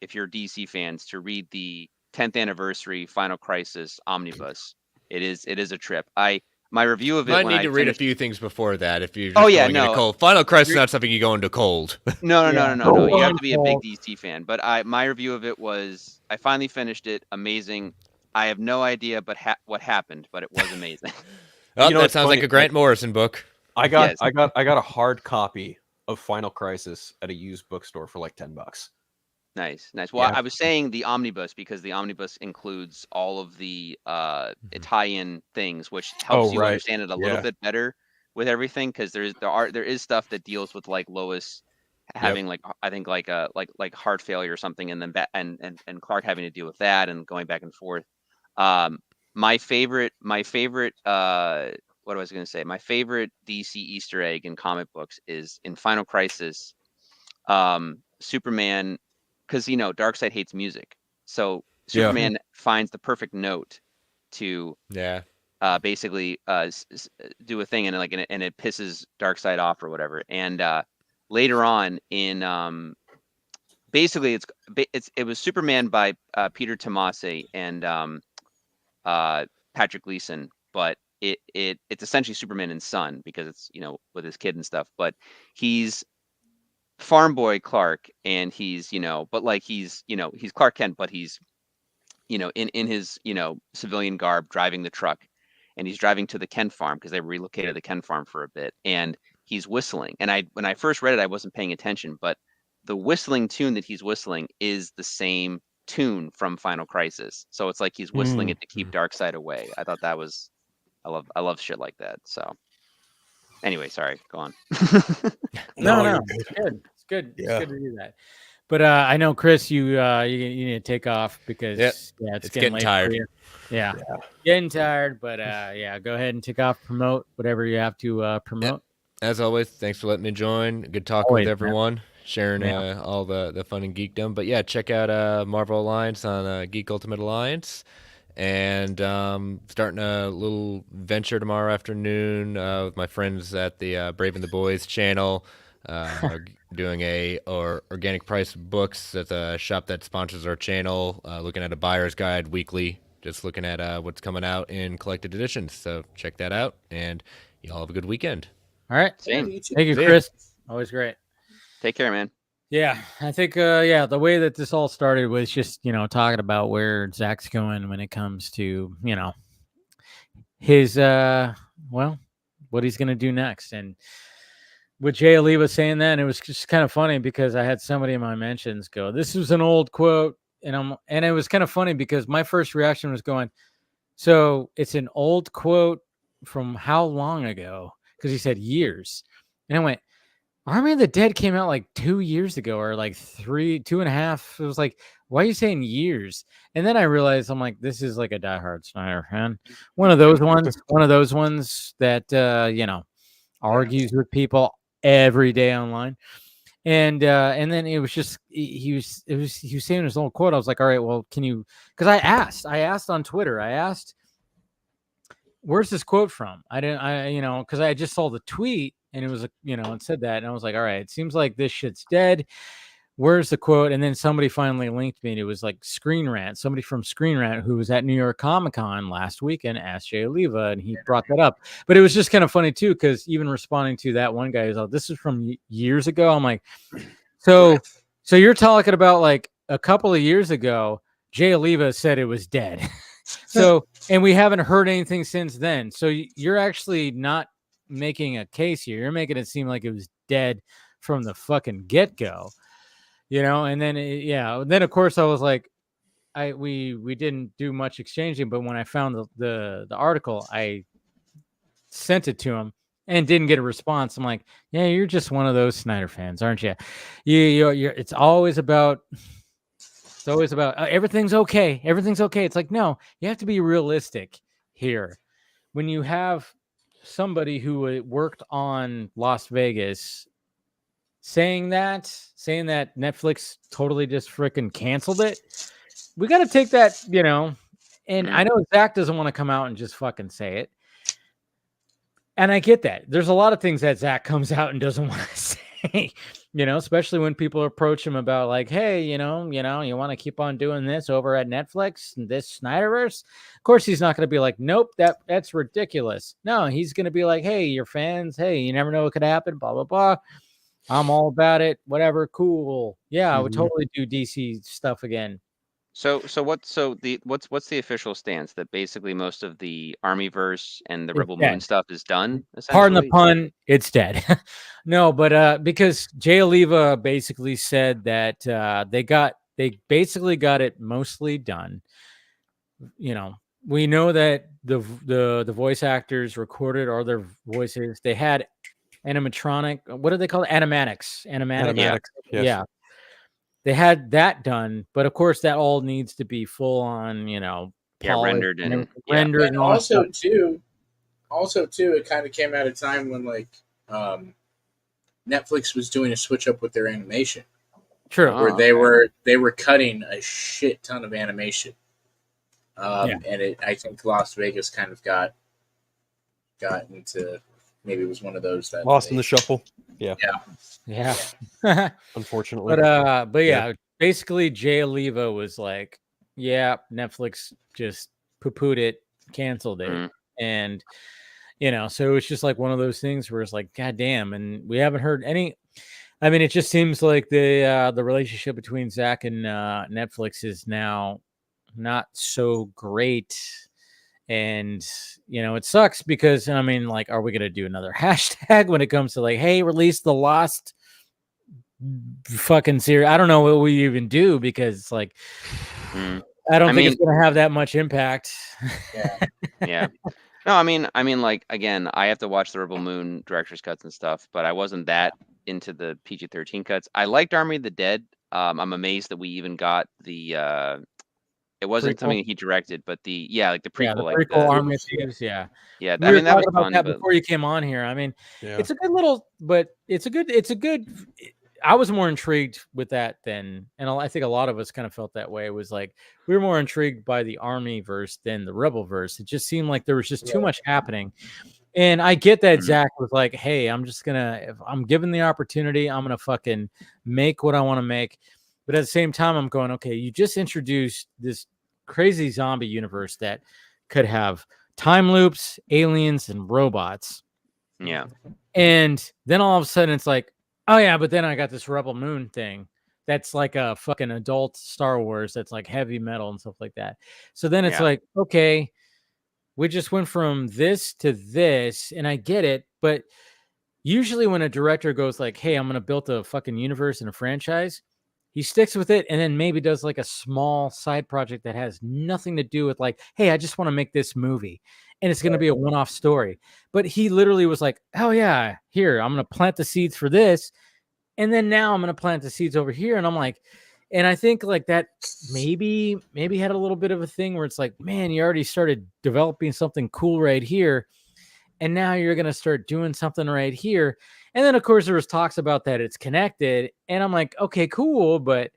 if you're DC fans, to read the 10th anniversary Final Crisis Omnibus. It is a trip. My review of it. I need to read a few things before that. If you're going into cold. Final Crisis is not something you go into cold. No. You have to be a big DC fan. But my review of it was, I finally finished it. Amazing. I have no idea, what happened, but it was amazing. That sounds like a Grant Morrison book. I got a hard copy of Final Crisis at a used bookstore for like $10. Nice. Well, I was saying the omnibus because the omnibus includes all of the tie-in things, which helps you understand it a little bit better with everything. Because there is stuff that deals with like Lois having like heart failure or something, and then and Clark having to deal with that and going back and forth. My favorite. What I was going to say. My favorite DC Easter egg in comic books is in Final Crisis. Superman. Because Darkseid hates music, so Superman finds the perfect note to basically do a thing, and it pisses Darkseid off or whatever. And later on in basically it was Superman by Peter Tomasi and Patrick Gleason, but it's essentially Superman and Son because it's with his kid and stuff, but he's farm boy Clark, and he's but like he's Clark Kent, but he's in his civilian garb driving the truck, and he's driving to the Kent farm because they relocated the Kent farm for a bit, and he's whistling. And when I first read it, I wasn't paying attention, but the whistling tune that he's whistling is the same tune from Final Crisis, so it's like he's whistling it to keep Darkseid away. I thought that was I love shit like that. So anyway, sorry, go on. No, it's good. It's good. It's good to do that. But I know, Chris, you need to take off because it's getting late tired. For you. Yeah, getting tired. But go ahead and take off. Promote whatever you have to promote. As always, thanks for letting me join. Good talking with everyone, sharing all the fun and geekdom. But check out Marvel Alliance on Geek Ultimate Alliance. And starting a little venture tomorrow afternoon with my friends at the Brave and the Boys channel. Doing organic price books. That's a shop that sponsors our channel. Looking at a buyer's guide weekly. Just looking at what's coming out in collected editions. So check that out. And y'all have a good weekend. All right. Same. Thank you, Chris. Always great. Take care, man. Yeah, I think the way that this all started was just talking about where Zack's going when it comes to his what he's gonna do next. And with Jay Ali was saying that, and it was just kind of funny because I had somebody in my mentions go, "This was an old quote," and it was kind of funny because my first reaction was going, "So it's an old quote from how long ago?" Because he said years, and I went, Army of the Dead came out like 2 years ago or like 2.5. It was like, why are you saying years? And then I realized I'm like, this is like a diehard Snyder fan. One of those ones that, argues with people every day online. And then it was just he was saying his own quote. I was like, all right, well, can you? Because I asked on Twitter. I asked, where's this quote from? Because I just saw the tweet and it was it said that, and I was like, all right, it seems like this shit's dead. Where's the quote? And then somebody finally linked me, and it was like Screen Rant. Somebody from Screen Rant who was at New York Comic Con last weekend asked Jay Oliva, and he brought that up. But it was just kind of funny too, because even responding to that one guy is like, this is from years ago. I'm like, so you're talking about like a couple of years ago, Jay Oliva said it was dead. So, and we haven't heard anything since then. So you're actually not making a case here. You're making it seem like it was dead from the fucking get-go. And then then of course I was like, we didn't do much exchanging, but when I found the article, I sent it to him and didn't get a response. I'm like, yeah, you're just one of those Snyder fans, aren't you? You're it's always about everything's okay. Everything's okay. It's like, no, you have to be realistic here. When you have somebody who worked on Las Vegas saying that Netflix totally just freaking canceled it, we got to take that, and I know Zach doesn't want to come out and just fucking say it. And I get that. There's a lot of things that Zach comes out and doesn't want to say, especially when people approach him about like, hey, you want to keep on doing this over at Netflix and this Snyderverse. Of course, he's not going to be like, nope, that's ridiculous. No, he's going to be like, hey, your fans, hey, you never know what could happen, blah, blah, blah. I'm all about it. Whatever. Cool. Yeah, I would totally do DC stuff again. So what's the official stance that basically most of the Armyverse and the Rebel Moon stuff is done? Pardon the pun, it's dead. No, but because Jay Oliva basically said that they basically got it mostly done. We know that the voice actors recorded all their voices. They had animatronic, what do they call it? Animatics. Yes. Yeah. They had that done, but of course that all needs to be full on, rendered and rendered. And also too, it kind of came at a time when like Netflix was doing a switch up with their animation. True. Where they were cutting a shit ton of animation. And I think Las Vegas kind of got into, maybe it was one of those that lost in the shuffle. Yeah. Unfortunately. But yeah, basically Jay Oliva was like, yeah, Netflix just poo-pooed it, canceled it. And so it's just like one of those things where it's like, God damn, and we haven't heard any. I mean, it just seems like the relationship between Zach and Netflix is now not so great. And it sucks because I mean, like, are we gonna do another hashtag when it comes to like, hey, release the Lost fucking series? I don't know what we even do because it's like, I don't think it's gonna have that much impact. Yeah. No, I mean, like, again, I have to watch the Rebel Moon director's cuts and stuff, but I wasn't that into the PG-13 cuts. I liked Army of the Dead. I'm amazed that we even got the. It wasn't something he directed, but the prequel, the prequel Army of Thieves, yeah. We I were mean, that was talking fun. about that before you came on here. I mean, it's a good little, but it's a good. I was more intrigued with that than, and I think a lot of us kind of felt that way. It was like we were more intrigued by the Army verse than the Rebel verse. It just seemed like there was just too much happening. And I get that Zach was like, hey, if I'm given the opportunity, I'm gonna fucking make what I want to make. But at the same time, I'm going, okay, you just introduced this crazy zombie universe that could have time loops, aliens, and robots. Yeah. And then all of a sudden it's like, oh yeah, but then I got this Rebel Moon thing that's like a fucking adult Star Wars that's like heavy metal and stuff like that. So then it's like, okay, we just went from this to this, and I get it, but usually when a director goes like, hey, I'm gonna build a fucking universe and a franchise, he sticks with it and then maybe does like a small side project that has nothing to do with like, hey, I just want to make this movie and it's going to be a one-off story. But he literally was like, oh yeah, here, I'm going to plant the seeds for this. And then now I'm going to plant the seeds over here. And I'm like, and I think like that maybe had a little bit of a thing where it's like, man, you already started developing something cool right here. And now you're going to start doing something right here. And then of course there was talks about that it's connected, and I'm like, okay, cool, but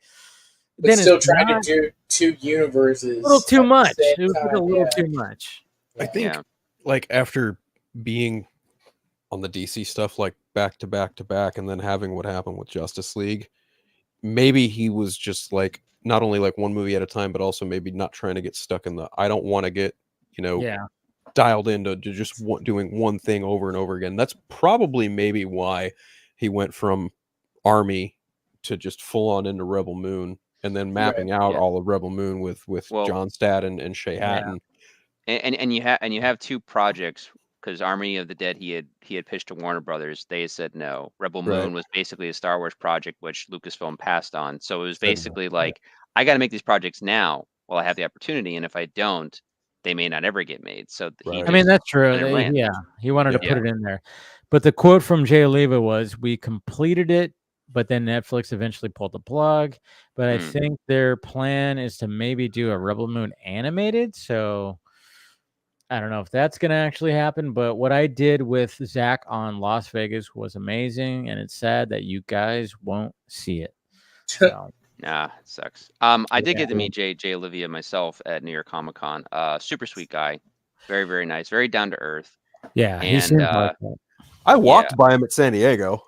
then still it's trying not, to do 2 universes. a little too at the much. same It was like a time, little yeah. too much. I think like after being on the DC stuff like back to back to back, and then having what happened with Justice League, maybe he was just like not only like one movie at a time, but also maybe not trying to get stuck in the I don't want to get, you know, dialed into just doing one thing over and over again. That's probably maybe why he went from Army to just full on into Rebel Moon, and then mapping out all of Rebel Moon with John Stadd and Shay Hatton. And you have 2 projects, because Army of the Dead he had pitched to Warner Brothers. They said no. Rebel Moon was basically a Star Wars project which Lucasfilm passed on. So it was basically like, I got to make these projects now while I have the opportunity, and if I don't, they may not ever get made. So I mean, that's true. He wanted to put it in there. But the quote from Jay Oliva was, "We completed it, but then Netflix eventually pulled the plug. But I think their plan is to maybe do a Rebel Moon animated. So I don't know if that's going to actually happen. But what I did with Zach on Las Vegas was amazing. And it's sad that you guys won't see it." So. Nah, it sucks. I did get to meet Jay Olivia myself at New York Comic Con. Super sweet guy. Very, very nice. Very down to earth. Yeah, he seemed like that. I walked by him at San Diego.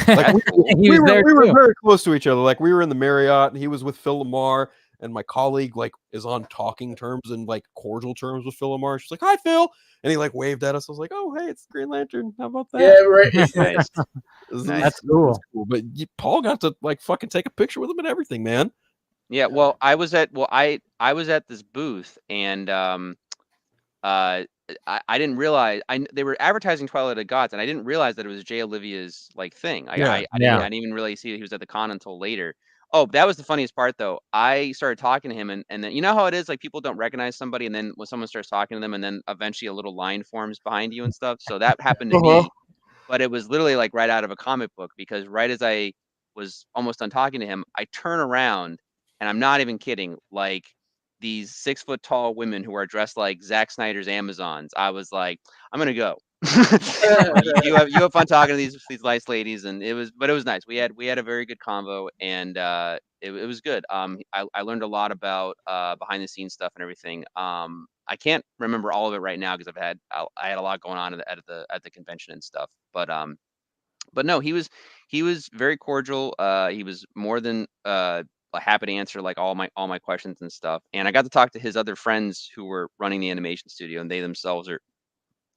Like we were very close to each other. Like we were in the Marriott, and he was with Phil Lamar, and my colleague like is on talking terms and like cordial terms with Phil Lamar. She's like, "Hi, Phil," and he like waved at us. I was like, "Oh, hey, it's Green Lantern. How about that?" Yeah, right. Nice. That's cool. But Paul got to like fucking take a picture with him and everything, man. Yeah, well, I was at this booth, and I didn't realize they were advertising Twilight of Gods, and I didn't realize that it was Jay Olivia's like thing. I didn't even really see that he was at the con until later. Oh, that was the funniest part though. I started talking to him, and then you know how it is, like people don't recognize somebody, and then when someone starts talking to them, and then eventually a little line forms behind you and stuff. So that happened to me, but it was literally like right out of a comic book, because right as I was almost done talking to him, I turn around, and I'm not even kidding, like these 6-foot tall women who are dressed like Zack Snyder's Amazons. I was like, I'm gonna go. you have fun talking to these nice ladies, and it was nice. We had a very good convo, and it was good. I learned a lot about behind the scenes stuff and everything. I can't remember all of it right now because I had a lot going on at the convention and stuff. But no, he was very cordial. He was more than happy to answer like all my questions and stuff. And I got to talk to his other friends who were running the animation studio, and they themselves are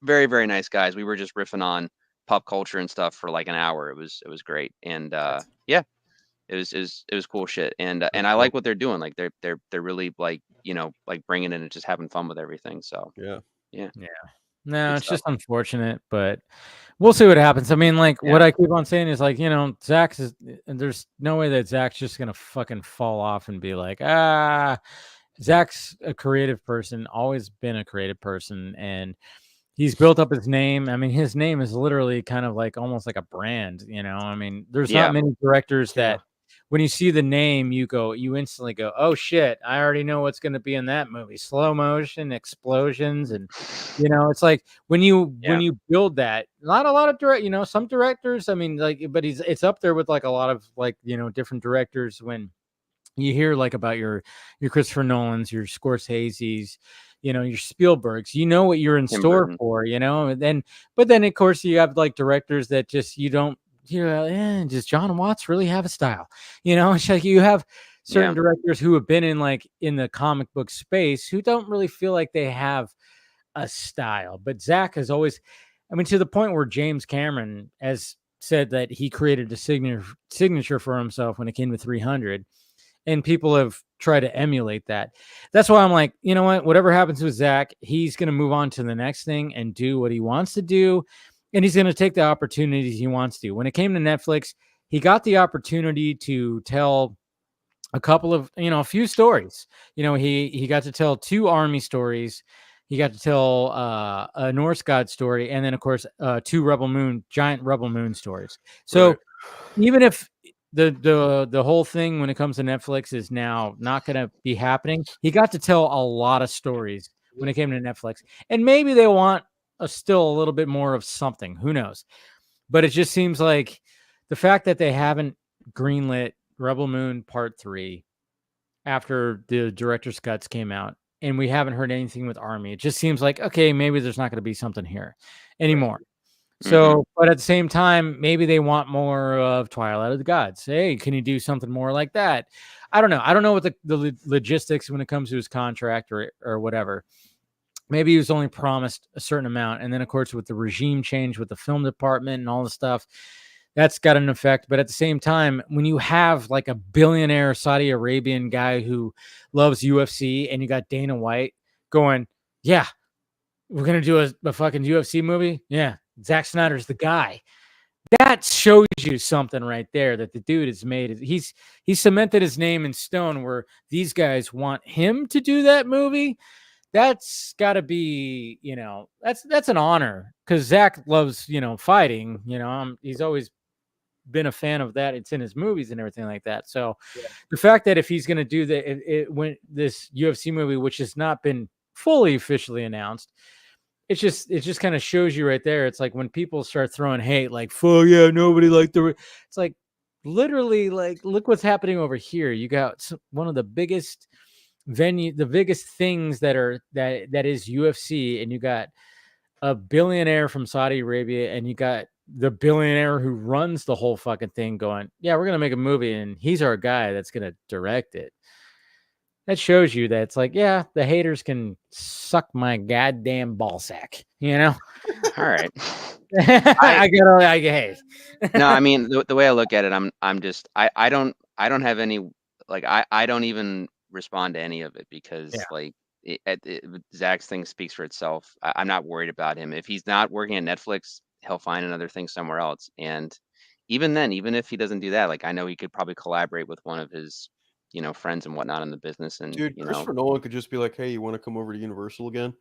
very, very nice guys. We were just riffing on pop culture and stuff for like an hour. It was great. And yeah, it was cool shit. And I like what they're doing. Like they're really like, you know, like bringing it and just having fun with everything. So yeah. No, it's just unfortunate, but we'll see what happens. I mean, like what I keep on saying is like, you know, there's no way that Zach's just gonna fucking fall off and be like, Zach's a creative person, always been a creative person, and he's built up his name. I mean, his name is literally kind of like almost like a brand, you know. I mean, there's not many directors that when you see the name, you instantly go, oh shit, I already know what's going to be in that movie. Slow motion, explosions, and you know, it's like when you build that. Not a lot of some directors. I mean, like, but it's up there with like a lot of like different directors when you hear like about your Christopher Nolans, your Scorsese's, your Spielbergs, what you're in store for, but then of course you have like directors that just does John Watts really have a style? It's like you have certain directors who have been in the comic book space who don't really feel like they have a style. But Zach has always, to the point where James Cameron has said that he created a signature for himself when it came to 300, and people have tried to emulate that. That's why I'm like, you know what? Whatever happens with Zach, he's going to move on to the next thing and do what he wants to do. And he's going to take the opportunities he wants to. When it came to Netflix, he got the opportunity to tell a couple of, a few stories. He got to tell 2 Army stories. He got to tell a Norse god story. And then, of course, 2 giant Rebel Moon stories. So even if the whole thing when it comes to Netflix is now not going to be happening, he got to tell a lot of stories when it came to Netflix. And maybe they want still a little bit more of something. Who knows? But it just seems like the fact that they haven't greenlit Rebel Moon Part 3 after the director's cuts came out, and we haven't heard anything with Army. It just seems like, okay, maybe there's not going to be something here anymore. So, but at the same time, maybe they want more of Twilight of the Gods. Hey, can you do something more like that? I don't know. I don't know what the logistics when it comes to his contract or whatever. Maybe he was only promised a certain amount. And then, of course, with the regime change with the film department and all the stuff, that's got an effect. But at the same time, when you have like a billionaire Saudi Arabian guy who loves UFC and you got Dana White going, yeah, we're going to do a fucking UFC movie. Yeah. Zack Snyder's the guy. That shows you something right there that the dude has made. He's cemented his name in stone where these guys want him to do that movie. That's got to be, that's an honor because Zack loves, fighting. He's always been a fan of that. It's in his movies and everything like that. So the fact that if he's going to do when this UFC movie, which has not been fully officially announced, it just kind of shows you right there. It's like when people start throwing hate, like, fuck yeah, nobody liked it's like literally like, look what's happening over here. You got one of the biggest the biggest things that is UFC, and you got a billionaire from Saudi Arabia, and you got the billionaire who runs the whole fucking thing going, yeah, we're going to make a movie and he's our guy that's going to direct it. That shows you that it's like, yeah, the haters can suck my goddamn ball sack, All right. hey. No, I mean, the way I look at it, I'm just, I don't have any, like, I don't even respond to any of it because like Zack's thing speaks for itself. I'm not worried about him. If he's not working at Netflix, he'll find another thing somewhere else. And even then, even if he doesn't do that, like, I know he could probably collaborate with one of his, friends and whatnot in the business. And dude, Christopher Nolan could just be like, hey, you want to come over to Universal again?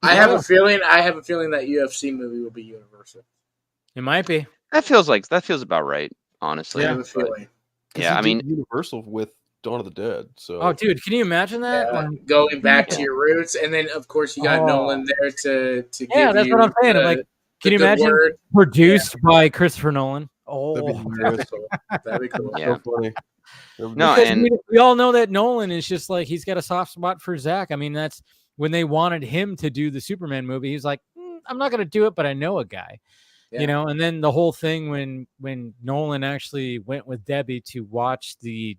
I have a feeling that UFC movie will be Universal. It might be. That feels about right, honestly. I have a feeling. Yeah, I mean, Universal with Dawn of the Dead. So, oh, dude, can you imagine that? Yeah, going back to your roots, and then of course you got Nolan there to give you. Yeah, that's what I'm saying. I'm like, can you imagine produced by Christopher Nolan? Oh, that'd be cool. Yeah. So funny. No, because and we all know that Nolan is just like, he's got a soft spot for Zack. I mean, that's when they wanted him to do the Superman movie. He's like, I'm not going to do it, but I know a guy, and then the whole thing when Nolan actually went with Debbie to watch the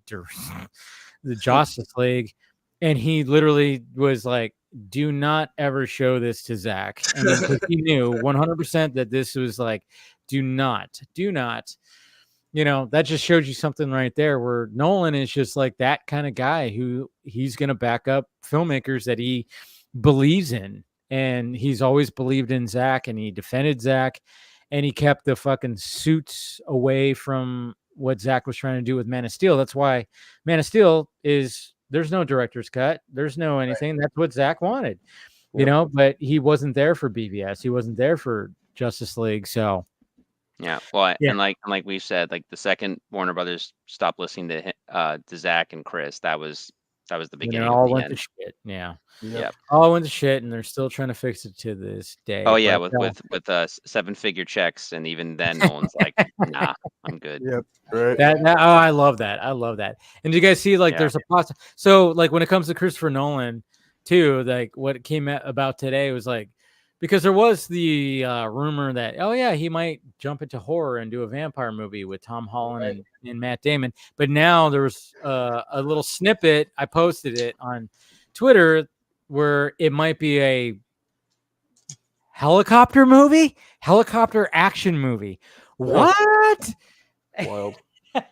Justice League, and he literally was like, do not ever show this to Zack. And he knew 100% that this was like, do not. That just shows you something right there where Nolan is just like that kind of guy who he's going to back up filmmakers that he believes in. And he's always believed in Zack, and he defended Zack, and he kept the fucking suits away from what Zack was trying to do with Man of Steel. That's why Man of Steel there's no director's cut. There's no anything. Right. That's what Zack wanted, but he wasn't there for BVS. He wasn't there for Justice League. So, yeah. Well, and like we said, like the second Warner Brothers stopped listening to Zack and Chris, that was the beginning. It all of the went end. to shit. Yeah. Yep. All went to shit, and they're still trying to fix it to this day. Oh yeah, with 7-figure checks, and even then, no one's like, nah, I'm good. Yep. Right. I love that. And do you guys see there's a process? So like when it comes to Christopher Nolan, too, like what came about today was like, because there was the rumor that he might jump into horror and do a vampire movie with Tom Holland and Matt Damon. But now there was a little snippet. I posted it on Twitter where it might be a helicopter action movie. What? Wild. I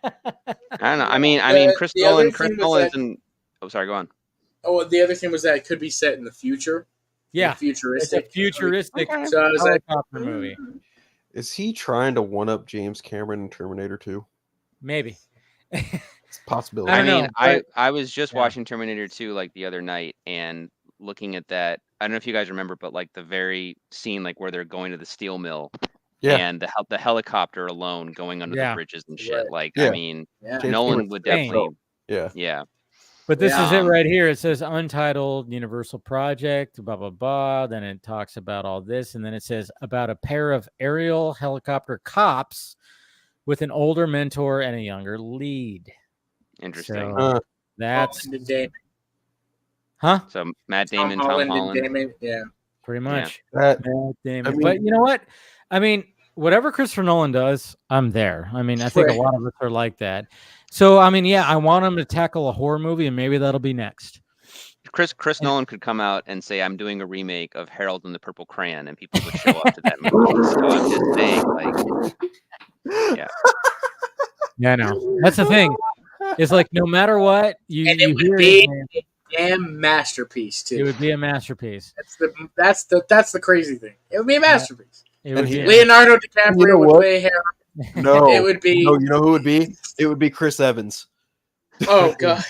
don't know. I mean, Chris Nolan's in. Oh, sorry. Go on. Oh, the other thing was that it could be set in the future. Yeah, futuristic. It's a futuristic So I was helicopter movie. Is he trying to one up James Cameron in Terminator 2? Maybe. It's a possibility. I was just watching Terminator 2 like the other night and looking at that. I don't know if you guys remember, but like the very scene like where they're going to the steel mill. Yeah. And the helicopter alone going under the bridges and shit. Like, I mean, Nolan would definitely. Yeah. But this is it right here. It says Untitled Universal Project, blah, blah, blah. Then it talks about all this. And then it says about a pair of aerial helicopter cops with an older mentor and a younger lead. Interesting. So that's... Huh? So Matt Damon, Tom Holland. Damon. Yeah. Pretty much. Yeah. Matt Damon. But you know what? I mean, whatever Christopher Nolan does, I'm there. I mean, I think a lot of us are like that. So, I mean, yeah, I want him to tackle a horror movie, and maybe that'll be next. Chris Nolan could come out and say, "I'm doing a remake of Harold and the Purple Crayon," and people would show up to that movie. So I'm just saying, like, yeah. Yeah, I know. That's the thing. It's like no matter what, you would be a damn masterpiece too. It would be a masterpiece. That's the crazy thing. It would be a masterpiece. It would be Leonardo DiCaprio would play Harold. No, it would be. No, you know who it would be? It would be Chris Evans. Oh God.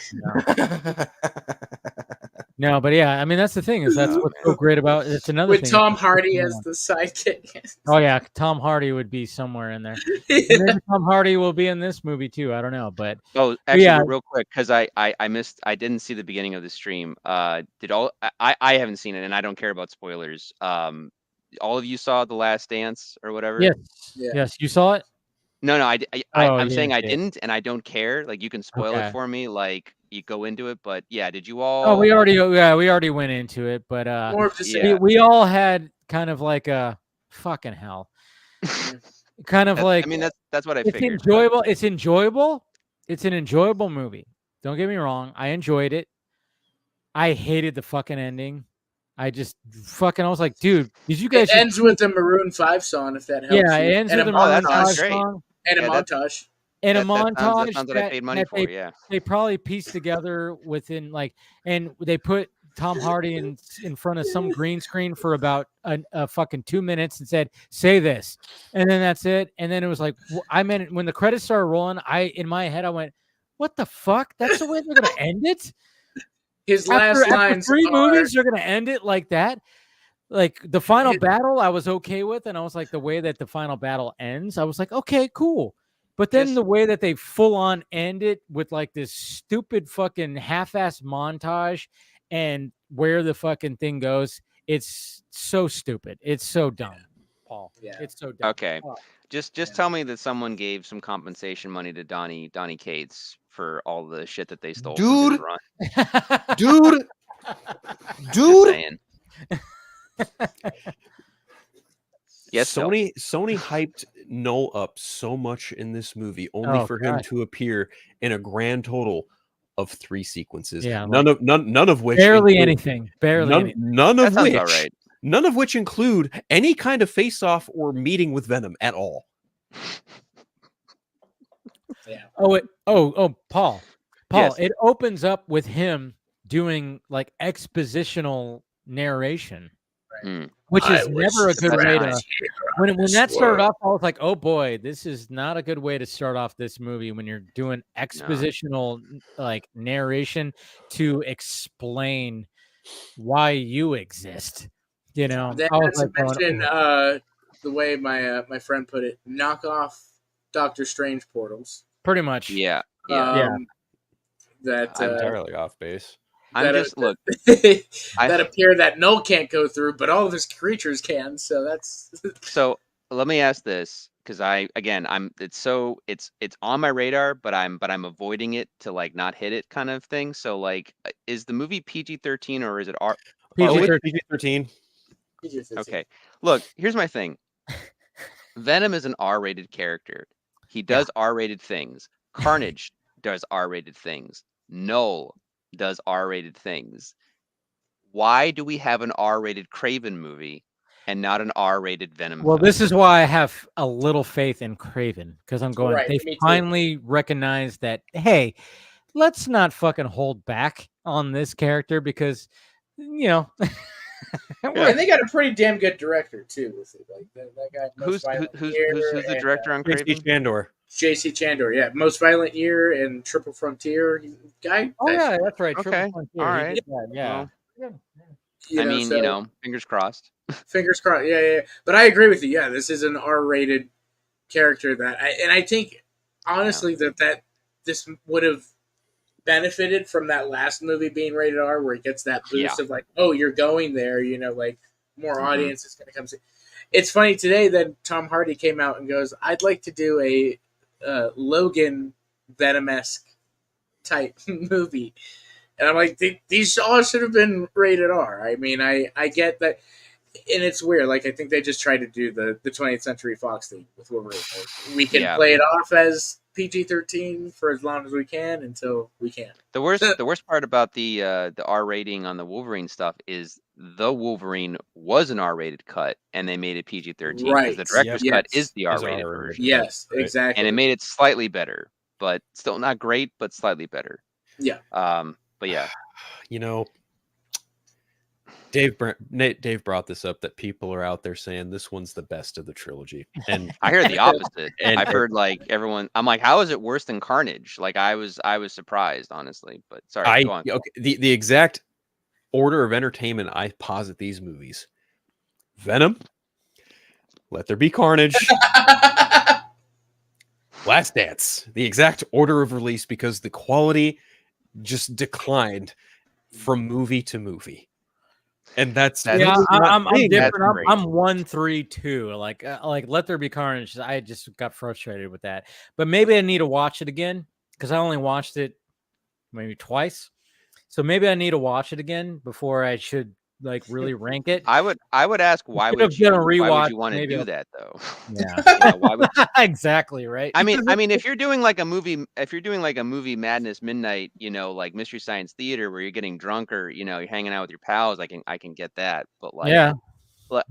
No, but yeah, I mean that's the thing is that's what's so great about it's another with thing. Tom Hardy as the sidekick. Oh yeah, Tom Hardy would be somewhere in there. Maybe Tom Hardy will be in this movie too. I don't know, but actually, real quick, because I didn't see the beginning of the stream. I haven't seen it, and I don't care about spoilers. All of you saw The Last Dance or whatever. Yes, you saw it. No, I'm saying I didn't, and I don't care. Like you can spoil it for me. Like you go into it, but yeah, did you all? Oh, we already went into it, but we all had kind of like a fucking hell. Kind of like I mean that's what I figured. It's enjoyable. It's enjoyable. It's an enjoyable movie. Don't get me wrong. I enjoyed it. I hated the fucking ending. I was like, dude, did you guys? It ends with a Maroon 5 song, if that helps. Yeah, it ends with a Maroon 5 song. And a montage. And a montage that sounds what I paid money for. Yeah, they probably pieced together within and they put Tom Hardy in front of some green screen for about a fucking 2 minutes and said, "Say this," and then that's it. And then it was like, when the credits started rolling, in my head I went, "What the fuck? That's the way they're gonna end it." His last lines. After 3 movies, they're gonna end it like that. Like the final battle, I was okay with, and I was like, the way that the final battle ends, I was like, okay, cool. But then the way that they full on end it with like this stupid fucking half-ass montage and where the fucking thing goes, it's so stupid. It's so dumb, Paul. Yeah, it's so dumb. Okay, just tell me that someone gave some compensation money to Donnie Cates for all the shit that they stole. Dude. Yes, Sony hyped Noel up so much in this movie, only for him to appear in a grand total of 3 sequences. Yeah, none of which barely anything. None of which include any kind of face-off or meeting with Venom at all. Yeah. Paul. Yes. It opens up with him doing like expositional narration, which is never a good way to. When that started off, I was like, "Oh boy, this is not a good way to start off this movie." When you're doing expositional like narration to explain why you exist, you know. Then I was mention the way my friend put it: knock off Doctor Strange portals. Pretty much. Yeah. I'm entirely off base. That appear that Noel can't go through, but all of his creatures can. So that's. So let me ask this, because it's on my radar, but I'm avoiding it to like not hit it kind of thing. So like, is the movie PG-13 or is it R? PG-13. Okay. Look, here's my thing. Venom is an R-rated character. He does R-rated things. Carnage does R-rated things. Noel does R-rated things. Why do we have an R-rated Craven movie and not an R-rated Venom film? This is why I have a little faith in Craven, because I'm going, they finally recognize that, hey, let's not fucking hold back on this character because, you know. And they got a pretty damn good director too. With it. Like that guy. Who's the director on Craven? J.C. Chandor, yeah, Most Violent Year and Triple Frontier guy. Oh yeah, that's right. Okay, all right, yeah. Fingers crossed. Fingers crossed. Yeah. But I agree with you. Yeah, this is an R-rated character I think honestly that this would have benefited from that last movie being rated R, where it gets that boost of like, oh, you're going there, you know, like more audience is going to come see. It's funny today that Tom Hardy came out and goes, I'd like to do a Logan Venom-esque type movie. And I'm like, these all should have been rated R. I mean, I get that. And it's weird. Like, I think they just tried to do the 20th Century Fox thing with Wolverine. Like, we can play it off as PG-13 for as long as we can until we can't. The worst part about the R rating on the Wolverine stuff is the Wolverine was an R-rated cut, and they made it PG-13 because the director's cut is the R-rated version. Yes, exactly. And it made it slightly better, but still not great, but slightly better. Yeah. But yeah, you know, Dave brought this up that people are out there saying this one's the best of the trilogy, and I heard the opposite. And I've heard like everyone. I'm like, how is it worse than Carnage? Like I was surprised, honestly. But sorry, go on. Okay, the exact order of entertainment I posit these movies: Venom, Let There Be Carnage, Last Dance. The exact order of release because the quality just declined from movie to movie. And that's I'm different. I'm 1, 3, 2. Like Let There Be Carnage. I just got frustrated with that. But maybe I need to watch it again because I only watched it maybe twice. So maybe I need to watch it again before I should like really rank it. I would ask why would you want to do that though? Yeah, why would exactly right. I mean, if you're doing like a movie madness midnight, you know, like Mystery Science Theater where you're getting drunk or you know you're hanging out with your pals, I can get that. But like,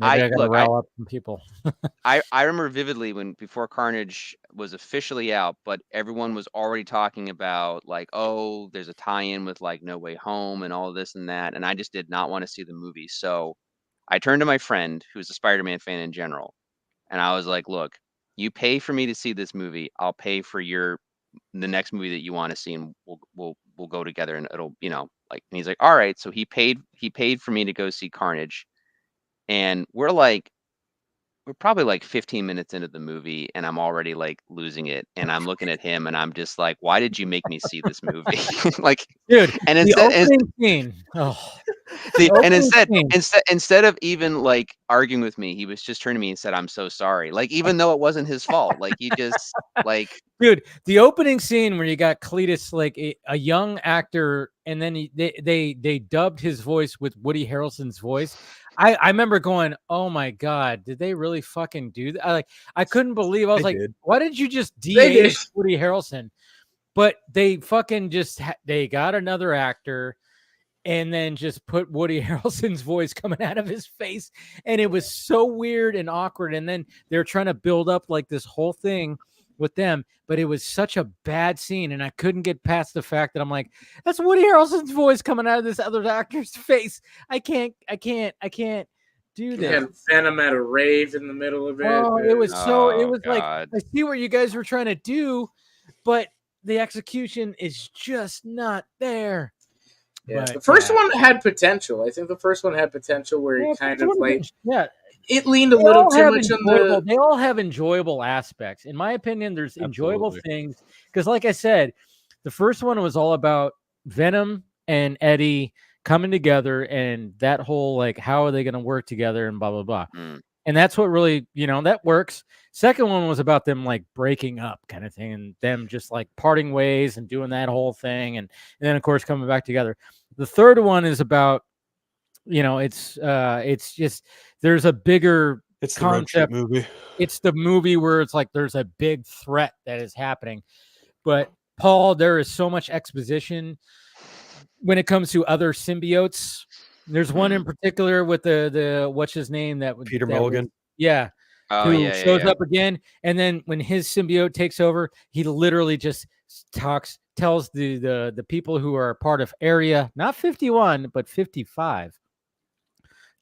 I gotta rile up some people. I remember vividly when before Carnage was officially out, but everyone was already talking about like, oh, there's a tie-in with like No Way Home and all this and that, and I just did not want to see the movie. So I turned to my friend who's a Spider-Man fan in general, and I was like, look, you pay for me to see this movie, I'll pay for the next movie that you want to see, and we'll go together, and it'll, you know, like. And he's like, all right. So he paid for me to go see Carnage. And we're probably like 15 minutes into the movie and I'm already like losing it. And I'm looking at him and I'm just like, why did you make me see this movie? Like, dude, and instead of even like arguing with me, he was just turning to me and said, I'm so sorry. Like, even though it wasn't his fault, like he just like, dude, the opening scene where you got Cletus, like a young actor, and then they dubbed his voice with Woody Harrelson's voice. I remember going, oh my God, did they really fucking do that? I couldn't believe. I was like, why did you just de-age Woody Harrelson? But they fucking just, they got another actor and then just put Woody Harrelson's voice coming out of his face. And it was so weird and awkward. And then they're trying to build up like this whole thing with them, but it was such a bad scene, and I couldn't get past the fact that I'm like, that's Woody Harrelson's voice coming out of this other actor's face. I can't do this. And Venom at a rave in the middle of it. Oh, it was God. like, I see what you guys were trying to do, but the execution is just not there. Yeah, but, the first one had potential. I think the first one had potential where it kind of like, it leaned a little too much on the. They all have enjoyable aspects. In my opinion, there's enjoyable things. Because like I said, the first one was all about Venom and Eddie coming together and that whole, like, how are they going to work together and blah, blah, blah. And that's what really, you know, that works. Second one was about them like breaking up kind of thing and them just like parting ways and doing that whole thing. And then, of course, coming back together. The third one is about, you know, it's just there's a bigger concept. The movie. It's the movie where it's like there's a big threat that is happening. But Paul, there is so much exposition when it comes to other symbiotes. There's one in particular with the what's his name that Peter Mulligan. Who shows up again, and then when his symbiote takes over, he literally just tells the people who are part of area not 51 but 55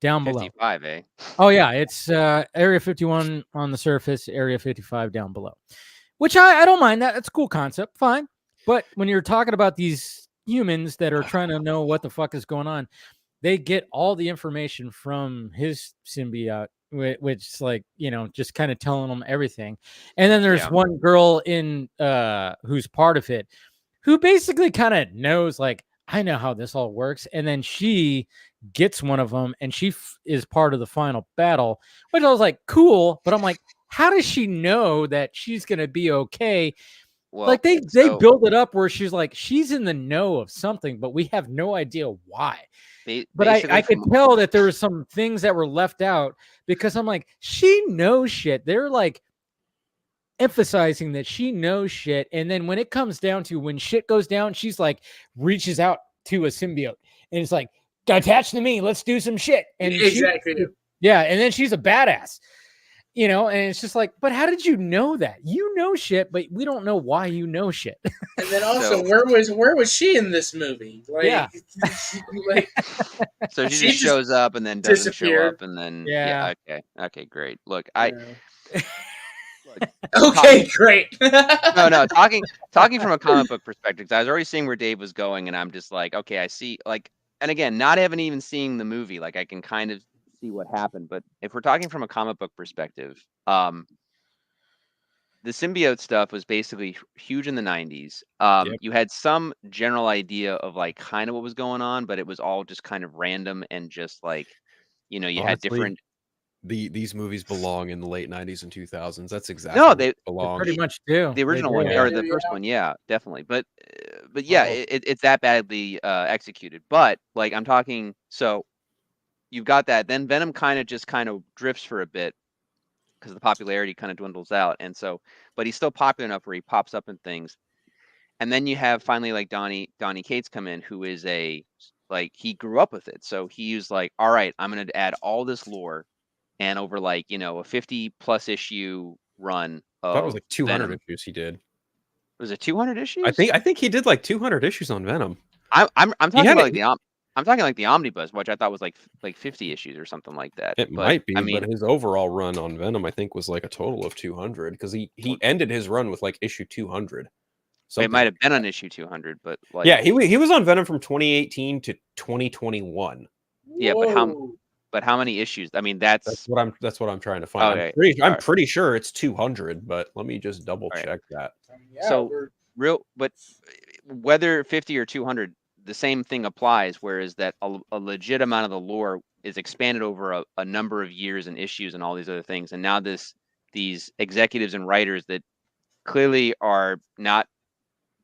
down below. 55, eh? Oh yeah, it's area 51 on the surface, area 55 down below. Which I don't mind that. That's a cool concept, fine. But when you're talking about these humans that are trying to know what the fuck is going on, they get all the information from his symbiote, which is like, you know, just kind of telling them everything. And then there's one girl in who's part of it who basically kind of knows, like, I know how this all works. And then she gets one of them, and she is part of the final battle, which I was like, cool. But I'm like, how does she know that she's going to be okay? Well, Like they build it up where she's like, she's in the know of something, but we have no idea why. But I could tell that there were some things that were left out, because I'm like, she knows shit. They're like emphasizing that she knows shit. And then when it comes down to when shit goes down, she's like reaches out to a symbiote and it's like, attach to me, let's do some shit. And exactly. Yeah. And then she's a badass. You know, and it's just like, but how did you know that? You know shit, but we don't know why you know shit. And then also, where was she in this movie? Like, yeah. So she just shows up and then doesn't show up, and then okay, great. Look, okay, great. no, talking from a comic book perspective, 'cause I was already seeing where Dave was going, and I'm just like, okay, I see. Like, and again, not having even seen the movie, like I can kind of see what happened. But if we're talking from a comic book perspective, the symbiote stuff was basically huge in the 90s. You had some general idea of like kind of what was going on, but it was all just kind of random and just like, you know, you had different. These movies belong in the late 90s and 2000s. That's exactly they belong. Pretty much do. The original one or the first one, yeah, definitely. But yeah, it's that badly executed. But like I'm talking, so you've got that. Then Venom kind of drifts for a bit because the popularity kind of dwindles out. And so, but he's still popular enough where he pops up in things. And then you have finally like Donny Cates come in, who is he grew up with it. So he was like, all right, I'm going to add all this lore, and over like, you know, a 50+ issue run. That was like 200 Venom. issues he did. Was it 200 issues? I think he did like 200 issues on Venom. I'm talking about I'm talking like the omnibus, which I thought was like 50 issues or something like that. It might be, but his overall run on Venom, I think, was like a total of 200, because he ended his run with like issue 200. It might have been on issue 200, but like he was on Venom from 2018 to 2021. Yeah, but how many issues? I mean, that's what I'm trying to find. Okay. I'm pretty sure it's 200, but let me just double check that. So but whether 50 or 200, the same thing applies, whereas that a legit amount of the lore is expanded over a number of years and issues and all these other things. And now these executives and writers that clearly are not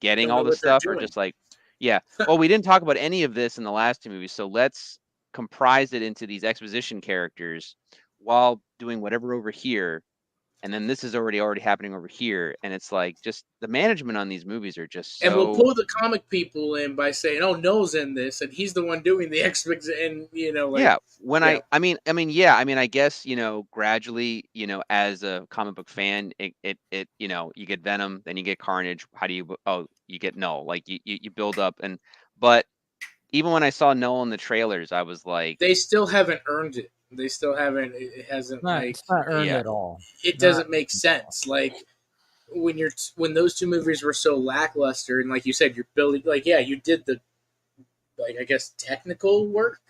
getting all this stuff are just like, well, we didn't talk about any of this in the last two movies, so let's comprise it into these exposition characters while doing whatever over here. And then this is already happening over here, and it's like just the management on these movies are just so. And we'll pull the comic people in by saying, "Oh, Noel's in this, and he's the one doing the exposition." And you know, like, I guess, you know, gradually, you know, as a comic book fan, it you know, you get Venom, then you get Carnage. How do you get Noel? Like you build up, but even when I saw Noel in the trailers, I was like, they still haven't earned it. They still haven't. It hasn't. It's not earned at all. It doesn't make sense. Like when those two movies were so lackluster, and like you said, you're building. Like, yeah, you did the, like, I guess technical work,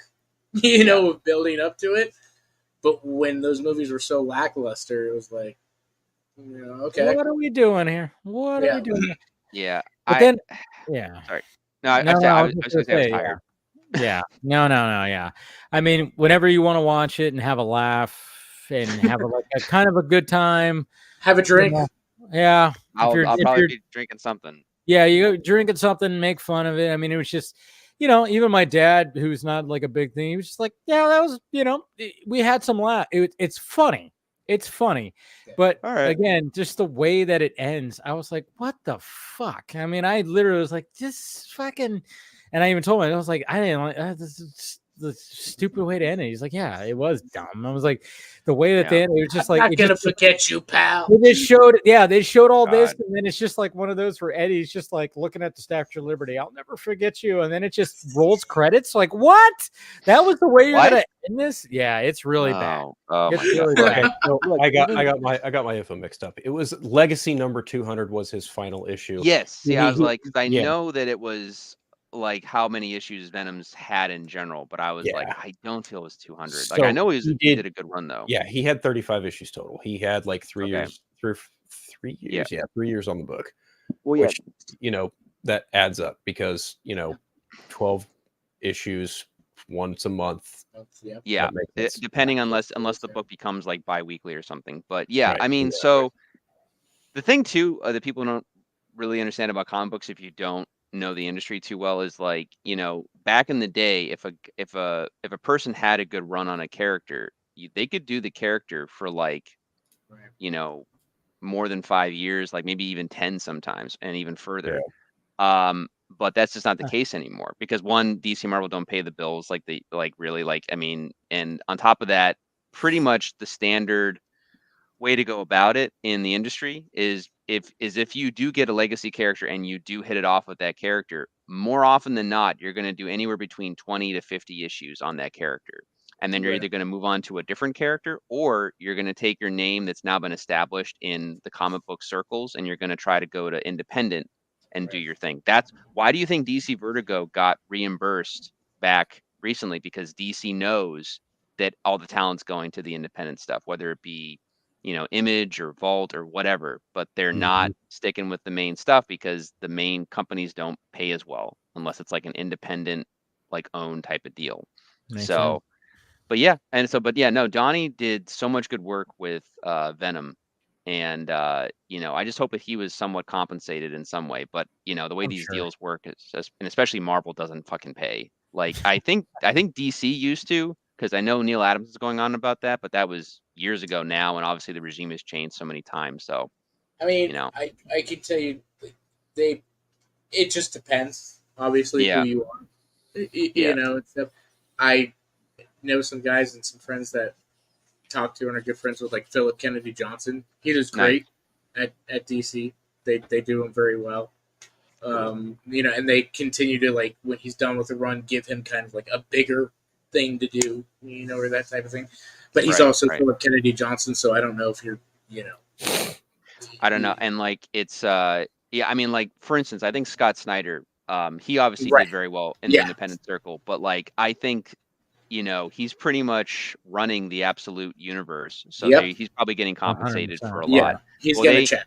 you know, of building up to it. But when those movies were so lackluster, it was like, you know, okay, what are we doing here? What are we doing here? Yeah. But sorry. No, I was going to say I was tired. Yeah. No. Yeah. I mean, whenever you want to watch it and have a laugh and have a kind of a good time, have a drink. Yeah. I'll probably be drinking something. Yeah. You drinking something, make fun of it. I mean, it was just, you know, even my dad, who's not like a big thing, he was just like, yeah, that was, you know, we had some laugh. It's funny. It's funny. But again, just the way that it ends, I was like, what the fuck? I mean, I literally was like, just fucking. And I even told him, I was like, I didn't like this is the stupid way to end it. He's like, yeah, it was dumb. I was like, the way that they ended, it was just like, I'm not gonna forget you, pal. They showed all this, and then it's just like one of those where Eddie's just like looking at the Statue of Liberty. I'll never forget you, and then it just rolls credits. Like, what? That was the way you're gonna end this? Yeah, it's really bad. Oh it's my really God. bad. So I got my info mixed up. It was Legacy number 200 was his final issue. Yes. Yeah, I was like, I know that it was like how many issues Venom's had in general, but I was like, I don't feel it was 200. So like, I know he did a good run though. Yeah, he had 35 issues total. He had like 3 years, 3 years, 3 years on the book. Well, which, you know, that adds up because 12 issues once a month. Yeah, depending unless the book becomes like bi-weekly or something. But yeah, I mean, so the thing too that people don't really understand about comic books if you don't know the industry too well is like, back in the day, if a person had a good run on a character, they could do the character for like, more than 5 years, like maybe even 10 sometimes, and even further. But that's just not the case anymore because one, DC Marvel don't pay the bills like they really I mean, and on top of that, pretty much the standard way to go about it in the industry is if you do get a legacy character and you do hit it off with that character, more often than not, you're going to do anywhere between 20 to 50 issues on that character. And then you're either going to move on to a different character or you're going to take your name that's now been established in the comic book circles and you're going to try to go to independent and do your thing. That's why do you think DC Vertigo got reimbursed back recently? Because DC knows that all the talent's going to the independent stuff, whether it be, Image or Vault or whatever, but they're not sticking with the main stuff because the main companies don't pay as well unless it's like an independent, like owned type of deal. Makes sense. But no, Donnie did so much good work with Venom. And, I just hope that he was somewhat compensated in some way. But, the way these deals work, is just, and especially Marvel doesn't fucking pay. Like, I think DC used to, because I know Neil Adams is going on about that, but that was years ago now. And obviously the regime has changed so many times. So, I mean, I can tell you, it just depends, obviously, who you are. I know some guys and some friends that talk to and are good friends with, like Philip Kennedy Johnson. He does great at DC. They do him very well. And they continue to, like, when he's done with the run, give him kind of like a bigger thing to do, or that type of thing. But he's also Philip Kennedy Johnson, so I don't know if you're, I don't know. And like it's I mean, like, for instance, I think Scott Snyder, he obviously did very well in the independent circle, but like I think he's pretty much running the absolute universe, so he's probably getting compensated 100%. For a lot. He's getting a check.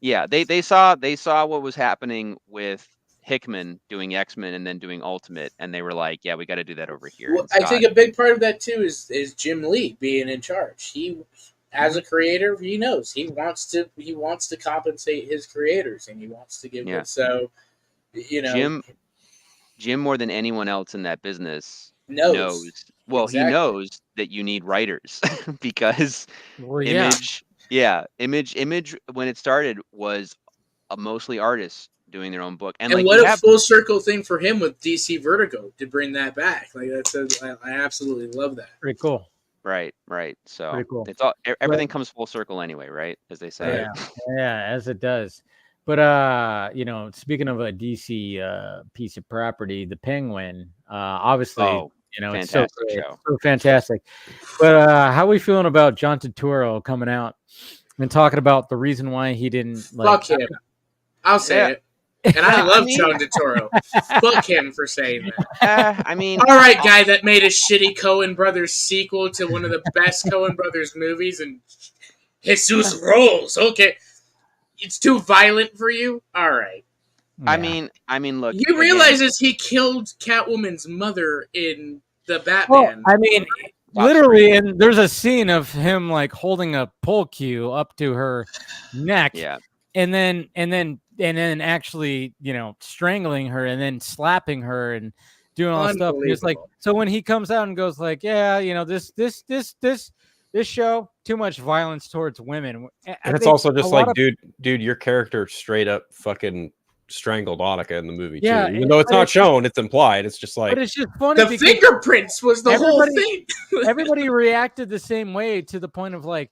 Yeah, they saw what was happening with Hickman doing X-Men and then doing Ultimate, and they were like, "Yeah, we got to do that over here." Well, I think a big part of that too is Jim Lee being in charge. He, as a creator, he knows he wants to compensate his creators, and he wants to give them. So, Jim more than anyone else in that business knows. Well, he knows that you need writers because Image when it started was mostly artists doing their own book. And like, what a full circle thing for him with DC Vertigo to bring that back. Like I absolutely love that. Pretty cool. Right. So pretty cool. It's all everything comes full circle anyway, right? As they say. Yeah, as it does. But speaking of a DC piece of property, the Penguin, obviously, it's so fantastic. But how are we feeling about John Turturro coming out and talking about the reason why he didn't fuck him? I'll say it. And I love John Turturro. Fuck him for saying that. All right, guy that made a shitty Coen Brothers sequel to one of the best Coen Brothers movies, and Jesus rolls. Okay, it's too violent for you. All right. Yeah. I mean, look. He realizes he killed Catwoman's mother in the Batman. Well, I mean, literally, and there's a scene of him like holding a pole cue up to her neck. Yeah. And then actually, strangling her and then slapping her and doing all that stuff. It's like, so when he comes out and goes like, this show, too much violence towards women. And it's also just like, dude, your character straight up fucking strangled Annika in the movie too. Even though it's not shown, it's implied. It's just like, but it's just funny. The fingerprints was the whole thing. Everybody reacted the same way to the point of like,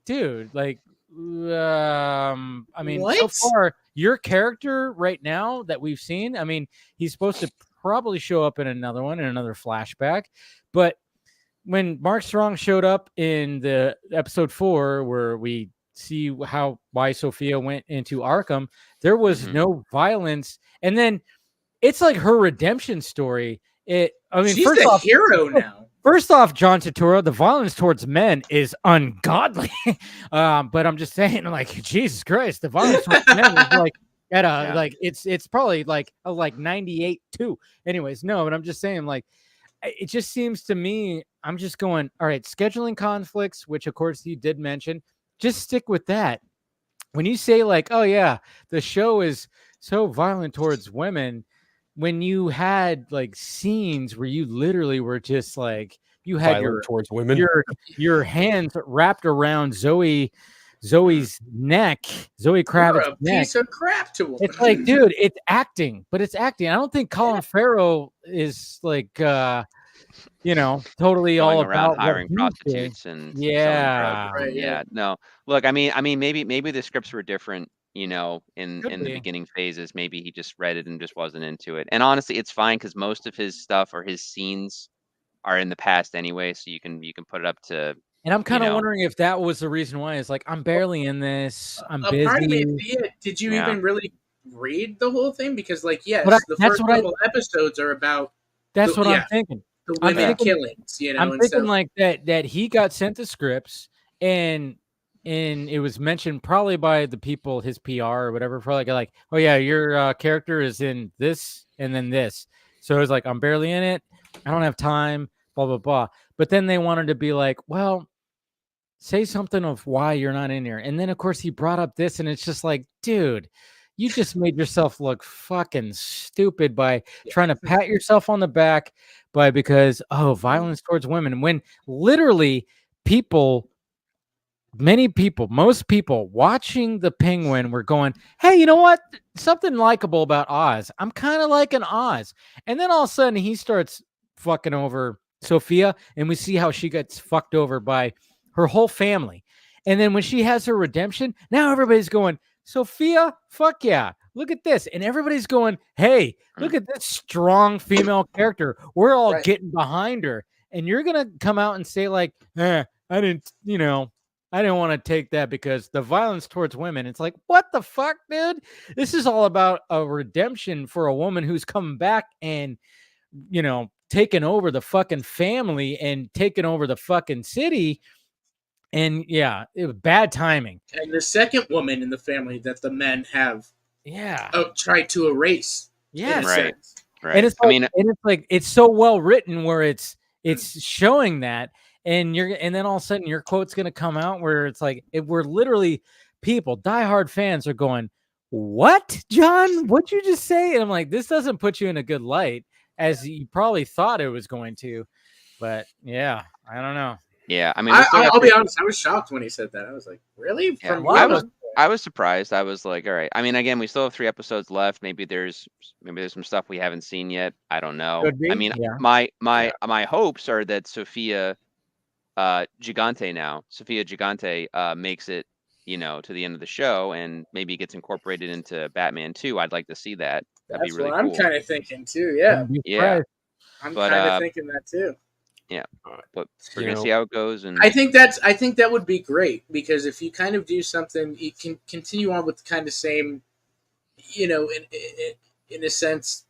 dude, like. I mean, so far, your character right now that we've seen, I mean, he's supposed to probably show up in another one, in another flashback. But when Mark Strong showed up in the episode 4, where we see why Sophia went into Arkham, there was no violence. And then it's like her redemption story. She's the hero now. First off, John Turturro, the violence towards men is ungodly. But I'm just saying, like, Jesus Christ, the violence towards men is like At like it's probably like 98 too. Anyways, no, but I'm just saying, like, it just seems to me, I'm just going, all right, scheduling conflicts, which of course you did mention, just stick with that. When you say like, oh yeah, the show is so violent towards women, when you had like scenes where you literally were just like, you had Violent towards women. your hands wrapped around Zoe's neck, Zoe Kravitz's neck. Piece of crap to him. It's like, dude, it's acting, but it's acting. I don't think Colin Farrell is like, totally Going all around about hiring prostitutes and selling drugs. Yeah. No, look, I mean, maybe the scripts were different, in the beginning phases. Maybe he just read it and just wasn't into it. And honestly, it's fine because most of his stuff or his scenes are in the past anyway, so you can put it up to. And I'm kind of wondering if that was the reason why. It's like, I'm barely in this. I'm busy. Part of me, did you even really read the whole thing? Because, like, yes, the first couple episodes are about. That's what I'm thinking. The women killings, I'm thinking like that he got sent the scripts and it was mentioned probably by the people, his PR or whatever, probably like, oh yeah, your character is in this and then this. So it was like, I'm barely in it. I don't have time, blah, blah, blah. But then they wanted to be like, well, say something of why you're not in here. And then of course he brought up this and it's just like, dude, you just made yourself look fucking stupid by trying to pat yourself on the back because violence towards women, when literally most people watching the Penguin were going, hey, you know what? Something likable about Oz. I'm kind of liking Oz. And then all of a sudden he starts fucking over Sophia and we see how she gets fucked over by her whole family. And then when she has her redemption, now everybody's going, Sophia, fuck yeah. Look at this. And everybody's going, hey, look at this strong female character. We're all getting behind her. And you're going to come out and say like, I didn't want to take that because the violence towards women. It's like, what the fuck, dude? This is all about a redemption for a woman who's come back and, taken over the fucking family and taken over the fucking city. And yeah, it was bad timing. And the second woman in the family that the men have tried to erase. Yes. Right. And it's like, it's so well written where it's showing that. And then all of a sudden your quote's going to come out where it's like, we're literally people, diehard fans are going, what, John? What'd you just say? And I'm like, this doesn't put you in a good light as you probably thought it was going to. But yeah, I don't know. Yeah, I mean, I'll be honest. I was shocked when he said that. I was like, "Really?" Yeah, I was surprised. I was like, "All right." I mean, again, we still have 3 episodes left. Maybe there's some stuff we haven't seen yet. I don't know. I mean, my hopes are that Sophia Gigante makes it, to the end of the show and maybe gets incorporated into Batman 2. I'd like to see that. That'd be really cool. I'm kind of thinking too. Yeah. Yeah. I'm kind of thinking that too. Yeah, but we're gonna see how it goes, and I think that would be great because if you kind of do something, you can continue on with the kind of same, in a sense,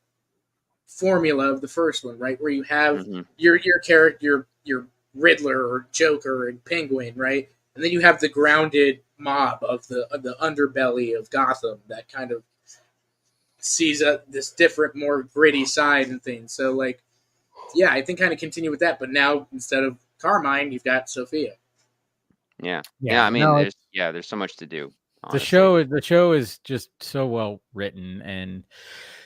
formula of the first one, right? Where you have your character, your Riddler or Joker and Penguin, right? And then you have the grounded mob of the underbelly of Gotham that kind of sees this different, more gritty side and things. So like. Yeah, I think kind of continue with that, but now instead of Carmine, you've got Sophia. Yeah. I mean, there's so much to do. Honestly. The show is just so well written, and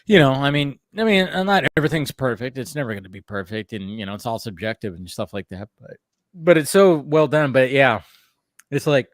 I mean, not everything's perfect. It's never going to be perfect, and it's all subjective and stuff like that. But it's so well done. But yeah, it's like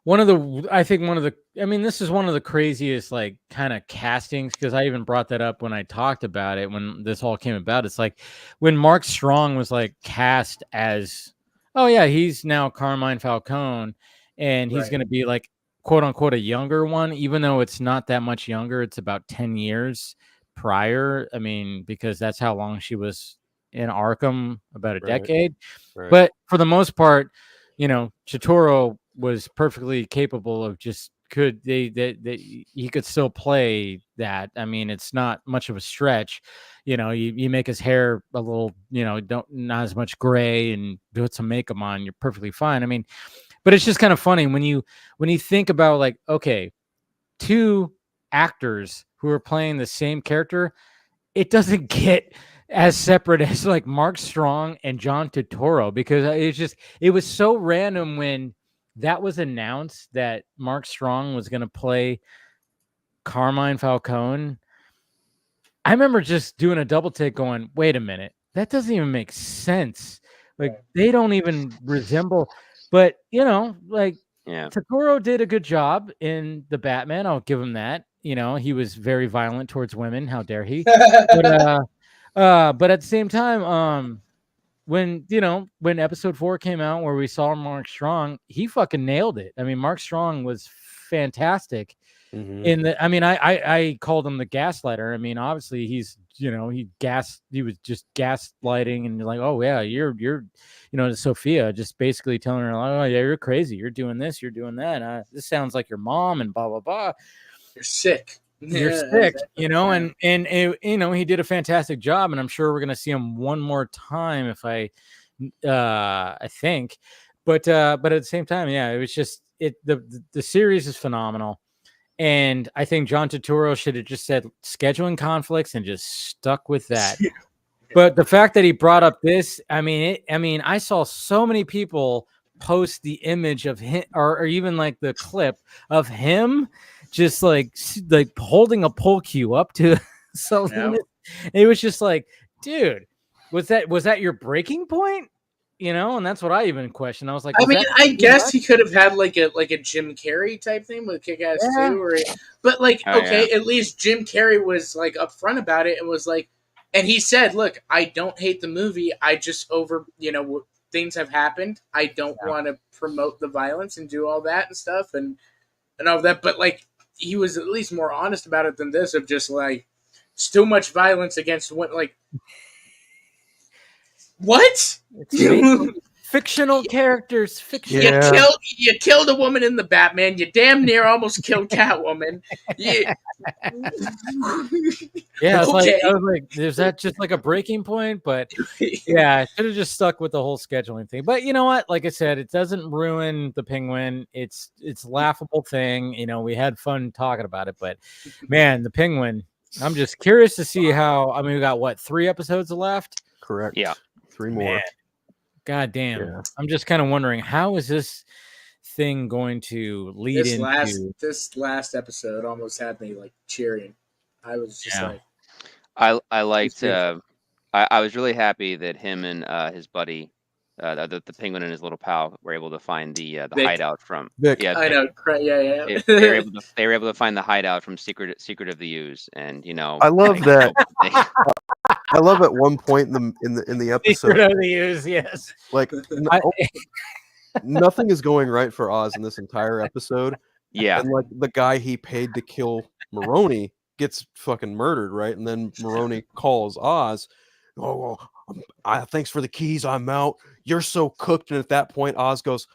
this is one of the craziest like kind of castings, because I even brought that up when I talked about it when this all came about. It's like when Mark Strong was like cast as, oh yeah, he's now Carmine Falcone and he's going to be like quote unquote a younger one, even though it's not that much younger. It's about 10 years prior. I mean, because that's how long she was in Arkham, about a decade. Right. But for the most part, Chitoro was perfectly capable of he could still play that. I mean, it's not much of a stretch. You make his hair a little, not as much gray and put some makeup on, you're perfectly fine. I mean, but it's just kind of funny when you think about like, okay, two actors who are playing the same character, it doesn't get as separate as like Mark Strong and John Turturro, because it was so random when that was announced that Mark Strong was going to play Carmine Falcone. I remember just doing a double take going, wait a minute, that doesn't even make sense. Like they don't even resemble, but like Turturro did a good job in the Batman. I'll give him that. He was very violent towards women. How dare he? But at the same time, when episode 4 came out where we saw Mark Strong, he fucking nailed it. I mean, Mark Strong was fantastic. In the, I mean, I called him the gaslighter. I mean, obviously he was just gaslighting and like, oh yeah, you're to Sophia, just basically telling her, oh yeah, you're crazy, you're doing this, you're doing that. This sounds like your mom and blah blah blah. You're sick. You're sick, and he did a fantastic job, and I'm sure we're gonna see him one more time if I think, but at the same time, yeah, it was just the series is phenomenal. And I think John Turturro should have just said scheduling conflicts and just stuck with that. But the fact that he brought up this, I mean, I saw so many people post the image of him, or even like the clip of him, just like holding a pole cue up to Salinas. It was just like, dude, was that your breaking point? And that's what I even questioned. I was like, I mean, I guess he could have had like a Jim Carrey type thing with Kick-Ass 2, but like, at least Jim Carrey was like upfront about it and was like, and he said, "Look, I don't hate the movie. I just things have happened. I don't want to promote the violence and do all that and stuff and all that." But like, he was at least more honest about it than this of just like, it's too much violence against women, like. What? Fictional characters. You killed a woman in the Batman. You damn near almost killed Catwoman. Yeah. I was like, is that just like a breaking point? But yeah, I should have just stuck with the whole scheduling thing. But you know what? Like I said, it doesn't ruin the Penguin. It's a laughable thing. We had fun talking about it, but man, the Penguin. I'm just curious to see how. I mean, we got 3 episodes left? Correct. Yeah. 3 more. Man. God damn. Yeah. I'm just kind of wondering, how is this thing going to lead into this last episode almost had me like cheering. I was just like, I liked I was really happy that him and his buddy the Penguin and his little pal were able to find the hideout from Vic. I know. They were able to find the hideout from Secret of the Ooze, and I love that. I love at one point in the episode. Secret of the Ooze, yes. Like nothing is going right for Oz in this entire episode. Yeah, and like the guy he paid to kill Maroni gets fucking murdered, right? And then Maroni calls Oz. Oh, thanks for the keys. I'm out. You're so cooked. And at that point, Oz goes,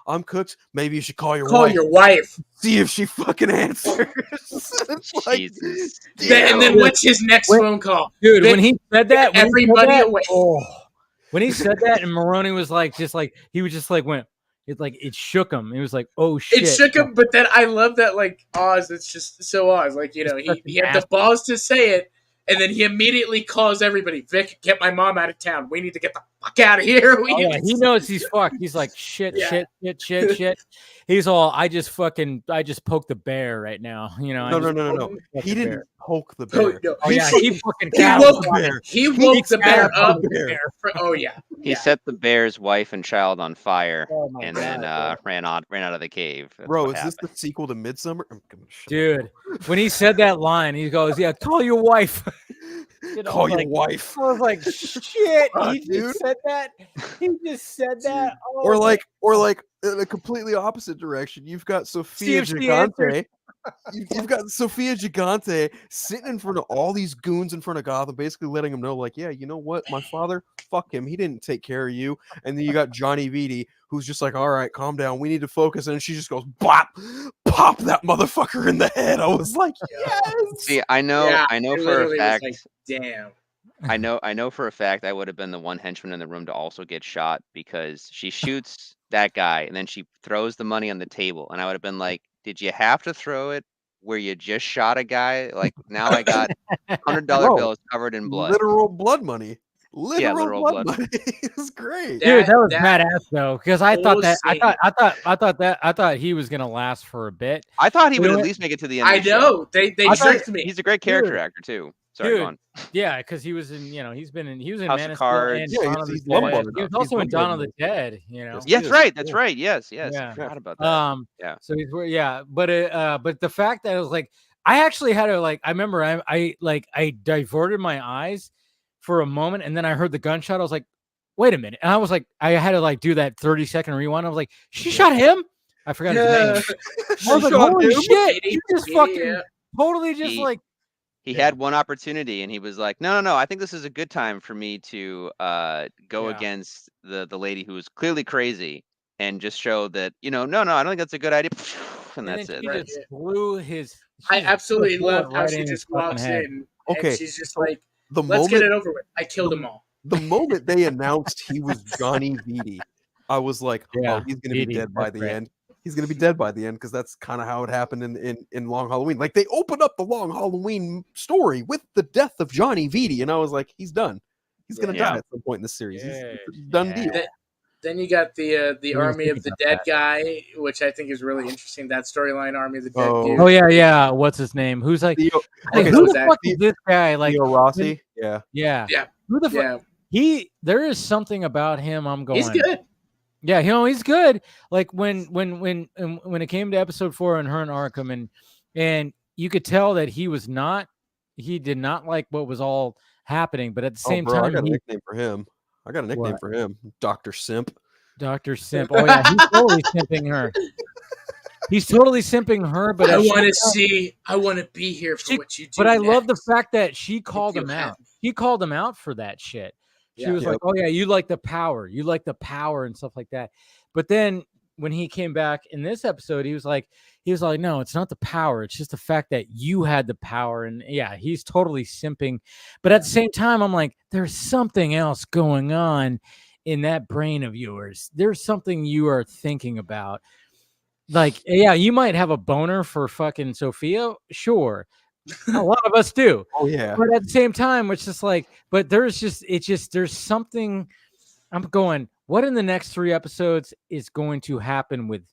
I'm cooked. Maybe you should call your wife. See if she fucking answers. Like, Jesus. And then what's his next phone call? Dude, when he said that, everybody away. When he said that, and Maroni was like, he was just like, went, it shook him. It was like, oh shit. It shook him, but then I love that, like, Oz, it's just so Oz. Like, he had the balls to say it. And then he immediately calls everybody, Vic, get my mom out of town. We need to get the fuck out of here. He knows he's fucked. He's like, shit. He's all, I just poked the bear right now. No. He didn't poke the bear. He fucking woke the bear. He woke the bear up. He set the bear's wife and child on fire, and then ran out of the cave. Bro, is this the sequel to Midsommar? Dude, when he said that line, he goes, "Yeah, call your wife." Call your wife. I was like, "Shit!" He just said that. He just said that. Or like in a completely opposite direction. You've got Sophia Gigante. You've got Sophia Gigante sitting in front of all these goons in front of Gotham, basically letting them know, like, yeah, you know what? My father, fuck him. He didn't take care of you. And then you got Johnny Vitti, who's just like, all right, calm down. We need to focus. And she just goes, bop, pop that motherfucker in the head. I was like, yes. See, I know for a fact. Like, damn. I know for a fact I would have been the one henchman in the room to also get shot, because she shoots that guy and then she throws the money on the table, and I would have been like, did you have to throw it where you just shot a guy. Like now I got $100 bills covered in blood. Literal blood money. Literal blood blood. money. It's great. Dude, that was badass though, because I thought scene. I thought he was gonna last for a bit. I thought he would at least make it to the end. I of the show. know they tricked me. He's a great character actor too. Sorry, go on. Yeah, because he was in, he was in House Man of of Steel Cards. and Dawn of the Dead. He was also in Dawn of the Dead. Yeah, that's right. That's right. Yes. Yeah. I forgot about that. Yeah. So he's but the fact that it was like I actually had to I remember I diverted my eyes for a moment and then I heard the gunshot. I was like, wait a minute, and I was like, I had to do that 30-second rewind. I was like, she shot him. I forgot his name. I was like, holy shit! You just fucking totally just He had one opportunity and he was like, no, I think this is a good time for me to go against the lady who was clearly crazy and just show that, no, I don't think that's a good idea. And that's it. He just blew his. I absolutely love how she just walks in. Okay. And she's just like, let's moment, get it over with. I killed them all. The moment they announced he was Johnny Vitti, I was like, oh, he's going to be dead by the end. He's going to be dead by the end because that's kind of how it happened in Long Halloween. Like they opened up the Long Halloween story with the death of Johnny Vitti, and I was like, he's done. He's going to die at some point in the series. He's done deal. Then you got the Army of the Dead guy, which I think is really interesting. That storyline, Army of the Dead. Dude. Oh yeah. What's his name? Who's like? Who the fuck is this guy? Like Theo Rossi. Yeah. Who the fuck? There is something about him. I'm going. He's good. Yeah, he's good. Like when it came to episode 4 and her and Arkham, and you could tell that he did not like what was all happening, but at the same time, I got a nickname for him. Dr. Simp. Dr. Simp. Oh yeah, he's totally simping her. He's totally simping her, but I want to be here for what you do. But I love the fact that she called him out. She called him out for that shit. She was like, "Oh yeah, you like the power. You like the power and stuff like that." But then when he came back in this episode, he was like, "No, it's not the power. It's just the fact that you had the power." And yeah, he's totally simping. But at the same time, I'm like, there's something else going on in that brain of yours. There's something you are thinking about. Like, yeah, you might have a boner for fucking Sophia, sure. A lot of us do. Oh yeah. But at the same time, it's just like, but there's something. I'm going, what in the next 3 episodes is going to happen with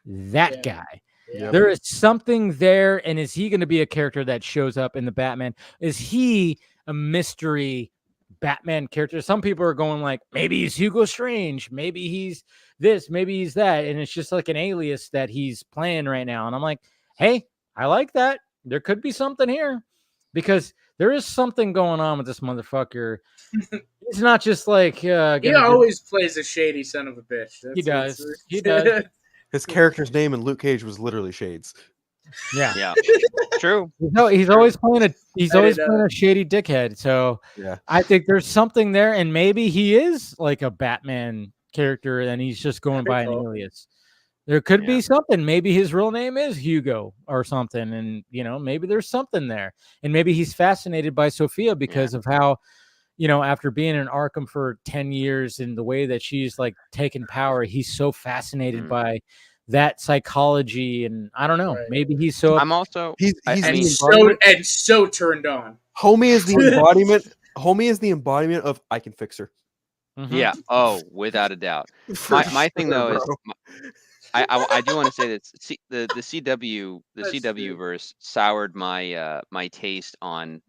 that guy? Yeah. There is something there, and is he going to be a character that shows up in the Batman? Is he a mystery Batman character? Some people are going like, maybe he's Hugo Strange, maybe he's this, maybe he's that, and it's just like an alias that he's playing right now. And I'm like, hey, I like that. There could be something here because there is something going on with this motherfucker. He's not just like he always plays a shady son of a bitch. He does. He does. His character's name in Luke Cage was literally Shades. Yeah. True. He's always playing a shady dickhead. So yeah, I think there's something there, and maybe he is like a Batman character, and he's just going by an alias. There could be something. Maybe his real name is Hugo or something, and maybe there's something there, and maybe he's fascinated by Sophia because of how, after being in Arkham for 10 years and the way that she's like taken power, he's so fascinated by that psychology, and I don't know. Right. Maybe he's so. I'm also he's so turned on. Homie is the embodiment. Homie is the embodiment of I can fix her. Mm-hmm. Yeah. Oh, without a doubt. My thing though is. I do want to say that the CW verse soured my my taste on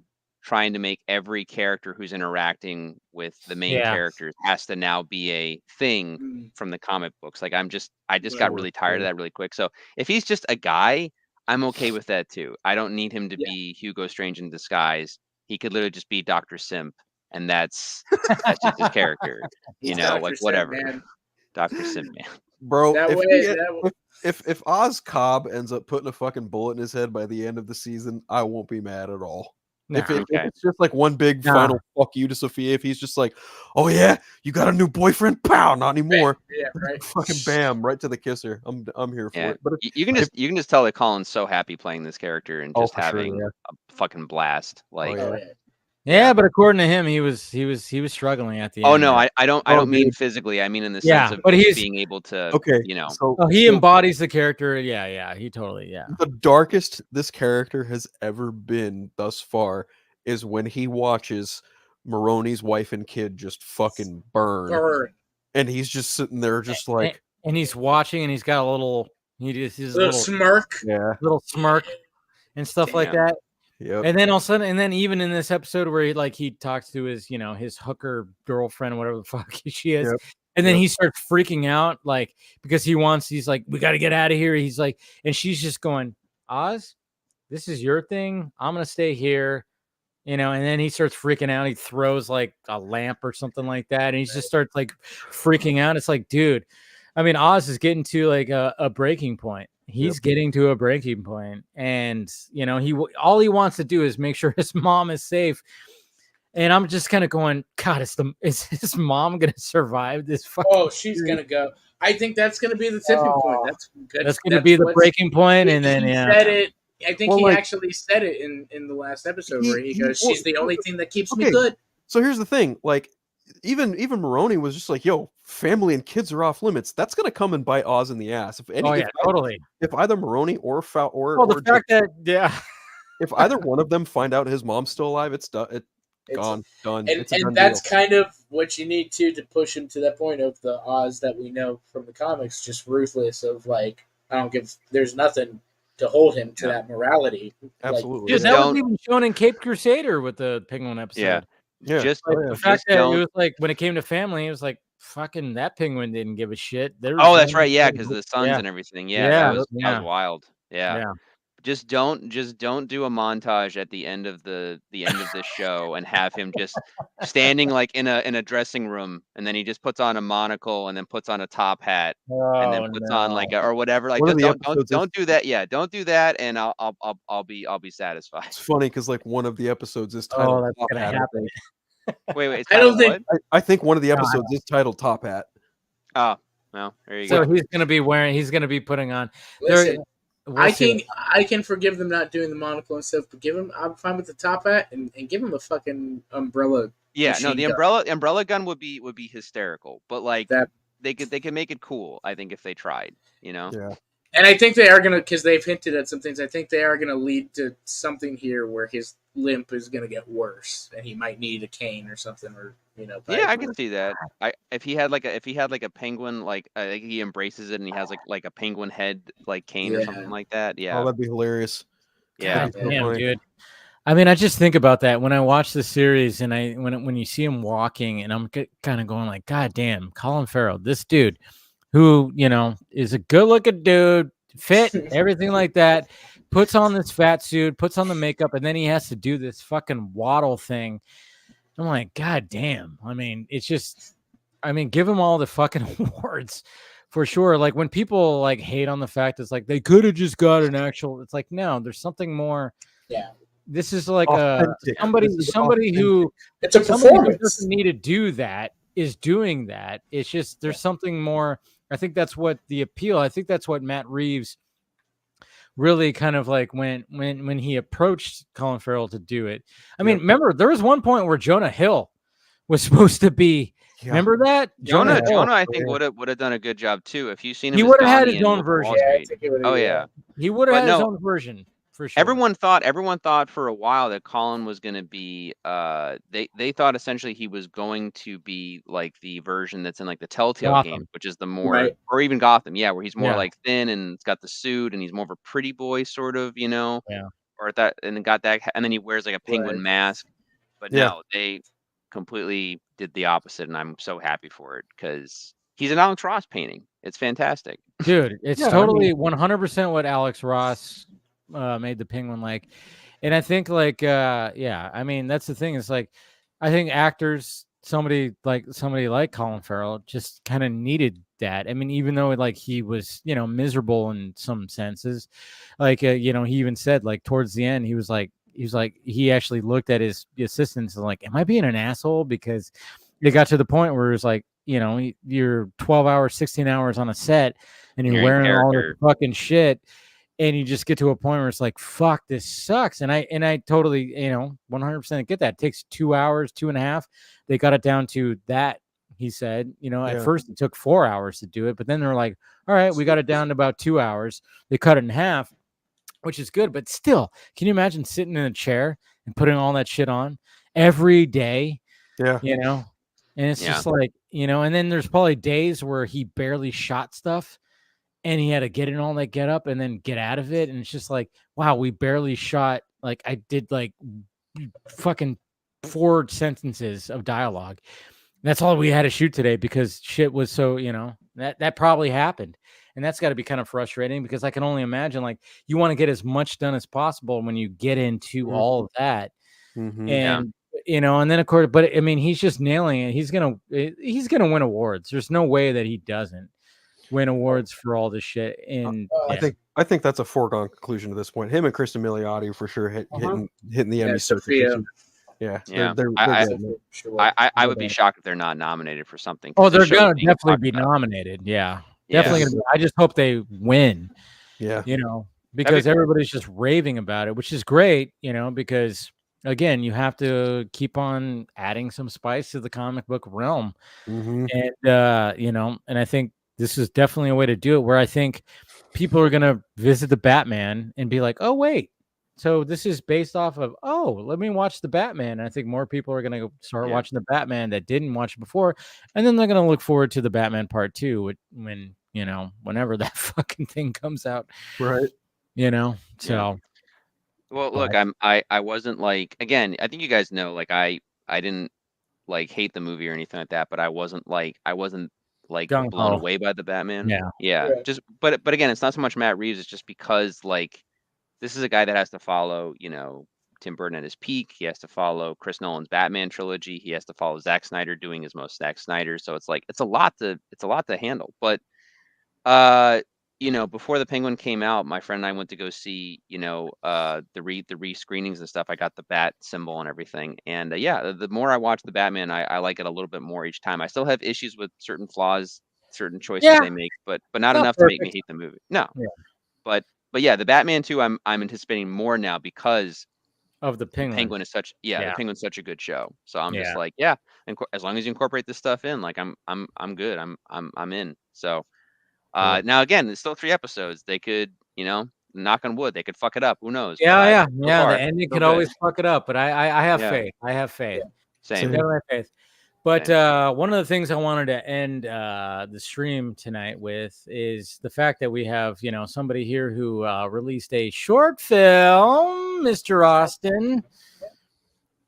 trying to make every character who's interacting with the main characters has to now be a thing from the comic books. Like I just got really tired of that really quick. So if he's just a guy, I'm okay with that too. I don't need him to be Hugo Strange in disguise. He could literally just be Dr. Simp, and that's just his character. Like whatever. Simp, Dr. Simp, man. Bro, if Oz Cobb ends up putting a fucking bullet in his head by the end of the season, I won't be mad at all. If it's just like one big final fuck you to Sophia, if he's just like, oh yeah, you got a new boyfriend, pow, not anymore. Yeah, right. Fucking bam, right to the kisser. I'm here for it. But you can just tell that Colin's so happy playing this character and just having a fucking blast. Like Yeah, but according to him, he was struggling at the end. Oh no, I don't mean dude. physically. I mean in the Yeah, sense of but he's being able to, Okay, you know. so he embodies the character. Yeah, he totally. Yeah, the darkest this character has ever been thus far is when he watches Maroney's wife and kid just fucking burn. And he's just sitting there just like, and he's watching, and he's got a little his little smirk. yeah, little smirk and stuff like that. Yep. And then all of a sudden, and then even in this episode where he talks to his, his hooker girlfriend, whatever the fuck she is, and then he starts freaking out, like, because he's like, we got to get out of here. He's like, and she's just going, Oz, this is your thing. I'm going to stay here, and then he starts freaking out. He throws like a lamp or something like that. And he just starts like freaking out. It's like, dude, I mean, Oz is getting to like a breaking point. He's getting to a breaking point, and all he wants to do is make sure his mom is safe. And I'm just kind of going, God, is his mom gonna survive this? She's gonna go. I think that's gonna be the tipping point. That's good. That's gonna be the breaking point, and then he said it. I think he actually said it in the last episode where he goes, "She's the only thing that keeps me good." So here's the thing, like. Even Maroney was just like, "Yo, family and kids are off limits." That's gonna come and bite Oz in the ass. Totally. If either Maroney or the fact that if either one of them find out his mom's still alive, it's done. Done. And that's kind of what you need to push him to that point of the Oz that we know from the comics, just ruthless of like, there's nothing to hold him to that morality. Absolutely. Like, that was even shown in Cape Crusader with the Penguin episode. Yeah. Just the fact that it was like when it came to family, it was like fucking that penguin didn't give a shit. That's right. Yeah, because the sons and everything. That was wild. Yeah. Just don't do a montage at the end of the end of this show and have him just standing like in a dressing room, and then he just puts on a monocle and then puts on a top hat and then puts on like or whatever. Like don't do that. Yeah, don't do that, and I'll be satisfied. It's funny because like one of the episodes is titled that's Top gonna Hat. happen. Wait. I don't think. I think one of the episodes is titled Top Hat. Oh, well, there you go. So he's gonna be putting on. Listen, I can forgive them not doing the monocle and stuff, but I'm fine with the top hat and give him a fucking umbrella. Yeah, no, the umbrella gun would be hysterical, but like that they could make it cool. I think if they tried, Yeah. And I think they are gonna, because they've hinted at some things. I think they are gonna lead to something here where his limp is gonna get worse, and he might need a cane or something, or Yeah, I can see that. If he had like a penguin, like I think he embraces it, and he has like a penguin head like cane or something like that. Yeah, that'd be hilarious. Yeah, damn, dude. I mean, I just think about that when I watch the series, and when you see him walking, and I'm kind of going like, God damn, Colin Farrell, this dude, who is a good-looking dude, fit, everything like that, puts on this fat suit, puts on the makeup, and then he has to do this fucking waddle thing. I'm like, God damn. I mean, it's just, give him all the fucking awards for sure. Like when people like hate on the fact it's like they could have just got an actual. It's like no, there's something more. Yeah. This is like somebody who it's a performance. Who doesn't need to do that is doing that. It's just there's something more. I think that's what the appeal. I think that's what Matt Reeves really kind of like when he approached Colin Farrell to do it. I mean, remember there was one point where Jonah Hill was supposed to be. Yeah. Remember that Jonah I think would have done a good job too. If you've seen him, he would have had his own version. Yeah. He would have had his own version. For sure. Everyone thought for a while that Colin was going to be. They thought essentially he was going to be like the version that's in like the Telltale Gotham. game, which is the more or even Gotham, where he's more like thin and it's got the suit and he's more of a pretty boy sort of, or that and then got that and then he wears like a penguin mask. But no, they completely did the opposite, and I'm so happy for it because he's an Alex Ross painting. It's fantastic, dude. It's totally 100% what Alex Ross made the penguin like. And I think like I mean that's the thing, is like I think actors, somebody like Colin Farrell just kind of needed that. I mean, even though like he was miserable in some senses, like he even said like towards the end he was like he actually looked at his assistants and like, am I being an asshole? Because it got to the point where it was like, you're 12 hours, 16 hours on a set and you're wearing all this fucking shit. and you just get to a point where it's like, fuck, this sucks. And I totally, 100% get that. It takes 2 hours, 2.5. They got it down to that. He said, at first it took 4 hours to do it, but then they're like, all right, we got it down to about 2 hours. They cut it in half, which is good. But still, can you imagine sitting in a chair and putting all that shit on every day? Yeah. And it's just like, and then there's probably days where he barely shot stuff and he had to get in all that get up and then get out of it. And it's just like, wow, we barely shot. Like I did like fucking 4 sentences of dialogue. That's all we had to shoot today because shit was so, that probably happened. And that's got to be kind of frustrating because I can only imagine, like, you want to get as much done as possible when you get into all of that. Mm-hmm. And, and then of course, but I mean, he's just nailing it. He's going to win awards. There's no way that he doesn't win awards for all this shit. And I think that's a foregone conclusion at this point. Him and Kristen Milioti for sure hitting the Emmy circuit. Yeah. They're I would be shocked if they're not nominated for something. Oh, they're gonna definitely be nominated. Yeah, definitely. Gonna be. I just hope they win. Yeah, because everybody's just raving about it, which is great. Because again, you have to keep on adding some spice to the comic book realm, and and I think this is definitely a way to do it. Where I think people are gonna visit the Batman and be like, "Oh, wait." So this is based off of, let me watch the Batman. And I think more people are going to start watching the Batman that didn't watch it before. And then they're going to look forward to the Batman Part 2 when, whenever that fucking thing comes out. Right. So. Well, look, I wasn't like, again, I think you guys know, like, I didn't like hate the movie or anything like that, but I wasn't blown away by the Batman. Yeah. Just, but again, it's not so much Matt Reeves. It's just because like, this is a guy that has to follow, Tim Burton at his peak. He has to follow Chris Nolan's Batman trilogy. He has to follow Zack Snyder doing his most Zack Snyder. So it's like it's a lot to handle. But before the Penguin came out, my friend and I went to go see, the re-screenings and stuff. I got the bat symbol and everything. And the more I watch the Batman, I like it a little bit more each time. I still have issues with certain flaws, certain choices they make, but not enough to make me hate the movie. No. Yeah. But yeah, the Batman 2, I'm anticipating more now because of the Penguin. Penguin is such the Penguin's such a good show. So I'm just like, and as long as you incorporate this stuff in, like I'm good. I'm in. So now again, it's still 3 episodes. They could, knock on wood, they could fuck it up. Who knows? Yeah. The ending could always fuck it up, but I have faith. I have faith. Yeah. Same. I have faith. But one of the things I wanted to end the stream tonight with is the fact that we have, somebody here who released a short film, Mr. Austin.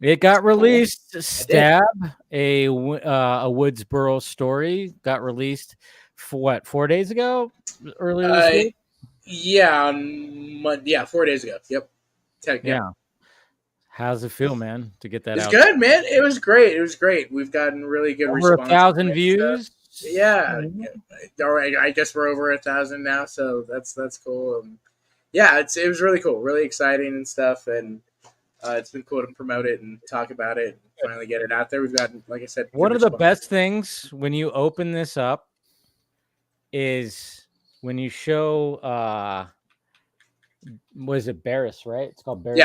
It got released. Stab, a Woodsboro story, got released for 4 days ago? Earlier this week? Yeah, 4 days ago. Yep. Yeah. How's it feel, man, to get that out? It's good, man. It was great. We've gotten really good response. Over 1,000 views? Yeah. All right. I guess we're over 1,000 now, so that's cool. It was really cool, really exciting and stuff, and it's been cool to promote it and talk about it and finally get it out there. We've gotten, like I said, one of the best things when you open this up is when you show was it Barris, right? It's called Barris.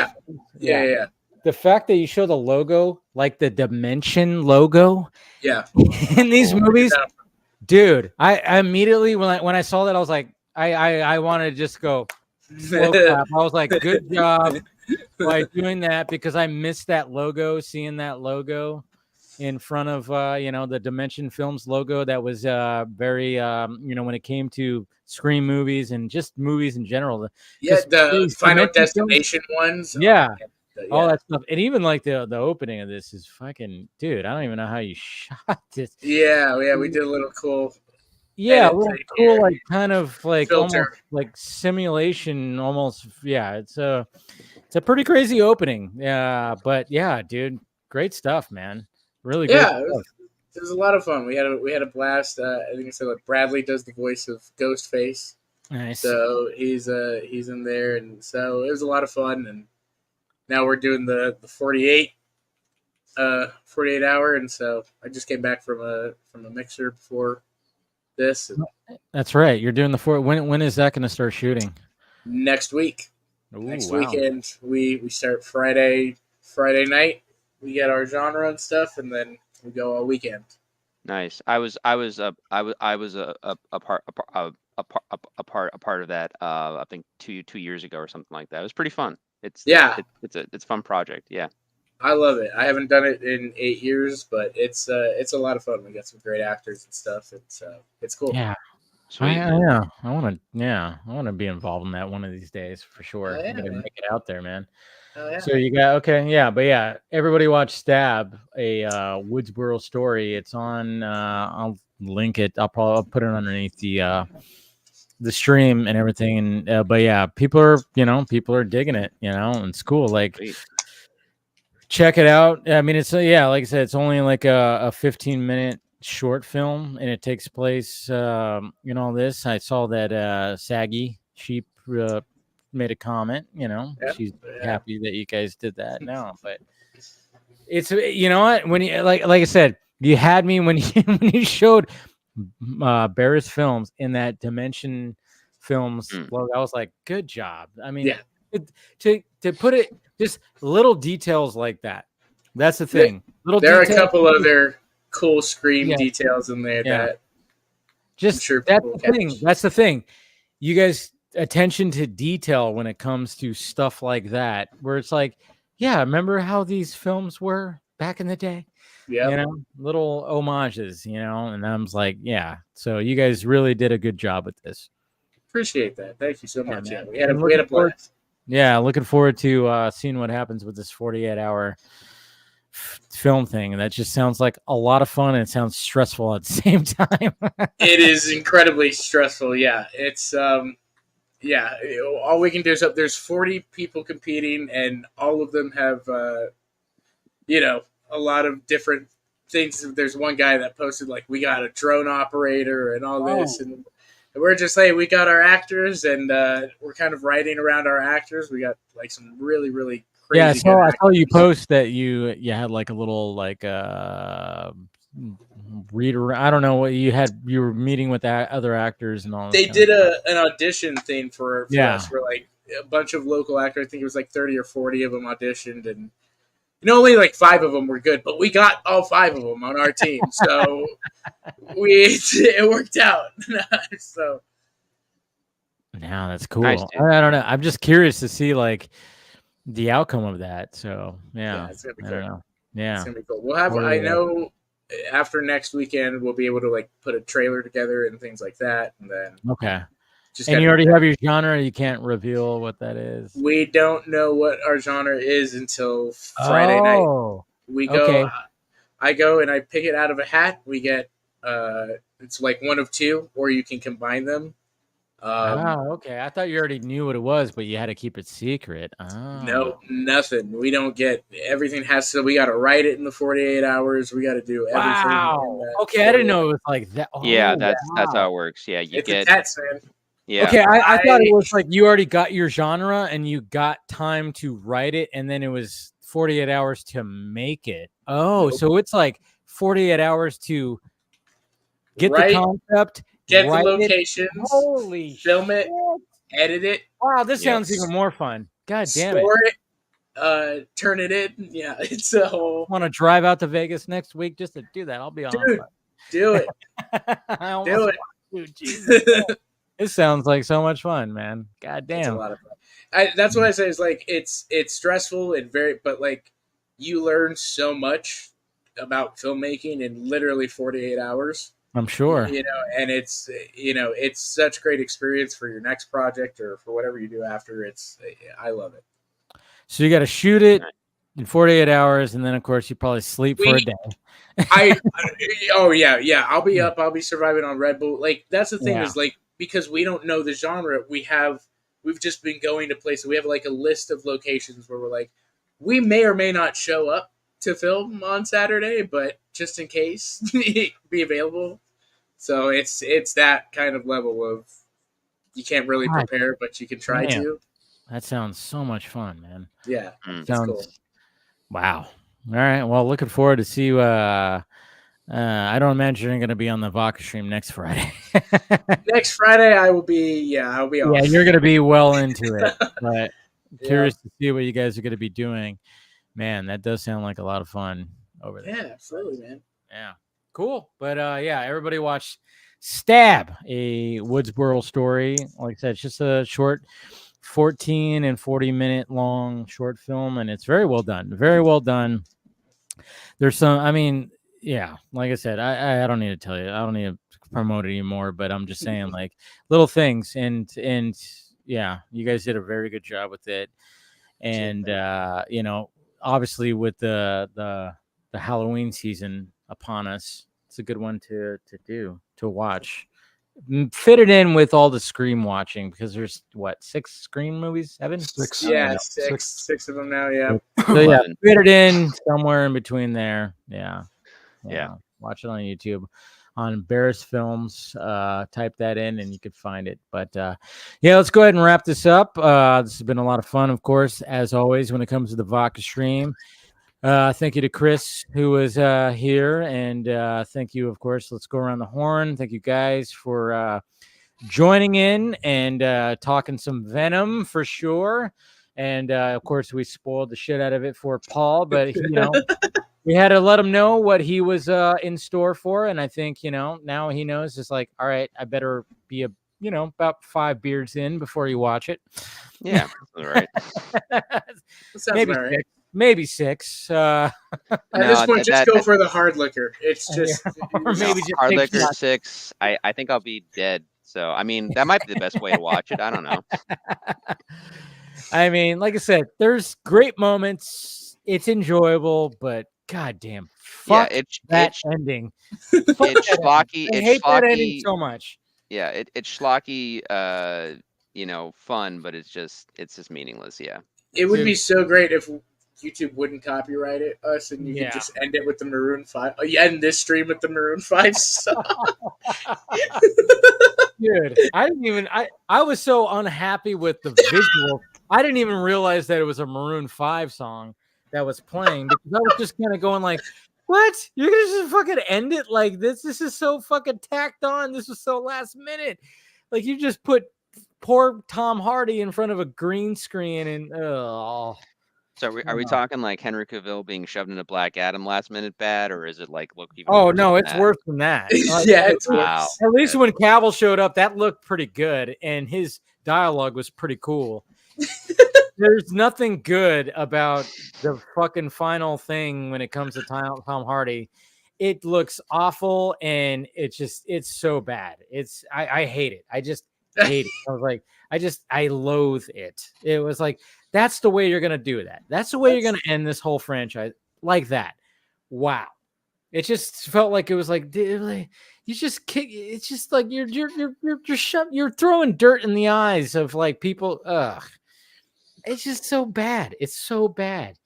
Yeah. The fact that you show the logo, like the Dimension logo, in these movies, dude, I immediately when I saw that, I was like, I wanted to just go slow clap. I was like, good job by doing that, because I missed that logo, seeing that logo in front of the Dimension Films logo that was very when it came to Scream movies and just movies in general. The Final Destination ones. All that stuff. And even like the opening of this is fucking, dude, I don't even know how you shot this. Yeah, we did a little cool. Yeah, a little cool, like kind of like filter. Almost like simulation almost. Yeah, it's a pretty crazy opening. Yeah, but yeah, dude, great stuff, man. Really good. Yeah, it was a lot of fun. We had a blast. I think I said like Bradley does the voice of Ghostface. Nice. So he's in there, and so it was a lot of fun. And now we're doing the 48 hour, and so I just came back from a mixer before this. And that's right. You're doing the when is that going to start shooting? next week. Ooh, Next wow. weekend we start Friday night. We get our genre and stuff, and then we go all weekend. Nice. I was a part of that. I think 2 years ago or something like that. It was pretty fun. It's a fun project. Yeah. I love it. I haven't done it in 8 years, but it's a lot of fun. We got some great actors and stuff. It's cool. Yeah. Sweet. I want to be involved in that one of these days for sure. Oh, yeah, I'm gonna man. make it out there, man. Oh, yeah. So you got but yeah, everybody watch Stab, a Woodsboro story. It's on. I'll link it. I'll put it underneath the stream and everything. And but yeah, people are digging it. And it's cool. Like, Sweet. check it out. I mean, it's like I said, it's only like a 15-minute short film, and it takes place all this. I saw that Saggy Sheep made a comment. She's happy that you guys did that now, but it's what, when you like I said, you had me when you showed Barris Films in that Dimension Films logo. I was like, good job. I mean, to put it, just little details like that. That's the thing. There are a couple other cool Scream details in there that just sure that's the thing. That's the thing. You guys, attention to detail when it comes to stuff like that, where it's like, remember how these films were back in the day? Yeah, little homages, and I was like, so you guys really did a good job with this. Appreciate that. Thank you so much. Man. We had a blast. Looking forward to seeing what happens with this 48-hour film thing, and that just sounds like a lot of fun, and it sounds stressful at the same time. It is incredibly stressful. Yeah, it's all we can do is there's 40 people competing, and all of them have a lot of different things. There's one guy that posted like, we got a drone operator and all this, and we're just like, we got our actors, and we're kind of writing around our actors. We got like some really, really crazy. I saw you post that you had like a little like reader. I don't know what you had. You were meeting with other acters and all. They did an audition thing for us. For like a bunch of local actors. I think it was like 30 or 40 of them auditioned, and only like 5 of them were good, but we got all 5 of them on our team, so it worked out. So now that's cool. Nice, I don't know. I'm just curious to see like the outcome of that. So it's gonna be cool. It's gonna be cool. We'll have. I know after next weekend we'll be able to like put a trailer together and things like that, and then and you already have your genre. You can't reveal what that is. We don't know what our genre is until Friday night. We go. I go and I pick it out of a hat. We get. It's like one of 2, or you can combine them. Okay. I thought you already knew what it was, but you had to keep it secret. No, nothing. We don't get everything. We got to write it in the 48 hours. We got to do everything. Wow. Okay, I didn't know it was like that. That's how it works. Yeah, it's a test, man. Yeah. Okay, I thought it was like you already got your genre and you got time to write it, and then it was 48 hours to make it. So it's like 48 hours to get the concept, get the locations, film it, edit it. Wow, this sounds even more fun. God damn it. Store it, turn it in. Yeah, it's a whole. I want to drive out to Vegas next week just to do that. I'll be on. Do it. Do it. Dude, Jesus. This sounds like so much fun, man. God damn. It's a lot of fun. That's what I say is like it's stressful and but like you learn so much about filmmaking in literally 48 hours. I'm sure. And it's such great experience for your next project or for whatever you do after. I love it. So you got to shoot it in 48 hours, and then of course you probably sleep for a day. I'll be up. I'll be surviving on Red Bull. Like that's the thing is like, because we don't know the genre, we've just been going to places. We have like a list of locations where we're like, we may or may not show up to film on Saturday, but just in case, be available. So it's that kind of level of you can't really prepare, but you can try to. That sounds so much fun, man. Yeah, sounds cool. Wow. All right. Well, looking forward to see I don't imagine you're going to be on the Vodka stream next Friday. Next Friday, I'll be off. Yeah, you're going to be well into it. But curious to see what you guys are going to be doing. Man, that does sound like a lot of fun over there. Yeah, absolutely, man. Yeah, cool. But yeah, everybody watch Stab, a Woodsboro story. Like I said, it's just a short 14 and 40-minute long short film, and it's very well done. Very well done. There's some, I mean, yeah, like I said, I don't need to tell you. I don't need to promote it anymore, but I'm just saying, like, little things. And yeah, you guys did a very good job with it. And, you know, obviously with the Halloween season upon us, it's a good one to watch. Fit it in with all the Scream watching, because there's what, 6 Scream movies? 7? 6. Yeah, six of them now. Yeah. So yeah, fit it in somewhere in between there. Yeah. Watch it on YouTube, on Barris Films. Type that in and you could find it. But yeah, let's go ahead and wrap this up. This has been a lot of fun, of course, as always, when it comes to the Vodka stream. Thank you to Chris, who was here, and thank you, of course. Let's go around the horn. Thank you guys for joining in and talking some Venom for sure. And of course, we spoiled the shit out of it for Paul, but you know, we had to let him know what he was in store for. And I think, you know, now he knows. It's like, all right, I better be about 5 beers in before you watch it. Yeah, all right. Maybe right. Maybe 6. At this point, just go for the hard liquor. It's just or maybe just hard liquor 6. I think I'll be dead. So I mean, that might be the best way to watch it. I don't know. I mean, like I said, there's great moments. It's enjoyable, but goddamn, fuck that ending. It's schlocky. I hate that ending so much. Yeah, it's schlocky. Fun, but it's just meaningless. Yeah. It would be so great if YouTube wouldn't copyright us, and you could just end it with the Maroon 5. Oh, you end this stream with the Maroon 5 song. Dude, I was so unhappy with the visual. I didn't even realize that it was a Maroon 5 song that was playing, because I was just kind of going like, what? You're going to just fucking end it like this? This is so fucking tacked on. This was so last minute. Like, you just put poor Tom Hardy in front of a green screen and So are we talking like Henry Cavill being shoved into Black Adam last minute bad, or is it like look even Oh no, it's worse than that. Yeah, it's worse. At least when Cavill showed up, that looked pretty good, and his dialogue was pretty cool. There's nothing good about the fucking final thing when it comes to Tom Hardy. It looks awful, and it's so bad. I hate it. I just hate it. I was like, I loathe it. It was like, that's the way you're gonna do that. That's the way you're gonna end this whole franchise like that. Wow. It just felt like it was like, you just kick. It's just like you're throwing dirt in the eyes of like people. Ugh. It's just so bad. It's so bad.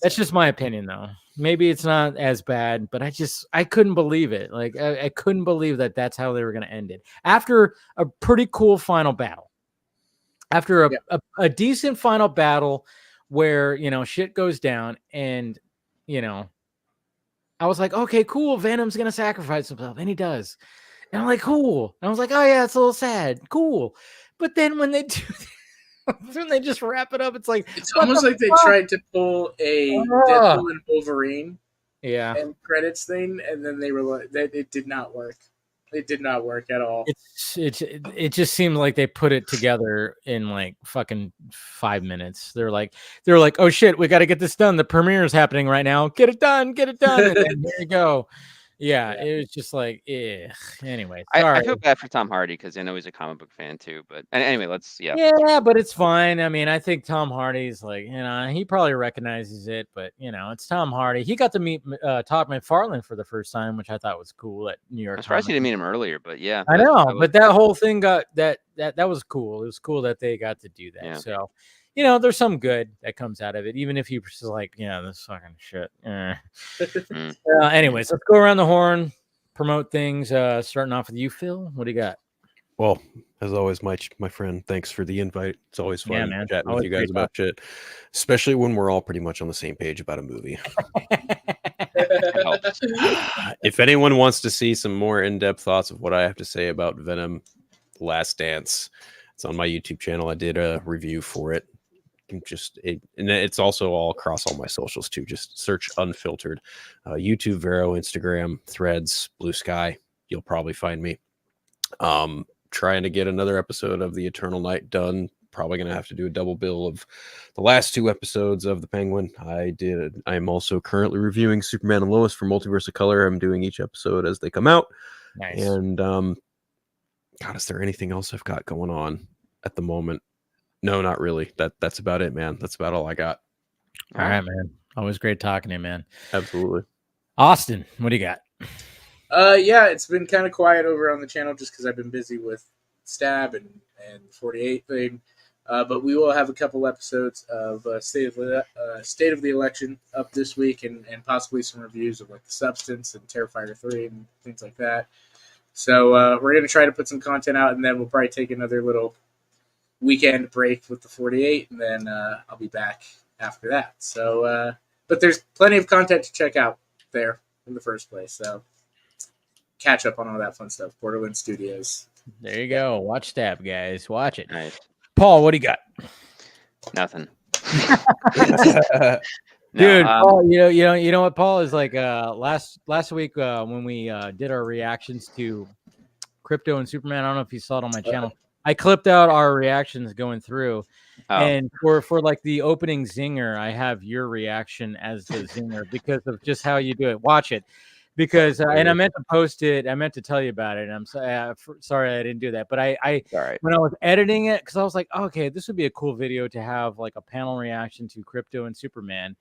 That's just my opinion, though. Maybe it's not as bad, but I couldn't believe it. Like I couldn't believe that that's how they were going to end it after a pretty cool final battle. After a decent final battle where, shit goes down, and, I was like, okay, cool. Venom's going to sacrifice himself. And he does. And I'm like, cool. And I was like, oh yeah, it's a little sad. Cool. But then when they do when they just wrap it up, it's like, it's almost like they tried to pull a Deadpool and Wolverine and credits thing, and then they were like, that it did not work. It did not work at all. It just seemed like they put it together in like fucking 5 minutes. They're like, oh shit, we got to get this done. The premiere is happening right now. Get it done. And then there you go. Yeah, it was just like, anyway. Sorry. I feel bad for Tom Hardy because I know he's a comic book fan too. But anyway, Yeah, but it's fine. I mean, I think Tom Hardy's like, he probably recognizes it, but it's Tom Hardy. He got to meet Todd McFarlane for the first time, which I thought was cool at New York. I'm surprised he didn't meet him earlier, but yeah. I know, but that whole thing got that was cool. It was cool that they got to do that. Yeah. So, there's some good that comes out of it, even if you just like, this fucking shit. Anyways, let's go around the horn, promote things. Starting off with you, Phil. What do you got? Well, as always, my friend, thanks for the invite. It's always fun chatting with you guys about shit, especially when we're all pretty much on the same page about a movie. If anyone wants to see some more in-depth thoughts of what I have to say about Venom Last Dance, it's on my YouTube channel. I did a review for it. And it's also all across all my socials too. Just search Unfiltered, YouTube, Vero, Instagram, Threads, Blue Sky. You'll probably find me. Trying to get another episode of The Eternal Night done. Probably going to have to do a double bill of the last 2 episodes of The Penguin. I'm also currently reviewing Superman and Lois for Multiverse of Color. I'm doing each episode as they come out. Nice. And God, is there anything else I've got going on at the moment? No, not really. That's about it, man. That's about all I got. All right, man. Always great talking to you, man. Absolutely. Austin, what do you got? Yeah, it's been kind of quiet over on the channel just because I've been busy with Stab and 48 thing. But we will have a couple episodes of State of the Election up this week, and possibly some reviews of like The Substance and Terrifier 3 and things like that. So we're going to try to put some content out, and then we'll probably take another little weekend break with the 48, and then I'll be back after that. So, but there's plenty of content to check out there in the first place. So catch up on all that fun stuff. Borderlands Studios. There you go. Watch Stab, guys. Watch it. Nice. Paul, what do you got? Nothing. Dude, Paul, you know what, Paul is like. Last week when we did our reactions to Crypto and Superman, I don't know if you saw it on my channel. I clipped out our reactions going through, and for like the opening zinger, I have your reaction as the zinger because of just how you do it. Watch it. Because and I meant to post it. I meant to tell you about it. And I'm sorry I didn't do that. But I when I was editing it, because I was like, okay, this would be a cool video to have like a panel reaction to Crypto and Superman,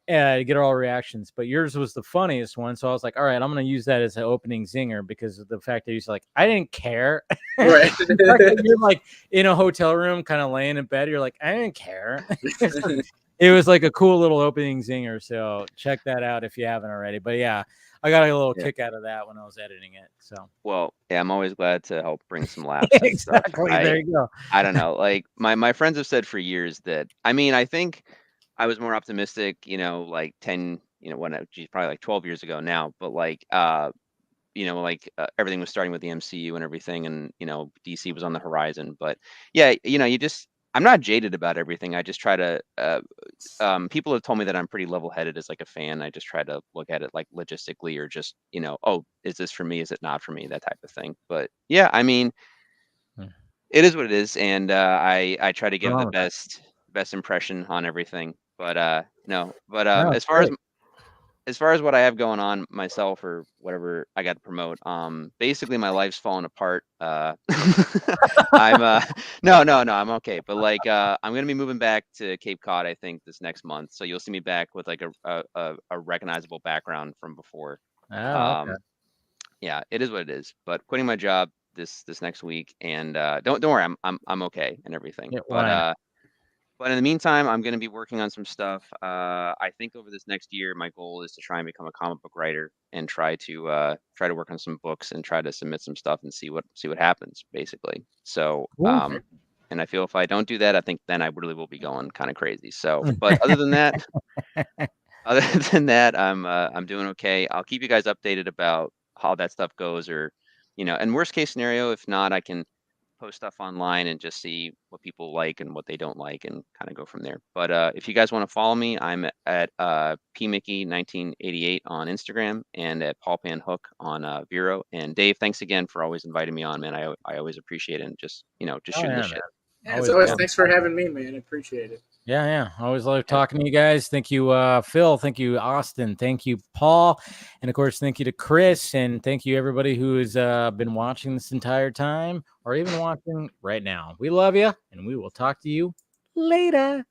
get all reactions. But yours was the funniest one, so I was like, all right, I'm gonna use that as an opening zinger because of the fact that he's like, I didn't care. Right. You're like in a hotel room, kind of laying in bed. You're like, I didn't care. It was like a cool little opening zinger. So check that out if you haven't already. But yeah. I got a little kick out of that when I was editing it. So, well, yeah, I'm always glad to help bring some laughs. Exactly. There you go. I don't know. Like my friends have said for years that, I mean, I think I was more optimistic, like 10, probably like 12 years ago now, but like, everything was starting with the MCU and everything. And, DC was on the horizon, but yeah, I'm not jaded about everything. I just try to, people have told me that I'm pretty level-headed as like a fan. I just try to look at it like logistically or just, oh, is this for me? Is it not for me? That type of thing. But yeah, I mean, it is what it is. And I try to give the best impression on everything. But as far as what I have going on myself or whatever I got to promote, basically my life's falling apart. I'm I'm okay. But like I'm gonna be moving back to Cape Cod, I think, this next month. So you'll see me back with like a recognizable background from before. Okay. Yeah, it is what it is. But quitting my job this next week, and don't worry, I'm okay and everything. Yeah, but in the meantime, I'm going to be working on some stuff. I think over this next year, my goal is to try and become a comic book writer and try to work on some books and try to submit some stuff and see what happens, basically. So, and I feel if I don't do that, I think then I really will be going kind of crazy. So, but other than that, I'm doing okay. I'll keep you guys updated about how that stuff goes, or and worst case scenario, if not, I can post stuff online and just see what people like and what they don't like and kind of go from there. But if you guys want to follow me, I'm at pmickey1988 on Instagram and at paulpanhook on Vero. And Dave, thanks again for always inviting me on, man. I always appreciate it, and just shooting the shit. Yeah, always thanks for having me, man. I appreciate it. Yeah. I always love talking to you guys. Thank you, Phil. Thank you, Austin. Thank you, Paul. And of course, thank you to Chris. And thank you, everybody who has been watching this entire time or even watching right now. We love you, and we will talk to you later.